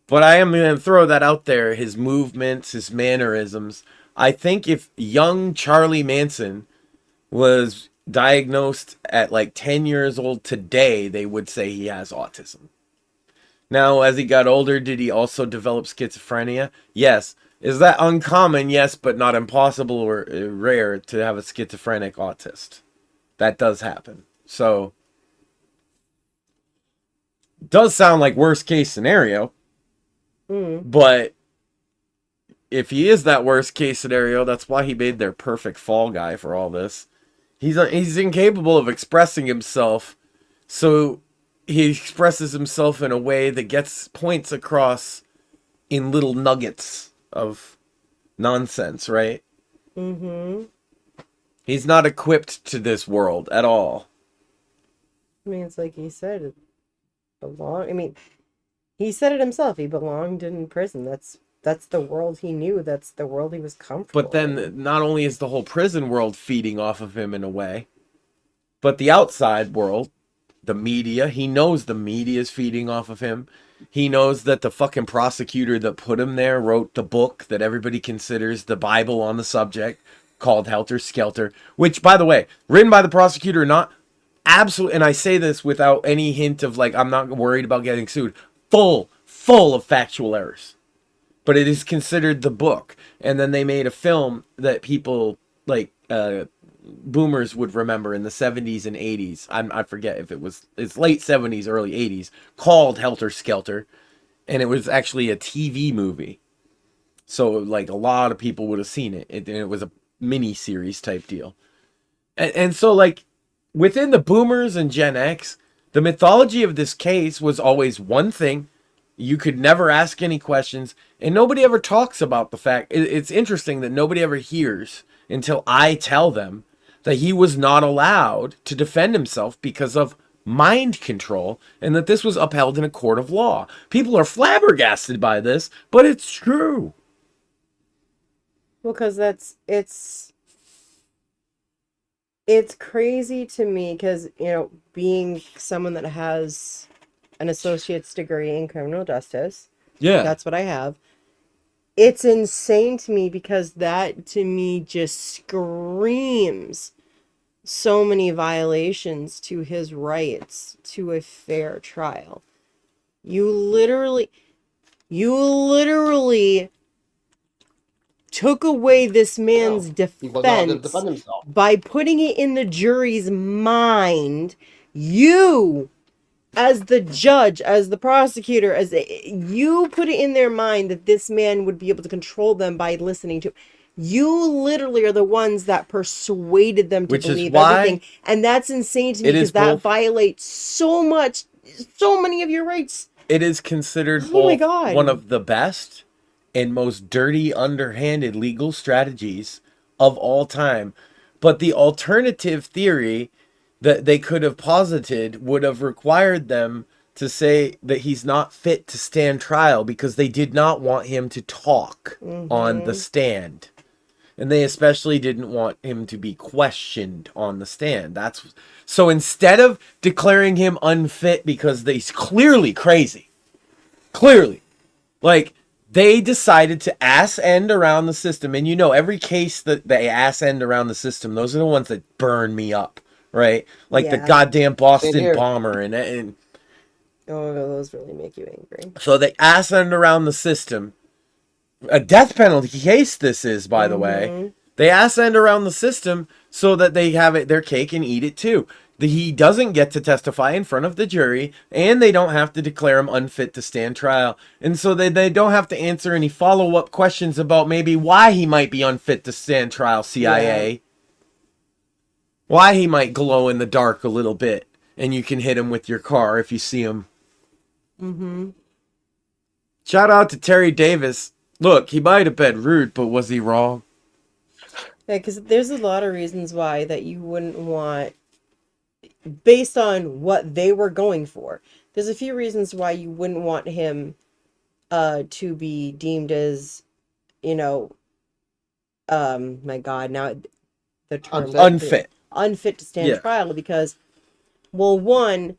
But I am going to throw that out there, his movements, his mannerisms. I think if young Charlie Manson was diagnosed at like 10 years old today, they would say he has autism. Now, as he got older, did he also develop schizophrenia? Yes. Is that uncommon? Yes, but not impossible or rare to have a schizophrenic autist. That does happen. So, does sound like worst case scenario. But if he is that worst case scenario, that's why he made their perfect fall guy for all this. He's incapable of expressing himself, so he expresses himself in a way that gets points across in little nuggets of nonsense, right? He's not equipped to this world at all. I mean, it's like he said, it belonged. I mean, he said it himself. He belonged in prison. That's the world he knew. That's the world he was comfortable But then not only is the whole prison world feeding off of him in a way, but the outside world, the media. He knows the media is feeding off of him. He knows that the fucking prosecutor that put him there wrote the book that everybody considers the Bible on the subject, called Helter Skelter, which, by the way, written by the prosecutor or not, absolutely, and I say this without any hint of like, I'm not worried about getting sued, full of factual errors. But it is considered the book. And then they made a film that people like boomers would remember in the 70s and 80s. I forget if it's late 70s, early 80s, called Helter Skelter. And it was actually a TV movie. So like a lot of people would have seen it. And it was a mini series type deal. And so like within the boomers and Gen X, the mythology of this case was always one thing. You could never ask any questions, and nobody ever talks about the fact. It's interesting that nobody ever hears until I tell them that he was not allowed to defend himself because of mind control, and that this was upheld in a court of law. People are flabbergasted by this, but it's true. Well, because it's crazy to me because, you know, being someone that has an associate's degree in criminal justice. Yeah. That's what I have. It's insane to me because that to me just screams so many violations to his rights to a fair trial. You literally took away this man's defense by putting it in the jury's mind. You, as the judge, as the prosecutor, you put it in their mind that this man would be able to control them by listening to. You literally are the ones that persuaded them to believe everything. And that's insane to me because that violates so many of your rights. It is considered one of the best and most dirty, underhanded legal strategies of all time. But the alternative theory that they could have posited would have required them to say that he's not fit to stand trial because they did not want him to talk on the stand. And they especially didn't want him to be questioned on the stand. So instead of declaring him unfit because he's clearly crazy, like they decided to ass end around the system. And you know, every case that they ass end around the system, those are the ones that burn me up. Right? Like the goddamn Boston bomber and oh, those really make you angry. So they ass end around the system. A death penalty case this is, by the way. They ass end around the system so that they have their cake and eat it too. He doesn't get to testify in front of the jury, and they don't have to declare him unfit to stand trial. And so they don't have to answer any follow-up questions about maybe why he might be unfit to stand trial, CIA. Yeah. Why he might glow in the dark a little bit, and you can hit him with your car if you see him. Shout out to Terry Davis. Look, he might have been rude, but was he wrong? Yeah, because there's a lot of reasons why that you wouldn't want, based on what they were going for. There's a few reasons why you wouldn't want him to be deemed as, you know, my God, now the term unfit to stand trial because, well, one,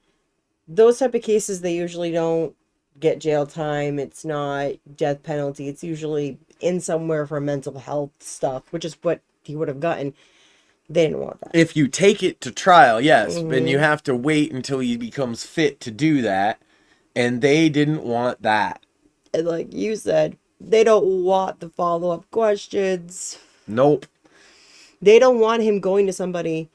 those type of cases, they usually don't get jail time. It's not death penalty. It's usually in somewhere for mental health stuff, which is what he would have gotten. They didn't want that. If you take it to trial, yes, and you have to wait until he becomes fit to do that, and they didn't want that. And like you said, they don't want the follow-up questions. Nope. They don't want him going to somebody,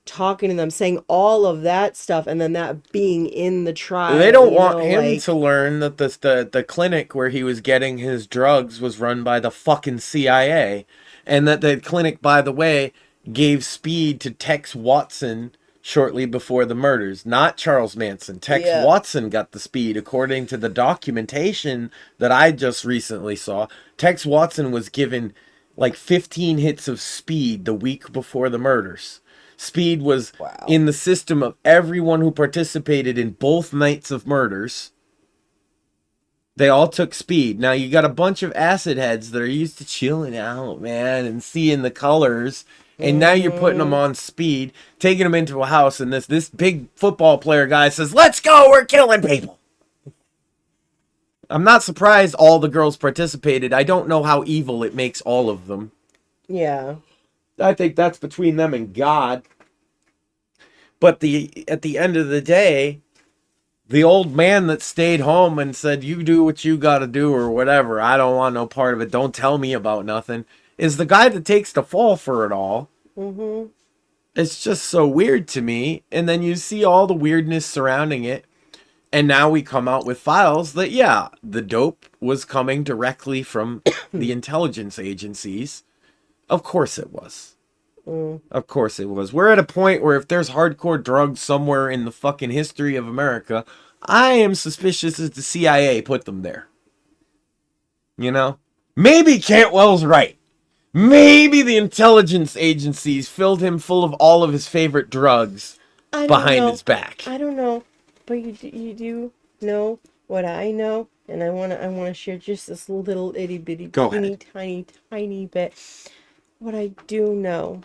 talking to them, saying all of that stuff, and then that being in the trial. They don't want him to learn that the clinic where he was getting his drugs was run by the fucking CIA, and that the clinic, by the way, gave speed to Tex Watson shortly before the murders. Not Charles Manson. Tex Watson got the speed, according to the documentation that I just recently saw. Tex Watson was given like 15 hits of speed the week before the murders. Speed was in the system of everyone who participated in both nights of murders. They all took speed. Now you got a bunch of acid heads that are used to chilling out, man, and seeing the colors And now you're putting them on speed, taking them into a house, and this big football player guy says, "Let's go, we're killing people." I'm not surprised all the girls participated. I don't know how evil it makes all of them. Yeah. I think that's between them and God. But at the end of the day, the old man that stayed home and said, "You do what you got to do," or whatever, "I don't want no part of it, don't tell me about nothing," is the guy that takes the fall for it all. Mm-hmm. It's just so weird to me. And then you see all the weirdness surrounding it. And now we come out with files that, yeah, the dope was coming directly from the intelligence agencies. Of course it was. Of course it was. We're at a point where if there's hardcore drugs somewhere in the fucking history of America, I am suspicious that the CIA put them there. You know? Maybe Cantwell's right. Maybe the intelligence agencies filled him full of all of his favorite drugs behind his back. I don't know, but you do know what I know, and I wanna share just this little itty bitty tiny bit. What I do know,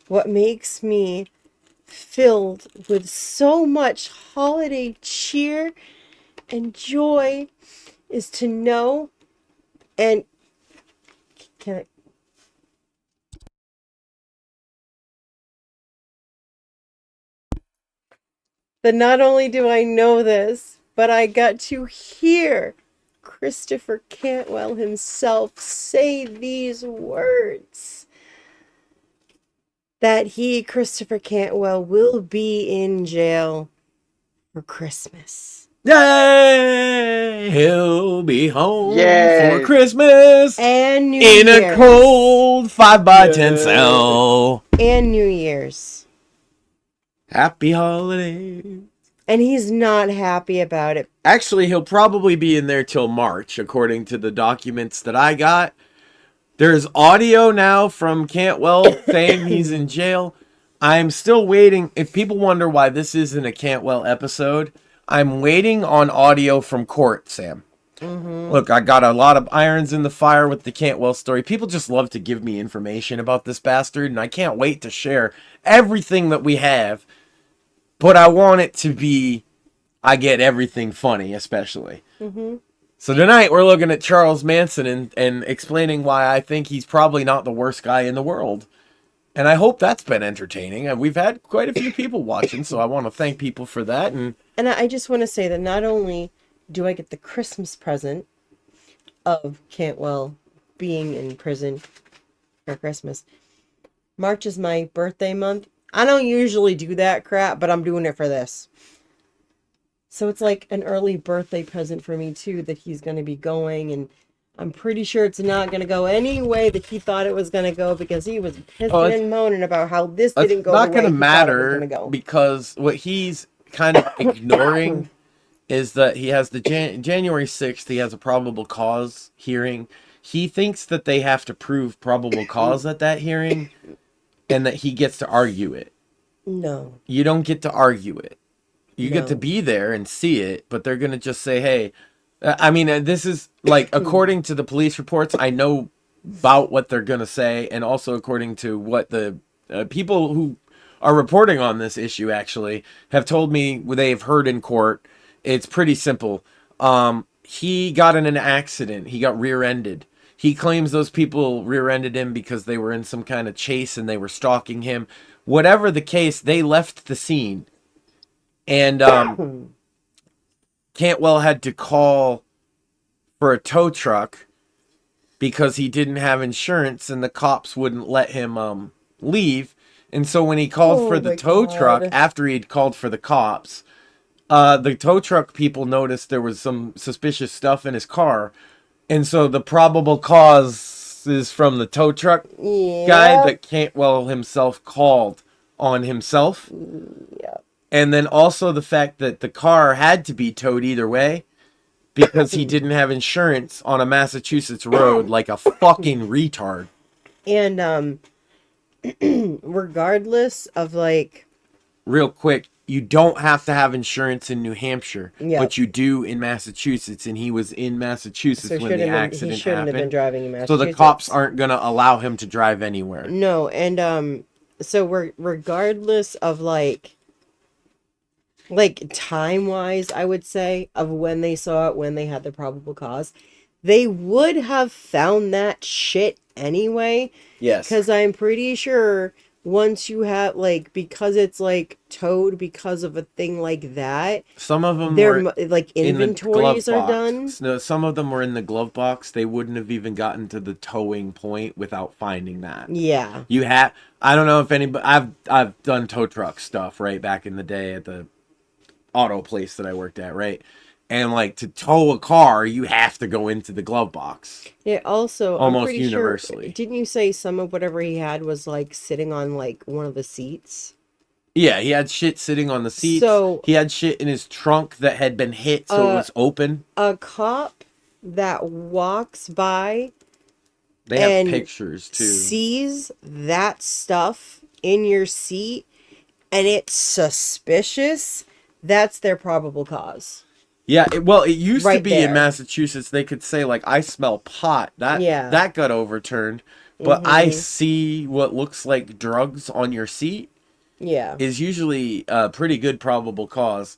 what makes me filled with so much holiday cheer and joy, is to know and can I. But not only do I know this, but I got to hear Christopher Cantwell himself say these words. That he, Christopher Cantwell, will be in jail for Christmas. Yay! He'll be home Yay. for Christmas And New in Year's. a cold 5x10 cell. And New Year's. Happy holidays. And he's not happy about it. Actually, he'll probably be in there till March, according to the documents that I got. There's audio now from Cantwell saying he's in jail. I'm still waiting. If people wonder why this isn't a Cantwell episode, I'm waiting on audio from court, Sam. Mm-hmm. Look, I got a lot of irons in the fire with the Cantwell story. People just love to give me information about this bastard, and I can't wait to share everything that we have. But I want it to be, I get everything funny, especially. Mm-hmm. So tonight we're looking at Charles Manson and explaining why I think he's probably not the worst guy in the world. And I hope that's been entertaining. And we've had quite a few people watching, so I want to thank people for that. And I just want to say that not only do I get the Christmas present of Cantwell being in prison for Christmas, March is my birthday month. I don't usually do that crap, but I'm doing it for this. So it's like an early birthday present for me too, that he's going to be going, and I'm pretty sure it's not going to go any way that he thought it was going to go, because he was pissing and moaning about how this didn't go the way he thought it was going to go. Because what he's kind of ignoring is that he has the January 6th, he has a probable cause hearing. He thinks that they have to prove probable cause at that hearing, and that he gets to argue it. No. You don't get to argue it. You get to be there and see it, but they're going to just say, hey, I mean, this is like, according to the police reports, I know about what they're going to say. And also according to what the people who are reporting on this issue actually have told me they've heard in court. It's pretty simple. He got in an accident. He got rear-ended. He claims those people rear-ended him because they were in some kind of chase and they were stalking him. Whatever the case, they left the scene. And Cantwell had to call for a tow truck because he didn't have insurance and the cops wouldn't let him leave. And so when he called for the tow truck, after he'd called for the cops, the tow truck people noticed there was some suspicious stuff in his car. And so the probable cause is from the tow truck guy that Cantwell himself called on himself. Yeah. And then also the fact that the car had to be towed either way because he didn't have insurance on a Massachusetts road like a fucking retard. And regardless of, like... Real quick, you don't have to have insurance in New Hampshire, Yep. but you do in Massachusetts, and he was in Massachusetts So when the he accident shouldn't have been happened. driving in So Massachusetts. the cops aren't gonna allow him to drive anywhere. No, and so we're regardless of like time wise, I would say, of when they saw it, when they had the probable cause, they would have found that shit anyway. Yes. Because I'm pretty sure once you have because it's towed because of a thing like that, Some of them their were inventories are done. No, some of them were in the glove box. They wouldn't have even gotten to the towing point without finding that. Yeah. I don't know if anybody. I've done tow truck stuff right back in the day at the auto place that I worked at, right? And to tow a car, you have to go into the glove box. Yeah, also, Almost I'm pretty universally. Sure, didn't you say some of whatever he had was sitting on one of the seats? Yeah, he had shit sitting on the seats. So he had shit in his trunk that had been hit, so it was open. A cop that walks by, they have pictures too, sees that stuff in your seat, and it's suspicious. That's their probable cause. Yeah, it used to be there. in Massachusetts. They could say I smell pot. That got overturned. But I see what looks like drugs on your seat. Yeah, is usually a pretty good probable cause,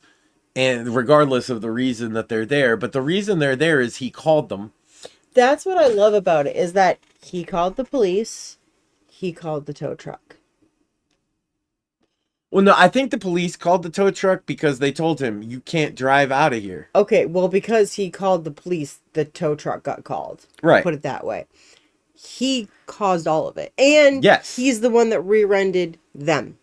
and regardless of the reason that they're there. But the reason they're there is he called them. That's what I love about it, is that he called the police, he called the tow truck. Well, no, I think the police called the tow truck because they told him, you can't drive out of here. Okay, well, because he called the police, the tow truck got called. Right. Put it that way. He caused all of it. And yes, he's the one that rear-ended them.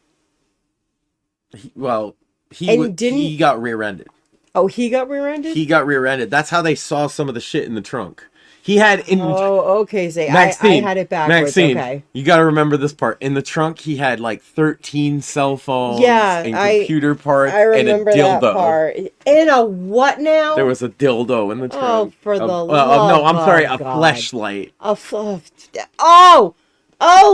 He got rear-ended. Oh, he got rear-ended? He got rear-ended. That's how they saw some of the shit in the trunk. He had Oh, okay. Say, I had it backwards. Maxine, okay. You got to remember this part. In the trunk, he had 13 cell phones and computer parts I remember and a dildo. That part. And a what now? There was a dildo in the trunk. Oh, for the love no, I'm sorry, of a God. fleshlight. Oh,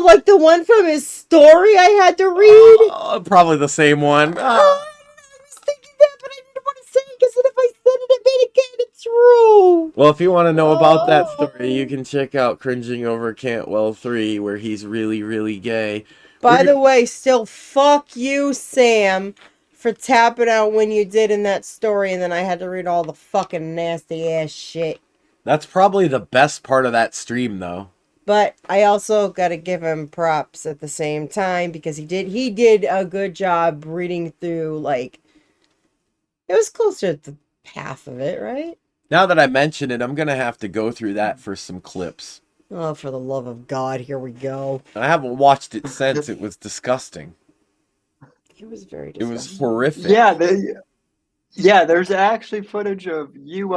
like the one from his story I had to read? Probably the same one. I was thinking that, but I didn't want to say it because if I said it made it kind of true. Well, if you want to know about that story, you can check out Cringing Over Cantwell 3, where he's really, really gay. By the way, still fuck you, Sam, for tapping out when you did in that story, and then I had to read all the fucking nasty ass shit. That's probably the best part of that stream, though. But I also got to give him props at the same time, because he did a good job reading through, it was closer to half of it, right? Now that I mention it, I'm going to have to go through that for some clips. Oh, for the love of God, here we go. I haven't watched it since. It was disgusting. It was very disgusting. It was horrific. Yeah, there's actually footage of you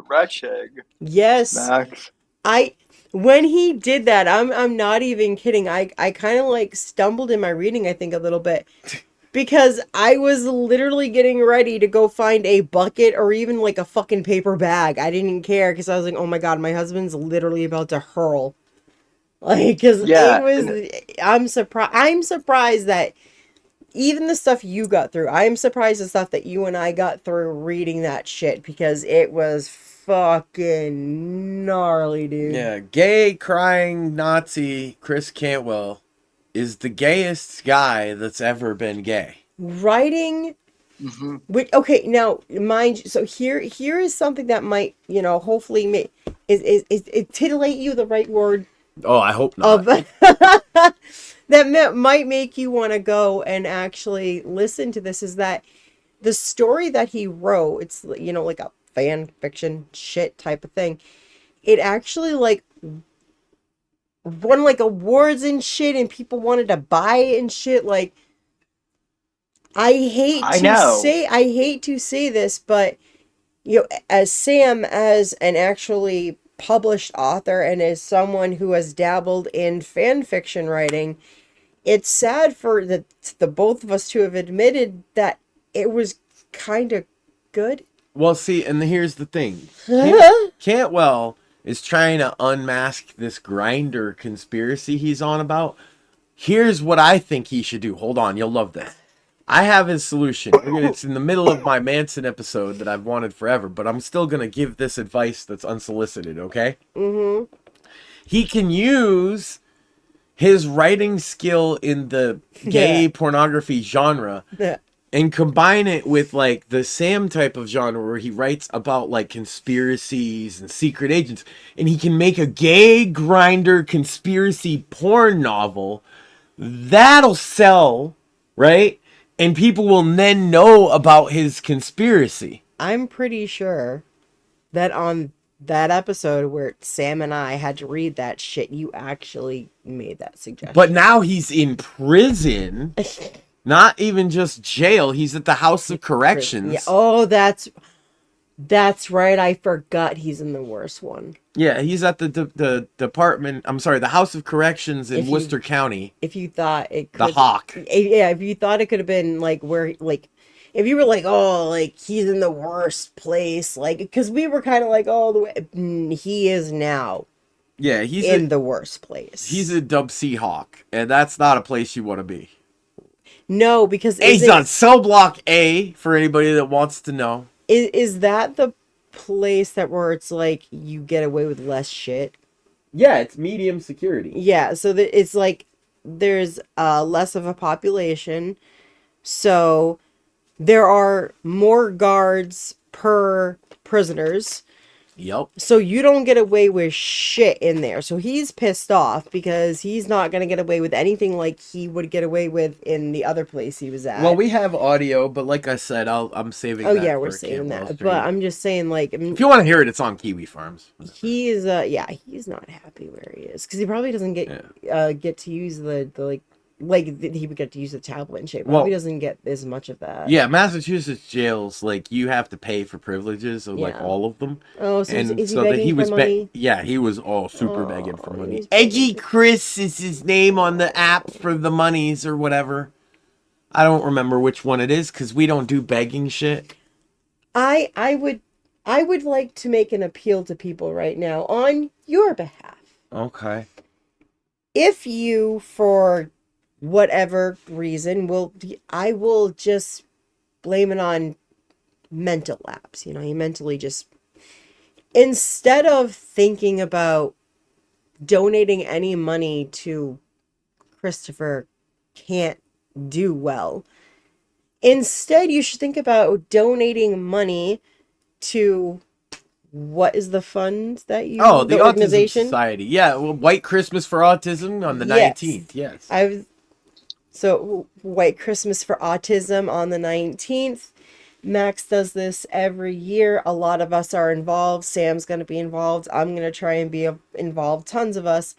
retching. Yes. Max. When he did that, I'm not even kidding. I kind of stumbled in my reading, I think, a little bit. Because I was literally getting ready to go find a bucket or even a fucking paper bag. I didn't care because I was like, oh my God, my husband's literally about to hurl. I'm surprised that even the stuff you got through, I'm surprised the stuff that you and I got through reading that shit, because it was fucking gnarly, dude. Yeah, gay crying Nazi Chris Cantwell is the gayest guy that's ever been gay. Writing, okay, now mind you, so here is something that might, hopefully is titillate you, the right word? Oh, I hope not. That might make you want to go and actually listen to this, is that the story that he wrote, it's like a fan fiction shit type of thing. It actually won awards and shit, and people wanted to buy it and shit. I hate to say this, but as Sam, as an actually published author and as someone who has dabbled in fan fiction writing, it's sad for the both of us to have admitted that it was kind of good. Well, see, and here's the thing. Cantwell is trying to unmask this grinder conspiracy he's on about. Here's what I think he should do. Hold on, you'll love this. I have his solution. It's in the middle of my Manson episode that I've wanted forever, but I'm still going to give this advice that's unsolicited, okay? Mm-hmm. He can use his writing skill in the gay pornography genre and combine it with like the Sam type of genre where he writes about like conspiracies and secret agents, and he can make a gay grinder conspiracy porn novel that'll sell, right? And people will then know about his conspiracy. I'm pretty sure that on that episode where Sam and I had to read that shit, you actually made that suggestion. But now he's in prison. Not even just jail. He's at the House of Corrections. Yeah. Oh, that's right. I forgot he's in the worst one. Yeah, he's at the department. I'm sorry, the House of Corrections in Worcester County. If you thought it could, the Hawk. Yeah, if you thought it could have been like where, like, if you were like, oh, like he's in the worst place, like, because we were kind of like, oh, the way he is now. Yeah, he's in the worst place. He's a Dub Seahawk, and that's not a place you want to be. No, because he's on cell block A for anybody that wants to know. Is that the place that where it's like you get away with less shit? Yeah, it's medium security. Yeah, so that it's like there's less of a population, so there are more guards per prisoners. Yep. So you don't get away with shit in there. So he's pissed off because he's not going to get away with anything like he would get away with in the other place he was at. Well, we have audio, but like I said, I'm saving that. Oh, yeah, we're saving that. But I'm just saying, like... if you want to hear it, it's on Kiwi Farms. He is, he's not happy where he is. Because he probably doesn't get to use the he would get to use the tablet and shit. Probably doesn't get as much of that. Yeah, Massachusetts jails, like, you have to pay for privileges of, like, all of them. Oh, so is he begging for money? Yeah, he was all super begging for money. Edgy Chris is his name on the app for the monies or whatever. I don't remember which one it is, because we don't do begging shit. I would like to make an appeal to people right now on your behalf. Okay. If you, for whatever reason, I will just blame it on mental lapse. You know, you mentally just, instead of thinking about donating any money to Christopher Can't Do Well, instead you should think about donating money to what is the fund that you... Oh, the organization? Autism Society. Yeah, well, White Christmas for Autism on the 19th. Yes. So, White Christmas for Autism on the 19th. Max does this every year. A lot of us are involved. Sam's going to be involved. I'm going to try and be involved. Tons of us.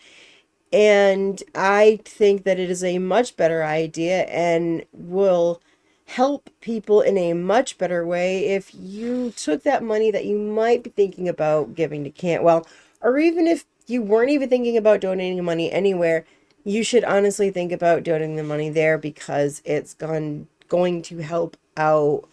And I think that it is a much better idea and will help people in a much better way if you took that money that you might be thinking about giving to Cantwell, or even if you weren't even thinking about donating money anywhere, you should honestly think about donating the money there, because it's going to help out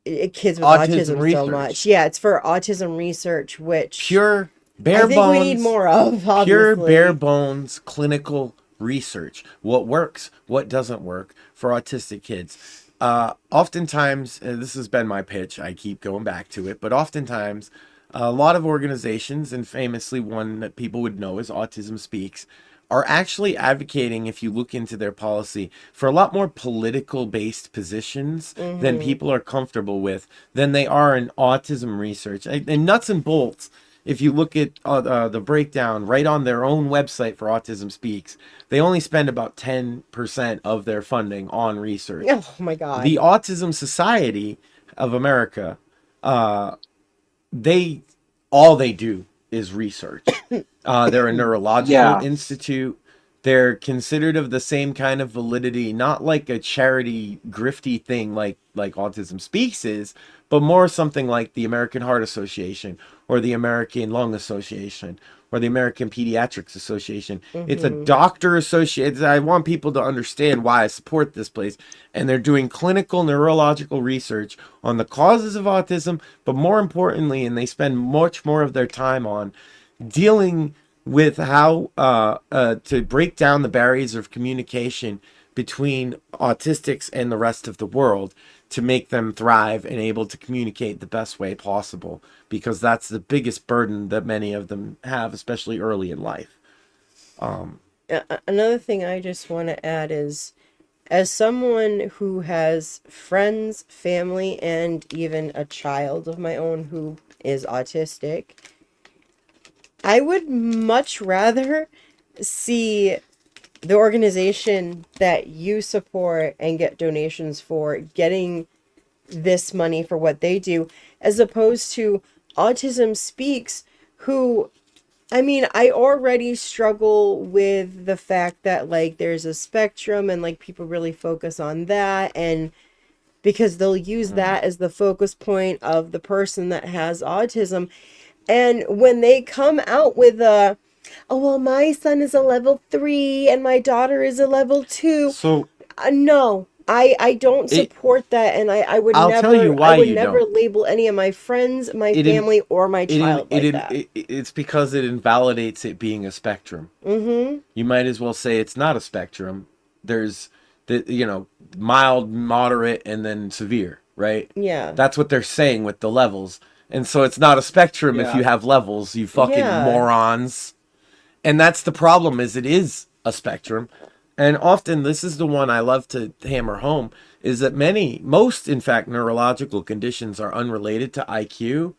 kids with autism so much. Yeah, it's for autism research, which pure bare bones. We need more of. Obviously. Pure bare bones clinical research. What works, what doesn't work for autistic kids. Oftentimes, this has been my pitch. I keep going back to it, but oftentimes, a lot of organizations, and famously one that people would know is Autism Speaks, are actually advocating, if you look into their policy, for a lot more political-based positions than people are comfortable with, than they are in autism research. And nuts and bolts, if you look at the breakdown right on their own website for Autism Speaks, they only spend about 10% of their funding on research. Oh, my God. The Autism Society of America, all they do is research. They're a neurological institute. They're considered of the same kind of validity, not like a charity grifty thing like Autism Speaks is, but more something like the American Heart Association or the American Lung Association or the American Pediatrics Association. It's a doctor association. I want people to understand why I support this place. And they're doing clinical neurological research on the causes of autism, but more importantly, and they spend much more of their time on dealing with how to break down the barriers of communication between autistics and the rest of the world to make them thrive and able to communicate the best way possible, because that's the biggest burden that many of them have, especially early in life. Another thing I just want to add is, as someone who has friends, family, and even a child of my own who is autistic, I would much rather see the organization that you support and get donations for getting this money for what they do, as opposed to Autism Speaks, who, I mean, I already struggle with the fact that, like, there's a spectrum and, like, people really focus on that, and because they'll use that as the focus point of the person that has autism. And when they come out with a, oh, well, my son is a level 3 and my daughter is a level 2. So no, I don't support that, and I would I'll never, tell you why I would you never don't. label any of my friends, my family, or my child like that. It's because it invalidates it being a spectrum. Mm-hmm. You might as well say it's not a spectrum. There's the mild, moderate, and then severe, right? Yeah. That's what they're saying with the levels. And so it's not a spectrum if you have levels, you fucking morons. And that's the problem, is it is a spectrum. And often, this is the one I love to hammer home, is that most, in fact, neurological conditions are unrelated to IQ.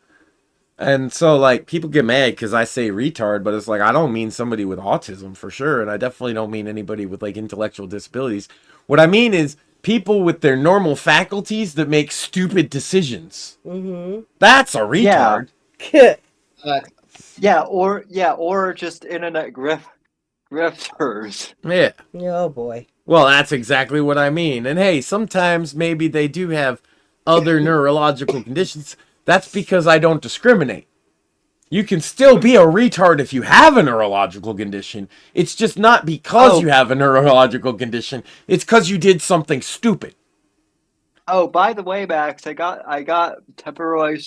And so, like, people get mad because I say retard, but it's like, I don't mean somebody with autism for sure. And I definitely don't mean anybody with, like, intellectual disabilities. What I mean is people with their normal faculties that make stupid decisions. Mm-hmm. That's a retard. Or just internet grifters. Yeah. Oh boy. Well, that's exactly what I mean. And hey, sometimes maybe they do have other neurological conditions. That's because I don't discriminate. You can still be a retard if you have a neurological condition. It's just not because you have a neurological condition. It's because you did something stupid. Oh, by the way, Max, I got temporarily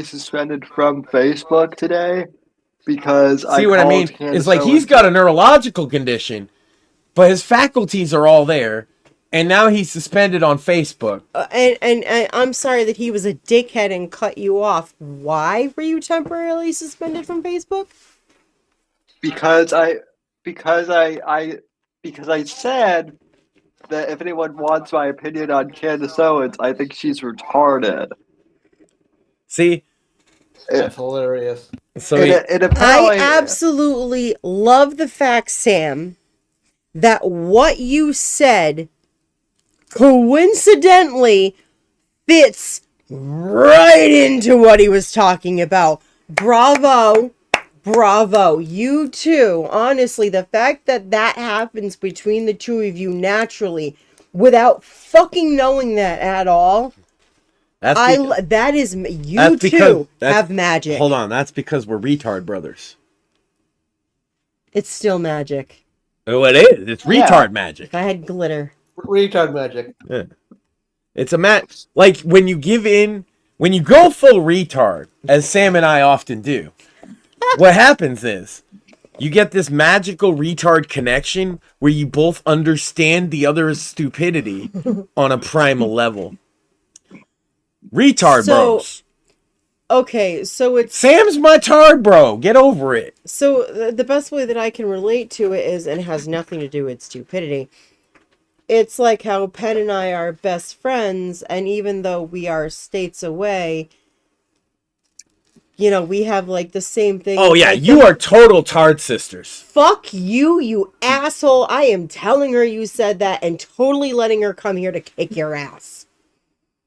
suspended from Facebook today because what I mean? It's like he's got a neurological condition, but his faculties are all there, and now he's suspended on Facebook. And I'm sorry that he was a dickhead and cut you off. Why were you temporarily suspended from Facebook? Because I said that if anyone wants my opinion on Candace Owens, I think she's retarded. See? That's hilarious. So I absolutely love the fact, Sam, that what you said coincidentally fits right into what he was talking about. Bravo. Bravo. You too. Honestly, the fact that happens between the two of you naturally without fucking knowing that at all. That is you two have magic. Hold on, that's because we're retard brothers. It's still magic. Oh, it is. It's retard magic. If I had glitter. Retard magic. Yeah. It's a like when you give in, when you go full retard, as Sam and I often do, what happens is you get this magical retard connection where you both understand the other's stupidity on a primal level. Retard bros. Okay, so it's... Sam's my tard bro. Get over it. So the best way that I can relate to it is, and it has nothing to do with stupidity, it's like how Penn and I are best friends, and even though we are states away, you know, we have like the same thing. Oh yeah, you are total tard sisters. Fuck you, you asshole. I am telling her you said that and totally letting her come here to kick your ass.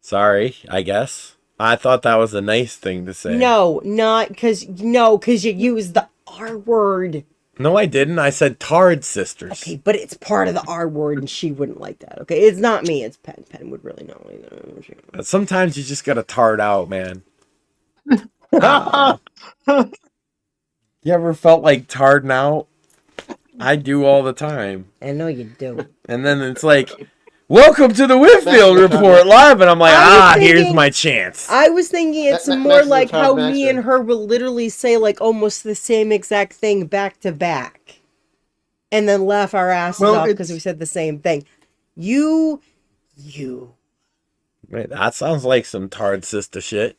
Sorry, I guess. I thought that was a nice thing to say. No, because you used the R word. No, I didn't. I said tard sisters. Okay, but it's part of the R word, and she wouldn't like that. Okay, it's not me. It's Penn. Penn would really know. Sometimes you just gotta tard out, man. You ever felt like tarding out? I do all the time. I know you do. And then it's like, welcome to the Whitfield Report live, and I'm like, here's my chance. I was thinking it's more like how me and her will literally say like almost the same exact thing back to back. and then laugh our asses off because we said the same thing. You. Wait, that sounds like some Tard sister shit.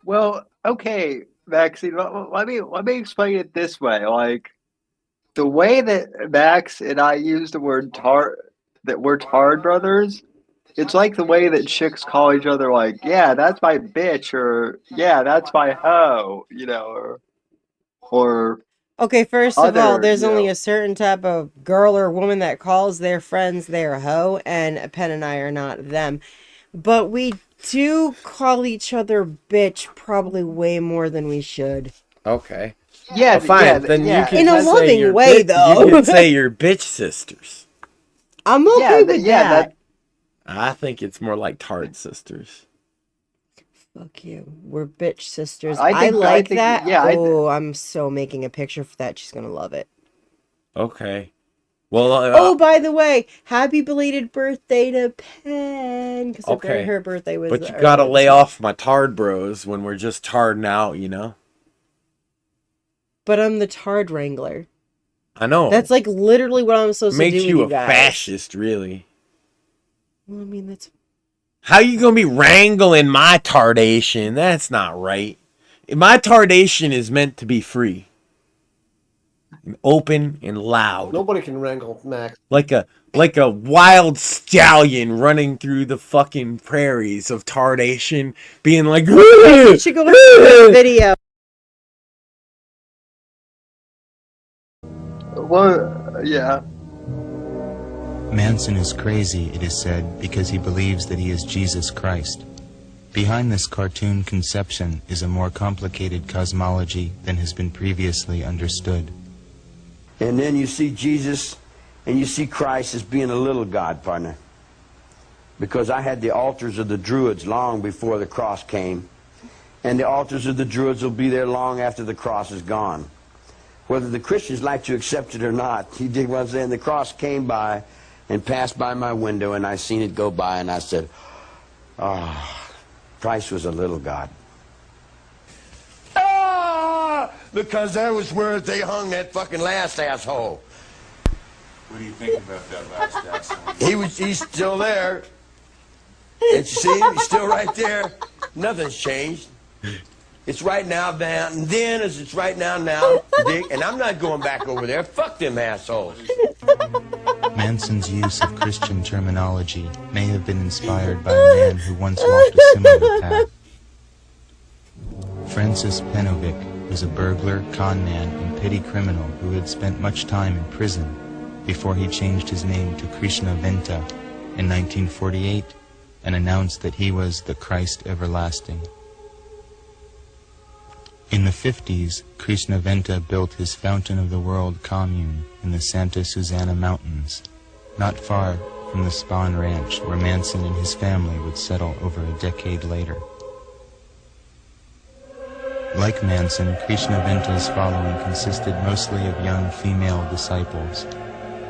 Well, okay, Maxie, let me explain it this way. Like, the way that Max and I use the word tard, that we're Tard brothers, it's like the way that chicks call each other, like, yeah, that's my bitch, or yeah, that's my hoe, you know, or Okay, first of all, there's you only know. a certain type of girl or woman that calls their friends their hoe, and Penn and I are not them. But we do call each other bitch probably way more than we should. Okay. Yeah, well, fine. yeah, then yeah. you can In a say loving you're way, though. You can say you're bitch sisters. I'm okay with that. I think it's more like Tard sisters. Fuck you. We're bitch sisters. I think- I like think- that. yeah, Oh, I'm so making a picture for that. She's gonna love it. Okay. Well, Oh, by the way, happy belated birthday to Penn. Because okay. her birthday was. But you gotta lay off my Tard bros when we're just tarding out, you know? But I'm the Tard Wrangler. I know. That's like literally what I'm supposed to do Makes with you you a guys. fascist, really. Well, I mean, that's... How you gonna be wrangling my tardation? That's not right. My tardation is meant to be free. And open and loud. Nobody can wrangle Max. Like a wild stallion running through the fucking prairies of tardation, being like, You should go look at the video. Well, yeah. Manson is crazy, it is said, because he believes that he is Jesus Christ. Behind this cartoon conception is a more complicated cosmology than has been previously understood. And then you see Jesus and you see Christ as being a little God, partner. Because I had the altars of the Druids long before the cross came. And the altars of the Druids will be there long after the cross is gone. Whether the Christians like to accept it or not, you dig what I'm saying? The cross came by and passed by my window, and I seen it go by, and I said, ah, Christ was a little God. Ah! Because that was where they hung that fucking last asshole. What do you think about that last asshole? He's still there. And you see him? He's still right there. Nothing's changed. It's right now, man, and then as it's right now, dig? And I'm not going back over there. Fuck them assholes. Manson's use of Christian terminology may have been inspired by a man who once walked a similar path. Francis Penovic was a burglar, con man, and petty criminal who had spent much time in prison before he changed his name to Krishna Venta in 1948 and announced that he was the Christ Everlasting. In the 50s, Krishna Venta built his Fountain of the World commune in the Santa Susana Mountains, not far from the Spahn Ranch where Manson and his family would settle over a decade later. Like Manson, Krishna Venta's following consisted mostly of young female disciples.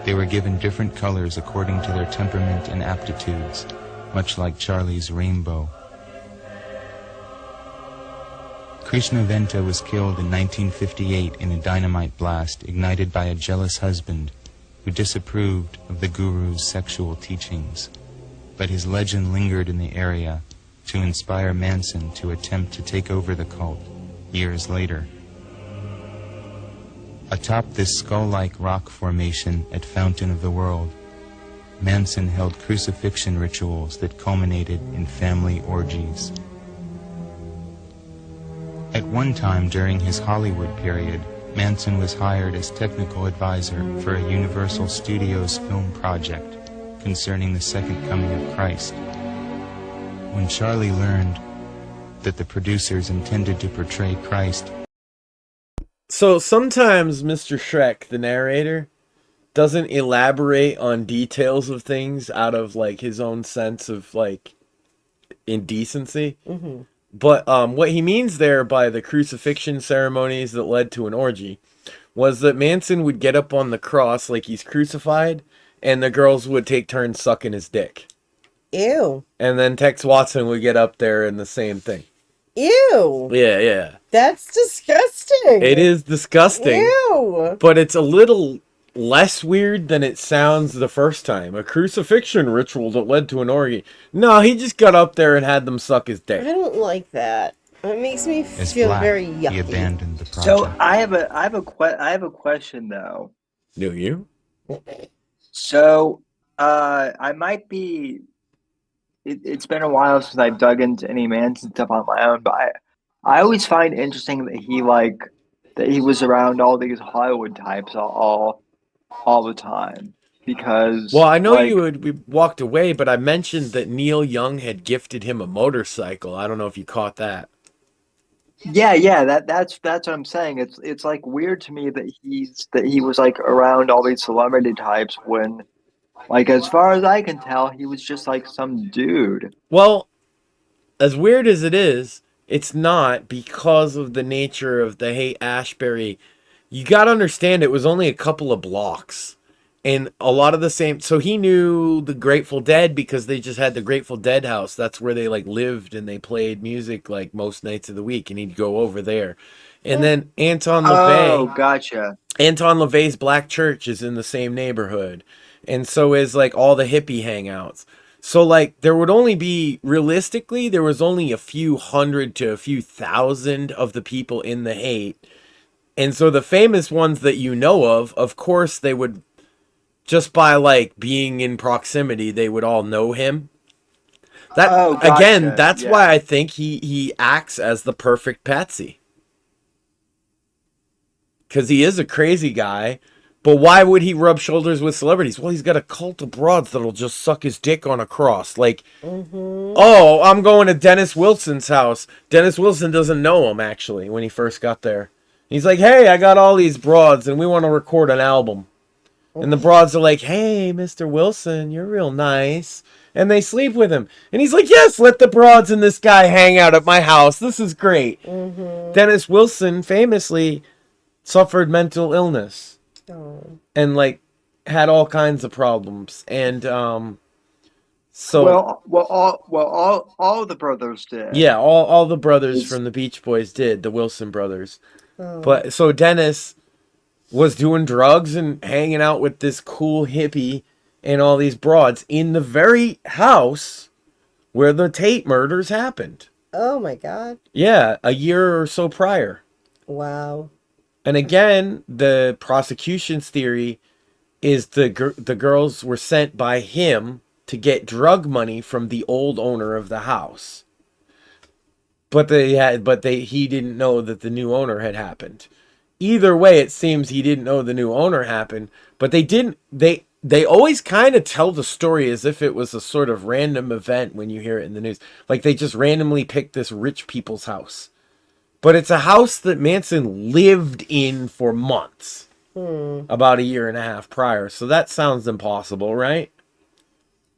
They were given different colors according to their temperament and aptitudes, much like Charlie's rainbow. Krishna Venta was killed in 1958 in a dynamite blast ignited by a jealous husband who disapproved of the guru's sexual teachings. But his legend lingered in the area to inspire Manson to attempt to take over the cult years later. Atop this skull-like rock formation at Fountain of the World, Manson held crucifixion rituals that culminated in family orgies. At one time during his Hollywood period, Manson was hired as technical advisor for a Universal Studios film project concerning the second coming of Christ. When Charlie learned that the producers intended to portray Christ. So sometimes Mr. Shrek, the narrator, doesn't elaborate on details of things out of like his own sense of like indecency. Mm-hmm. But what he means there by the crucifixion ceremonies that led to an orgy was that Manson would get up on the cross like he's crucified, and the girls would take turns sucking his dick. Ew. And then Tex Watson would get up there and the same thing. Ew. Yeah. That's disgusting. It is disgusting. Ew. But it's a little less weird than it sounds the first time. A crucifixion ritual that led to an orgy. No, he just got up there and had them suck his dick. I don't like that. It makes me As feel black, very he yucky. abandoned the project. So I have a question though. Do you? So I might be. It's been a while since I've dug into any Manson stuff on my own, but I always find interesting that he was around all these Hollywood types all the time. Because well, I know we walked away, but I mentioned that Neil Young had gifted him a motorcycle. I don't know if you caught that. Yeah, that's what I'm saying. It's like weird to me that he was like around all these celebrity types when, like, as far as I can tell, he was just like some dude. Well, as weird as it is, it's not, because of the nature of the Haight-Ashbury. You got to understand, it was only a couple of blocks. And a lot of the same, so he knew the Grateful Dead because they just had the Grateful Dead house. That's where they like lived and they played music like most nights of the week, and he'd go over there. And then Anton LaVey. Oh, gotcha. Anton LaVey's Black Church is in the same neighborhood. And so is like all the hippie hangouts. So like there would only be, realistically, there was only a few hundred to a few thousand of the people in the Haight. And so the famous ones that you know of course they would, just by like being in proximity, they would all know him. That gotcha. Again, that's why I think he acts as the perfect patsy. Because he is a crazy guy, but why would he rub shoulders with celebrities? Well, he's got a cult of broads that'll just suck his dick on a cross. Like, oh, I'm going to Dennis Wilson's house. Dennis Wilson doesn't know him, actually, when he first got there. He's like, hey, I got all these broads, and we want to record an album. And the broads are like, hey, Mr. Wilson, you're real nice. And they sleep with him. And he's like, yes, let the broads and this guy hang out at my house. This is great. Dennis Wilson famously suffered mental illness. And, like, had all kinds of problems. And, so... all the brothers did. Yeah, all the brothers from the Beach Boys did. The Wilson brothers. But, so Dennis was doing drugs and hanging out with this cool hippie and all these broads in the very house where the Tate murders happened. Oh my God. Yeah, a year or so prior. Wow. And again, the prosecution's theory is the girls were sent by him to get drug money from the old owner of the house. But he didn't know that the new owner had happened. Either way, it seems he didn't know the new owner happened, but they always kind of tell the story as if it was a sort of random event when you hear it in the news. Like they just randomly picked this rich people's house. But it's a house that Manson lived in for months. About a year and a half prior. So that sounds impossible, right?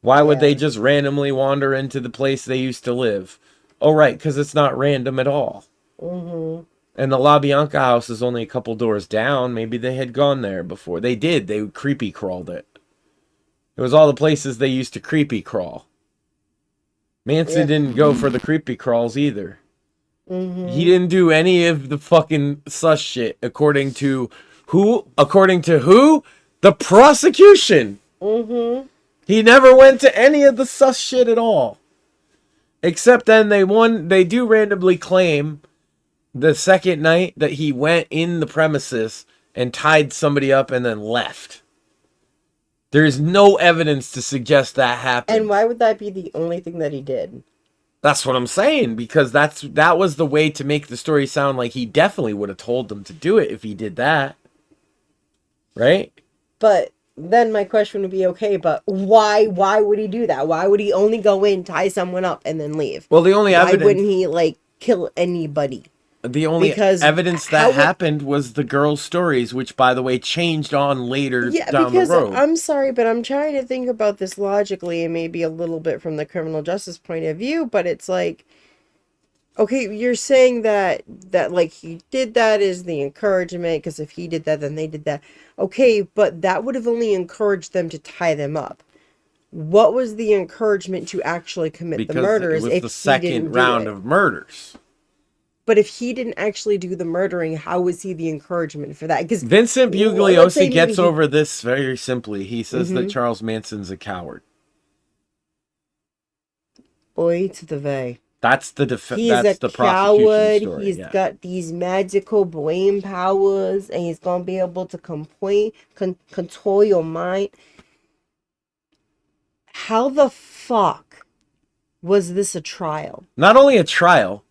Why would they just randomly wander into the place they used to live? Oh, right, because it's not random at all. And the LaBianca house is only a couple doors down. Maybe they had gone there before. They did. They creepy crawled it. It was all the places they used to creepy crawl. Manson didn't go for the creepy crawls either. He didn't do any of the fucking sus shit, according to who? According to who? The prosecution. He never went to any of the sus shit at all. Except then they do randomly claim the second night that he went in the premises and tied somebody up and then left. There's no evidence to suggest that happened. And why would that be the only thing that he did? That's what I'm saying, because that was the way to make the story sound like he definitely would have told them to do it if he did that. Right? But then my question would be, okay, but why would he do that? Why would he only go in, tie someone up, and then leave? Well, the only evidence... Why wouldn't he, like, kill anybody? The only evidence that happened was the girls' stories, which, by the way, changed on later down the road. I'm sorry, but I'm trying to think about this logically and maybe a little bit from the criminal justice point of view, but it's like, okay, you're saying that like he did that is the encouragement, because if he did that, then they did that. Okay, but that would have only encouraged them to tie them up. What was the encouragement to actually commit the murders if the second round of murders? But if he didn't actually do the murdering, how was he the encouragement for that? Because Vincent Bugliosi gets over this very simply. He says that Charles Manson's a coward. Oi to the vey. That's the He's the a prosecution coward. story. He's got these magical brain powers, and he's gonna be able to control your mind. How the fuck was this a trial? Not only a trial,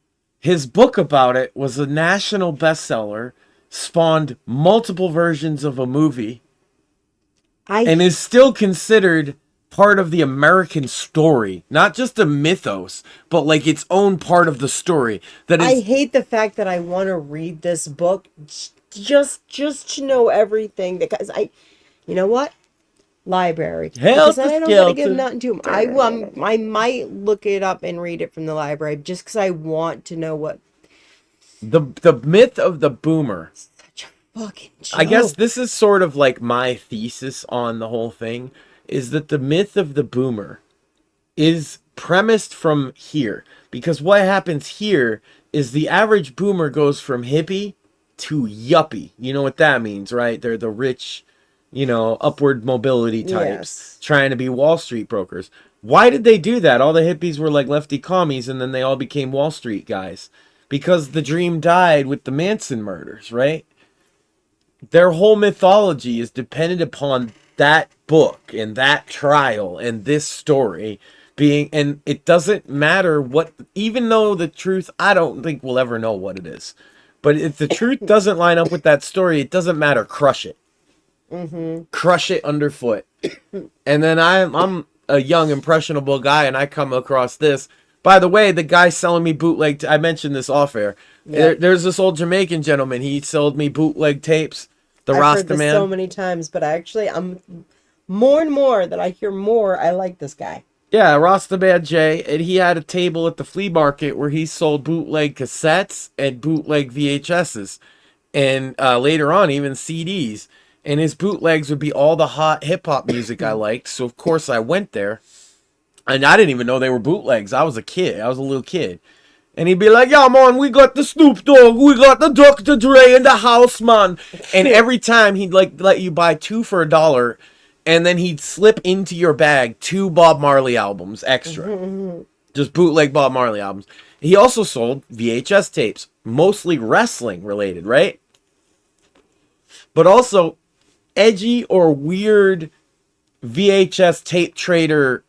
his book about it was a national bestseller, spawned multiple versions of a movie, and is still considered part of the American story, not just a mythos, but like its own part of the story. That is, I hate the fact that I want to read this book just to know everything, because you know what? Library. Hell, Because I don't gotta give nothing to him. I might look it up and read it from the library just because I want to know what the myth of the boomer. Such a fucking joke. I guess this is sort of like my thesis on the whole thing, is that the myth of the boomer is premised from here. Because what happens here is the average boomer goes from hippie to yuppie. You know what that means, right? They're the rich, upward mobility types trying to be Wall Street brokers. Why did they do that? All the hippies were like lefty commies, and then they all became Wall Street guys. Because the dream died with the Manson murders, right? Their whole mythology is dependent upon that book and that trial and this story being, and it doesn't matter what, even though the truth, I don't think we'll ever know what it is. But if the truth doesn't line up with that story, it doesn't matter. Crush it. Crush it underfoot. And then I'm a young, impressionable guy, and I come across this. By the way, the guy selling me bootleg, I mentioned this off air. Yeah. There's this old Jamaican gentleman. He sold me bootleg tapes. The I've Rasta heard this Man. so many times, but I'm more and more that I hear more. I like this guy. Yeah, Rasta Man Jay, and he had a table at the flea market where he sold bootleg cassettes and bootleg VHSs, and later on even CDs. And his bootlegs would be all the hot hip hop music I liked. So of course I went there, and I didn't even know they were bootlegs. I was a kid. I was a little kid. And he'd be like, yeah, man, we got the Snoop Dogg, we got the Dr. Dre in the house, man. And every time he'd like let you buy 2 for $1, and then he'd slip into your bag 2 Bob Marley albums extra. Just bootleg Bob Marley albums. He also sold VHS tapes, mostly wrestling related, right? But also edgy or weird VHS tape trader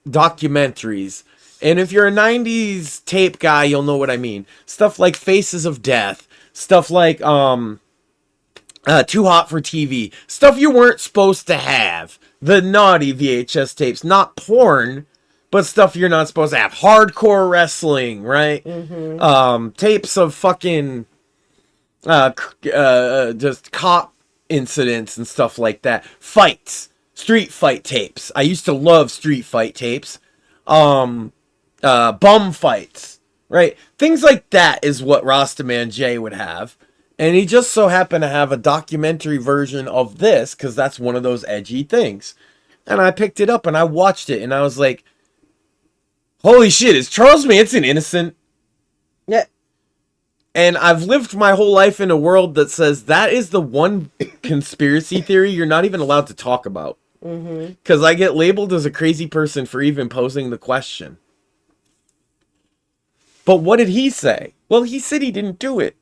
documentaries. And if you're a 90s tape guy, you'll know what I mean. Stuff like Faces of Death. Stuff like Too Hot for TV. Stuff you weren't supposed to have. The naughty VHS tapes. Not porn, but stuff you're not supposed to have. Hardcore wrestling, right? Tapes of fucking just cop incidents and stuff like that. Fights. Street fight tapes. I used to love street fight tapes. Bum fights, right? Things like that is what Rastaman J would have. And he just so happened to have a documentary version of this, because that's one of those edgy things. And I picked it up and I watched it, and I was like, holy shit, is Charles Manson innocent? Yeah. And I've lived my whole life in a world that says that is the one conspiracy theory you're not even allowed to talk about. Because I get labeled as a crazy person for even posing the question. But what did he say? Well, he said he didn't do it.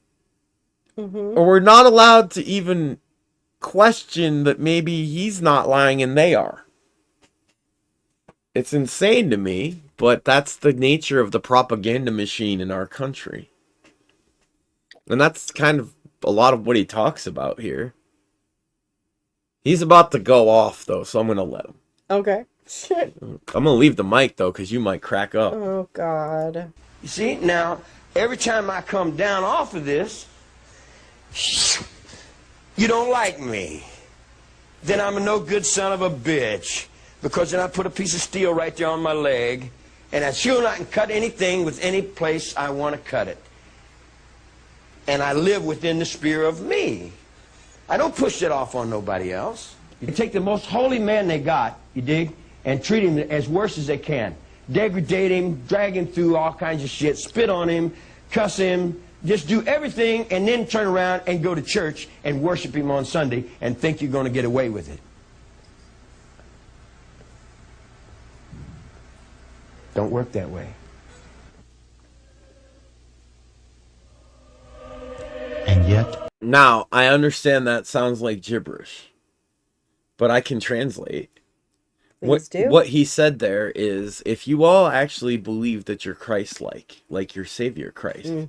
Or we're not allowed to even question that maybe he's not lying and they are. It's insane to me, but that's the nature of the propaganda machine in our country. And that's kind of a lot of what he talks about here. He's about to go off, though, so I'm going to let him. Okay. I'm going to leave the mic, though, because you might crack up. Oh, God. You see, now, every time I come down off of this, you don't like me. Then I'm a no good son of a bitch. Because then I put a piece of steel right there on my leg, and I sure I can cut anything with any place I want to cut it. And I live within the sphere of me. I don't push it off on nobody else. You take the most holy man they got, you dig, and treat him as worse as they can. Degrade him, drag him through all kinds of shit, spit on him, cuss him, just do everything and then turn around and go to church and worship him on Sunday and think you're going to get away with it. Don't work that way. And yet, now I understand that sounds like gibberish, but I can translate. What he said there is, if you all actually believe that you're Christ-like, like your Savior Christ,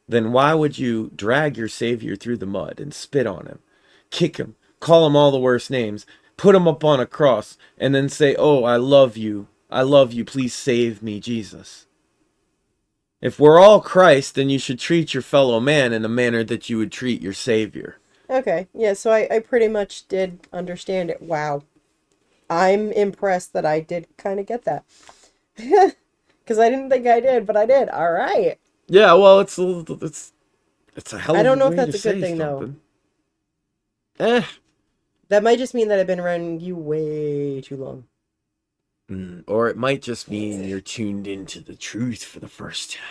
then why would you drag your Savior through the mud and spit on him, kick him, call him all the worst names, put him up on a cross, and then say, oh, I love you, please save me, Jesus? If we're all Christ, then you should treat your fellow man in a manner that you would treat your Savior. Okay, yeah, so I pretty much did understand it. Wow. I'm impressed that I did kind of get that. Because I didn't think I did, but I did. All right. Yeah, well, it's a hell of a way I don't know if to that's a good say thing, something. though. That might just mean that I've been around you way too long. Or it might just mean you're tuned into the truth for the first time.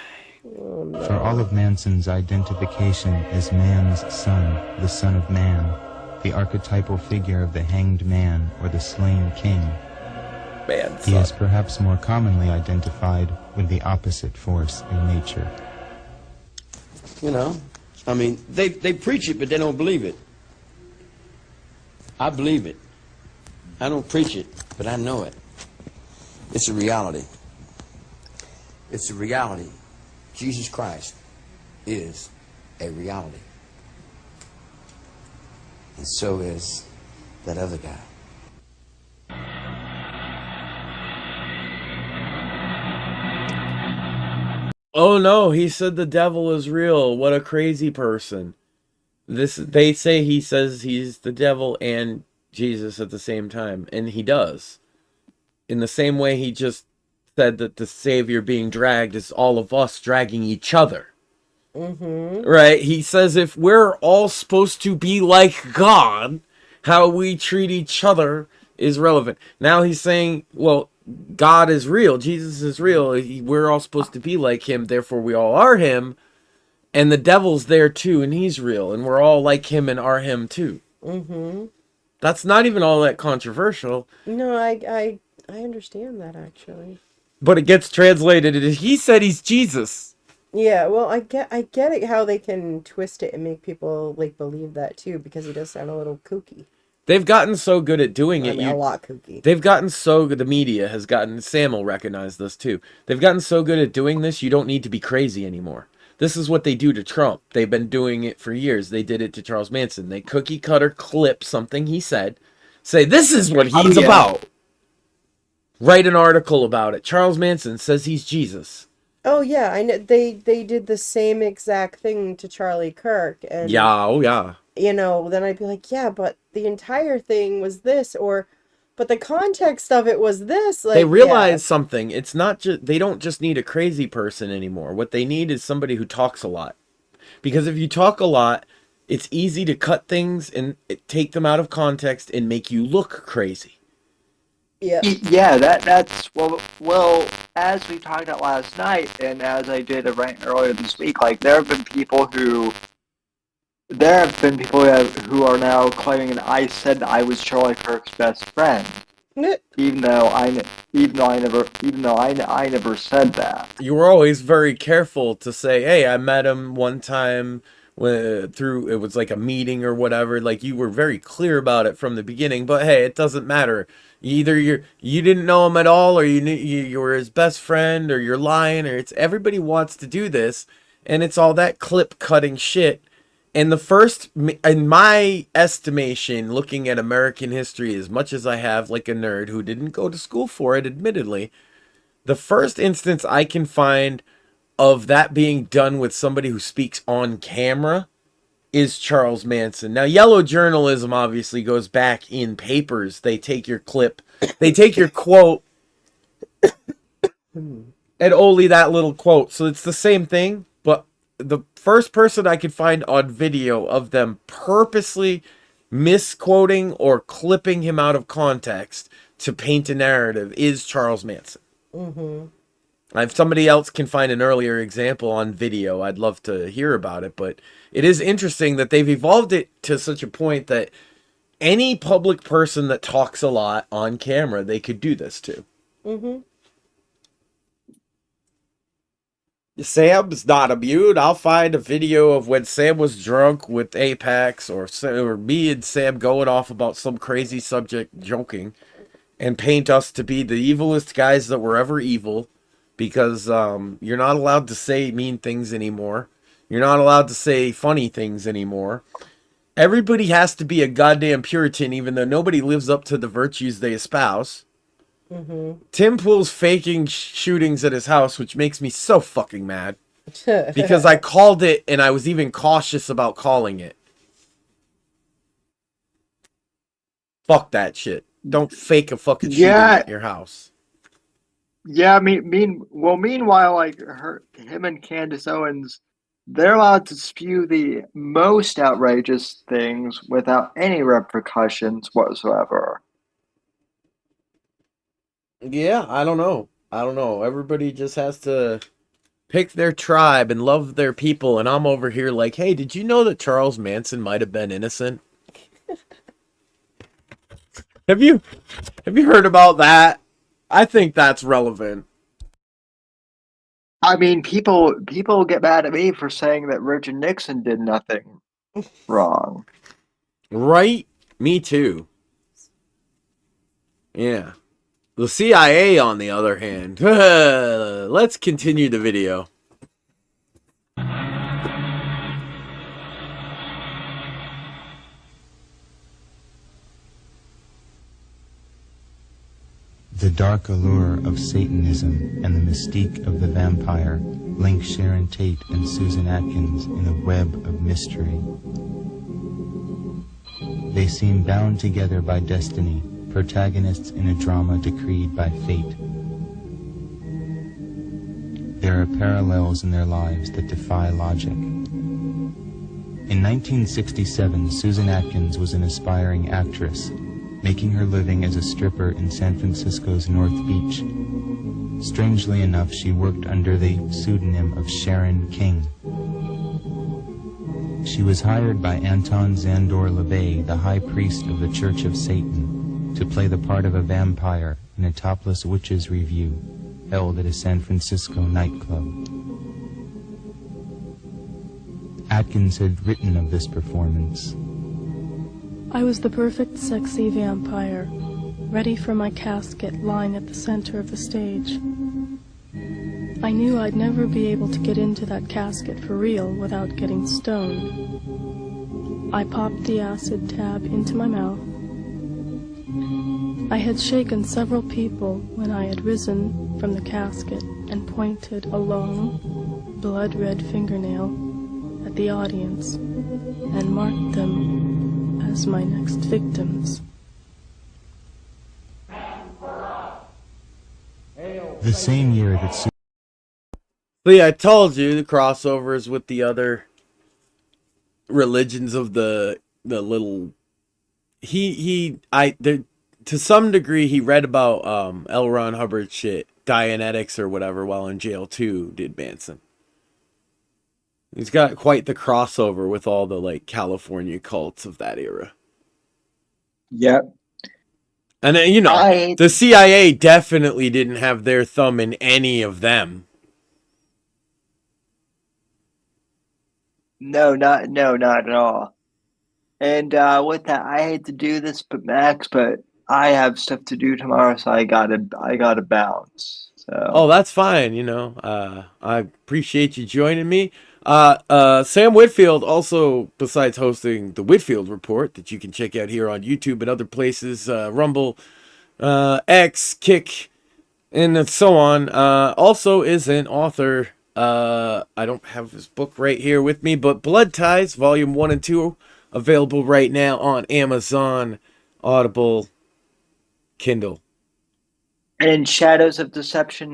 Oh, no. for all of Manson's identification as man's son, the son of man, the archetypal figure of the hanged man or the slain king, he is perhaps more commonly identified with the opposite force in nature. You know, I mean, they preach it, but they don't believe it. I believe it. I don't preach it, but I know it. It's a reality. It's a reality. Jesus Christ is a reality. And so is that other guy. Oh no, he said the devil is real. What a crazy person. They say he says he's the devil and Jesus at the same time, and he does. In the same way he just said that the Savior being dragged is all of us dragging each other. Right? He says if we're all supposed to be like God, how we treat each other is relevant. Now he's saying, well, God is real. Jesus is real. We're all supposed to be like him. Therefore, we all are him. And the devil's there too, and he's real. And we're all like him and are him too. That's not even all that controversial. No, I understand that, actually. But it gets translated as he said he's Jesus. Yeah, well, I get it how they can twist it and make people like believe that too, because he does sound a little kooky. They've gotten so good at doing it. A lot kooky. They've gotten so good. The media has gotten. Sam will recognize this too. They've gotten so good at doing this. You don't need to be crazy anymore. This is what they do to Trump. They've been doing it for years. They did it to Charles Manson. They cookie cutter clip something he said, say this is what he's about. Write an article about it. Charles Manson says he's Jesus. Oh yeah, I know they did the same exact thing to Charlie Kirk, and yeah, oh yeah. You know, then I'd be like, yeah, but the entire thing was this, but the context of it was this. Like, they realize something. It's not just they don't just need a crazy person anymore. What they need is somebody who talks a lot, because if you talk a lot, it's easy to cut things and take them out of context and make you look crazy. Yeah. Yeah, that's well, as we talked about last night, and as I did a rant earlier this week, like there have been people who are now claiming that I said that I was Charlie Kirk's best friend, even though I never said that. You were always very careful to say, "Hey, I met him one time." Through it was like a meeting or whatever. Like you were very clear about it from the beginning. But hey, it doesn't matter. Either you didn't know him at all, or you were his best friend, or you're lying, or it's everybody wants to do this, and it's all that clip cutting shit. And the first, in my estimation, looking at American history as much as I have, like a nerd who didn't go to school for it, admittedly, the first instance I can find of that being done with somebody who speaks on camera is Charles Manson. Now, yellow journalism obviously goes back in papers. They take your clip, they take your quote, and only that little quote. So it's the same thing, but the first person I could find on video of them purposely misquoting or clipping him out of context to paint a narrative is Charles Manson. If somebody else can find an earlier example on video, I'd love to hear about it. But it is interesting that they've evolved it to such a point that any public person that talks a lot on camera, they could do this to. Mm-hmm. Sam's not immune. I'll find a video of when Sam was drunk with Apex, or me and Sam going off about some crazy subject, joking, and paint us to be the evilest guys that were ever evil. Because you're not allowed to say mean things anymore. You're not allowed to say funny things anymore. Everybody has to be a goddamn Puritan, even though nobody lives up to the virtues they espouse. Mm-hmm. Tim Pool's faking shootings at his house, which makes me so fucking mad. Because I called it, and I was even cautious about calling it. Fuck that shit. Don't fake a fucking shooting at your house. Yeah, meanwhile, like him and Candace Owens, they're allowed to spew the most outrageous things without any repercussions whatsoever. Yeah, I don't know. Everybody just has to pick their tribe and love their people, and I'm over here like, hey, did you know that Charles Manson might have been innocent? Have you heard about that? I think that's relevant. I mean, people get mad at me for saying that Richard Nixon did nothing wrong. Right? Me too. Yeah. The CIA, on the other hand. Let's continue the video. The dark allure of Satanism and the mystique of the vampire link Sharon Tate and Susan Atkins in a web of mystery. They seem bound together by destiny, protagonists in a drama decreed by fate. There are parallels in their lives that defy logic. In 1967, Susan Atkins was an aspiring actress, making her living as a stripper in San Francisco's North Beach. Strangely enough, she worked under the pseudonym of Sharon King. She was hired by Anton Szandor LaVey, the high priest of the Church of Satan, to play the part of a vampire in a topless witches revue held at a San Francisco nightclub. Atkins had written of this performance. I was the perfect sexy vampire, ready for my casket lying at the center of the stage. I knew I'd never be able to get into that casket for real without getting stoned. I popped the acid tab into my mouth. I had shaken several people when I had risen from the casket and pointed a long, blood-red fingernail at the audience and marked them as my next victims. The same year that See, I told you the crossovers with the other religions of the little. To some degree, he read about L. Ron Hubbard shit, Dianetics or whatever, while in jail too. Did Manson? He's got quite the crossover with all the like California cults of that era. Yep. And the CIA definitely didn't have their thumb in any of them. No, not at all. And with that, I hate to do this, but I have stuff to do tomorrow, so I gotta bounce. So. Oh, that's fine. I appreciate you joining me. Sam Whitfield also, besides hosting the Whitfield Report that you can check out here on YouTube and other places, Rumble, X, Kick, and so on, also is an author. I don't have his book right here with me, but Blood Ties, Volume 1 and 2, available right now on Amazon, Audible, Kindle. And Shadows of Deception,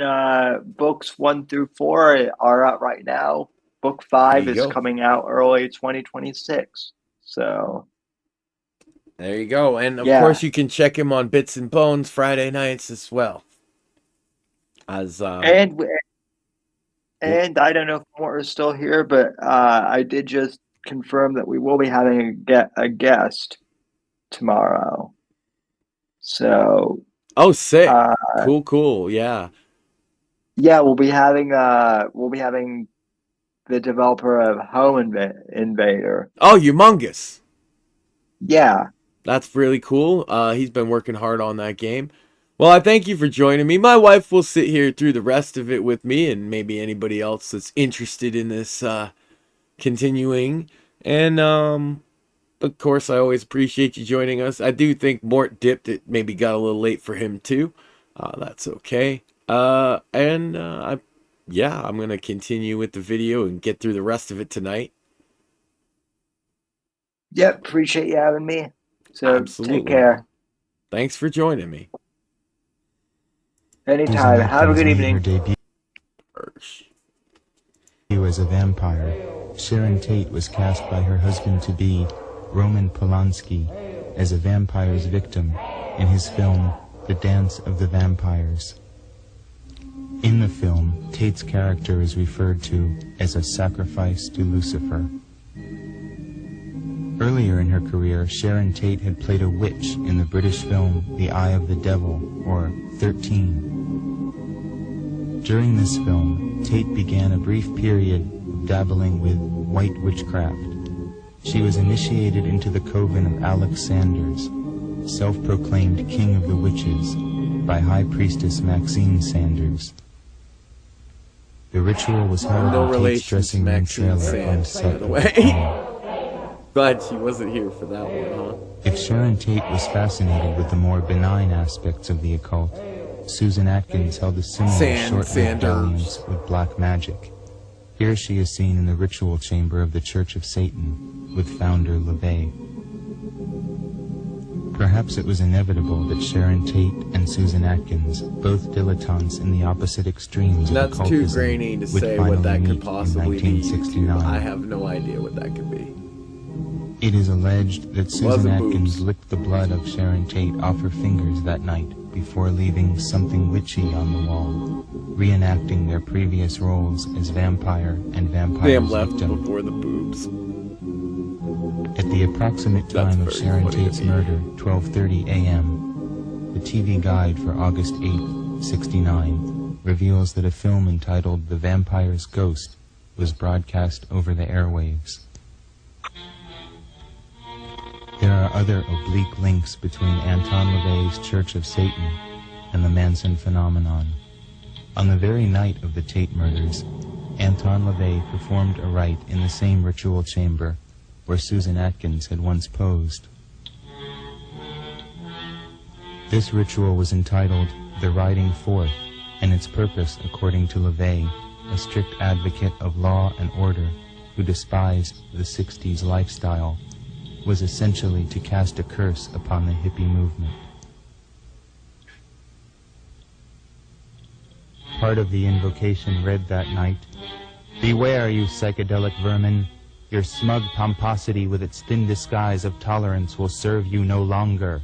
books 1 through 4 are out right now. Book 5 is coming out early 2026. So there you go. And of course you can check him on Bits and Bones Friday nights as well. And And I don't know if more is still here, but I did just confirm that we will be having a guest tomorrow. So. Oh, sick! Cool. Yeah. Yeah, we'll be having the developer of Home Invader. Oh, humongous. Yeah. That's really cool. He's been working hard on that game. Well, I thank you for joining me. My wife will sit here through the rest of it with me, and maybe anybody else that's interested in this continuing. And of course, I always appreciate you joining us. I do think Mort dipped. It maybe got a little late for him too. That's okay. I'm gonna continue with the video and get through the rest of it tonight. Yep, appreciate you having me. So Absolutely. Take care. Thanks for joining me. Anytime. Have a good evening. As a vampire, Sharon Tate was cast by her husband-to-be, Roman Polanski, as a vampire's victim in his film, The Dance of the Vampires. In the film, Tate's character is referred to as a sacrifice to Lucifer. Earlier in her career, Sharon Tate had played a witch in the British film The Eye of the Devil, or 13. During this film, Tate began a brief period of dabbling with white witchcraft. She was initiated into the coven of Alex Sanders, self-proclaimed king of the witches, by High Priestess Maxine Sanders. The ritual was held No in Tate's relation to dressing room Maxine trailer on Sand, set by of the the way. film. Glad she wasn't here for that one, huh? If Sharon Tate was fascinated with the more benign aspects of the occult, Susan Atkins held a similar short-lived dalliance with black magic. Here she is seen in the ritual chamber of the Church of Satan with founder LaVey. Perhaps it was inevitable that Sharon Tate and Susan Atkins, both dilettantes in the opposite extremes of That's occultism, too grainy to would say what that finally could meet possibly in be. 1969. I have no idea what that could be. It is alleged that Susan Wasn't Atkins boobs. licked the blood of Sharon Tate off her fingers that night before leaving something witchy on the wall, reenacting their previous roles as vampire and vampire Damn left victim. before the boobs. At the approximate time of Sharon Tate's murder, 12:30 a.m., the TV guide for August 8, 69, reveals that a film entitled The Vampire's Ghost was broadcast over the airwaves. There are other oblique links between Anton LaVey's Church of Satan and the Manson phenomenon. On the very night of the Tate murders, Anton LaVey performed a rite in the same ritual chamber where Susan Atkins had once posed. This ritual was entitled The Riding Forth, and its purpose, according to LaVey, a strict advocate of law and order who despised the 60s lifestyle, was essentially to cast a curse upon the hippie movement. Part of the invocation read that night, "Beware, you psychedelic vermin. Your smug pomposity with its thin disguise of tolerance will serve you no longer.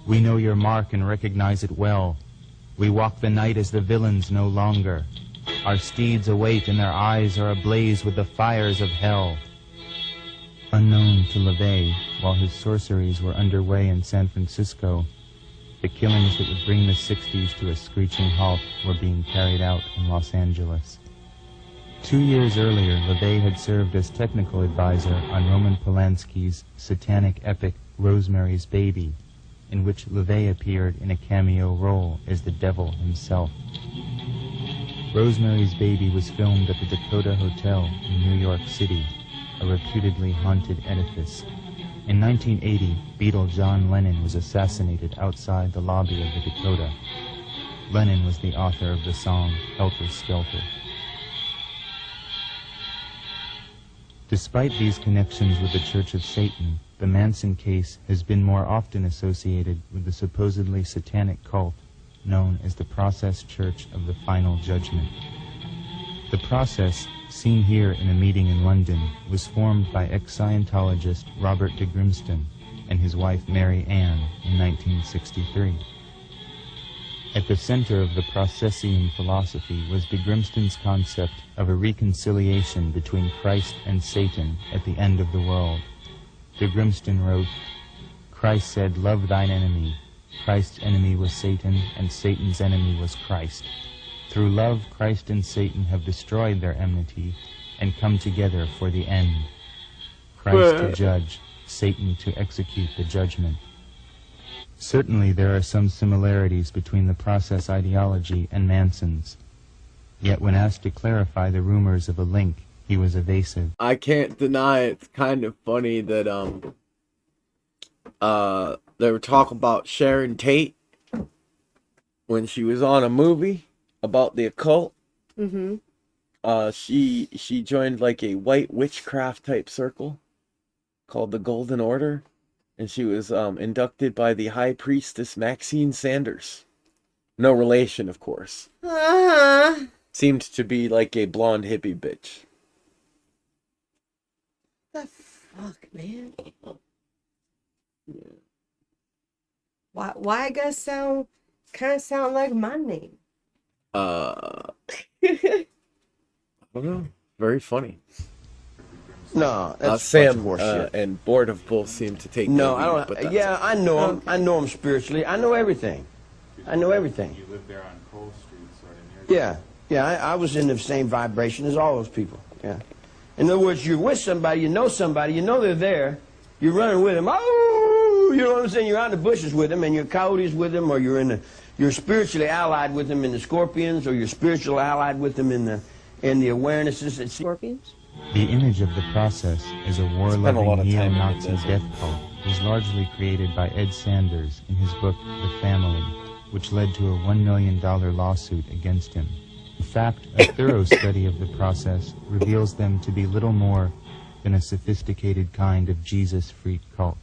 We know your mark and recognize it well. We walk the night as the villains no longer. Our steeds await and their eyes are ablaze with the fires of hell." Unknown to LaVey, while his sorceries were underway in San Francisco, the killings that would bring the 60s to a screeching halt were being carried out in Los Angeles. 2 years earlier, LaVey had served as technical advisor on Roman Polanski's satanic epic Rosemary's Baby, in which LaVey appeared in a cameo role as the devil himself. Rosemary's Baby was filmed at the Dakota Hotel in New York City, a reputedly haunted edifice. In 1980, Beatle John Lennon was assassinated outside the lobby of the Dakota. Lennon was the author of the song Helter Skelter. Despite these connections with the Church of Satan, the Manson case has been more often associated with the supposedly satanic cult known as the Process Church of the Final Judgment. The Process, seen here in a meeting in London, was formed by ex-Scientologist Robert de Grimston and his wife Mary Ann in 1963. At the center of the Processian philosophy was de Grimston's concept of a reconciliation between Christ and Satan at the end of the world. De Grimston wrote, Christ said, love thine enemy. Christ's enemy was Satan, and Satan's enemy was Christ. Through love, Christ and Satan have destroyed their enmity and come together for the end. Christ to judge, Satan to execute the judgment. Certainly there are some similarities between the process ideology and Manson's. Yet when asked to clarify the rumors of a link, he was evasive. I can't deny it's kind of funny that they were talking about Sharon Tate when she was on a movie about the occult. Mm-hmm. She joined like a white witchcraft type circle called the Golden Order. And she was inducted by the High Priestess Maxine Sanders. No relation, of course. Seemed to be like a blonde hippie bitch. The fuck, man? Yeah. Why I gotta kind of sound like my name? I don't know. Very funny. No, that's Sam horseshit. And Board of Bull seem to take. No, the lead, I don't. but Yeah, I know him. I know him spiritually. I know everything. I know everything. You live there on Cole Street, sort of near. Yeah, yeah. I was in the same vibration as all those people. Yeah. In other words, you're with somebody, you know they're there, you're running with them. Oh, you know what I'm saying? You're out in the bushes with them, and you're coyotes with them, or you're spiritually allied with them in the scorpions, or you're spiritually allied with them in the awarenesses. Scorpions. The image of the process as a war-loving neo-Nazi death cult was largely created by Ed Sanders in his book The Family, which led to a $1 million lawsuit against him. In fact, a thorough study of the process reveals them to be little more than a sophisticated kind of Jesus freak cult.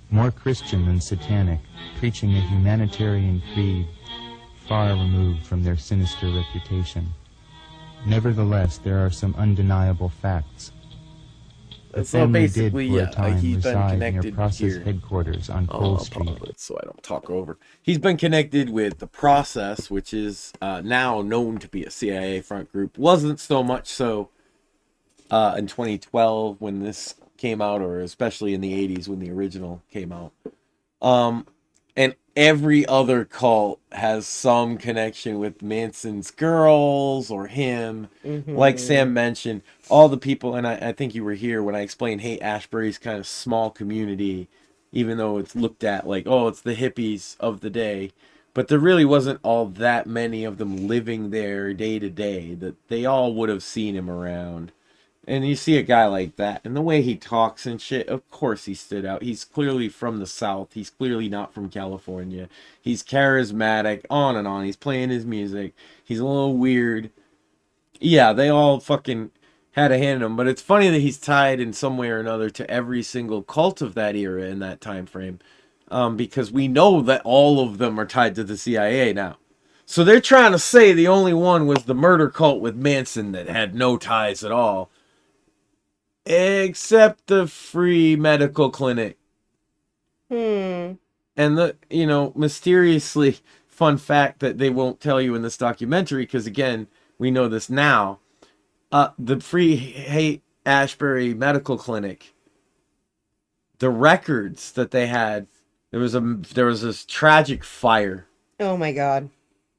More Christian than satanic, preaching a humanitarian creed far removed from their sinister reputation. Nevertheless, there are some undeniable facts. The family did for a time reside near Process headquarters on Cole Street. So I don't talk over. He's been connected with the Process, which is now known to be a CIA front group. Wasn't so much so in 2012 when this came out, or especially in the 80s when the original came out. And every other cult has some connection with Manson's girls or him. Mm-hmm. Like Sam mentioned, all the people, and I think you were here when I explained Haight-Ashbury's kind of small community, even though it's looked at like, oh, it's the hippies of the day. But there really wasn't all that many of them living there day to day, that they all would have seen him around. And you see a guy like that, and the way he talks and shit, of course he stood out. He's clearly from the South. He's clearly not from California. He's charismatic, on and on. He's playing his music. He's a little weird. Yeah, they all fucking had a hand in him. But it's funny that he's tied in some way or another to every single cult of that era in that time frame. Because we know that all of them are tied to the CIA now. So they're trying to say the only one was the murder cult with Manson that had no ties at all. Except the free medical clinic. And mysteriously, fun fact that they won't tell you in this documentary, because again, we know this now. The free Haight-Ashbury medical clinic, the records that they had, there was this tragic fire. Oh my God.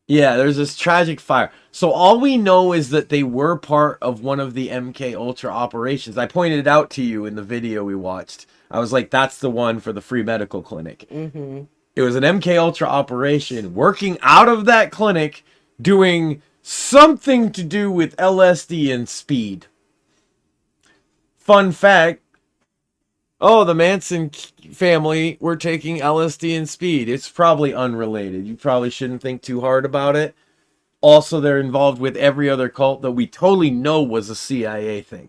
Yeah, there's this tragic fire. So all we know is that they were part of one of the MK Ultra operations. I pointed it out to you in the video we watched. I was like, that's the one for the free medical clinic. Mm-hmm. It was an MK Ultra operation working out of that clinic, doing something to do with LSD and speed. Fun fact. Oh, the Manson family were taking LSD and speed. It's probably unrelated. You probably shouldn't think too hard about it. Also, they're involved with every other cult that we totally know was a CIA thing.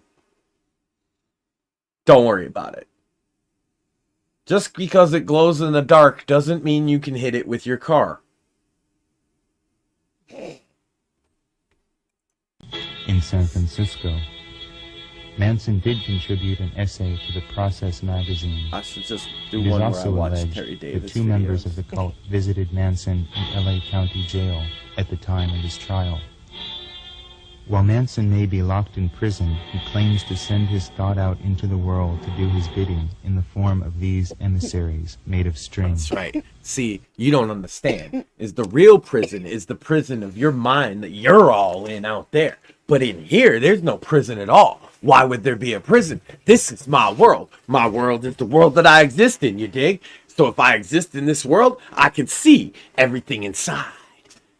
Don't worry about it. Just because it glows in the dark doesn't mean you can hit it with your car. In San Francisco, Manson did contribute an essay to the Process magazine. I should just do It is one where I also watch alleged Terry that Davis two members videos. of the cult visited Manson in LA County Jail at the time of his trial. While Manson may be locked in prison, he claims to send his thought out into the world to do his bidding in the form of these emissaries made of string. That's right. See, you don't understand. Is the real prison is the prison of your mind that you're all in out there. But in here, there's no prison at all. Why would there be a prison? This is my world. My world is the world that I exist in, you dig? So if I exist in this world, I can see everything inside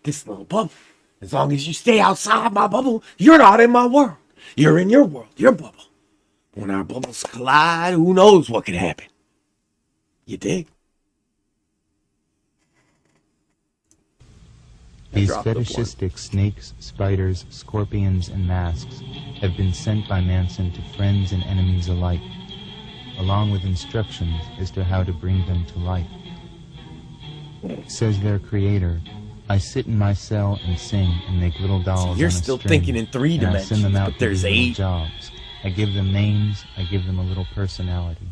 this little bubble. As long as you stay outside my bubble, you're not in my world. You're in your world, your bubble. When our bubbles collide, who knows what could happen? You dig? These fetishistic snakes, spiders, scorpions, and masks have been sent by Manson to friends and enemies alike, along with instructions as to how to bring them to life. Says their creator, I sit in my cell and sing and make little dolls. You're on a still string, thinking in 3 and I dimensions, send them out but to there's do little 8. jobs. I give them names, I give them a little personality.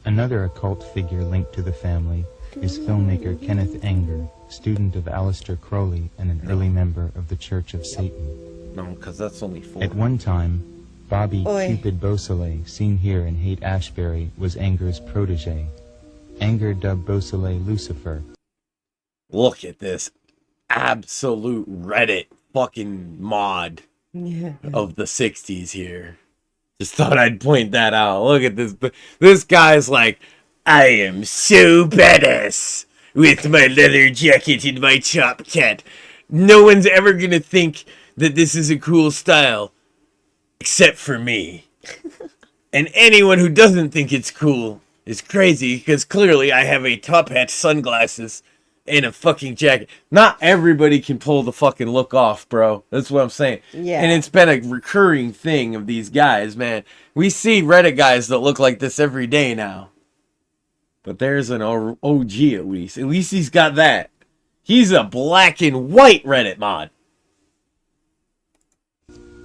Another occult figure linked to the family is filmmaker Kenneth Anger, student of Aleister Crowley and an early member of the Church of Satan. No, because that's only 4. At one time, Bobby Oy. Cupid Beausoleil, seen here in Haight Ashbury, was Anger's protege. Anger dubbed Beausoleil Lucifer. Look at this absolute Reddit fucking mod Yeah. of the 60s here. Just thought I'd point that out. Look at this. This guy's like, I am so badass with my leather jacket and my top hat. No one's ever gonna think that this is a cool style except for me. And anyone who doesn't think it's cool is crazy, because clearly I have a top hat, sunglasses, and a fucking jacket. Not everybody can pull the fucking look off, bro. That's what I'm saying. Yeah. And it's been a recurring thing of these guys, man. We see Reddit guys that look like this every day now. But there's an OG at least. At least he's got that. He's a black and white Reddit mod.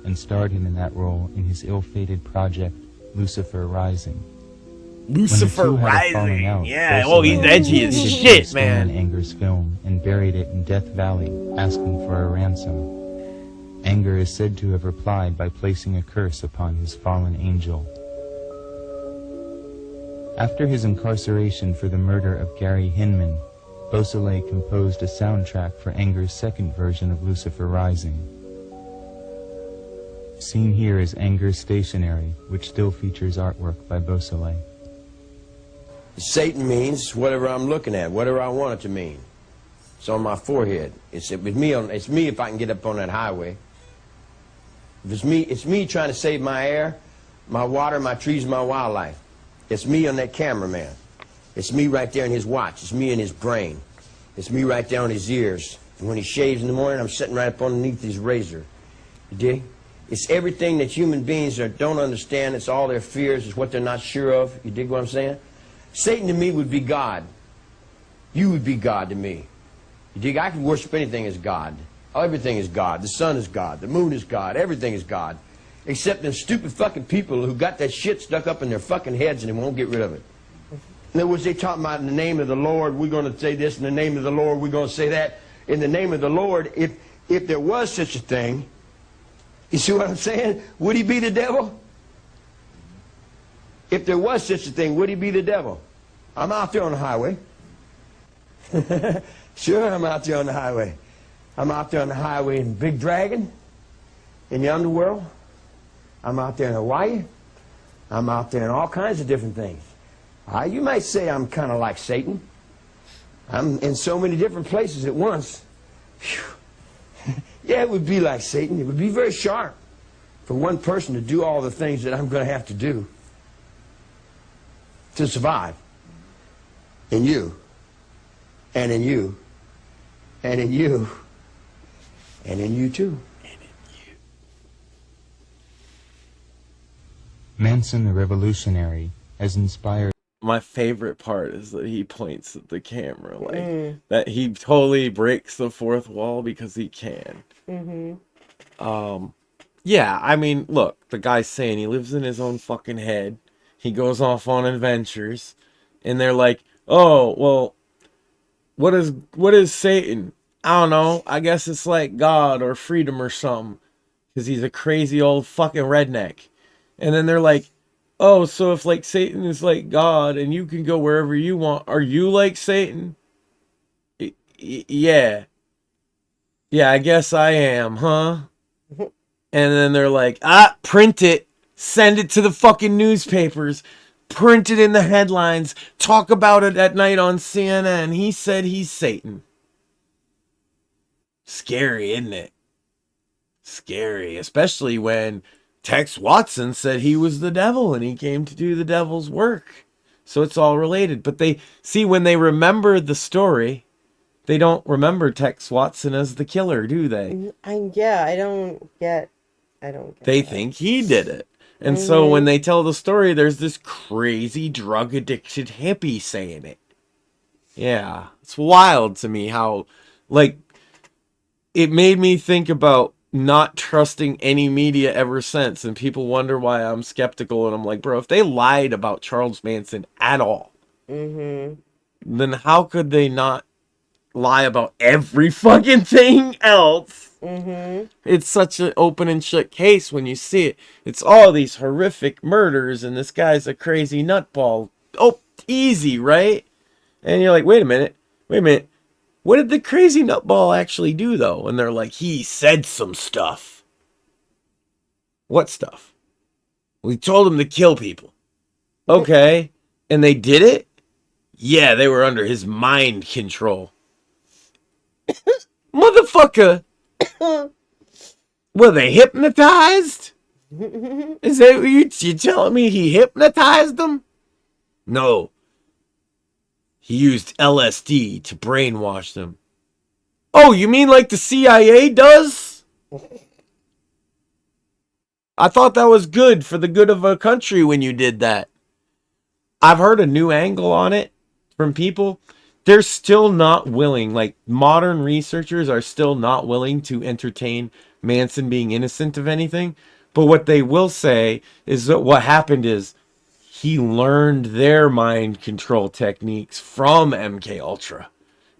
And starred him in that role in his ill-fated project, Lucifer Rising. Lucifer When the two had a falling Rising. out, Yeah, Beausoleil he's edgy as hid shit, the man. stolen Anger's film and buried it in Death Valley, asking for a ransom. Anger is said to have replied by placing a curse upon his fallen angel. After his incarceration for the murder of Gary Hinman, Beausoleil composed a soundtrack for Anger's second version of Lucifer Rising. Seen here is Anger's stationery, which still features artwork by Beausoleil. Satan means whatever I'm looking at, whatever I want it to mean. It's on my forehead. It's me if I can get up on that highway. If it's me trying to save my air, my water, my trees, my wildlife. It's me on that cameraman. It's me right there in his watch. It's me in his brain. It's me right there on his ears. And when he shaves in the morning, I'm sitting right up underneath his razor. You dig? It's everything that human beings don't understand. It's all their fears. It's what they're not sure of. You dig what I'm saying? Satan to me would be God. You would be God to me. You dig? I could worship anything as God. Everything is God. The sun is God. The moon is God. Everything is God. Except them stupid fucking people who got that shit stuck up in their fucking heads and they won't get rid of it. In other words, they talk about in the name of the Lord, we're going to say this. In the name of the Lord, we're going to say that. In the name of the Lord, if there was such a thing, you see what I'm saying? Would he be the devil? If there was such a thing, would he be the devil? I'm out there on the highway. Sure, I'm out there on the highway. I'm out there on the highway in Big Dragon, in the underworld. I'm out there in Hawaii. I'm out there in all kinds of different things. You might say I'm kind of like Satan. I'm in so many different places at once. Yeah, it would be like Satan. It would be very sharp for one person to do all the things that I'm going to have to do to survive. In you, and in you, and in you, and in you too. Manson the Revolutionary has inspired... My favorite part is that he points at the camera, like, that he totally breaks the fourth wall because he can. Mm-hmm. Yeah, I mean, look, the guy's saying he lives in his own fucking head. He goes off on adventures, and they're like, "Oh, well, what is Satan? I don't know. I guess it's like God or freedom or something, because he's a crazy old fucking redneck." And then they're like, "Oh, so if like Satan is like God and you can go wherever you want, are you like Satan?" Yeah. Yeah, I guess I am, huh? And then they're like, print it, send it to the fucking newspapers, print it in the headlines, talk about it at night on CNN. He said he's Satan. Scary, isn't it? Scary, especially when Tex Watson said he was the devil and he came to do the devil's work. So it's all related. But they see, when they remember the story, they don't remember Tex Watson as the killer, do they? I don't get They that. think he did it. And so when they tell the story, there's this crazy drug addicted hippie saying it. Yeah. It's wild to me how, like, it made me think about not trusting any media ever since. And people wonder why I'm skeptical. And I'm like, bro, if they lied about Charles Manson at all, then how could they not lie about every fucking thing else? It's such an open and shut case when you see it. It's all these horrific murders and this guy's a crazy nutball. Oh, easy, right? And you're like, wait a minute. What did the crazy nutball actually do, though? And they're like, he said some stuff. What stuff? We told him to kill people. Okay. And they did it? Yeah, they were under his mind control. Motherfucker. Were they hypnotized? Is that what you telling me he hypnotized them? No. He used LSD to brainwash them. Oh, you mean like the CIA does? I thought that was good for the good of a country when you did that. I've heard a new angle on it from people. They're still not willing, like modern researchers are still not willing to entertain Manson being innocent of anything. But what they will say is that what happened is he learned their mind control techniques from MK Ultra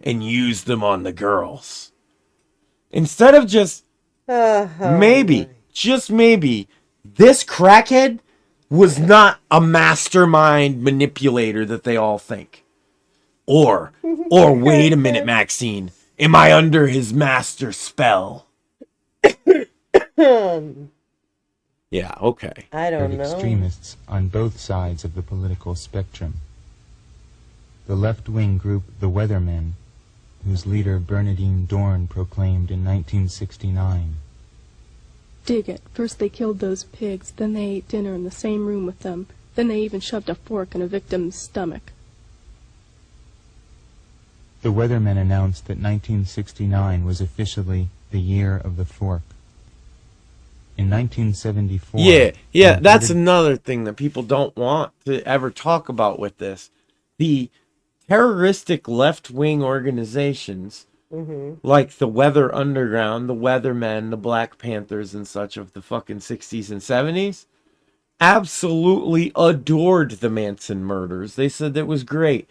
and used them on the girls. Instead of just just maybe, this crackhead was not a mastermind manipulator that they all think. Or wait a minute, Maxine. Am I under his master spell? Yeah, okay. I don't know. Extremists on both sides of the political spectrum. The left-wing group The Weathermen, whose leader Bernadine Dorn proclaimed in 1969. Dig it. First they killed those pigs, then they ate dinner in the same room with them, then they even shoved a fork in a victim's stomach. The Weathermen announced that 1969 was officially the year of the fork. In 1974... Yeah, that's another thing that people don't want to ever talk about with this. The terroristic left-wing organizations, like the Weather Underground, the Weathermen, the Black Panthers and such of the fucking 60s and 70s, absolutely adored the Manson murders. They said that was great.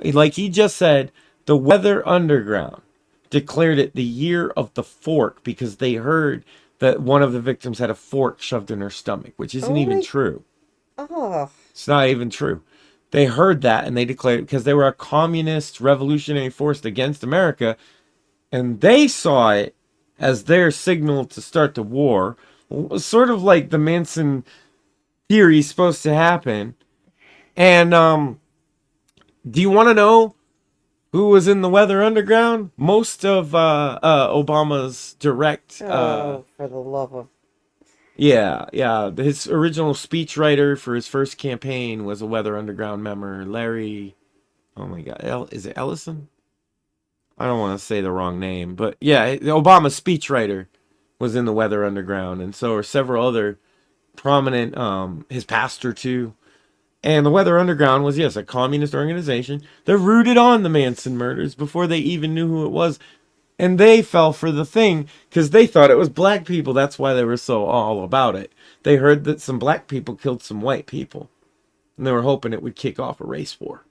Like he just said, the Weather Underground declared it the year of the fork because they heard that one of the victims had a fork shoved in her stomach, which isn't even true. Oh. It's not even true. They heard that and they declared, because they were a communist revolutionary force against America, and they saw it as their signal to start the war. Sort of like the Manson theory is supposed to happen. And do you want to know who was in the Weather Underground? Most of Obama's direct... for the love of... Yeah. His original speechwriter for his first campaign was a Weather Underground member, Larry... Oh my God. Is it Ellison? I don't want to say the wrong name. But yeah, Obama's speechwriter was in the Weather Underground. And so are several other prominent... his pastor, too. And the Weather Underground was, yes, a communist organization that rooted on the Manson murders before they even knew who it was. And they fell for the thing because they thought it was black people. That's why they were so all about it. They heard that some black people killed some white people. And they were hoping it would kick off a race war.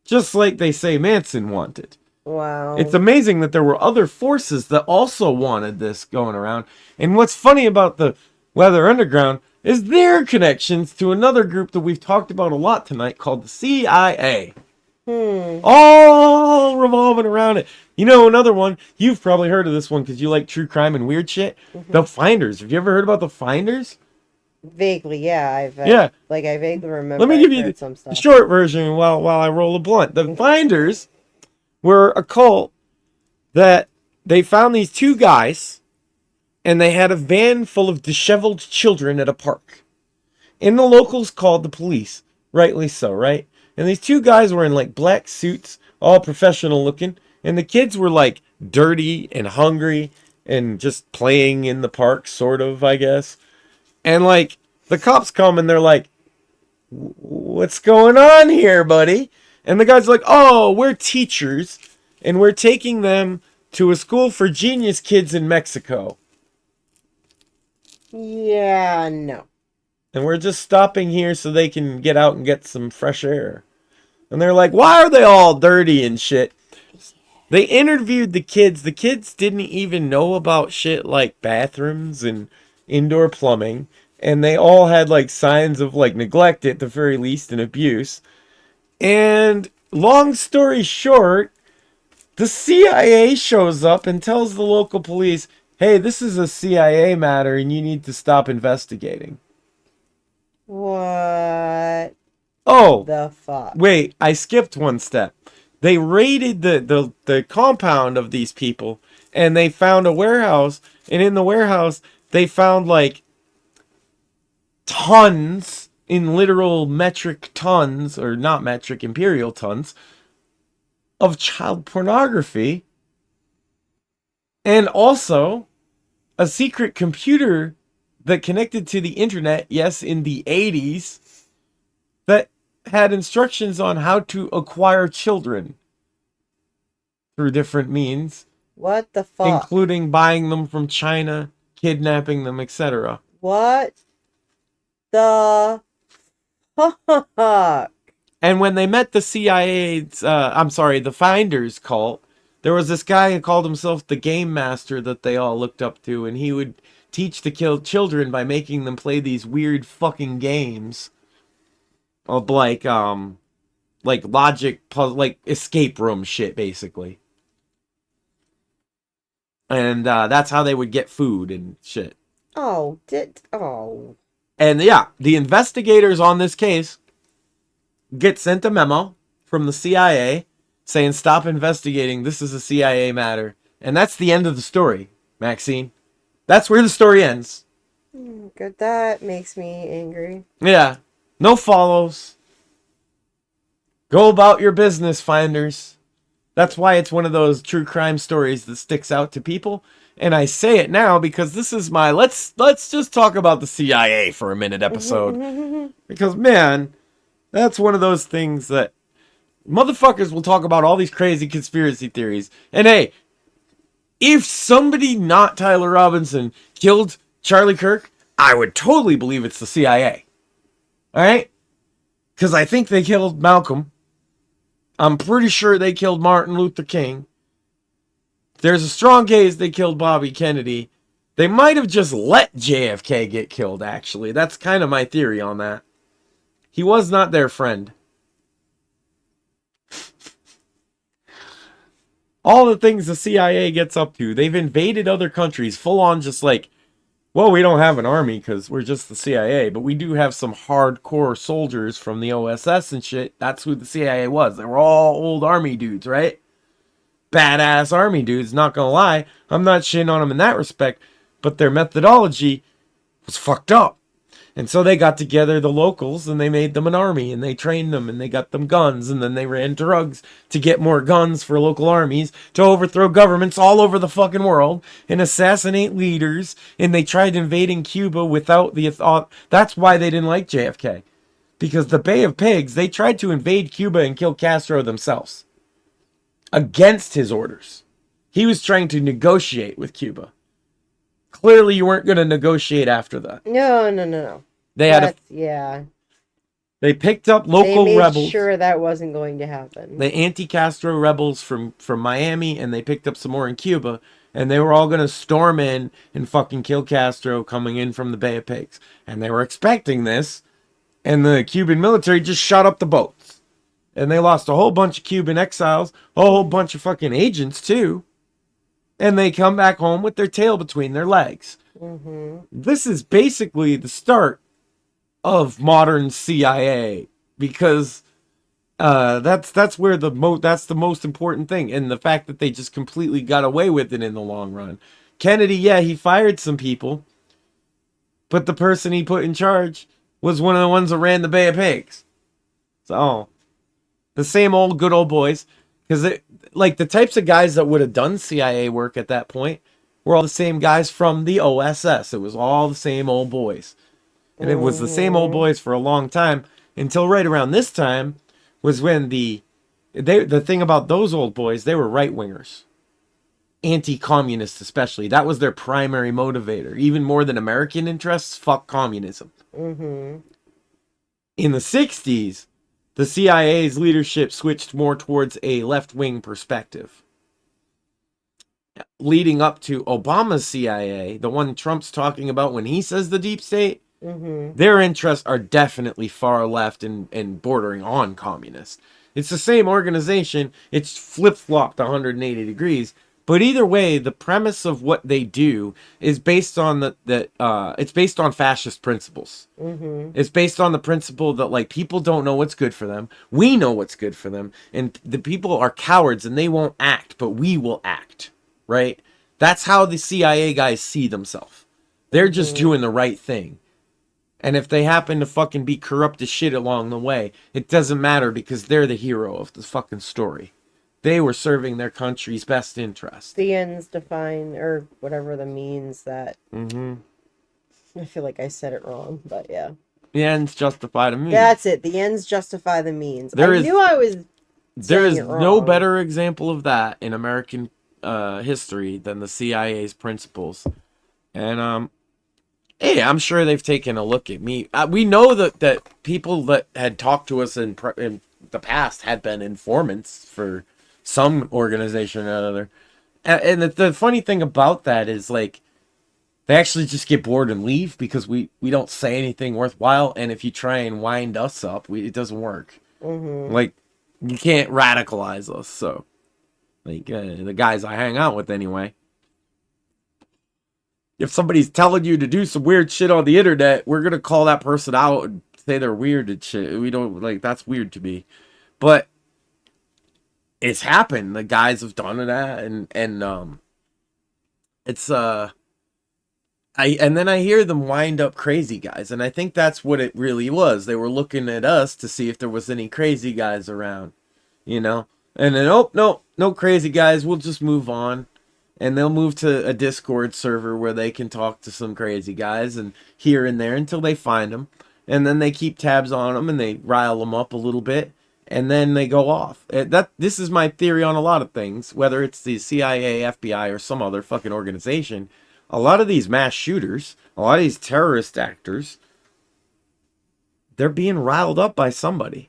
Just like they say Manson wanted. Wow. It's amazing that there were other forces that also wanted this going around. And what's funny about the Weather Underground is their connections to another group that we've talked about a lot tonight called the CIA. All revolving around it. You know, another one, you've probably heard of this one because you like true crime and weird shit. The Finders. Have you ever heard about the Finders? Vaguely, yeah. I vaguely remember. Let me give you some the stuff. short version while I roll a blunt. The Finders were a cult that they found these two guys and they had a van full of disheveled children at a park. And the locals called the police. Rightly so, right? And these two guys were in like black suits, all professional looking. And the kids were like dirty and hungry and just playing in the park, sort of, I guess. And like the cops come and they're like, "What's going on here, buddy?" And the guy's like, "Oh, we're teachers and we're taking them to a school for genius kids in Mexico. Yeah, no. And we're just stopping here so they can get out and get some fresh air." And they're like, "Why are they all dirty and shit?" They interviewed the kids. The kids didn't even know about shit like bathrooms and indoor plumbing. And they all had like signs of like neglect at the very least and abuse. And long story short, the CIA shows up and tells the local police, "Hey, this is a CIA matter and you need to stop investigating." What? Oh, the fuck? Wait, I skipped one step. They raided the compound of these people and they found a warehouse. And in the warehouse, they found like tons, in literal metric tons, or not metric, imperial tons, of child pornography. And also a secret computer that connected to the internet, yes, in the 80s, that had instructions on how to acquire children through different means. What the fuck? Including buying them from China, kidnapping them, etc. What the fuck? And when they met the CIA's, the Finders cult, there was this guy who called himself the Game Master that they all looked up to, and he would teach the children by making them play these weird fucking games of like logic puzzle, like escape room shit, basically. And that's how they would get food and shit. Oh. And yeah, the investigators on this case get sent a memo from the CIA saying, "Stop investigating. This is a CIA matter." And that's the end of the story, Maxine. That's where the story ends. Good. That makes me angry. Yeah. No follows. Go about your business, Finders. That's why it's one of those true crime stories that sticks out to people. And I say it now because this is my let's just talk about the CIA for a minute episode. Because, man, that's one of those things that motherfuckers will talk about all these crazy conspiracy theories. And hey, if somebody not Tyler Robinson killed Charlie Kirk, I would totally believe it's the CIA. All right? Because I think they killed Malcolm. I'm pretty sure they killed Martin Luther King. There's a strong case they killed Bobby Kennedy. They might have just let JFK get killed, actually. That's kind of my theory on that. He was not their friend. All the things the CIA gets up to. They've invaded other countries full on, just like, well, we don't have an army because we're just the CIA, but we do have some hardcore soldiers from the OSS and shit. That's who the CIA was. They were all old army dudes, right? Badass army dudes, not gonna lie. I'm not shitting on them in that respect, but their methodology was fucked up. And so they got together, the locals, and they made them an army, and they trained them, and they got them guns, and then they ran drugs to get more guns for local armies, to overthrow governments all over the fucking world, and assassinate leaders, and they tried invading Cuba without the thought. That's why they didn't like JFK. Because the Bay of Pigs, they tried to invade Cuba and kill Castro themselves. Against his orders. He was trying to negotiate with Cuba. Clearly, you weren't going to negotiate after that. No. They had yeah. They picked up local they made rebels. Sure, that wasn't going to happen. The anti-Castro rebels from Miami, and they picked up some more in Cuba, and they were all going to storm in and fucking kill Castro coming in from the Bay of Pigs. And they were expecting this, and the Cuban military just shot up the boats. And they lost a whole bunch of Cuban exiles, a whole bunch of fucking agents too. And they come back home with their tail between their legs. Mm-hmm. This is basically the start of modern CIA, because that's where that's the most important thing, and the fact that they just completely got away with it in the long run. Kennedy, yeah, he fired some people, but the person he put in charge was one of the ones that ran the Bay of Pigs. So the same old good old boys, because like the types of guys that would have done CIA work at that point were all the same guys from the OSS. It was all the same old boys. And it was the same old boys for a long time, until right around this time was when the thing about those old boys, they were right-wingers. Anti-communist especially. That was their primary motivator. Even more than American interests, fuck communism. Mm-hmm. In the 60s, the CIA's leadership switched more towards a left-wing perspective. Leading up to Obama's CIA, the one Trump's talking about when he says the deep state, their interests are definitely far left and bordering on communist. It's the same organization. It's flip-flopped 180 degrees. But either way, the premise of what they do is based on it's based on fascist principles. It's based on the principle that like people don't know what's good for them. We know what's good for them, and the people are cowards and they won't act, but we will act. Right? That's how the CIA guys see themselves. They're just doing the right thing. And if they happen to fucking be corrupt as shit along the way, it doesn't matter, because they're the hero of the fucking story. They were serving their country's best interest. The ends define, or whatever the means that... I feel like I said it wrong, but yeah. The ends justify the means. That's it. The ends justify the means. There is no better example of that in American history than the CIA's principles. And hey, I'm sure they've taken a look at me. We know that people that had talked to us in the past had been informants for some organization or another. And the funny thing about that is, like, they actually just get bored and leave because we don't say anything worthwhile. And if you try and wind us up, it doesn't work. Like, you can't radicalize us. So, like, the guys I hang out with anyway. If somebody's telling you to do some weird shit on the internet, we're going to call that person out and say they're weird and shit. We don't, like, that's weird to me. But it's happened. The guys have done that, and it's, and then I hear them wind up crazy guys, and I think that's what it really was. They were looking at us to see if there was any crazy guys around, you know? And then, oh, no crazy guys, we'll just move on. And they'll move to a Discord server where they can talk to some crazy guys and here and there until they find them. And then they keep tabs on them and they rile them up a little bit. And then they go off. This is my theory on a lot of things, whether it's the CIA, FBI, or some other fucking organization. A lot of these mass shooters, a lot of these terrorist actors, they're being riled up by somebody.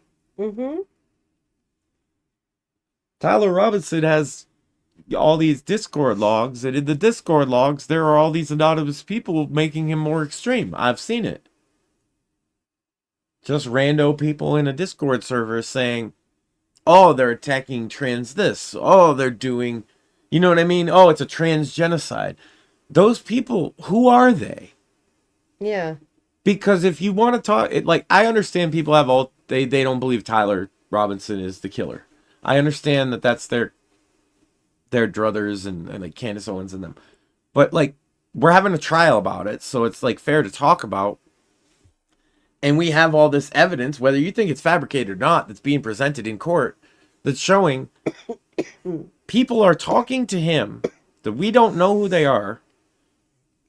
Tyler Robinson has all these Discord logs, and in the Discord logs there are all these anonymous people making him more extreme. I've seen it. Just rando people in a Discord server saying, oh, they're attacking trans this, oh, they're doing, you know what I mean, oh, it's a trans genocide. Those people, who are they? Yeah. Because if you want to talk, like, I understand people have they don't believe Tyler Robinson is the killer. I understand that that's their druthers and like Candace Owens and them. But like, we're having a trial about it, so it's like fair to talk about. And we have all this evidence, whether you think it's fabricated or not, that's being presented in court, that's showing people are talking to him that we don't know who they are,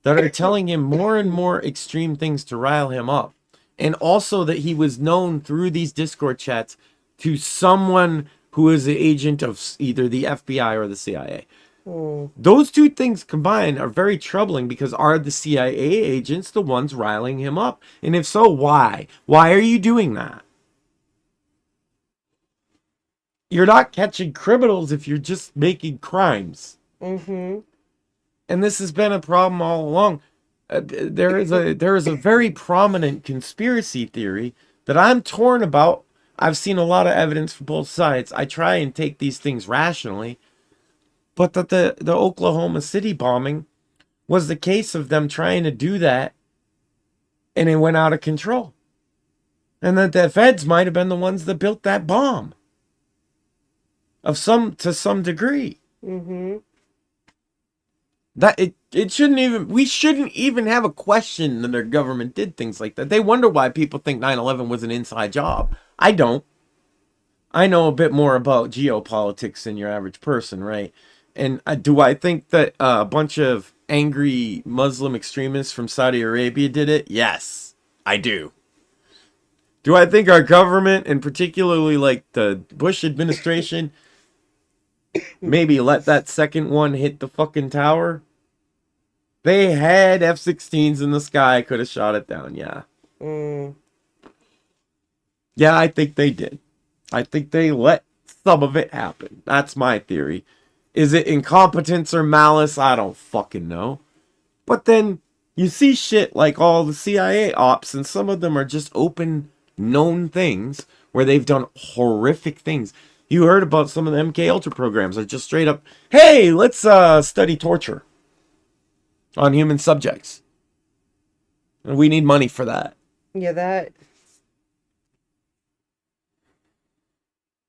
that are telling him more and more extreme things to rile him up. And also that he was known through these Discord chats to someone who is the agent of either the FBI or the CIA. Those two things combined are very troubling because are the CIA agents the ones riling him up? And if so, why? Why are you doing that? You're not catching criminals if you're just making crimes. And this has been a problem all along. There is a very prominent conspiracy theory that I'm torn about. I've seen a lot of evidence from both sides. I try and take these things rationally. But that the Oklahoma City bombing was the case of them trying to do that and it went out of control. And that the feds might have been the ones that built that bomb. To some degree. That it shouldn't even, we shouldn't even have a question that our government did things like that. They wonder why people think 9/11 was an inside job. I don't. I know a bit more about geopolitics than your average person, right? And do I think that a bunch of angry Muslim extremists from Saudi Arabia did it? Yes, I do. Do I think our government, and particularly like the Bush administration, maybe let that second one hit the fucking tower? They had F-16s in the sky, could have shot it down, yeah. Yeah, I think they did. I think they let some of it happen. That's my theory. Is it incompetence or malice? I don't fucking know. But then you see shit like all the CIA ops, and some of them are just open, known things where they've done horrific things. You heard about some of the MK Ultra programs are just straight up, hey, let's study torture on human subjects. And we need money for that. Yeah, that.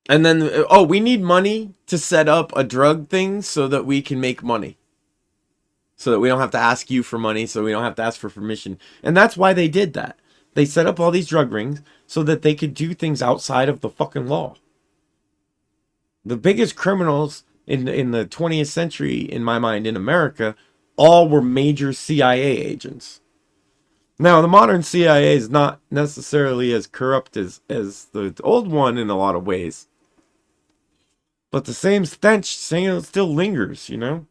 And then, we need money to set up a drug thing so that we can make money. So that we don't have to ask you for money, so we don't have to ask for permission. And that's why they did that. They set up all these drug rings so that they could do things outside of the fucking law. The biggest criminals in the 20th century, in my mind, in America, all were major CIA agents. Now, the modern CIA is not necessarily as corrupt as the old one in a lot of ways. But the same stench still lingers, you know?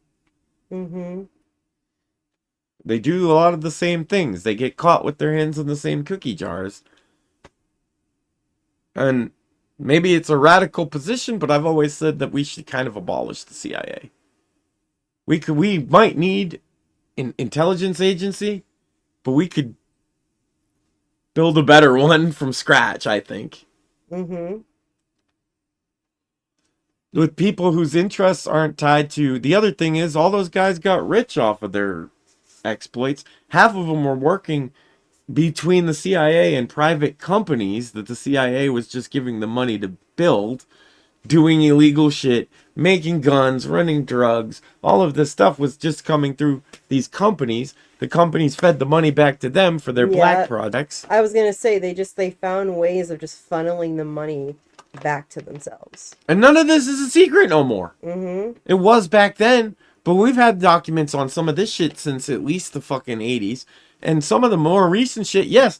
They do a lot of the same things. They get caught with their hands in the same cookie jars. And maybe it's a radical position, but I've always said that we should kind of abolish the CIA. We might need an intelligence agency, but we could build a better one from scratch, I think. With people whose interests aren't tied to... The other thing is, all those guys got rich off of their exploits. Half of them were working between the CIA and private companies that the CIA was just giving them money to build, doing illegal shit, making guns, running drugs. All of this stuff was just coming through these companies. The companies fed the money back to them for their black products. I was gonna say they found ways of just funneling the money back to themselves. And none of this is a secret no more. It was back then, but we've had documents on some of this shit since at least the fucking 80s. And some of the more recent shit, yes,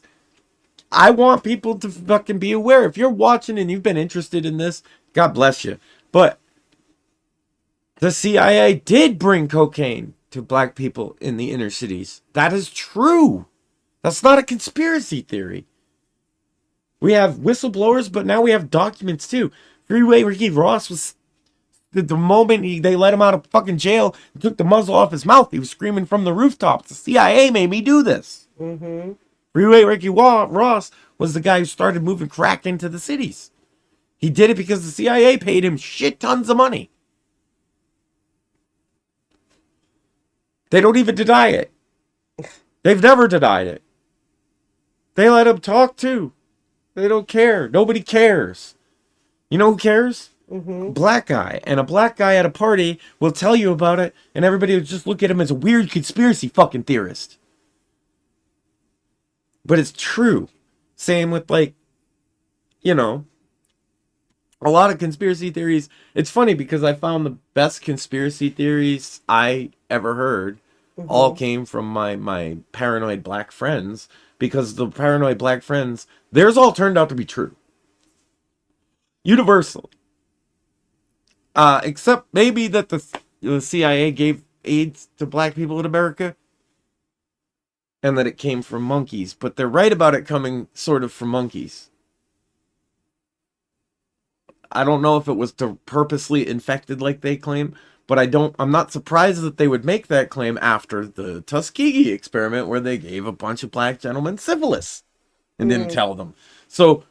I want people to fucking be aware. If you're watching and you've been interested in this, God bless you. But the CIA did bring cocaine to black people in the inner cities. That is true. That's not a conspiracy theory. We have whistleblowers, but now we have documents too. Freeway Ricky Ross was, the moment they let him out of fucking jail and took the muzzle off his mouth, he was screaming from the rooftops, the CIA made me do this. Freeway Ricky Ross was the guy who started moving crack into the cities. He did it because the CIA paid him shit tons of money. They don't even deny it. They've never denied it. They let him talk too. They don't care. Nobody cares. You know who cares? Black guy. And a black guy at a party will tell you about it, and everybody will just look at him as a weird conspiracy fucking theorist. But it's true. Same with, like, you know, a lot of conspiracy theories. It's funny because I found the best conspiracy theories I ever heard all came from my paranoid black friends, because the paranoid black friends, theirs all turned out to be true. Universal. Except maybe that the CIA gave AIDS to black people in America, and that it came from monkeys. But they're right about it coming sort of from monkeys. I don't know if it was purposely infected like they claim, but I'm not surprised that they would make that claim after the Tuskegee experiment where they gave a bunch of black gentlemen syphilis and didn't tell them. So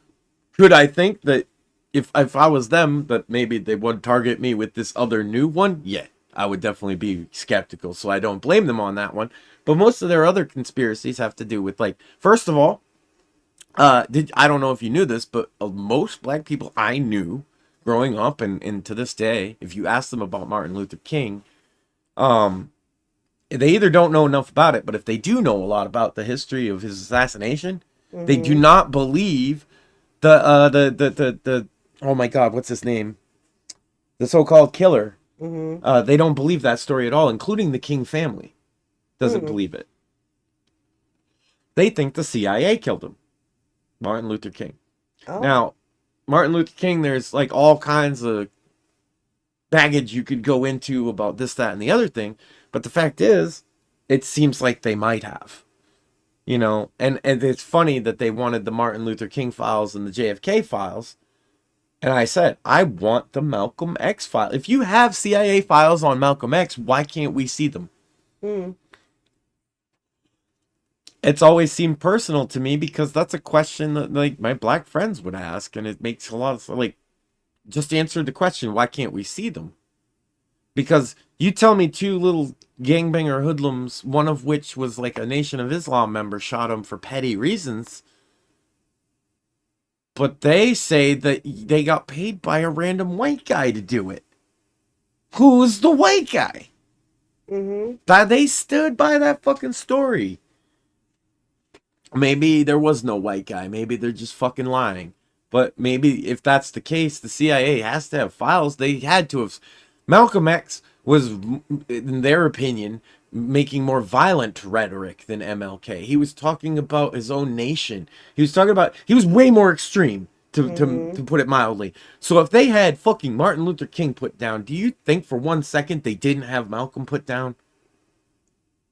could I think that if I was them, that maybe they would target me with this other new one? Yeah, I would definitely be skeptical. So I don't blame them on that one. But most of their other conspiracies have to do with, like, first of all, I don't know if you knew this, but most black people I knew growing up and to this day, if you ask them about Martin Luther King, they either don't know enough about it, but if they do know a lot about the history of his assassination, they do not believe the oh my God, what's his name? The so-called killer. They don't believe that story at all, including the King family. Doesn't believe it. They think the CIA killed him. Martin Luther King. Now, Martin Luther King, there's like all kinds of baggage you could go into about this, that, and the other thing. But the fact is, it seems like they might have. You know, and it's funny that they wanted the Martin Luther King files and the JFK files. And I said, I want the Malcolm X file. If you have CIA files on Malcolm X, why can't we see them? It's always seemed personal to me because that's a question that, like, my black friends would ask, and it makes a lot of, like, just answer the question, why can't we see them? Because you tell me two little gangbanger hoodlums, one of which was like a Nation of Islam member, shot him for petty reasons, but they say that they got paid by a random white guy to do it. Who's the white guy? That they stood by that fucking story. Maybe there was no white guy. Maybe they're just fucking lying. But maybe if that's the case, the CIA has to have files. They had to have. Malcolm X was, in their opinion, making more violent rhetoric than MLK. He was talking about his own nation. He was way more extreme, to put it mildly. So if they had fucking Martin Luther King put down, do you think for 1 second they didn't have Malcolm put down?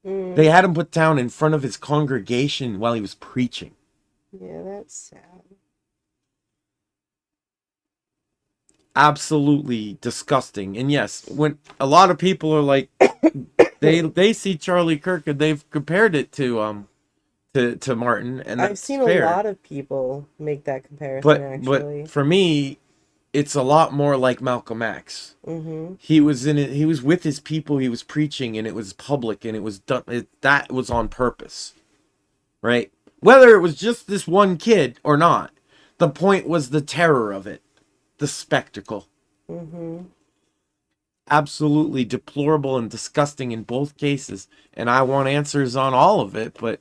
They had him put down in front of his congregation while he was preaching. Yeah, that's sad. Absolutely disgusting. And yes, when a lot of people are like, they see Charlie Kirk and they've compared it to Martin, and I've seen fair. a lot of people make that comparison. Actually, but for me, it's a lot more like Malcolm X. He was in it. He was with his people. He was preaching, and it was public, and it was done. That was on purpose, right? Whether it was just this one kid or not, the point was the terror of it, the spectacle. Absolutely deplorable and disgusting in both cases, and I want answers on all of it, but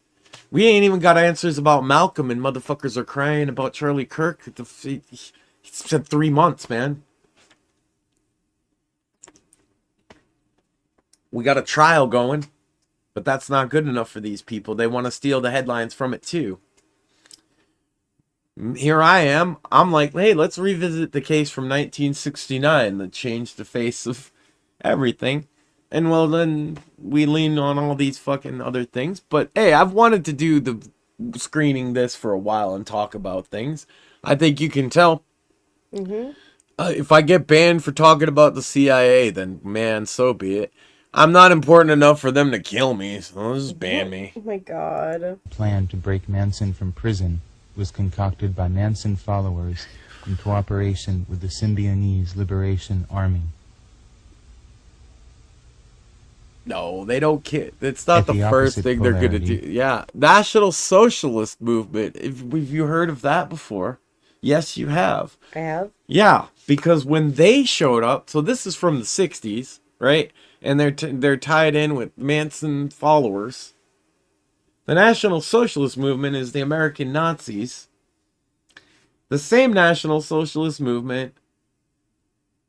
we ain't even got answers about Malcolm, and motherfuckers are crying about Charlie Kirk. He said 3 months, man. We got a trial going, but that's not good enough for these people. They want to steal the headlines from it too. Here I am. I'm like, hey, let's revisit the case from 1969 that changed the face of everything. And well, then we lean on all these fucking other things. But hey, I've wanted to do the screening this for a while and talk about things. I think you can tell. If I get banned for talking about the CIA, then man, so be it. I'm not important enough for them to kill me, so they'll just ban me. Oh my God. Plan to break Manson from prison was concocted by Manson followers in cooperation with the Symbionese Liberation Army. No, they don't kid. It's not the first thing they're going to do. Yeah, National Socialist Movement. Have you heard of that before? Yes, you have. I have. Yeah, because when they showed up, so this is from the 60s, right? And they're tied in with Manson followers. The National Socialist Movement is the American Nazis. The same National Socialist Movement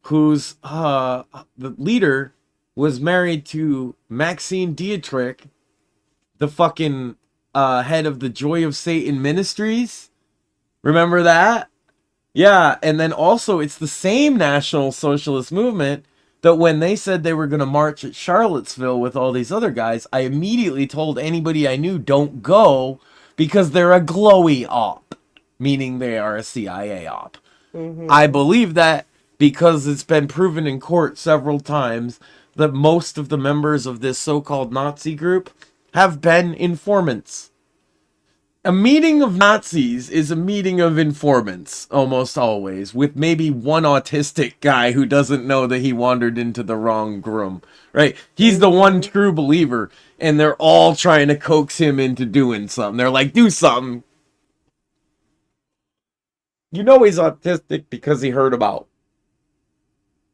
whose the leader was married to Maxine Dietrich, the fucking head of the Joy of Satan Ministries. Remember that? Yeah, and then also it's the same National Socialist Movement that when they said they were going to march at Charlottesville with all these other guys, I immediately told anybody I knew, don't go, because they're a glowy op, meaning they are a CIA op. I believe that because it's been proven in court several times that most of the members of this so-called Nazi group have been informants. A meeting of Nazis is a meeting of informants, almost always, with maybe one autistic guy who doesn't know that he wandered into the wrong room, right? He's the one true believer, and they're all trying to coax him into doing something. They're like, do something. You know he's autistic because he heard about.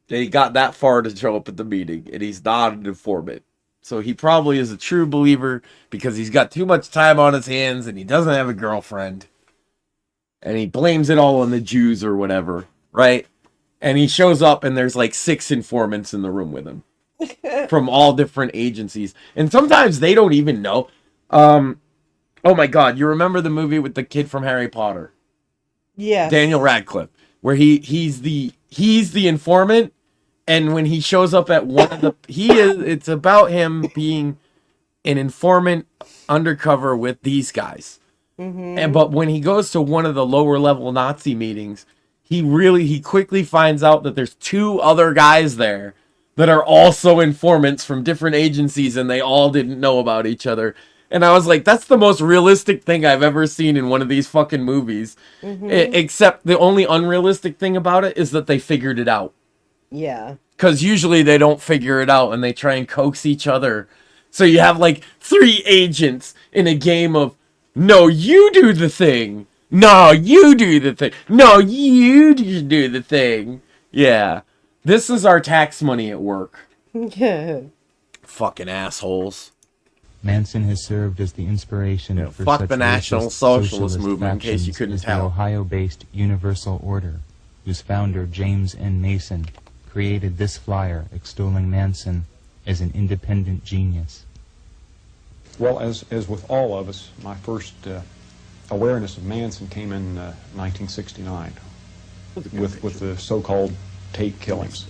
He got that far to show up at the meeting, and he's not an informant. So he probably is a true believer because he's got too much time on his hands and he doesn't have a girlfriend. And he blames it all on the Jews or whatever, right? And he shows up and there's like 6 informants in the room with him from all different agencies. And sometimes they don't even know. Oh my God, you remember the movie with the kid from Harry Potter? Yeah. Daniel Radcliffe, where he's the informant. And when he shows up at one of the, it's about him being an informant undercover with these guys. But when he goes to one of the lower level Nazi meetings, he quickly finds out that there's 2 other guys there that are also informants from different agencies, and they all didn't know about each other. And I was like, that's the most realistic thing I've ever seen in one of these fucking movies. Except the only unrealistic thing about it is that they figured it out. Yeah. Because usually they don't figure it out and they try and coax each other. So you have like 3 agents in a game of, no, you do the thing. No, you do the thing. No, you do the thing. Yeah. This is our tax money at work. Fucking assholes. Manson has served as the inspiration for fuck such the National racist Socialist Movement, in case you factions couldn't as the tell. Ohio-based Universal Order, whose founder James N. Mason created this flyer extolling Manson as an independent genius. Well, as with all of us, my first awareness of Manson came in 1969 with the so-called Tate killings.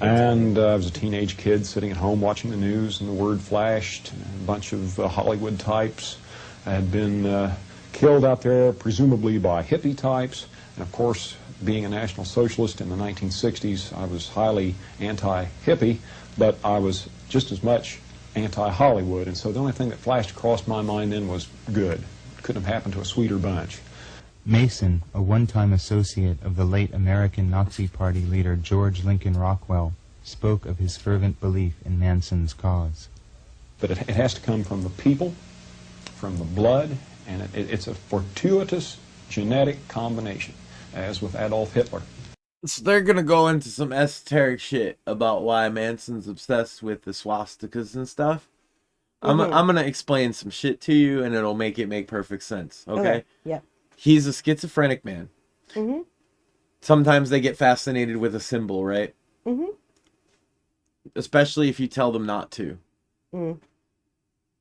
And I was a teenage kid sitting at home watching the news, and the word flashed. A bunch of Hollywood types had been killed out there, presumably by hippie types. And of course, being a National Socialist in the 1960s, I was highly anti-hippie, but I was just as much anti-Hollywood. And so the only thing that flashed across my mind then was good. Couldn't have happened to a sweeter bunch. Mason, a one-time associate of the late American Nazi Party leader George Lincoln Rockwell, spoke of his fervent belief in Manson's cause. But it has to come from the people, from the blood, and it's a fortuitous genetic combination, as with Adolf Hitler. So they're going to go into some esoteric shit about why Manson's obsessed with the swastikas and stuff. I'm going to explain some shit to you, and it'll make perfect sense, okay? Yeah. He's a schizophrenic man. Sometimes they get fascinated with a symbol, right? Especially if you tell them not to.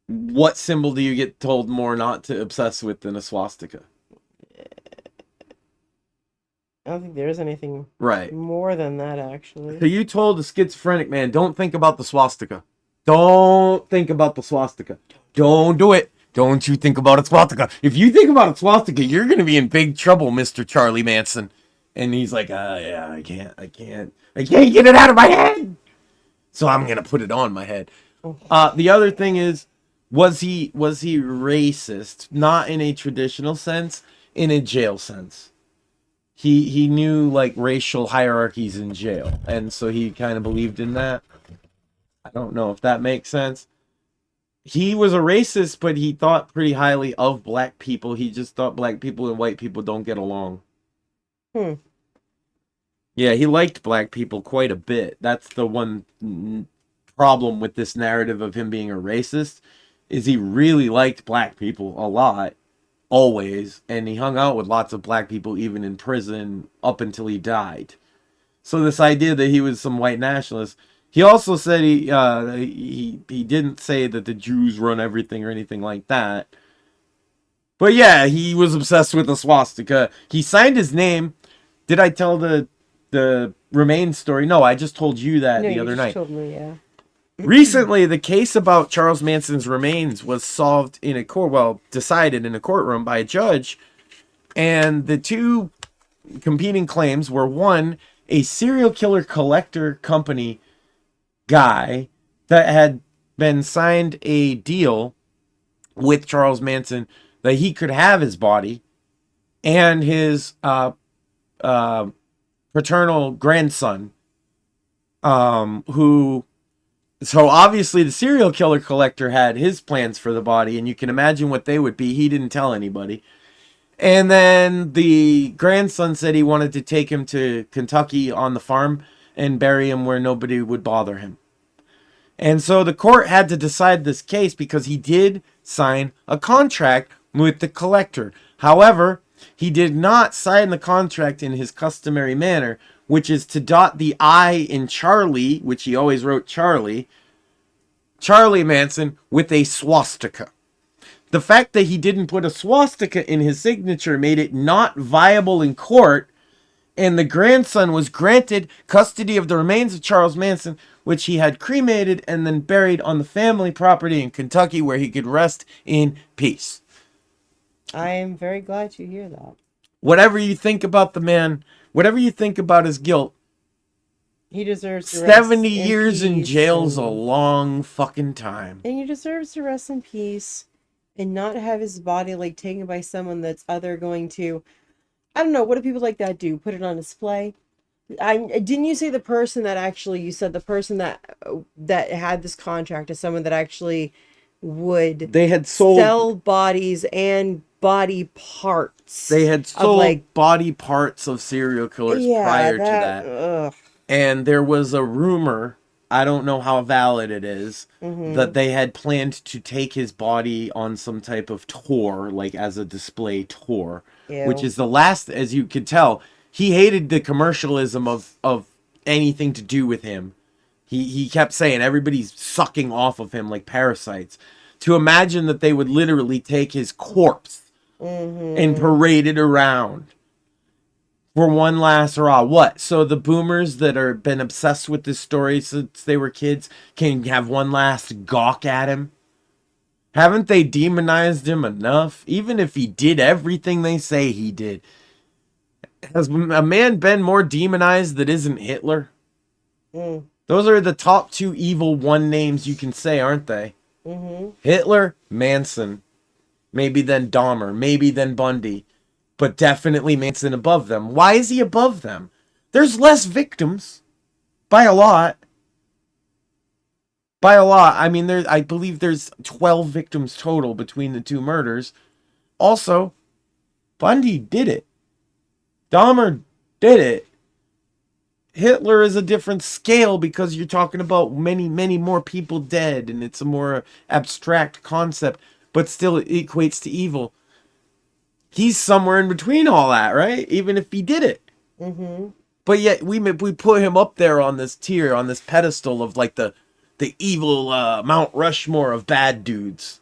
What symbol do you get told more not to obsess with than a swastika? I don't think there is anything more than that, actually. So you told a schizophrenic man, don't think about the swastika. Don't think about the swastika. Don't do it. Don't you think about a swastika. If you think about a swastika, you're going to be in big trouble, Mr. Charlie Manson. And he's like, yeah, I can't get it out of my head. So I'm going to put it on my head. The other thing is, was he racist? Not in a traditional sense, in a jail sense. He knew like racial hierarchies in jail. And so he kind of believed in that. I don't know if that makes sense. He was a racist, but he thought pretty highly of black people. He just thought black people and white people don't get along. Yeah, he liked black people quite a bit. That's the one problem with this narrative of him being a racist, is he really liked black people a lot, always. And he hung out with lots of black people even in prison up until he died. So this idea that he was some white nationalist... He also said he didn't say that the Jews run everything or anything like that. But yeah, he was obsessed with the swastika. He signed his name. Did I tell the the remains story. No, I just told you that No, the you other just night. told me, yeah. Recently, the case about Charles Manson's remains was solved in a court, well, decided in a courtroom by a judge, and the two competing claims were, one, a serial killer collector company guy that had been signed a deal with Charles Manson that he could have his body and his paternal grandson, who, so obviously the serial killer collector had his plans for the body, and you can imagine what they would be. He didn't tell anybody. And then the grandson said he wanted to take him to Kentucky on the farm and bury him where nobody would bother him. And so the court had to decide this case because he did sign a contract with the collector. However, he did not sign the contract in his customary manner, which is to dot the I in Charlie, which he always wrote Charlie Manson, with a swastika. The fact that he didn't put a swastika in his signature made it not viable in court, and the grandson was granted custody of the remains of Charles Manson, which he had cremated and then buried on the family property in Kentucky, where he could rest in peace. I am very glad to hear that. Whatever you think about the man, whatever you think about his guilt, he deserves to 70 rest years in peace, jail's a long fucking time. and he deserves to rest in peace and not have his body like taken by someone that's either going to, I don't know, what do people like that do? Put it on display? Didn't you say the person that actually, you said the person that had this contract is someone that actually would, they had sold, sell bodies and body parts. They had sold like body parts of serial killers prior to that. Ugh. And there was a rumor, I don't know how valid it is, that they had planned to take his body on some type of tour, like as a display tour, which is the last, as you could tell, he hated the commercialism of anything to do with him. He kept saying everybody's sucking off of him like parasites. To imagine that they would literally take his corpse and parade it around for one last hurrah. What? So the boomers that are been obsessed with this story since they were kids can have one last gawk at him? Haven't they demonized him enough? Even if he did everything they say he did. Has a man been more demonized that isn't Hitler? Those are the top two evil one names you can say, aren't they? Hitler, Manson, maybe then Dahmer, maybe then Bundy, but definitely Manson above them. Why is he above them? There's less victims, by a lot. By a lot. I mean, I believe there's 12 victims total between the two murders. Also, Bundy did it. Dahmer did it. Hitler is a different scale because you're talking about many, many more people dead, and it's a more abstract concept, but still it equates to evil. He's somewhere in between all that, right? Even if he did it. But yet we put him up there on this tier, on this pedestal of like the evil Mount Rushmore of bad dudes.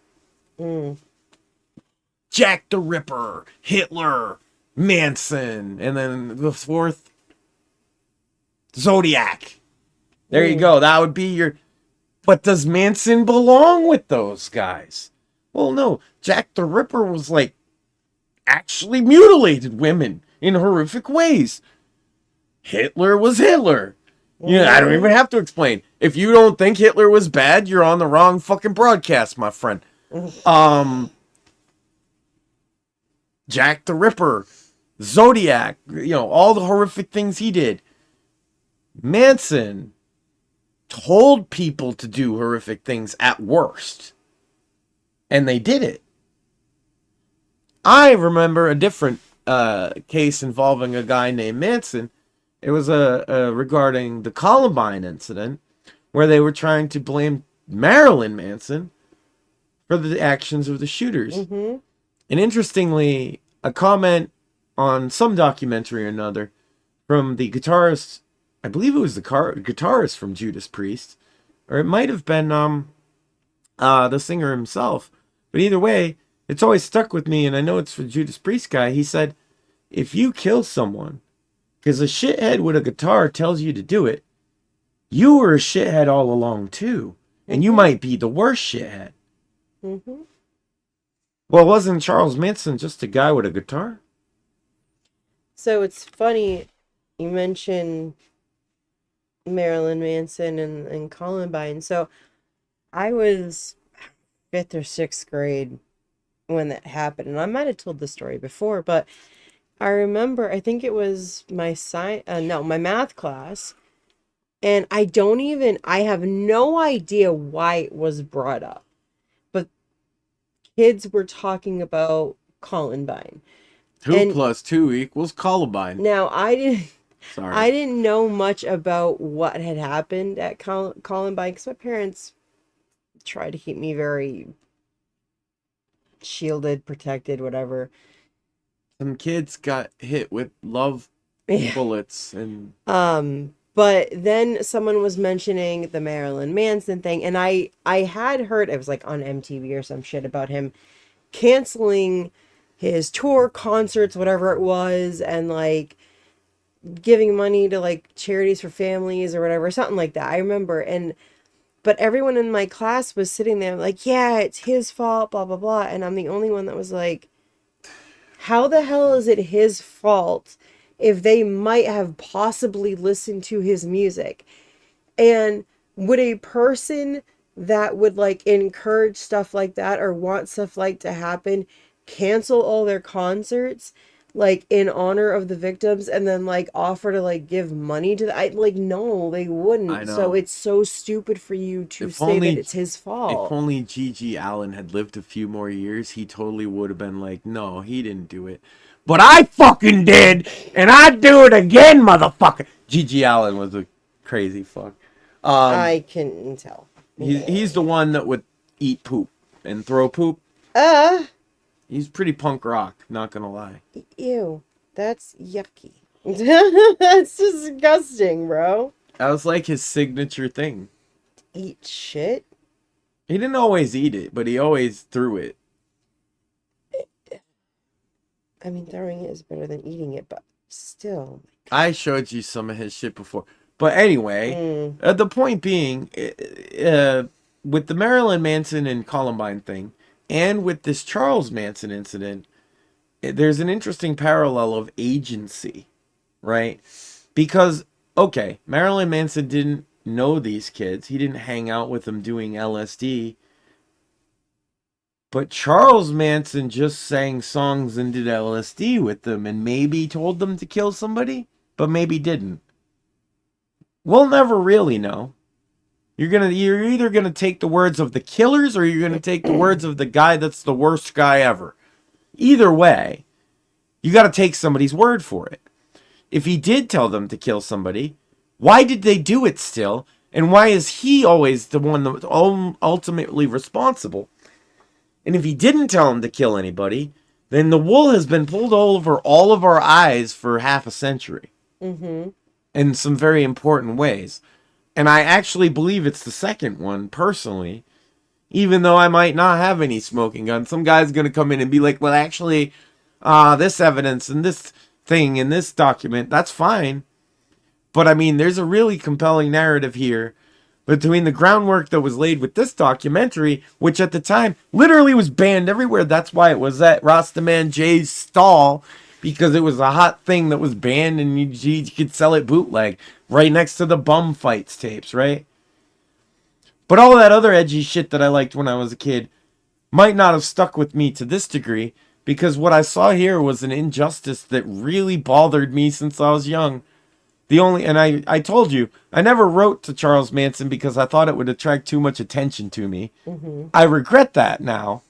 Jack the Ripper, Hitler, Manson, and then the fourth, Zodiac. There you go. That would be your... But does Manson belong with those guys? Well, no. Jack the Ripper was like actually mutilated women in horrific ways. Hitler was Hitler. Yeah, I don't even have to explain. If you don't think Hitler was bad, you're on the wrong fucking broadcast, my friend. Jack the Ripper, Zodiac, all the horrific things he did. Manson told people to do horrific things at worst. And they did it. I remember a different case involving a guy named Manson. It was regarding the Columbine incident, where they were trying to blame Marilyn Manson for the actions of the shooters. And interestingly, a comment on some documentary or another from the guitarist, I believe it was the guitarist from Judas Priest, or it might have been the singer himself. But either way, it's always stuck with me, and I know it's the Judas Priest guy. He said, if you kill someone Because a shithead with a guitar tells you to do it. You were a shithead all along, too. And you might be the worst shithead. Mm-hmm. Well, wasn't Charles Manson just a guy with a guitar? So it's funny you mentioned Marilyn Manson and Columbine. So I was 5th or 6th grade when that happened. And I might have told the story before, but I remember, I think it was my my math class. And I have no idea why it was brought up. But kids were talking about Columbine. 2 + 2 = Columbine. Now, I Sorry. didn't know much about what had happened at Columbine because my parents tried to keep me very shielded, protected, whatever. Some kids got hit with love bullets and but then someone was mentioning the Marilyn Manson thing, and I had heard, it was like on MTV or some shit, about him canceling his tour, concerts, whatever it was, and like giving money to like charities for families or whatever, something like that. I remember, but everyone in my class was sitting there like, yeah, it's his fault, blah blah blah, and I'm the only one that was like, how the hell is it his fault if they might have possibly listened to his music? And would a person that would like encourage stuff like that or want stuff like to happen cancel all their concerts like in honor of the victims and then like offer to like give money to no, they wouldn't. I know. So it's so stupid for you to say that it's his fault. If only G.G. Allen had lived a few more years, he totally would have been like, no, he didn't do it. But I fucking did, and I'd do it again, motherfucker. G.G. Allen was a crazy fuck. I can tell. He's the one that would eat poop and throw poop. He's pretty punk rock, not gonna lie. Ew, that's yucky. That's disgusting, bro. That was like his signature thing. Eat shit? He didn't always eat it, but he always threw it. I mean, throwing it is better than eating it, but still. I showed you some of his shit before. But anyway, the point being, with the Marilyn Manson and Columbine thing, and with this Charles Manson incident, there's an interesting parallel of agency, right? Because, okay, Marilyn Manson didn't know these kids. He didn't hang out with them doing LSD. But Charles Manson just sang songs and did LSD with them and maybe told them to kill somebody, but maybe didn't. We'll never really know. You're either gonna take the words of the killers or you're gonna take the words of the guy that's the worst guy ever. Either way, you gotta take somebody's word for it. If he did tell them to kill somebody, why did they do it still? And why is he always the one that's ultimately responsible? And if he didn't tell them to kill anybody, then the wool has been pulled over all of our eyes for half a century. Mm-hmm. In some very important ways. And I actually believe it's the second one, personally. Even though I might not have any smoking gun. Some guy's going to come in and be like, well, actually, this evidence and this thing in this document, that's fine. But I mean, there's a really compelling narrative here between the groundwork that was laid with this documentary, which at the time literally was banned everywhere. That's why it was at Rastaman J's stall, because it was a hot thing that was banned and you could sell it bootleg right next to the Bum Fights tapes, right? But all that other edgy shit that I liked when I was a kid might not have stuck with me to this degree, because what I saw here was an injustice that really bothered me since I was young. I told you, I never wrote to Charles Manson because I thought it would attract too much attention to me. Mm-hmm. I regret that now.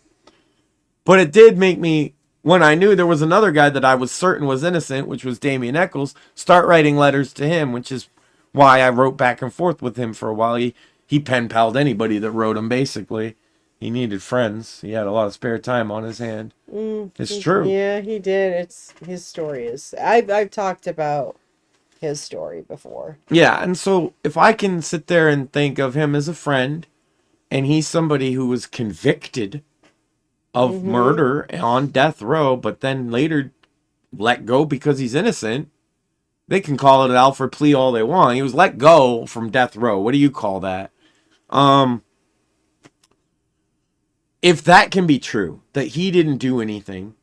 But it did make me, when I knew there was another guy that I was certain was innocent, which was Damien Eccles, start writing letters to him, which is why I wrote back and forth with him for a while. He pen-palled anybody that wrote him, basically. He needed friends. He had a lot of spare time on his hand. It's true. Yeah, he did. His story is... I've talked about his story before. Yeah, and so if I can sit there and think of him as a friend, and he's somebody who was convicted of murder on death row, but then later let go because he's innocent, They can call it an Alfred plea all they want. He was let go from death row. What do you call that? If that can be true, that he didn't do anything,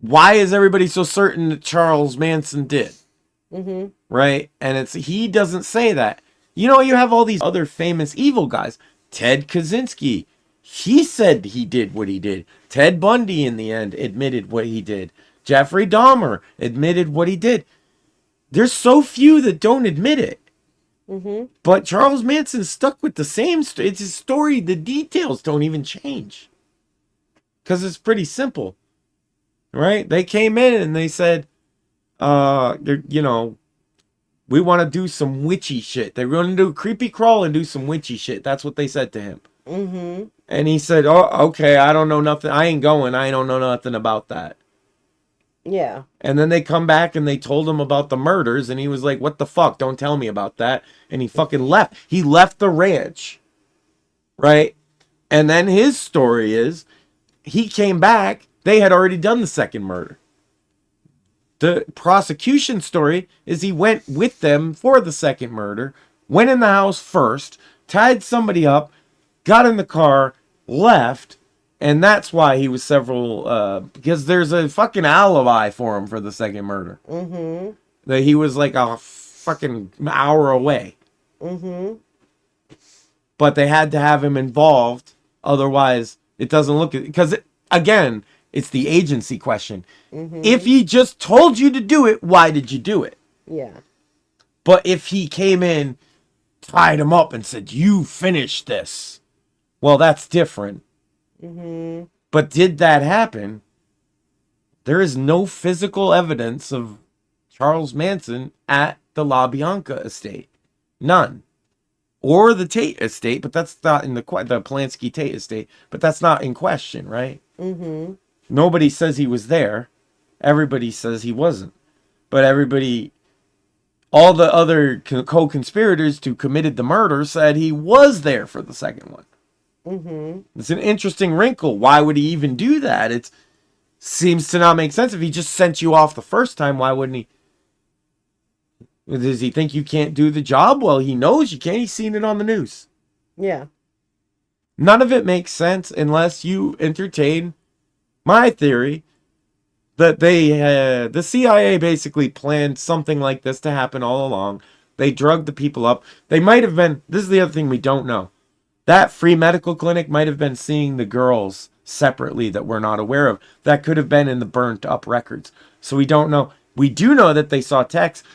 why is everybody so certain that Charles Manson did? Mm-hmm. Right? And he doesn't say that. You know, you have all these other famous evil guys. Ted Kaczynski, he said he did what he did. Ted Bundy, in the end, admitted what he did. Jeffrey Dahmer admitted what he did. There's so few that don't admit it. Mm-hmm. But Charles Manson stuck with the same it's his story. The details don't even change. Because it's pretty simple. Right? They came in and they said, you know, we want to do some witchy shit. They're going to do a creepy crawl and do some witchy shit. That's what they said to him. Mm-hmm. And he said, oh, okay, I don't know nothing. I ain't going. I don't know nothing about that. Yeah. And then they come back and they told him about the murders. And he was like, what the fuck? Don't tell me about that. And he fucking left. He left the ranch. Right? And then his story is, he came back. They had already done the second murder. The prosecution story is he went with them for the second murder, went in the house first, tied somebody up, got in the car, left, and that's why he was because there's a fucking alibi for him for the second murder. Mm-hmm. That he was like a fucking hour away. Mm-hmm. But they had to have him involved, otherwise it doesn't look... Because, again, it's the agency question. Mm-hmm. If he just told you to do it, why did you do it? Yeah. But if he came in, tied him up, and said, you finish this, well, that's different. Mm-hmm. But did that happen? There is no physical evidence of Charles Manson at the LaBianca estate. None. Or the Tate estate, but that's not in the Polanski Tate estate, but that's not in question, right? Mm-hmm. Nobody says he was there. Everybody says he wasn't. But all the other co-conspirators who committed the murder said he was there for the second one. Mm-hmm. It's an interesting wrinkle. Why would he even do that? It seems to not make sense. If he just sent you off the first time, why wouldn't he? Does he think you can't do the job? Well, he knows you can't. He's seen it on the news. Yeah. None of it makes sense unless you entertain my theory that the CIA basically planned something like this to happen all along. They drugged the people up. They might have been, this is the other thing we don't know. That free medical clinic might have been seeing the girls separately that we're not aware of. That could have been in the burnt up records. So we don't know. We do know that they saw texts,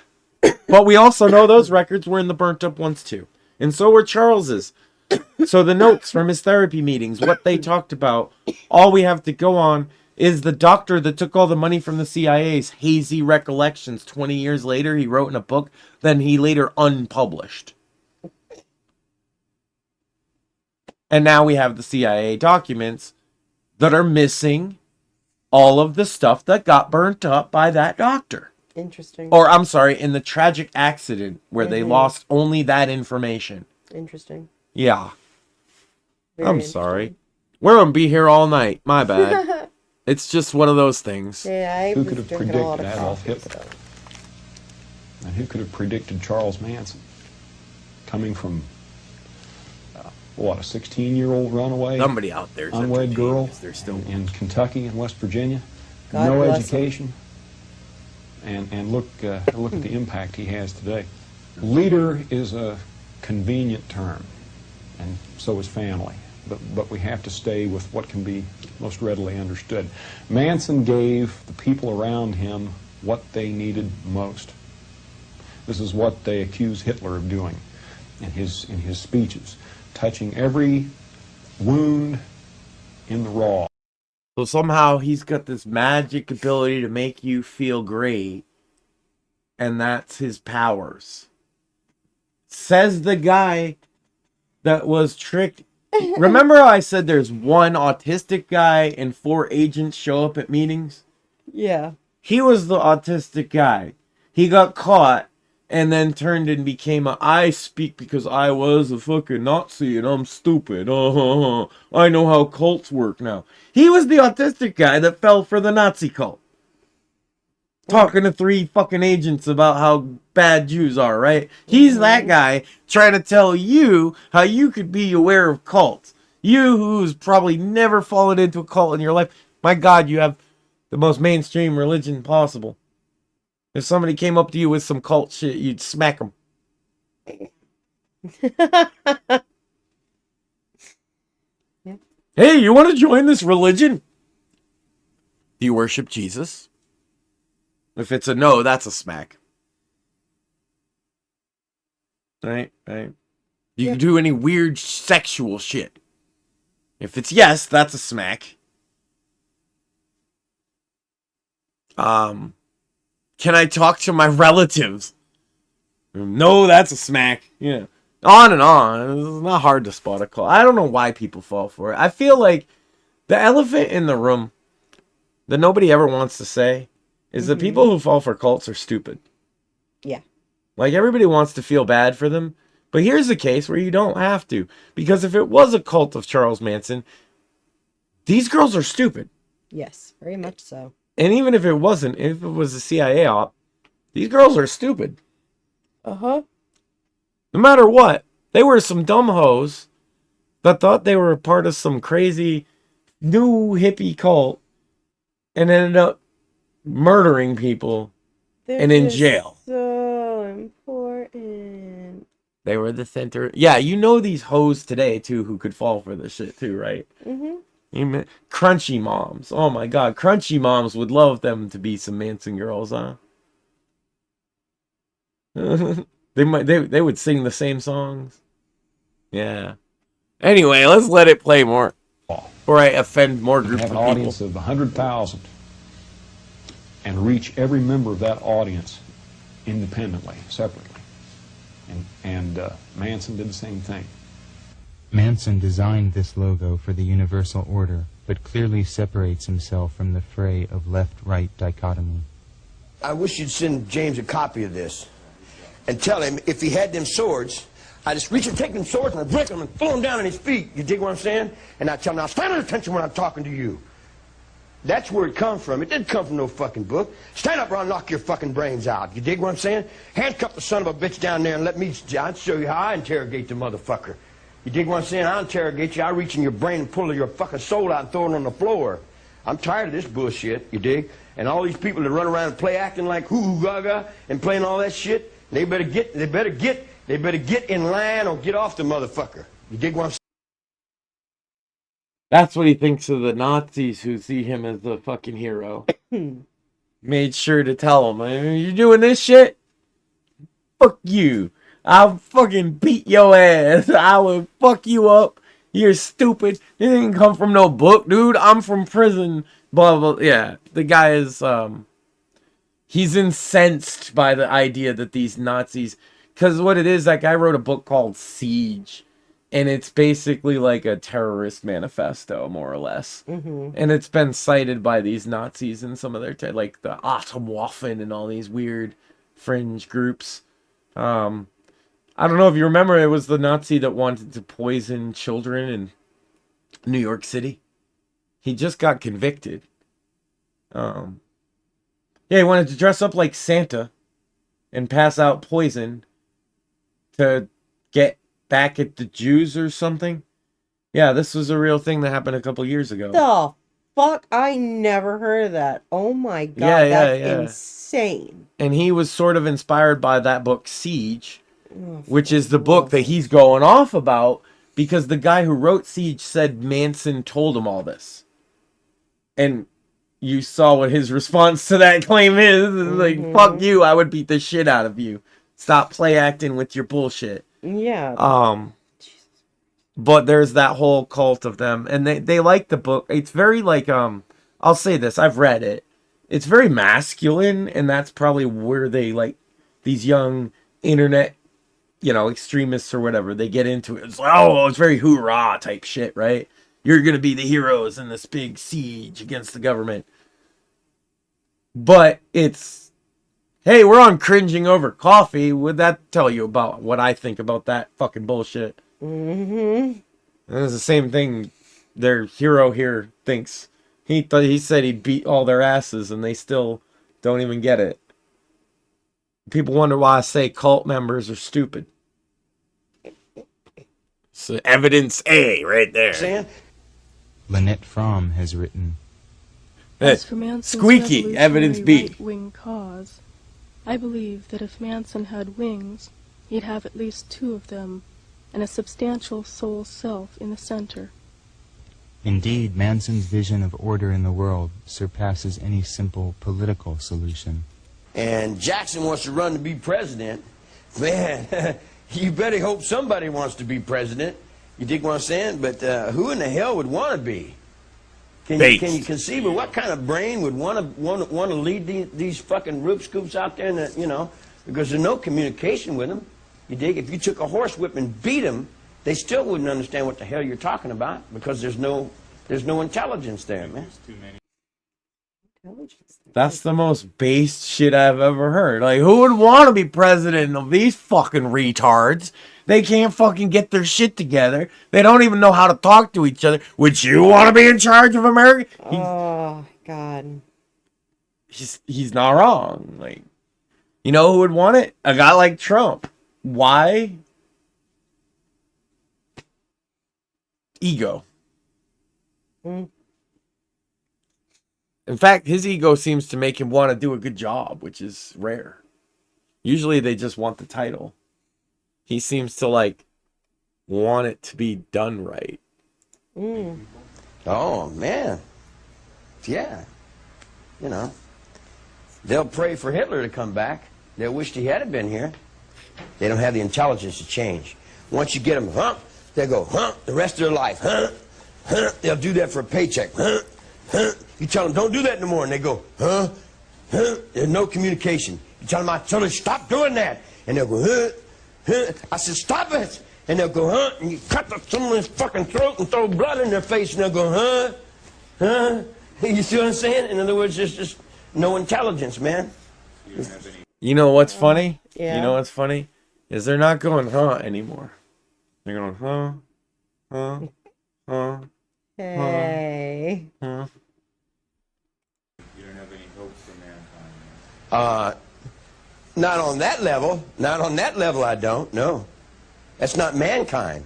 but we also know those records were in the burnt up ones too. And so were Charles's. So the notes from his therapy meetings, what they talked about, all we have to go on is the doctor that took all the money from the CIA's hazy recollections 20 years later. He wrote in a book, then he later unpublished. And now we have the CIA documents that are missing all of the stuff that got burnt up by that doctor. Interesting. Or, I'm sorry, in the tragic accident where they lost only that information. Interesting. Yeah. Very I'm sorry. We're going to be here all night. My bad. It's just one of those things. Yeah, who could have predicted Adolf Hitler? And who could have predicted Charles Manson? Coming from, a 16-year-old runaway? Somebody out there, unwed girl in Kentucky and West Virginia. No education. And look at the impact he has today. Leader is a convenient term, and so is family. But we have to stay with what can be most readily understood. Manson gave the people around him what they needed most. This is what they accuse Hitler of doing in his speeches, touching every wound in the raw. So somehow he's got this magic ability to make you feel great, and that's his powers. Says the guy that was tricked. Remember how I said there's one autistic guy and 4 agents show up at meetings? Yeah. He was the autistic guy. He got caught and then turned and became I speak because I was a fucking Nazi and I'm stupid. I know how cults work now. He was the autistic guy that fell for the Nazi cult. talking to 3 fucking agents about how bad Jews are, right? He's that guy trying to tell you how you could be aware of cults. You who's probably never fallen into a cult in your life. My God, you have the most mainstream religion possible. If somebody came up to you with some cult shit, you'd smack them. Hey, you want to join this religion? Do you worship Jesus? If it's a no, that's a smack. Right? Do you do any weird sexual shit? If it's yes, that's a smack. Can I talk to my relatives? No, that's a smack. Yeah. On and on. It's not hard to spot a cult. I don't know why people fall for it. I feel like the elephant in the room that nobody ever wants to say is that people who fall for cults are stupid. Yeah. Like, everybody wants to feel bad for them. But here's the case where you don't have to. Because if it was a cult of Charles Manson, these girls are stupid. Yes, very much so. And even if it wasn't, if it was a CIA op, these girls are stupid. Uh-huh. No matter what, they were some dumb hoes that thought they were a part of some crazy new hippie cult and ended up murdering people and in jail. So important. They were the center. Yeah, you know these hoes today, too, who could fall for this shit, too, right? Mm-hmm. Crunchy moms. Oh, my God. Crunchy moms would love them to be some Manson girls, huh? They would sing the same songs. Yeah. Anyway, let's let it play more. Before I offend more groups of have people. an audience of 100,000 and reach every member of that audience independently, separately. And Manson did the same thing. Manson designed this logo for the universal order, but clearly separates himself from the fray of left-right dichotomy. I wish you'd send James a copy of this and tell him if he had them swords, I just reach and take them swords and I break them and throw them down on his feet. You dig what I'm saying? And I tell him, now stand at attention when I'm talking to you. That's where it comes from. It didn't come from no fucking book. Stand up or I'll knock your fucking brains out. You dig what I'm saying? Handcuff the son of a bitch down there and let me, I'll show you how I interrogate the motherfucker. You dig what I'm saying? I'll interrogate you. I'll reach in your brain and pull your fucking soul out and throw it on the floor. I'm tired of this bullshit, you dig? And all these people that run around and play acting like hoo-hoo gaga and playing all that shit, they better get in line or get off the motherfucker. You dig what I'm saying? That's what he thinks of the Nazis who see him as the fucking hero. Made sure to tell him, you're doing this shit? Fuck you. I'll fucking beat your ass. I will fuck you up. You're stupid. It didn't come from no book, dude. I'm from prison. Blah, blah. Yeah, the guy is, he's incensed by the idea that these Nazis, because what it is, that guy wrote a book called Siege. And it's basically like a terrorist manifesto, more or less. Mm-hmm. And it's been cited by these Nazis and some of their, like the Atomwaffen and all these weird fringe groups. I don't know if you remember, it was the Nazi that wanted to poison children in New York City. He just got convicted. Yeah, he wanted to dress up like Santa and pass out poison to get back at the Jews or something. Yeah, this was a real thing that happened a couple years ago. The fuck? I never heard of that. Oh my god, that's insane. And he was sort of inspired by that book, Siege, which is the book that he's going off about, because the guy who wrote Siege said Manson told him all this. And you saw what his response to that claim is. It's like, fuck you, I would beat the shit out of you. Stop play acting with your bullshit. Yeah. But there's that whole cult of them, and they like the book. It's very like, I'll say this, I've read it. It's very masculine, and that's probably where they like these young internet, extremists or whatever, they get into it. It's like, oh, it's very hoorah type shit, right? You're going to be the heroes in this big siege against the government. But it's, hey, we're on Cringing Over Coffee. Would that tell you about what I think about that fucking bullshit? Mm-hmm. And it's the same thing their hero here thinks. He said he'd beat all their asses, and they still Don't even get it. People wonder why I say cult members are stupid. So evidence A right there. Lynette Fromm has written, As for Manson's squeaky, evidence B. right-wing cause, I believe that if Manson had wings, he'd have at least 2 of them, and a substantial soul self in the center. indeed, Manson's vision of order in the world surpasses any simple political solution. And Jackson wants to run to be president. Man, you better hope somebody wants to be president. You dig what I'm saying? But who in the hell would want to be? Can you conceive of what kind of brain would want to lead these fucking Rube Scoops out there? And you know, because there's no communication with them. You dig? If you took a horsewhip and beat them, they still wouldn't understand what the hell you're talking about because there's no intelligence there, man. That's the most based shit I've ever heard. Like, who would want to be president of these fucking retards? They can't fucking get their shit together. They don't even know how to talk to each other. Would you want to be in charge of America? Oh, God. He's not wrong. Like, you know who would want it? A guy like Trump. Why? Ego. In fact, his ego seems to make him want to do a good job, which is rare. Usually they just want the title. He seems to like want it to be done right. Oh, man. Yeah. You know, they'll pray for Hitler to come back. They'll wish he hadn't been here. They don't have the intelligence to change. Once you get them, they'll go, the rest of their life, They'll do that for a paycheck, You tell them, don't do that no more, and they go, There's no communication. You tell them, I tell them, stop doing that. And they'll go, I said, stop it. And they'll go, and you cut someone's fucking throat and throw blood in their face, and they'll go, You see what I'm saying? In other words, there's just no intelligence, man. You know what's funny? Yeah. You know what's funny? Is they're not going, anymore. They're going, Hey. You don't have any hope for mankind. Not on that level. Not on that level, I don't. No. That's not mankind.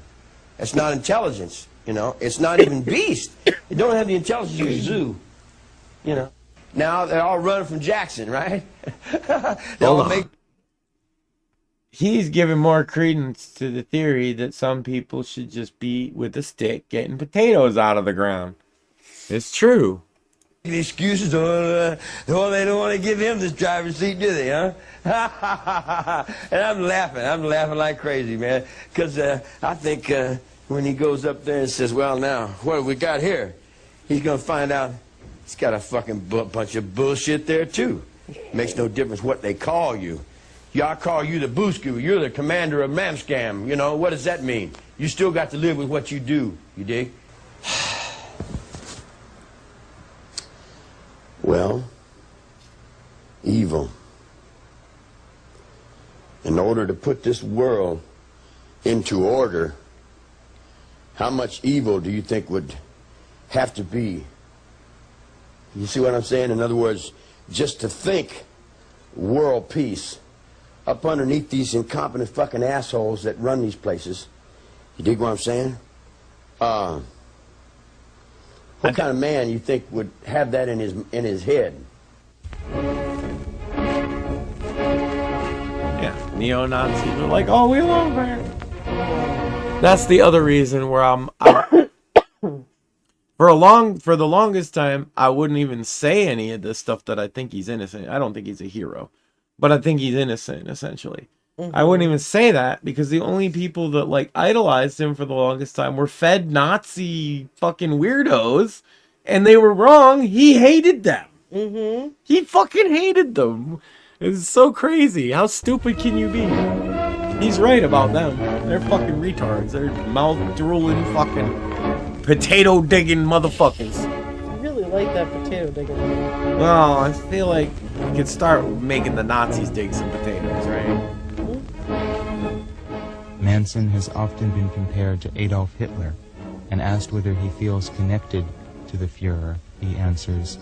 That's not intelligence. You know, it's not even beast. They don't have the intelligence of a zoo. You know. Now they're all running from Jackson, right? He's giving more credence to the theory that some people should just be with a stick getting potatoes out of the ground. It's true. The excuses, they don't want to give him this driver's seat, do they, huh? And I'm laughing like crazy, man, because I think when he goes up there and says, well, now, what have we got here? He's going to find out he's got a fucking bunch of bullshit there, too. Makes no difference what they call you. I call you the Boosku. You're the commander of Mamscam. You know, what does that mean? You still got to live with what you do. You dig? Well, evil. In order to put this world into order, how much evil do you think would have to be? You see what I'm saying? In other words, just to think world peace up underneath these incompetent fucking assholes that run these places. You dig what I'm saying? What kind of man you think would have that in his head? Yeah, neo-Nazis are like, oh, we love her. That's the other reason where I'm for the longest time, I wouldn't even say any of this stuff that I think he's innocent. I don't think he's a hero, but I think he's innocent, essentially. I wouldn't even say that because the only people that like idolized him for the longest time were fed Nazi fucking weirdos, and they were wrong. He hated them. He fucking hated them. It's so crazy. How stupid can you be? He's right about them. They're fucking retards. They're mouth drooling fucking potato digging motherfuckers. I really like that potato digging. Well, I feel like we could start making the Nazis dig some potatoes, right? Manson has often been compared to Adolf Hitler, and asked whether he feels connected to the Fuhrer, he answers,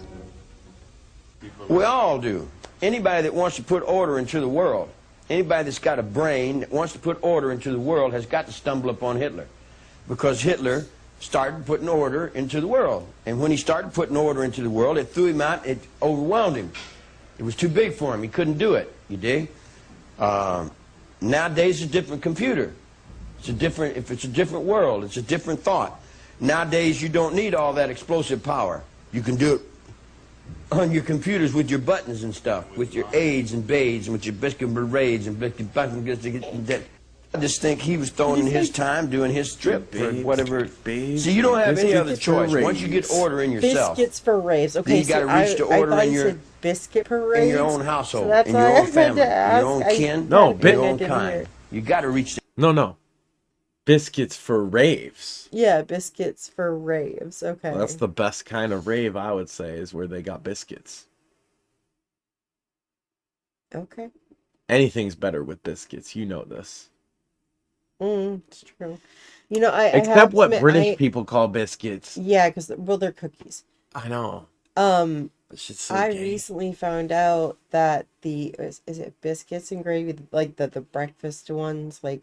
We all do. anybody that wants to put order into the world, anybody that's got a brain that wants to put order into the world has got to stumble upon Hitler. Because Hitler started putting order into the world. And when he started putting order into the world, it threw him out, it overwhelmed him. It was too big for him. He couldn't do it, you dig? Nowadays, it's a different computer. If it's a different world, it's a different thought. Nowadays, you don't need all that explosive power. You can do it on your computers with your buttons and stuff, with your aids and baids, and with your biscuit berets and biscuit buttons. I just think he was throwing in his time doing his trip for whatever. See, you don't have any other choice. Once you get order in yourself. Biscuits for raves. Okay, you got to reach the order in your biscuit for raves. In your own household, so that's in your own family, your own kin, No, your own kind. You got to reach. No. Biscuits for raves. Yeah, biscuits for raves. Okay. Well, that's the best kind of rave, I would say, is where they got biscuits. Okay. Anything's better with biscuits. You know this. It's true. You know, I except have what admit, British people call biscuits. Yeah, because they're cookies. I know. So I gay. recently found out that is it biscuits and gravy, like the breakfast ones, like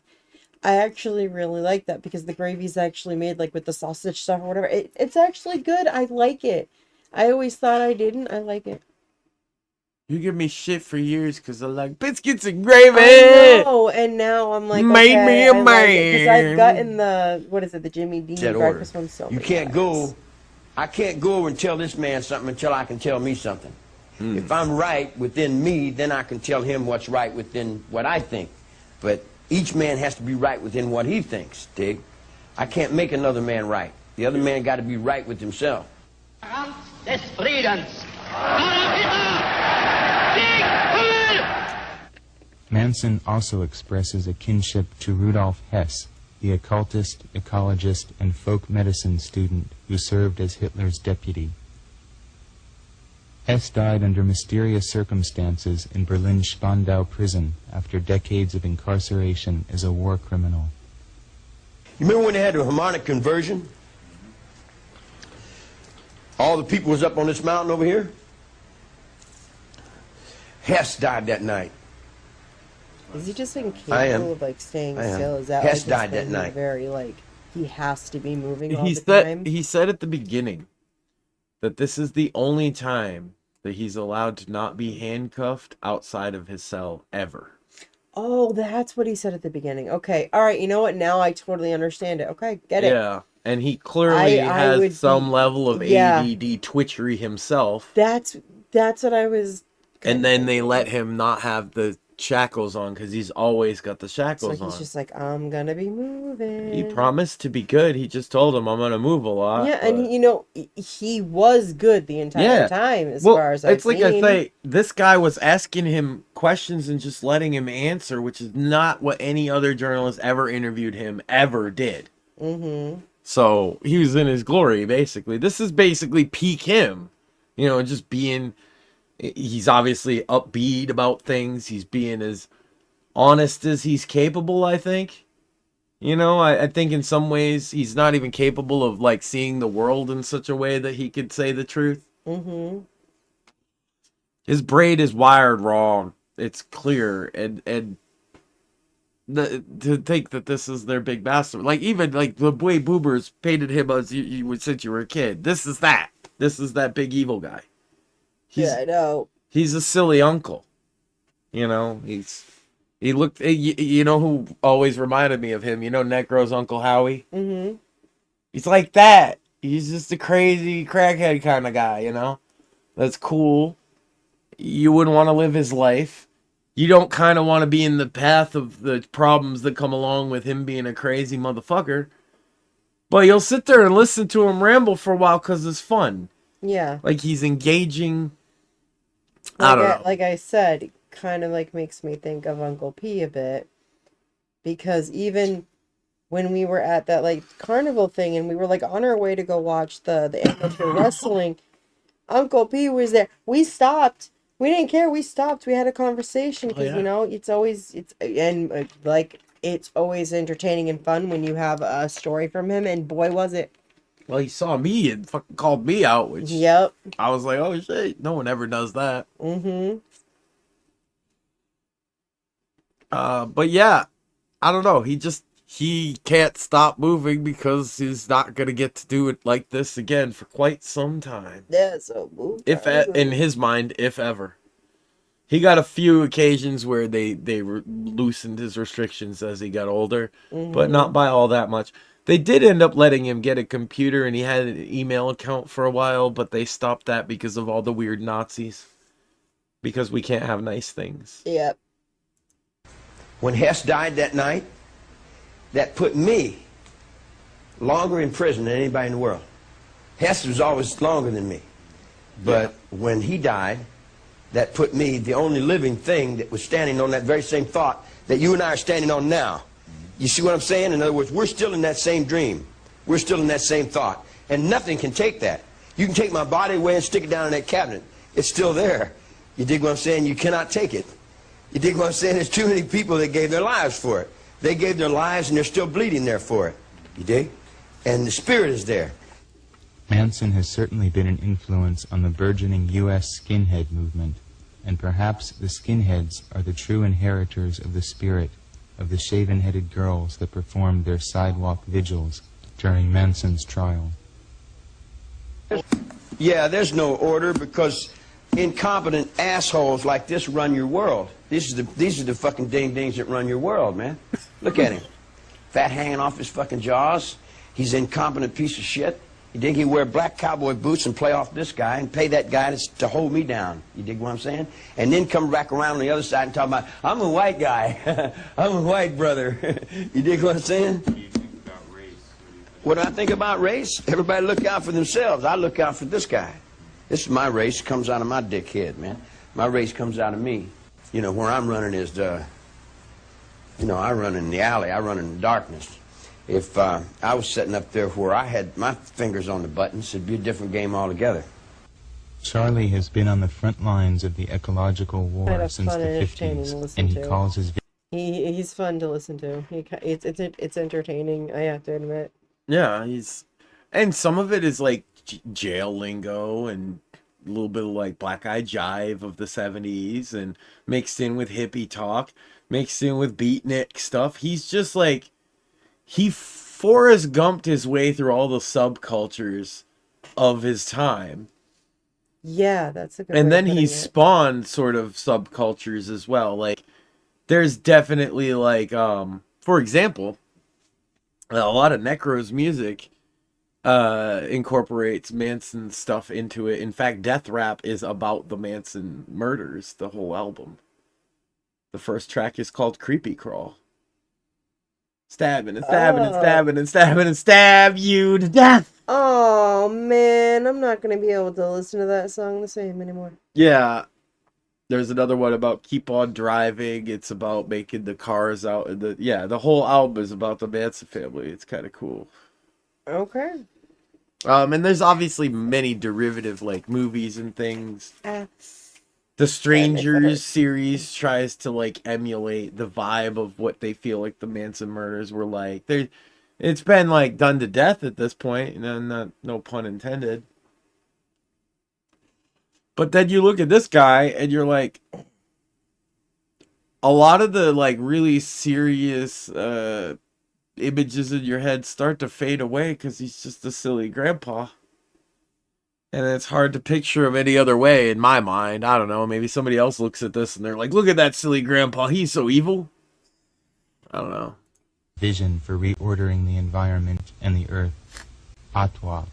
I actually really like that because the gravy's actually made like with the sausage stuff or whatever. It's actually good. I like it. I always thought I didn't. I like it. You give me shit for years because I like biscuits and gravy. I know, and now I'm like, made okay, me a I man. Because I've gotten the Jimmy Dean breakfast one so You many can't times. I can't go over and tell this man something until I can tell me something. If I'm right within me, then I can tell him what's right within what I think. But each man has to be right within what he thinks, dig? I can't make another man right. The other man got to be right with himself. Des Friedens. Manson also expresses a kinship to Rudolf Hess, the occultist, ecologist, and folk medicine student who served as Hitler's deputy. Hess died under mysterious circumstances in Berlin's Spandau prison after decades of incarceration as a war criminal. You remember when they had the harmonic conversion? All the people was up on this mountain over here. Hess died that night. Is he just incapable of like staying still? Is that Hess like died that night. Very like he has to be moving all the time? He said at the beginning that this is the only time that he's allowed to not be handcuffed outside of his cell ever. Oh, that's what he said at the beginning. Okay, all right. You know what? Now I totally understand it. Okay, get it. Yeah, and he clearly has some level of yeah. ADD twitchery himself. That's what I was. And then they let him not have the shackles on because he's always got the shackles So he's on. just like, I'm gonna be moving. He promised to be good. He just told him, I'm gonna move a lot. Yeah, and you know, he was good the entire time as far as I've like seen. I say, this guy was asking him questions and just letting him answer, which is not what any other journalist ever interviewed him ever did. Mm-hmm. So he was in his glory, basically. This is basically peak him. You know, just being... He's obviously upbeat about things. He's being as honest as he's capable, I think. You know, I think in some ways he's not even capable of like seeing the world in such a way that he could say the truth. Mm-hmm. His brain is wired wrong. It's clear. And to think that this is their big bastard. Like even like the way boomers painted him as you since you were a kid. This is that. This is that big evil guy. Yeah, I know. He's a silly uncle. You know, he looked, you know who always reminded me of him? You know Necro's Uncle Howie? Mm-hmm. He's like that. He's just a crazy crackhead kind of guy, you know? That's cool. You wouldn't want to live his life. You don't kind of want to be in the path of the problems that come along with him being a crazy motherfucker. But you'll sit there and listen to him ramble for a while because it's fun. Yeah. Like he's engaging. I don't know. Like I said, it kind of like makes me think of Uncle P a bit. Because even when we were at that like carnival thing and we were like on our way to go watch the amateur wrestling, Uncle P was there. We stopped. We didn't care. We stopped. We had a conversation because you know it's always entertaining and fun when you have a story from him. And boy, was it. Well, he saw me and fucking called me out, which yep. I was like, oh shit, no one ever does that. Mm-hmm. But yeah, I don't know. He can't stop moving because he's not gonna get to do it like this again for quite some time. Yeah, so In his mind, if ever. He got a few occasions where they loosened his restrictions as he got older, but not by all that much. They did end up letting him get a computer, and he had an email account for a while, but they stopped that because of all the weird Nazis. Because we can't have nice things. Yep. When Hess died that night, that put me longer in prison than anybody in the world. Hess was always longer than me. But when he died, that put me, the only living thing that was standing on that very same thought that you and I are standing on now. You see what I'm saying? In other words, we're still in that same dream. We're still in that same thought. And nothing can take that. You can take my body away and stick it down in that cabinet. It's still there. You dig what I'm saying? You cannot take it. You dig what I'm saying? There's too many people that gave their lives for it. They gave their lives and they're still bleeding there for it. You dig? And the spirit is there. Manson has certainly been an influence on the burgeoning U.S. skinhead movement, and perhaps the skinheads are the true inheritors of the spirit of the shaven-headed girls that performed their sidewalk vigils during Manson's trial. Yeah, there's no order because incompetent assholes like this run your world. These are the fucking ding-dings that run your world, man. Look at him. Fat hanging off his fucking jaws. He's an incompetent piece of shit. You dig? He wear black cowboy boots and play off this guy and pay that guy to hold me down. You dig what I'm saying? And then come back around on the other side and talk about, I'm a white guy. I'm a white brother. You dig what I'm saying? What do you think about race? What do I think about race? Everybody look out for themselves. I look out for this guy. This is my race. Comes out of my dickhead, man. My race comes out of me. You know, where I'm running is I run in the alley. I run in the darkness. If I was sitting up there where I had my fingers on the buttons, it'd be a different game altogether. Charlie has been on the front lines of the ecological war since the 50s, and he calls his... He's fun to listen to. It's entertaining, I have to admit. Yeah, and some of it is like jail lingo and a little bit of like black eye jive of the 70s and mixed in with hippie talk, mixed in with beatnik stuff. He's just like, he Forrest Gumped his way through all the subcultures of his time. Yeah, that's a good And way then of he putting it. spawned sort of subcultures as well. Like, there's definitely like, for example, a lot of Necro's music incorporates Manson stuff into it. In fact, Death Rap is about the Manson murders, the whole album. The first track is called Creepy Crawl. Stabbing and stabbing and stabbing and stabbing and stab you to death. Oh man, I'm not gonna be able to listen to that song the same anymore. Yeah. There's another one about Keep On Driving. It's about making the cars out. The whole album is about the Manson family. It's kind of cool. Okay. And there's obviously many derivative like movies and things. The Strangers series tries to like emulate the vibe of what they feel like the Manson murders were like. It's been like done to death at this point, and no pun intended. But then you look at this guy and you're like, a lot of the like really serious images in your head start to fade away because he's just a silly grandpa. And it's hard to picture him any other way in my mind. I don't know. Maybe somebody else looks at this and they're like, look at that silly grandpa. He's so evil. I don't know. Vision for reordering the environment and the earth. Atwa.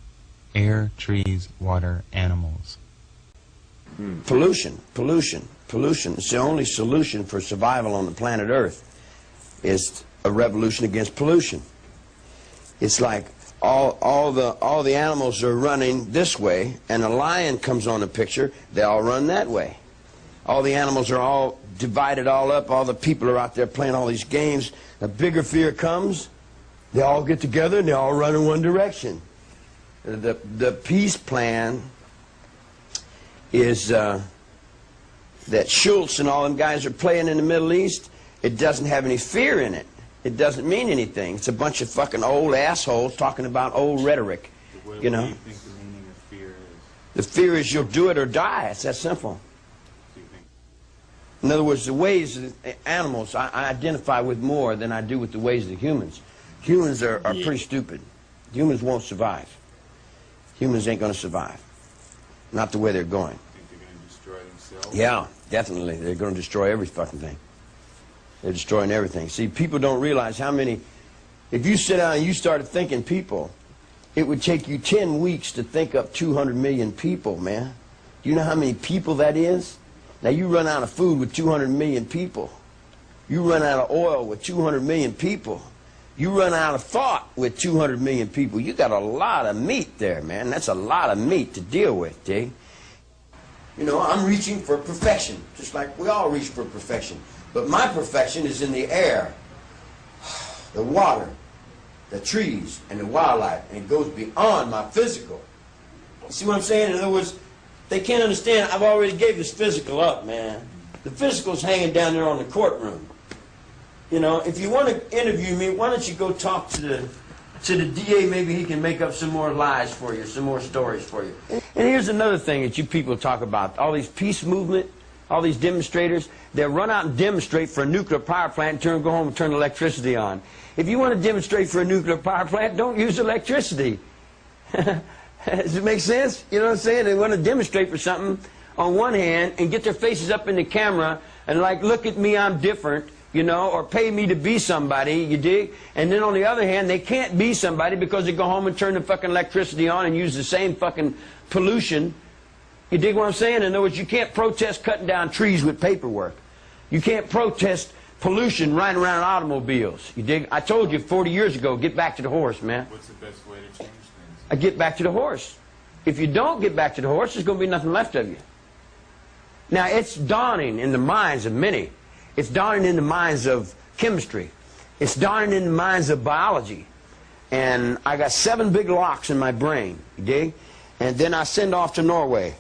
Air, trees, water, animals. Pollution. It's the only solution for survival on the planet Earth is a revolution against pollution. It's like all the animals are running this way, and a lion comes on the picture, they all run that way. All the animals are all divided all up, all the people are out there playing all these games. A bigger fear comes, they all get together and they all run in one direction. The peace plan is that Schultz and all them guys are playing in the Middle East. It doesn't have any fear in it. It doesn't mean anything. It's a bunch of fucking old assholes talking about old rhetoric. You know? What do you think the meaning of fear is? The fear is you'll do it or die. It's that simple. In other words, the ways of animals I identify with more than I do with the ways of the humans. Humans are pretty stupid. Humans won't survive. Humans ain't going to survive. Not the way they're going. Think they're going to destroy themselves? Yeah, definitely. They're going to destroy every fucking thing. They're destroying everything. See, people don't realize how many... If you sit down and you started thinking people, it would take you 10 weeks to think up 200 million people, man. Do you know how many people that is? Now, you run out of food with 200 million people. You run out of oil with 200 million people. You run out of thought with 200 million people. You got a lot of meat there, man. That's a lot of meat to deal with, dig? You know, I'm reaching for perfection, just like we all reach for perfection. But my perfection is in the air, the water, the trees, and the wildlife, and it goes beyond my physical. You see what I'm saying? In other words, they can't understand. I've already gave this physical up, man. The physical's hanging down there on the courtroom. You know, if you want to interview me, why don't you go talk to the DA? Maybe he can make up some more lies for you, some more stories for you. And here's another thing that you people talk about. All these peace movement, all these demonstrators, they'll run out and demonstrate for a nuclear power plant and go home and turn electricity on. If you want to demonstrate for a nuclear power plant, don't use electricity. Does it make sense? You know what I'm saying? They want to demonstrate for something on one hand and get their faces up in the camera and like, look at me, I'm different. You know, or pay me to be somebody, you dig? And then on the other hand, they can't be somebody because they go home and turn the fucking electricity on and use the same fucking pollution. You dig what I'm saying? In other words, you can't protest cutting down trees with paperwork. You can't protest pollution riding around automobiles. You dig? I told you 40 years ago, get back to the horse, man. What's the best way to change things? I get back to the horse. If you don't get back to the horse, there's going to be nothing left of you. Now, it's dawning in the minds of many. It's dawning in the minds of chemistry. It's dawning in the minds of biology. And I got 7 big locks in my brain, you dig? And then I send off to Norway.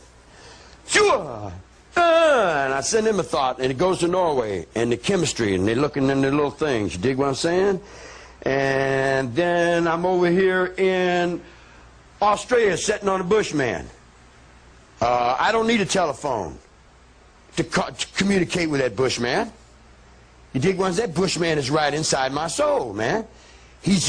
And I send them a thought, and it goes to Norway, and the chemistry, and they're looking in their little things. You dig what I'm saying? And then I'm over here in Australia sitting on a bushman. I don't need a telephone to communicate with that bushman. You dig what I'm saying? That bushman is right inside my soul, man. He's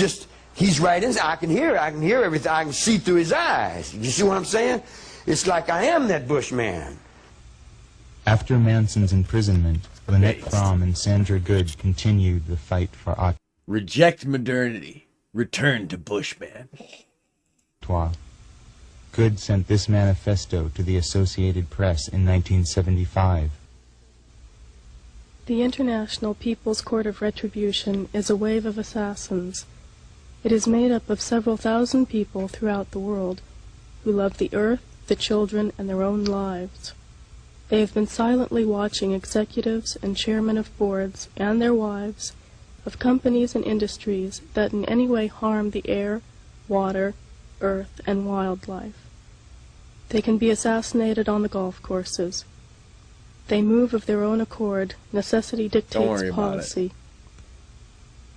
right inside. I can hear everything. I can see through his eyes. You see what I'm saying? It's like I am that bushman. After Manson's imprisonment, Lynette Fromm and Sandra Good continued the fight for autonomy. Reject modernity. Return to Bushman. Good sent this manifesto to the Associated Press in 1975. The International People's Court of Retribution is a wave of assassins. It is made up of several thousand people throughout the world who love the earth, the children, and their own lives. They have been silently watching executives and chairmen of boards and their wives of companies and industries that in any way harm the air, water, earth, and wildlife. They can be assassinated on the golf courses. They move of their own accord. Necessity dictates policy.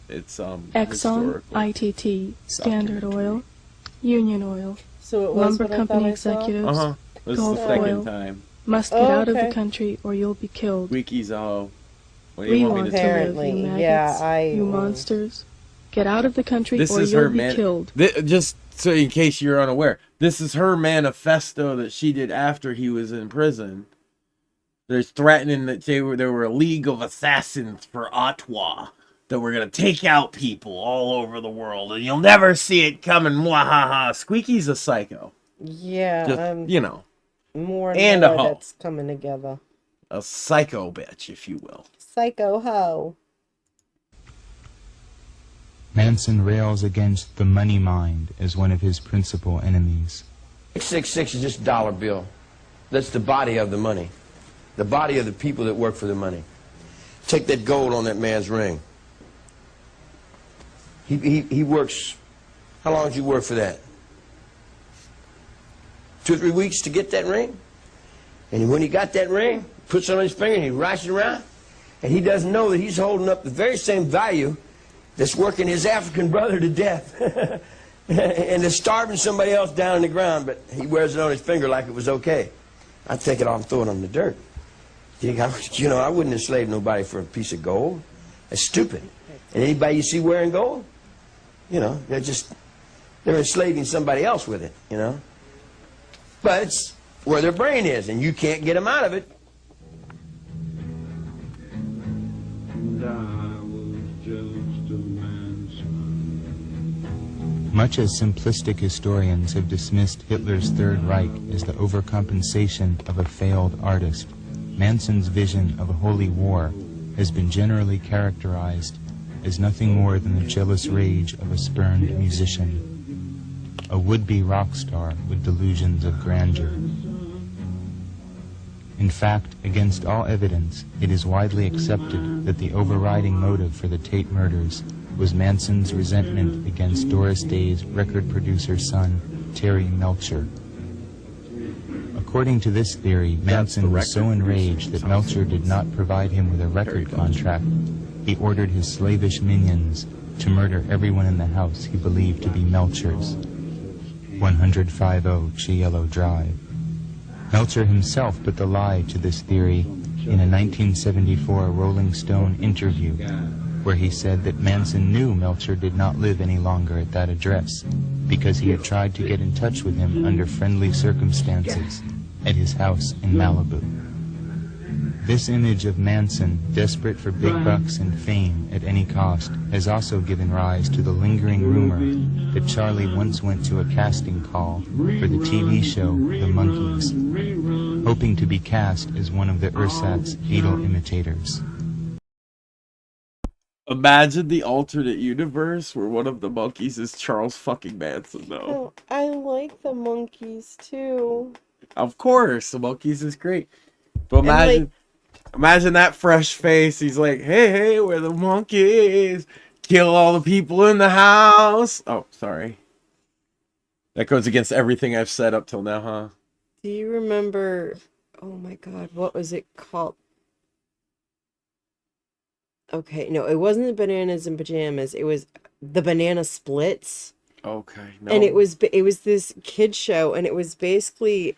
It's Exxon, ITT, Standard Oil, Union Oil, So it was lumber what I company thought I saw? executives, This is Gulf the second Oil, time. must Oh, get out of okay. the country or you'll be killed. Wiki's a hoe. What do We you want me want to to tell live, Apparently, you maggots, yeah, you monsters. Get out of the country This or is you'll her be killed. Just so in case you're unaware, this is her manifesto that she did after he was in prison. They're threatening that there were a league of assassins for Ottawa that were gonna take out people all over the world, and you'll never see it coming. Mwahaha. Squeaky's a psycho. Yeah, Just, you know, more and more a hoe. that's coming together. a psycho bitch, if you will. Psycho hoe. Manson rails against the money mind as one of his principal enemies. 666 is just a dollar bill. That's the body of the money. The body of the people that work for the money. Take that gold on that man's ring. He works. How long did you work for that? 2 or 3 weeks to get that ring? And when he got that ring, puts it on his finger and he writes it around, and he doesn't know that he's holding up the very same value that's working his African brother to death and is starving somebody else down in the ground, but he wears it on his finger like it was okay. I'd take it off and throw it on the dirt. You know, I wouldn't enslave nobody for a piece of gold. That's stupid. And anybody you see wearing gold, you know, they're enslaving somebody else with it, you know. But it's where their brain is, and you can't get them out of it. Much as simplistic historians have dismissed Hitler's Third Reich as the overcompensation of a failed artist, Manson's vision of a holy war has been generally characterized as nothing more than the jealous rage of a spurned musician, a would-be rock star with delusions of grandeur. In fact, against all evidence, it is widely accepted that the overriding motive for the Tate murders was Manson's resentment against Doris Day's record producer's son, Terry Melcher. According to this theory, Manson was so enraged that Melcher did not provide him with a record contract. He ordered his slavish minions to murder everyone in the house he believed to be Melcher's. 150 Cielo Drive. Melcher himself put the lie to this theory in a 1974 Rolling Stone interview, where he said that Manson knew Melcher did not live any longer at that address because he had tried to get in touch with him under friendly circumstances at his house in Malibu. This image of Manson, desperate for big bucks and fame at any cost, has also given rise to the lingering rumor that Charlie once went to a casting call for the TV show The Monkees, hoping to be cast as one of the ersatz Beatle imitators. Imagine the alternate universe where one of the monkeys is Charles fucking Manson, though. Oh, I like the Monkees too. Of course, the Monkees is great. But imagine that fresh face. He's like, hey, we're the Monkees. Kill all the people in the house. Oh, sorry. That goes against everything I've said up till now, huh? Do you remember, oh my god, what was it called? Okay, no, it wasn't the Bananas in Pajamas. It was the Banana Splits. Okay, no. And it was this kid show, and it was basically,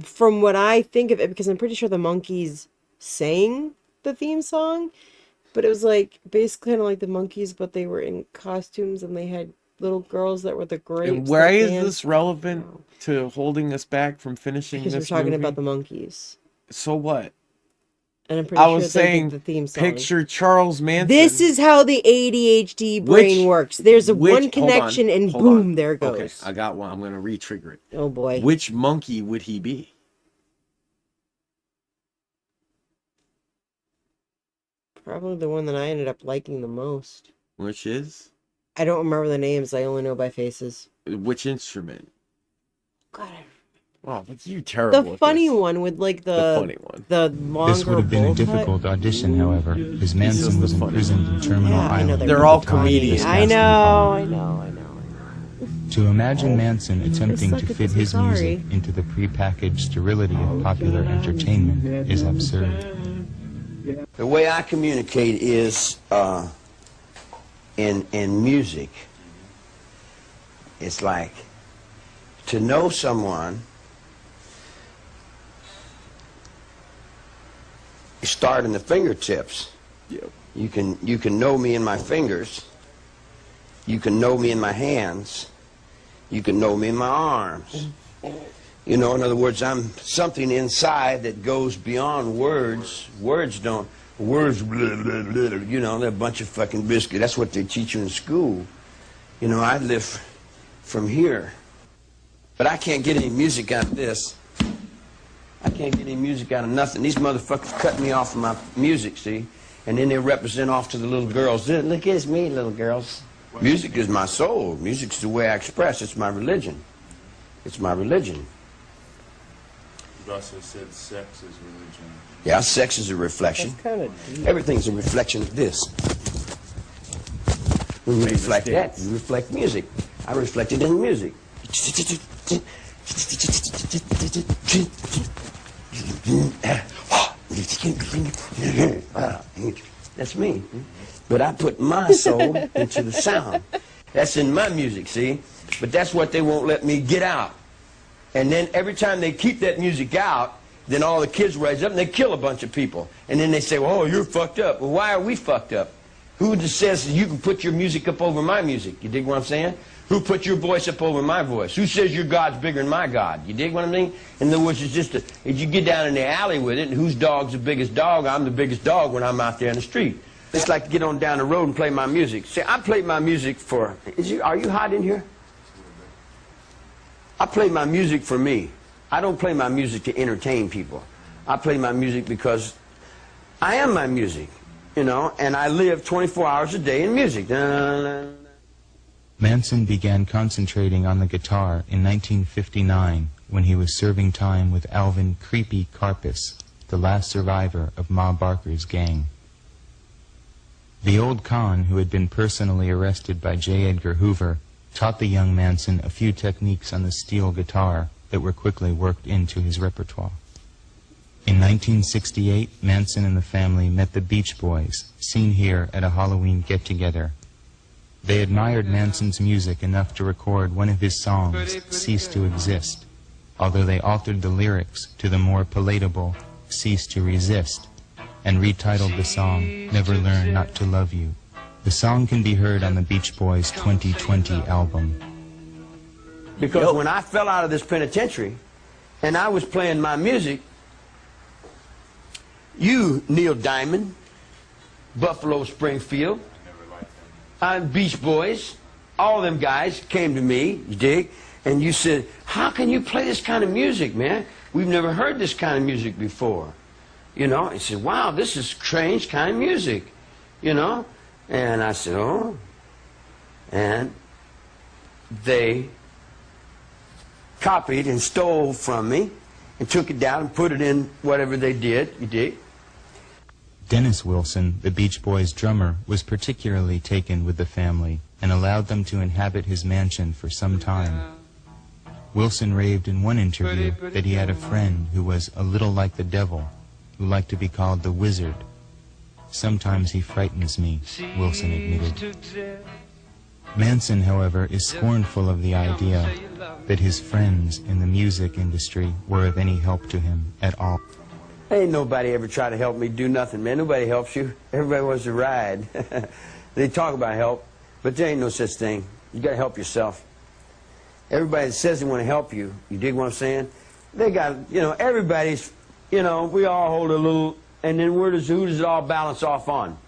from what I think of it, because I'm pretty sure the Monkees sang the theme song, but it was like basically kind of like the Monkees, but they were in costumes and they had little girls that were the grapes. And why is this relevant to holding us back from finishing this? Because we're talking movie? about the Monkees. So what? And I'm pretty sure they did the theme song. Picture Charles Manson. This is how the ADHD brain works. There's one connection and boom, there it goes. Okay, I got one. I'm going to re-trigger it. Oh boy. Which monkey would he be? Probably the one that I ended up liking the most. Which is? I don't remember the names. I only know by faces. Which instrument? God, oh, but you terrible. The funny one with like the funny one. The longer. This would have been a difficult audition, however, as Manson was imprisoned in Terminal Island. They're all comedians. I know. To imagine Manson attempting to fit his music into the prepackaged sterility of popular entertainment is absurd. The way I communicate is in music. It's like to know someone. You start in the fingertips. Yep. You can know me in my fingers. You can know me in my hands. You can know me in my arms. You know, in other words, I'm something inside that goes beyond words. Words, blah, blah, blah, you know, they're a bunch of fucking biscuits. That's what they teach you in school. You know, I live from here. But I can't get any music out of this. I can't get any music out of nothing. These motherfuckers cut me off of my music, see? And then they represent off to the little girls. Look at me, little girls. Music is my soul. Music's the way I express. It's my religion. It's my religion. You've also said sex is religion. Yeah, sex is a reflection. That's kind of deep. Everything's a reflection of this. When you reflect that, you reflect music. I reflect it in music. That's me. But I put my soul into the sound. That's in my music, see? But that's what they won't let me get out. And then every time they keep that music out, then all the kids rise up and they kill a bunch of people. And then they say, well, oh, you're fucked up. Well, why are we fucked up? Who just says you can put your music up over my music? You dig what I'm saying? Who put your voice up over my voice? Who says your God's bigger than my God? You dig what I mean? In other words, it's just if you get down in the alley with it, and whose dog's the biggest dog, I'm the biggest dog when I'm out there in the street. It's like to get on down the road and play my music. See, I play my music for... are you hot in here? I play my music for me. I don't play my music to entertain people. I play my music because I am my music, you know, and I live 24 hours a day in music. Manson began concentrating on the guitar in 1959 when he was serving time with Alvin Creepy Karpis, the last survivor of Ma Barker's gang. The old con, who had been personally arrested by J. Edgar Hoover, taught the young Manson a few techniques on the steel guitar that were quickly worked into his repertoire. In 1968, Manson and the family met the Beach Boys, seen here at a Halloween get-together. They admired Manson's music enough to record one of his songs, Cease to Exist, although they altered the lyrics to the more palatable Cease to Resist, and retitled the song Never Learn Not to Love You. The song can be heard on the Beach Boys' 2020 album. Because when I fell out of this penitentiary and I was playing my music, you, Neil Diamond, Buffalo Springfield, Beach Boys, all them guys came to me, you dig, and you said, how can you play this kind of music, man? We've never heard this kind of music before. You know, he said, wow, this is strange kind of music, you know? And I said, oh. And they copied and stole from me and took it down and put it in whatever they did, you dig? Dennis Wilson, the Beach Boys' drummer, was particularly taken with the family and allowed them to inhabit his mansion for some time. Wilson raved in one interview that he had a friend who was a little like the devil, who liked to be called the Wizard. Sometimes he frightens me, Wilson admitted. Manson, however, is scornful of the idea that his friends in the music industry were of any help to him at all. Ain't nobody ever tried to help me do nothing, man. Nobody helps you. Everybody wants to ride. They talk about help, but there ain't no such thing. You got to help yourself. Everybody that says they want to help you, you dig what I'm saying? They got, you know, everybody's, you know, we all hold a little, and then who does it all balance off on?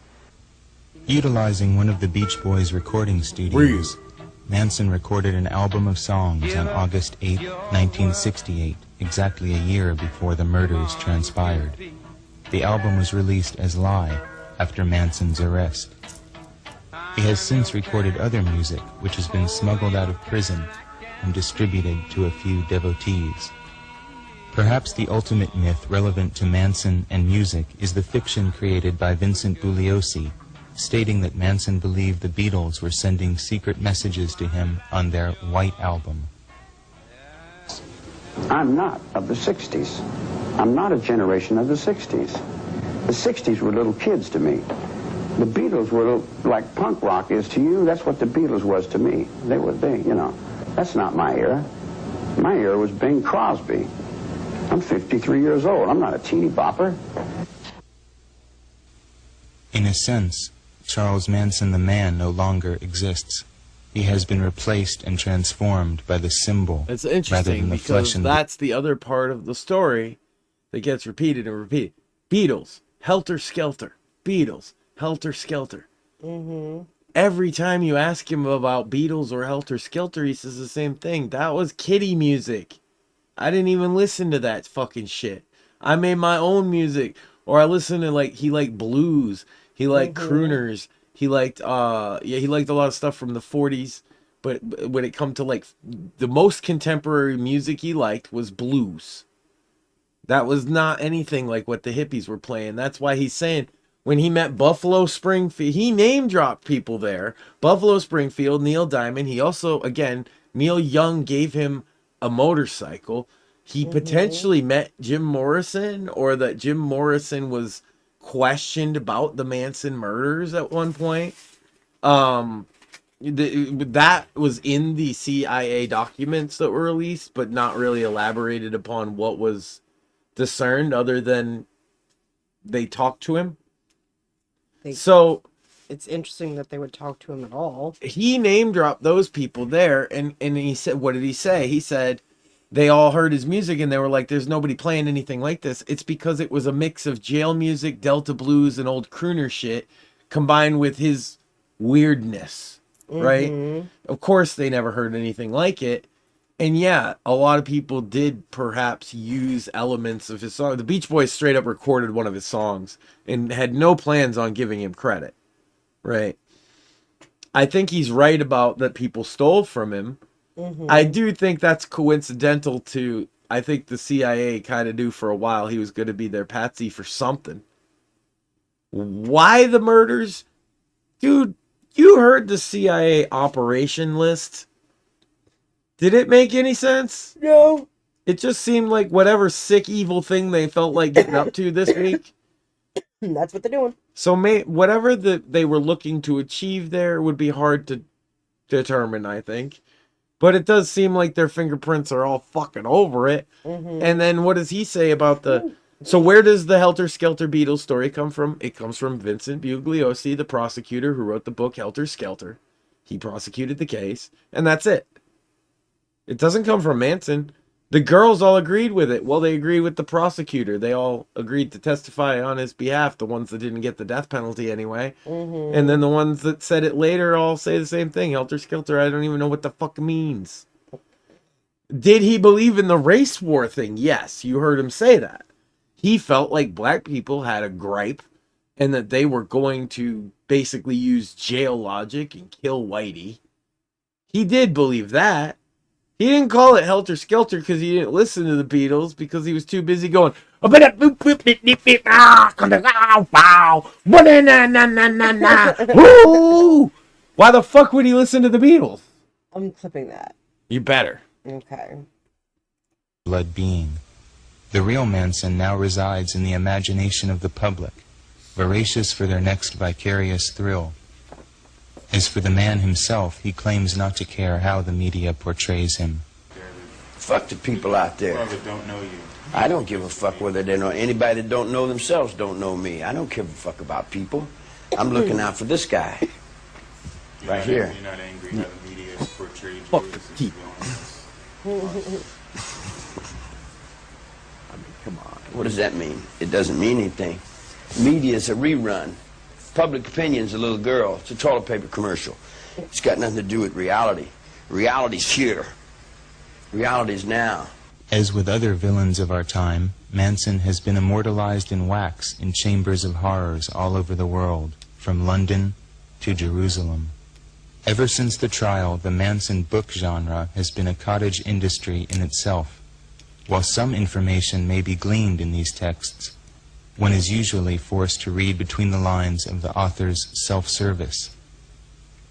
Utilizing one of the Beach Boys' recording studios, Manson recorded an album of songs on August 8, 1968, exactly a year before the murders transpired. The album was released as Lie after Manson's arrest. He has since recorded other music which has been smuggled out of prison and distributed to a few devotees. Perhaps the ultimate myth relevant to Manson and music is the fiction created by Vincent Bugliosi, stating that Manson believed the Beatles were sending secret messages to him on their White Album. I'm not of the 60s. I'm not a generation of the 60s. The 60s were little kids to me. The Beatles were like punk rock is to you. That's what the Beatles was to me. They were big, you know. That's not my era. My era was Bing Crosby. I'm 53 years old. I'm not a teeny bopper. In a sense, Charles Manson the man no longer exists. He has been replaced and transformed by the symbol It's rather interesting than the because flesh and that's the other part of the story that gets repeated and repeated. Beatles, Helter Skelter. Beatles, Helter Skelter. Mm-hmm. Every time you ask him about Beatles or Helter Skelter, he says the same thing. That was kiddie music. I didn't even listen to that fucking shit. I made my own music. Or I listened to, like, he liked blues. He liked crooners. He liked, he liked a lot of stuff from the 40s. But when it come to, like, the most contemporary music he liked was blues. That was not anything like what the hippies were playing. That's why he's saying, when he met Buffalo Springfield, he name-dropped people there. Buffalo Springfield, Neil Diamond. He also, again, Neil Young gave him a motorcycle. He potentially met Jim Morrison, or that Jim Morrison was questioned about the Manson murders at one point. That was in the CIA documents that were released, but not really elaborated upon what was discerned other than they talked to him. They, so it's interesting that they would talk to him at all. He name dropped those people there, and he said, what did he say? He said they all heard his music and they were like, there's nobody playing anything like this. It's because it was a mix of jail music, Delta blues, and old crooner shit combined with his weirdness, right? Of course they never heard anything like it. And yeah, a lot of people did perhaps use elements of his song. The Beach Boys straight up recorded one of his songs and had no plans on giving him credit, right? I think he's right about that people stole from him. I do think that's coincidental to, I think the CIA kind of knew for a while he was going to be their patsy for something. Why the murders? Dude, you heard the CIA operation list. Did it make any sense? No. It just seemed like whatever sick, evil thing they felt like getting up to this week. That's what they're doing. So whatever they were looking to achieve there would be hard to determine, I think. But it does seem like their fingerprints are all fucking over it. And then what does he say about the... So where does the Helter Skelter Beatles story come from? It comes from Vincent Bugliosi, the prosecutor who wrote the book Helter Skelter. He prosecuted the case, and that's it. It doesn't come from Manson. The girls all agreed with it. Well, they agreed with the prosecutor. They all agreed to testify on his behalf, the ones that didn't get the death penalty anyway. And then the ones that said it later all say the same thing. Helter Skelter, I don't even know what the fuck it means. Did he believe in the race war thing? Yes, you heard him say that. He felt like black people had a gripe and that they were going to basically use jail logic and kill Whitey. He did believe that. He didn't call it Helter Skelter because he didn't listen to the Beatles, because he was too busy going, why the fuck would he listen to the Beatles? I'm clipping that. You better. Okay. Blood being. The real Manson now resides in the imagination of the public, voracious for their next vicarious thrill. As for the man himself, he claims not to care how the media portrays him. Fuck the people out there. Well, that don't know you. I don't give a fuck whether they know. Anybody that don't know themselves don't know me. I don't give a fuck about people. I'm looking out for this guy. Right here. You're not angry how the media is portrayed you Fuck as the villainous. I mean, come on. What does that mean? It doesn't mean anything. Media is a rerun. Public opinion's a little girl. It's a toilet paper commercial. It's got nothing to do with reality. Reality's here. Reality's now. As with other villains of our time, Manson has been immortalized in wax in chambers of horrors all over the world, from London to Jerusalem. Ever since the trial, the Manson book genre has been a cottage industry in itself. While some information may be gleaned in these texts, one is usually forced to read between the lines of the author's self-service.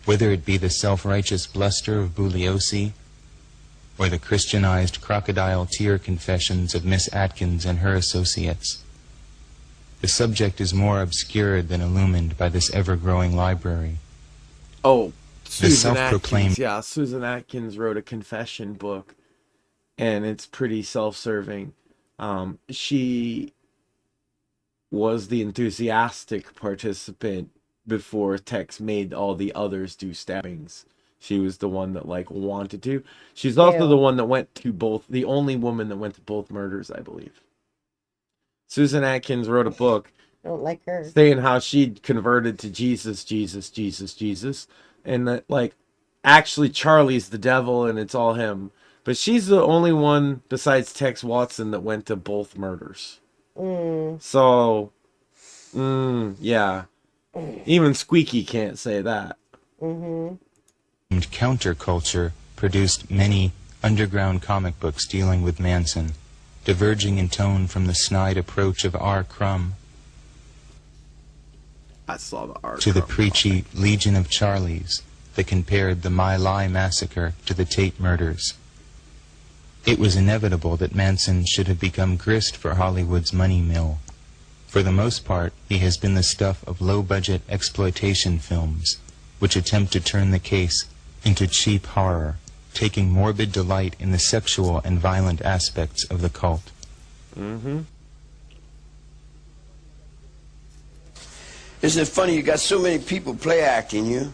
Whether it be the self-righteous bluster of Bugliosi, or the Christianized crocodile tear confessions of Miss Atkins and her associates, the subject is more obscured than illumined by this ever-growing library. Oh, the self-proclaimed... Yeah, Susan Atkins wrote a confession book, and it's pretty self-serving. She was the enthusiastic participant before Tex made all the others do stabbings. She was the one that wanted to. She's also the one that went to both, the only woman that went to both murders, I believe. Susan Atkins wrote a book. I don't like her. Saying how she'd converted to Jesus, and that actually Charlie's the devil and it's all him. But she's the only one besides Tex Watson that went to both murders. So, yeah. Even Squeaky can't say that. Counterculture produced many underground comic books dealing with Manson, diverging in tone from the snide approach of R. Crumb I saw the R. to the preachy Legion of Charlies that compared the My Lai massacre to the Tate murders. It was inevitable that Manson should have become grist for Hollywood's money mill. For the most part, he has been the stuff of low-budget exploitation films, which attempt to turn the case into cheap horror, taking morbid delight in the sexual and violent aspects of the cult. Isn't it funny you got so many people play acting you?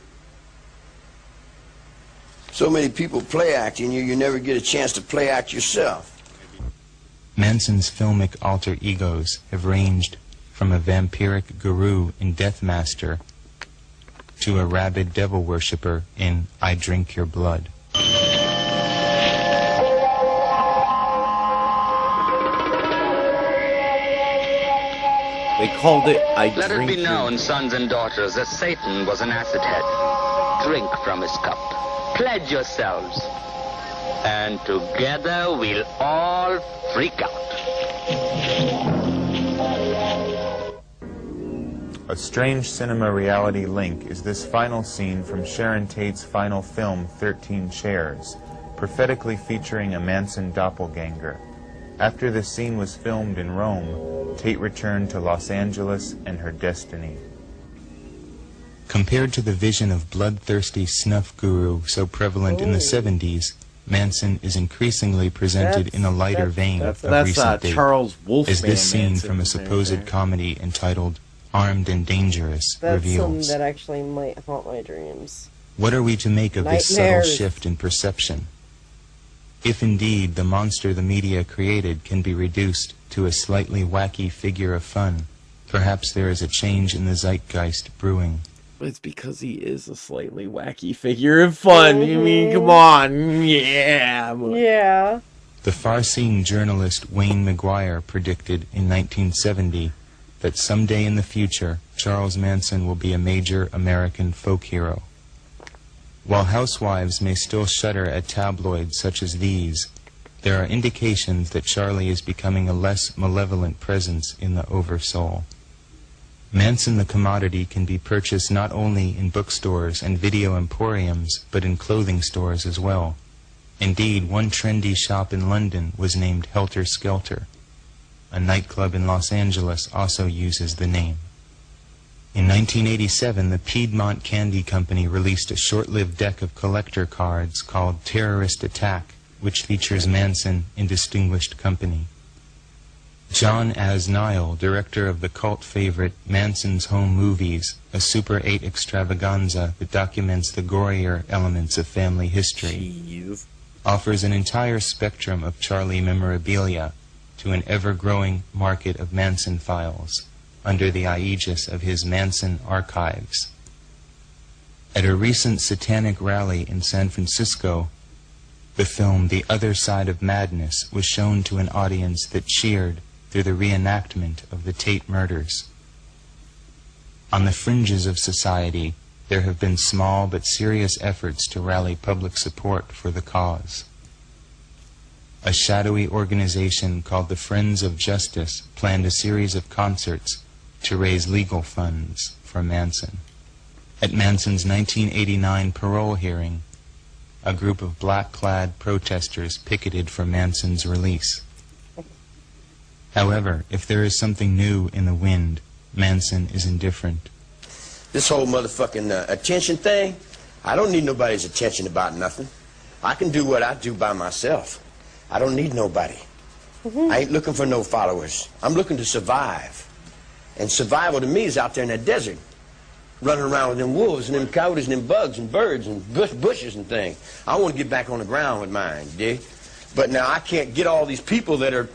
So many people play acting you, you never get a chance to play act yourself. Manson's filmic alter egos have ranged from a vampiric guru in Death Master to a rabid devil worshipper in I Drink Your Blood. They called it I Let Drink it be known, sons and daughters, that Satan was an acid head. Drink from his cup. Pledge yourselves. And together we'll all freak out. A strange cinema reality link is this final scene from Sharon Tate's final film, 13 Chairs, prophetically featuring a Manson doppelganger. After the scene was filmed in Rome, Tate returned to Los Angeles and her destiny. Compared to the vision of bloodthirsty snuff guru so prevalent in the 70s, Manson is increasingly presented in a lighter vein of recent date, Charles as this scene Manson from a right supposed there. comedy entitled Armed and Dangerous That's something reveals. that actually might haunt my dreams. What are we to make of this subtle Nightmares. shift in perception? If indeed the monster the media created can be reduced to a slightly wacky figure of fun, perhaps there is a change in the zeitgeist brewing. But it's because he is a slightly wacky figure of fun. I mean, come on. Yeah. Yeah. The far-seeing journalist Wayne McGuire predicted in 1970 that someday in the future, Charles Manson will be a major American folk hero. While housewives may still shudder at tabloids such as these, there are indications that Charlie is becoming a less malevolent presence in the oversoul. Manson the commodity can be purchased not only in bookstores and video emporiums, but in clothing stores as well. Indeed, one trendy shop in London was named Helter Skelter. A nightclub in Los Angeles also uses the name. In 1987, the Piedmont Candy Company released a short-lived deck of collector cards called Terrorist Attack, which features Manson in distinguished company. John Asnile, director of the cult favorite Manson's Home Movies, a Super 8 extravaganza that documents the gorier elements of family history, offers an entire spectrum of Charlie memorabilia to an ever-growing market of Manson files under the aegis of his Manson Archives. At a recent satanic rally in San Francisco, the film The Other Side of Madness was shown to an audience that cheered through the reenactment of the Tate murders. On the fringes of society, there have been small but serious efforts to rally public support for the cause. A shadowy organization called the Friends of Justice planned a series of concerts to raise legal funds for Manson. At Manson's 1989 parole hearing, a group of black-clad protesters picketed for Manson's release. However, if there is something new in the wind, Manson is indifferent. This whole motherfucking attention thing, I don't need nobody's attention about nothing. I can do what I do by myself. I don't need nobody. I ain't looking for no followers. I'm looking to survive. And survival to me is out there in that desert, running around with them wolves and them coyotes and them bugs and birds and bushes and things. I want to get back on the ground with mine, you dig? But now I can't get all these people that are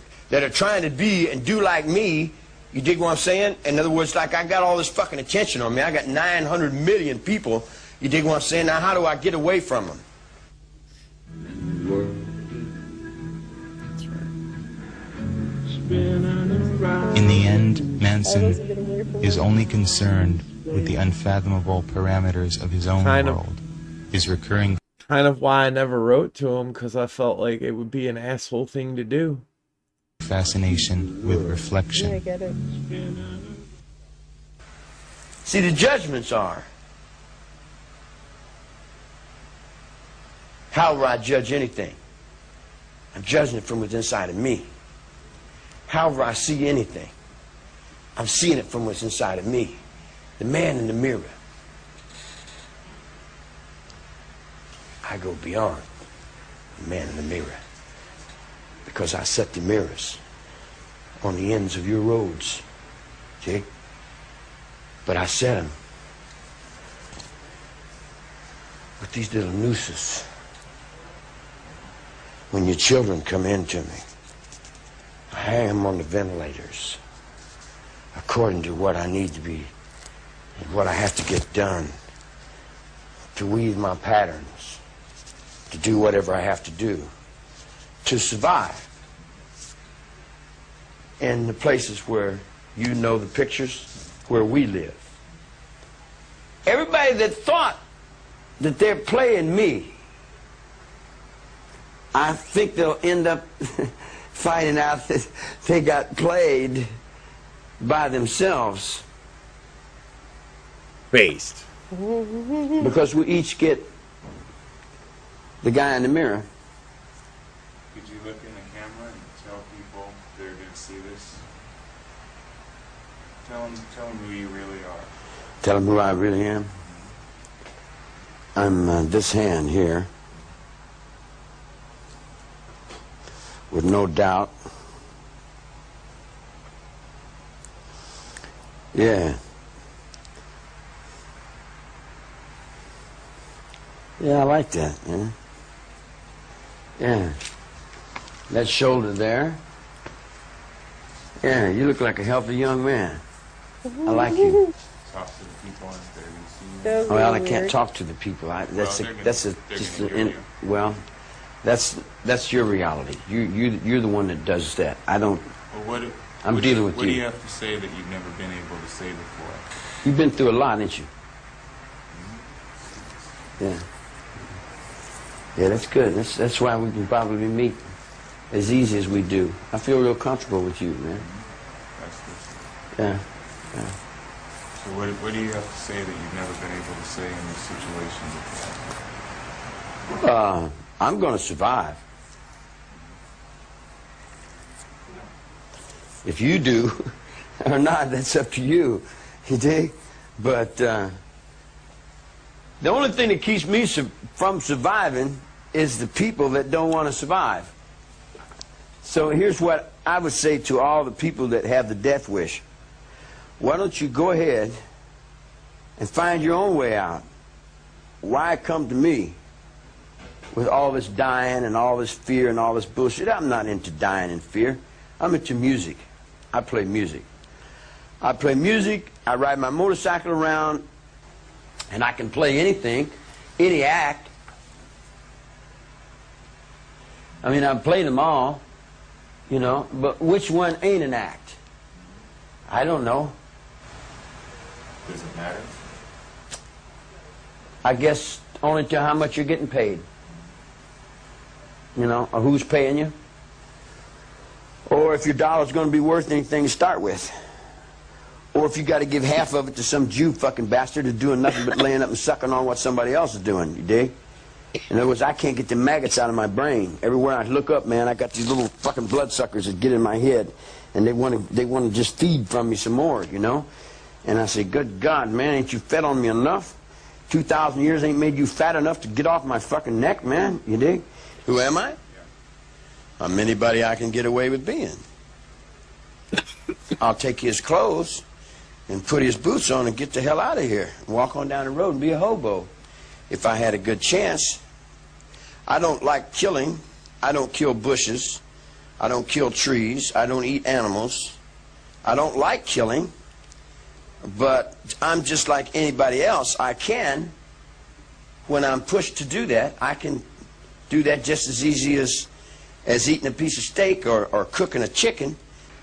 trying to be and do like me. You dig what I'm saying? In other words, like I got all this fucking attention on me. I got 900 million people. You dig what I'm saying? Now how do I get away from them? In the end, Manson is only concerned with the unfathomable parameters of his own world. His recurring Kind of why I never wrote to him, because I felt like it would be an asshole thing to do. fascination with reflection. Yeah, I get it. See, the judgments are, how will I judge anything? I'm judging it from what's inside of me. However I see anything, I'm seeing it from what's inside of me. The man in the mirror. I go beyond the man in the mirror because I set the mirrors on the ends of your roads, Jake. But I set them with these little nooses. When your children come in to me, I hang them on the ventilators according to what I need to be and what I have to get done, to weave my patterns, to do whatever I have to do, to survive. In the places where you know the pictures where we live. Everybody that thought that they're playing me, I think they'll end up finding out that they got played by themselves. Based. Because we each get the guy in the mirror. Could you look in the camera and tell people they're going to see this? Tell them who you really are. Tell them who I really am. I'm this hand here, with no doubt. Yeah. Yeah, I like that, yeah. Yeah. That shoulder there. Yeah, you look like a healthy young man. I like you. Talk to the people if they're going to see you. Well, I can't talk to the people. That's your reality. You're the one that does that. I don't. Well, I'm dealing with you. What do you have to say that you've never been able to say before? You've been through a lot, ain't you? Yeah. Yeah, that's good. That's why we can probably meet as easy as we do. I feel real comfortable with you, man. That's good. Yeah. Yeah. So what do you have to say that you've never been able to say in this situation before? I'm going to survive. If you do or not, that's up to you. You dig? But the only thing that keeps me from surviving is the people that don't want to survive. So here's what I would say to all the people that have the death wish. Why don't you go ahead and find your own way out? Why come to me with all this dying and all this fear and all this bullshit? I'm not into dying and fear. I'm into music. I play music. I play music, I ride my motorcycle around, and I can play anything, any act. I mean, I've played them all, you know, but which one ain't an act? I don't know. Does it matter? I guess only to how much you're getting paid. You know, or who's paying you. Or if your dollar's going to be worth anything to start with. Or if you got to give half of it to some Jew fucking bastard who's doing nothing but laying up and sucking on what somebody else is doing, you dig? In other words, I can't get the maggots out of my brain. Everywhere I look up, man, I got these little fucking bloodsuckers that get in my head, and they want to just feed from me some more, you know? And I say, good God, man, ain't you fed on me enough? 2,000 years ain't made you fat enough to get off my fucking neck, man, you dig? Who am I? I'm anybody I can get away with being. I'll take his clothes and put his boots on and get the hell out of here. Walk on down the road and be a hobo. If I had a good chance. I don't like killing. I don't kill bushes. I don't kill trees. I don't eat animals. I don't like killing. But I'm just like anybody else. I can, when I'm pushed to do that, I can do that just as easy as eating a piece of steak or cooking a chicken.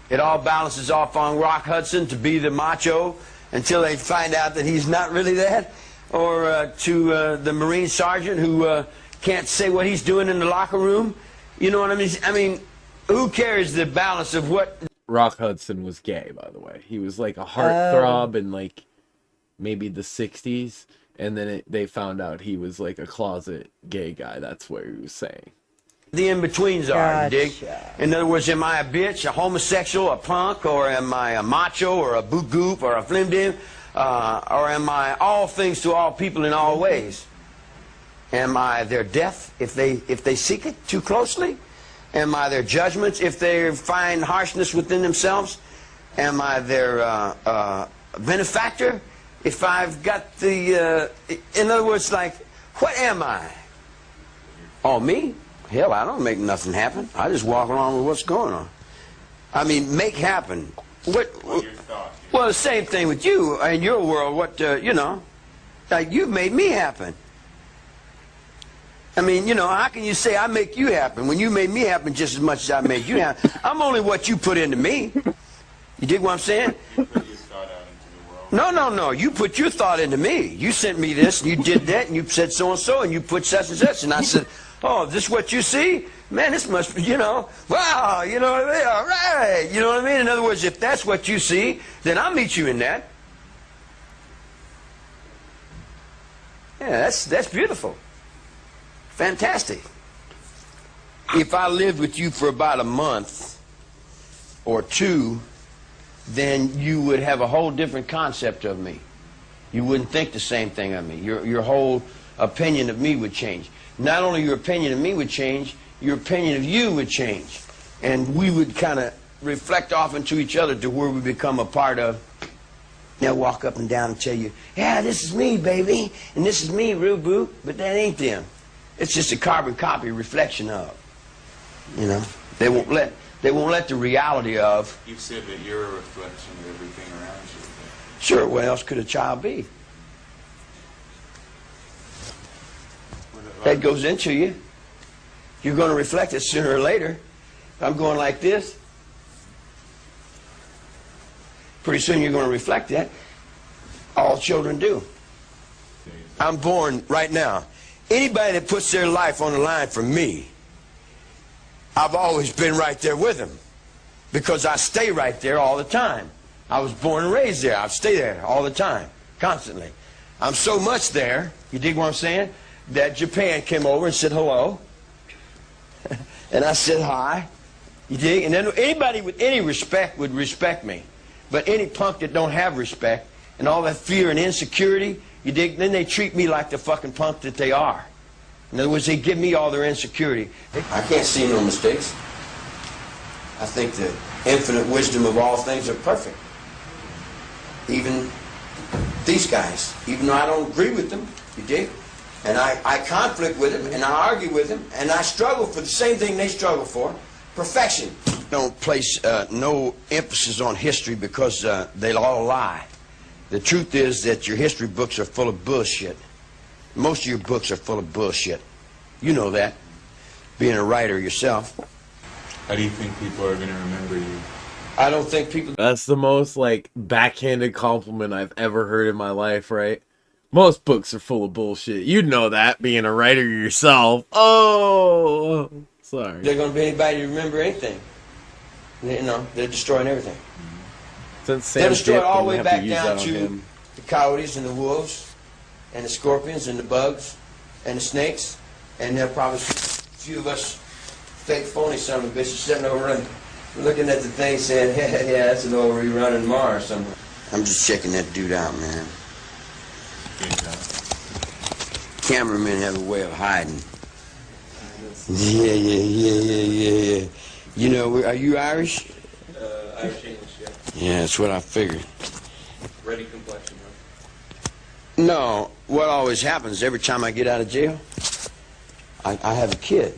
It all balances off on Rock Hudson to be the macho until they find out that he's not really that. Or to the Marine sergeant who can't say what he's doing in the locker room. You know what I mean? I mean, who cares the balance of what... Rock Hudson was gay, by the way. He was like a heartthrob in like maybe the 60s. And then they found out he was like a closet gay guy. That's what he was saying. The in-betweens are, you dig? In other words, am I a bitch, a homosexual, a punk, or am I a macho, or a boot goop, or a flim-dim? Or am I all things to all people in all ways? Am I their death if they seek it too closely? Am I their judgments if they find harshness within themselves? Am I their benefactor if I've got the, in other words, like, what am I? Oh, me? Hell, I don't make nothing happen. I just walk along with what's going on. I mean, make happen. What well, the same thing with you in your world. What, you know, like you've made me happen. I mean, you know, how can you say I make you happen when you made me happen just as much as I made you happen? I'm only what you put into me. You dig what I'm saying? You put your thought out into the world. No, no, no. You put your thought into me. You sent me this, and you did that, and you said so and so, and you put such and such, and I said, oh, this is what you see? Man, this must be, you know, wow, you know what I mean? All right. You know what I mean? In other words, if that's what you see, then I'll meet you in that. Yeah, that's beautiful. Fantastic. If I lived with you for about a month or two, then you would have a whole different concept of me. You wouldn't think the same thing of me. Your whole opinion of me would change. Not only your opinion of me would change, your opinion of you would change. And we would kind of reflect off into each other to where we become a part of. They'll walk up and down and tell you, yeah, this is me, baby, and this is me, Rubu, but that ain't them. It's just a carbon copy reflection of. You know, they won't let the reality of. You've said that you're a reflection of everything around you. Sure, what else could a child be? That goes into you. You're going to reflect it sooner or later. If I'm going like this, pretty soon you're going to reflect that. All children do. I'm born right now. Anybody that puts their life on the line for me, I've always been right there with them because I stay right there all the time. I was born and raised there. I stay there all the time, constantly. I'm so much there, you dig what I'm saying, that Japan came over and said hello. And I said hi. You dig? And then anybody with any respect would respect me. But any punk that don't have respect and all that fear and insecurity, you dig? Then they treat me like the fucking punk that they are. In other words, they give me all their insecurity. I can't see no mistakes. I think the infinite wisdom of all things are perfect. Even these guys, even though I don't agree with them, you dig? And I conflict with them, and I argue with them, and I struggle for the same thing they struggle for, perfection. Don't place no emphasis on history because they'll all lie. The truth is that your history books are full of bullshit. Most of your books are full of bullshit. You know that, being a writer yourself. How do you think people are going to remember you? I don't think people... That's the most, like, backhanded compliment I've ever heard in my life, right? Most books are full of bullshit. You'd know that, being a writer yourself. Oh, sorry. They're going to be anybody to remember anything. You know, they're destroying everything. Since They'll destroy it all the way have back use down that on to him. the coyotes and the wolves and the scorpions and the bugs and the snakes. And there'll probably a few of us fake phony son of a bitches sitting over and looking at the thing saying, yeah, that's an old rerun in Mars somewhere. I'm just checking that dude out, man. Cameramen have a way of hiding. Yeah. You know, are you Irish? Irish English, yeah. Yeah, that's what I figured. Ready complexion, right? No, what always happens every time I get out of jail, I have a kid.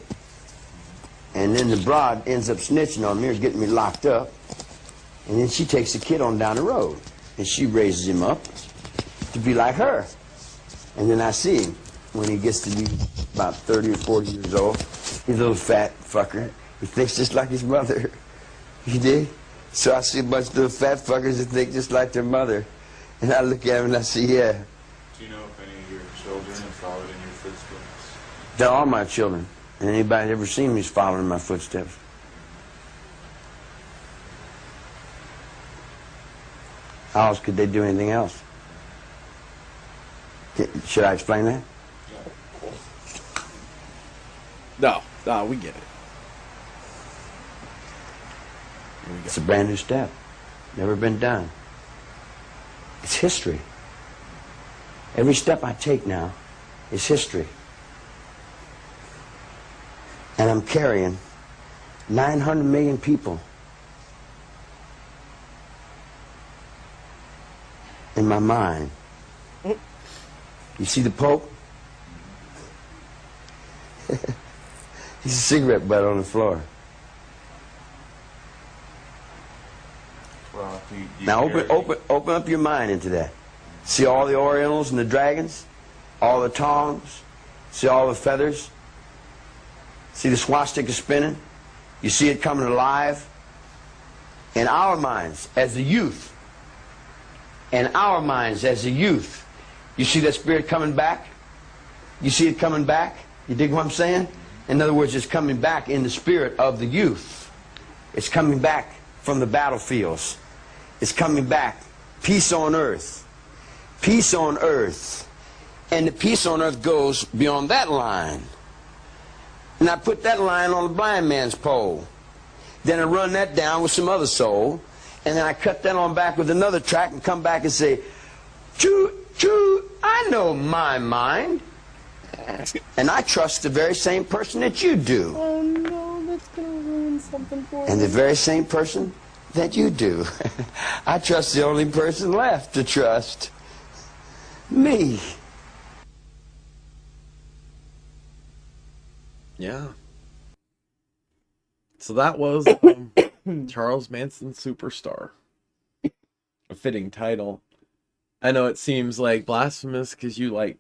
And then the broad ends up snitching on me or getting me locked up. And then she takes the kid on down the road. And she raises him up to be like her. And then I see him when he gets to be about 30 or 40 years old. He's a little fat fucker. He thinks just like his mother. You dig? So I see a bunch of little fat fuckers that think just like their mother. And I look at him and I say, yeah. Do you know if any of your children have followed in your footsteps? They're all my children. And anybody that's ever seen me is following in my footsteps. How else could they do anything else? Should I explain that? No, we get it. It's a brand new step. Never been done. It's history. Every step I take now is history. And I'm carrying 900 million people in my mind You see the Pope? He's a cigarette butt on the floor. Well, Now open up your mind into that. See all the Orientals and the dragons? All the tongs? See all the feathers? See the swastika spinning? You see it coming alive? In our minds, as the youth, you see that spirit coming back? You see it coming back? You dig what I'm saying? In other words, it's coming back in the spirit of the youth. It's coming back from the battlefields. It's coming back. Peace on earth. Peace on earth. And the peace on earth goes beyond that line. And I put that line on the blind man's pole. Then I run that down with some other soul. And then I cut that on back with another track and come back and say, choo, choo, I know my mind. And I trust the very same person that you do. Oh no, that's gonna ruin something for me. And the very same person that you do. I trust the only person left to trust. Me. Yeah. So that was Charles Manson Superstar. A fitting title. I know it seems like blasphemous because you like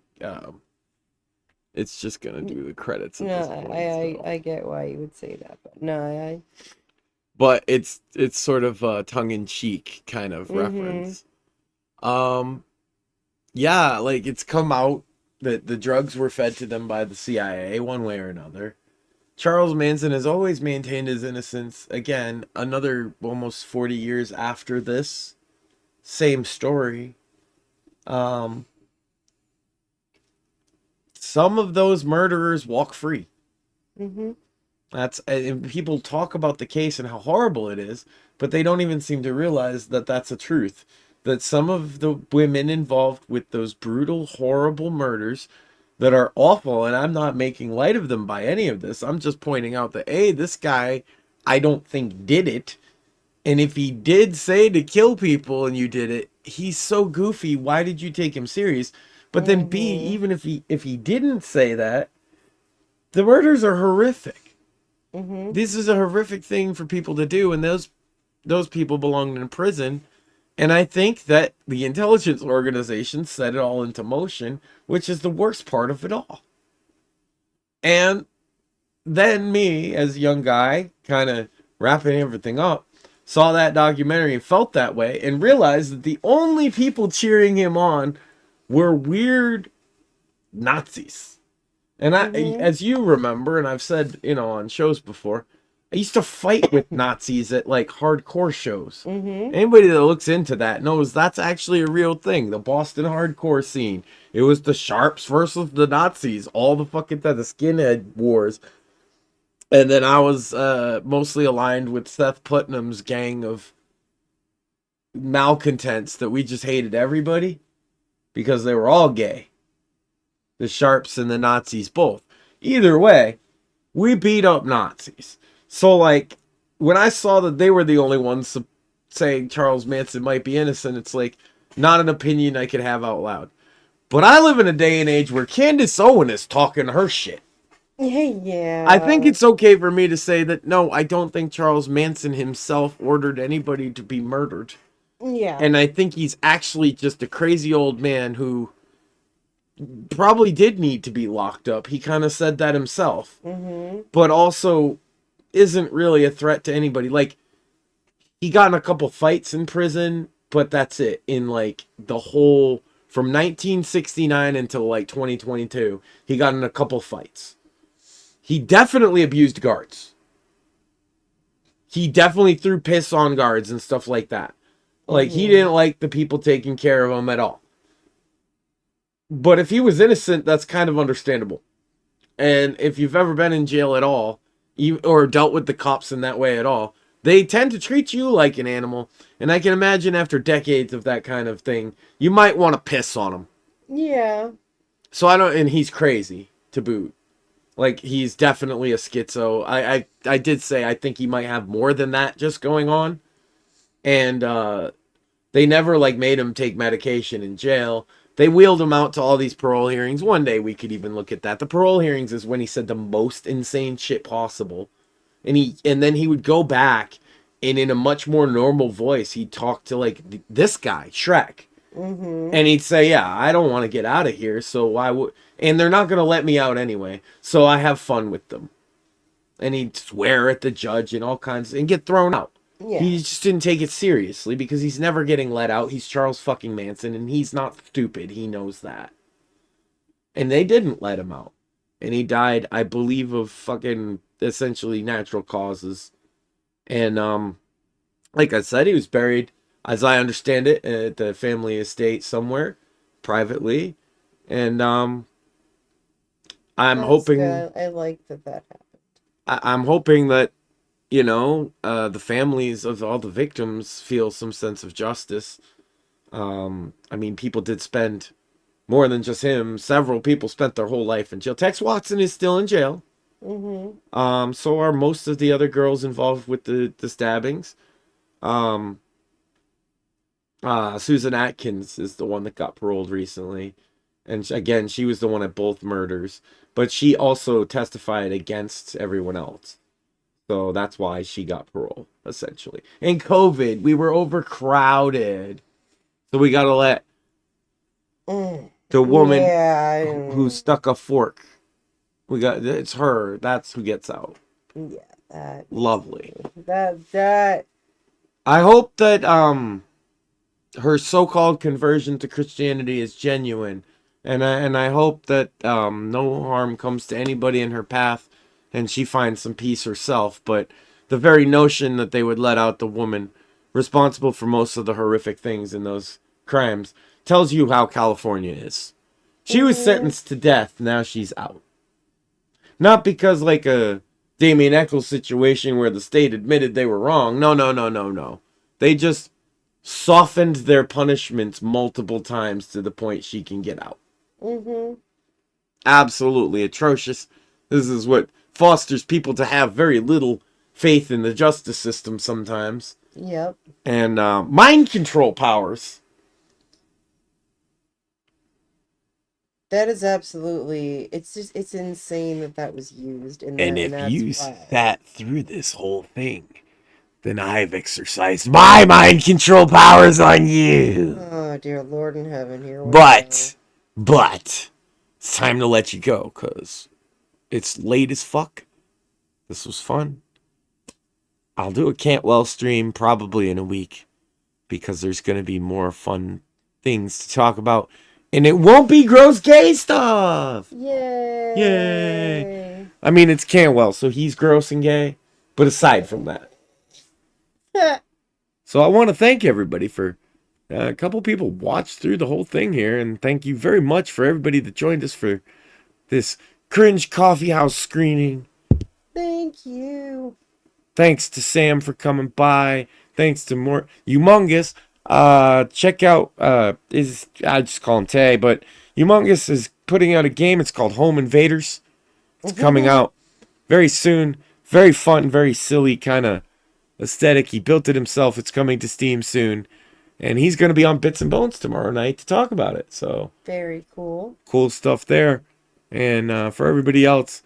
it's just gonna do the credits at this point. I get why you would say that, but no, but it's sort of a tongue-in-cheek kind of reference. Yeah, like it's come out that the drugs were fed to them by the CIA one way or another. Charles Manson has always maintained his innocence. Again, another almost 40 years after this, same story. Some of those murderers walk free. And people talk about the case and how horrible it is, but they don't even seem to realize that that's a truth. That some of the women involved with those brutal, horrible murders that are awful, and I'm not making light of them by any of this. I'm just pointing out that, A, this guy, I don't think did it. And if he did say to kill people and you did it, he's so goofy. Why did you take him serious? But then B, even if he didn't say that, the murders are horrific. This is a horrific thing for people to do, and those people belonged in prison. And I think that the intelligence organization set it all into motion, which is the worst part of it all. And then me, as a young guy, kind of wrapping everything up, saw that documentary and felt that way and realized that the only people cheering him on were weird Nazis. And as you remember, and I've said, on shows before, I used to fight with Nazis at like hardcore shows. Anybody that looks into that knows that's actually a real thing. The Boston hardcore scene. It was the Sharps versus the Nazis. All the fucking the skinhead wars. And then I was mostly aligned with Seth Putnam's gang of malcontents that we just hated everybody because they were all gay. The Sharps and the Nazis both. Either way, we beat up Nazis. So, like, when I saw that they were the only ones saying Charles Manson might be innocent, it's like, not an opinion I could have out loud. But I live in a day and age where Candace Owen is talking her shit. Yeah. I think it's okay for me to say that, no, I don't think Charles Manson himself ordered anybody to be murdered. Yeah. And I think he's actually just a crazy old man who probably did need to be locked up. He kind of said that himself. But also isn't really a threat to anybody. Like, he got in a couple fights in prison, but that's it. In like the whole from 1969 until like 2022, he got in a couple fights. He definitely abused guards. He definitely threw piss on guards and stuff like that. Like, he didn't like the people taking care of him at all. But if he was innocent, that's kind of understandable. And if you've ever been in jail at all, or dealt with the cops in that way at all, they tend to treat you like an animal. And I can imagine after decades of that kind of thing, you might want to piss on them. Yeah. So and he's crazy to boot. Like, he's definitely a schizo. I did say I think he might have more than that just going on. And they never like made him take medication in jail. They wheeled him out to all these parole hearings. One day we could even look at that. The parole hearings is when he said the most insane shit possible. And then he would go back, and in a much more normal voice, he'd talk to like this guy, Shrek. Mm-hmm. And he'd say, yeah, I don't want to get out of here, so why would... And they're not going to let me out anyway, so I have fun with them. And he'd swear at the judge and all kinds, and get thrown out. Yeah. He just didn't take it seriously because he's never getting let out. He's Charles fucking Manson, and he's not stupid. He knows that. And they didn't let him out. And he died, I believe, of fucking essentially natural causes. And, like I said, he was buried, as I understand it, at the family estate somewhere, privately. And, I'm That's hoping... good. I like that happened. I'm hoping that, you know, the families of all the victims feel some sense of justice. I mean, people did spend more than just him. Several people spent their whole life in jail. Tex Watson is still in jail. Mm-hmm. So are most of the other girls involved with the stabbings. Susan Atkins is the one that got paroled recently. And again, she was the one at both murders. But she also testified against everyone else. So that's why she got parole, essentially. And COVID, we were overcrowded. So we got to let the woman who stuck a fork. It's her. That's who gets out. Yeah. Lovely. That. I hope that her so-called conversion to Christianity is genuine. And I hope that no harm comes to anybody in her path and she finds some peace herself. But the very notion that they would let out the woman responsible for most of the horrific things in those crimes tells you how California is. She was sentenced to death. Now she's out. Not because like a Damien Eccles situation where the state admitted they were wrong. No. They just softened their punishments multiple times to the point she can get out. Mm-hmm. Absolutely atrocious. This is what fosters people to have very little faith in the justice system sometimes. Yep. And mind control powers. That is absolutely... It's insane that was used. And if you sat through this whole thing, then I've exercised my mind control powers on you. Oh, dear Lord in heaven, here we But, it's time to let you go, because it's late as fuck. This was fun. I'll do a Cantwell stream probably in a week, because there's going to be more fun things to talk about. And it won't be gross gay stuff! Yay! I mean, it's Cantwell, so he's gross and gay. But aside from that. So I want to thank everybody for... a couple people watched through the whole thing here, and thank you very much for everybody that joined us for this Cringe Coffee House screening. Thank you. Thanks to Sam for coming by. Thanks to more Humongous. Check out I just call him Tay, but Humongous is putting out a game. It's called Home Invaders. It's coming out very soon. Very fun, very silly kind of aesthetic. He built it himself. It's coming to Steam soon. And he's going to be on Bits and Bones tomorrow night to talk about it. So very cool. Cool stuff there. And for everybody else,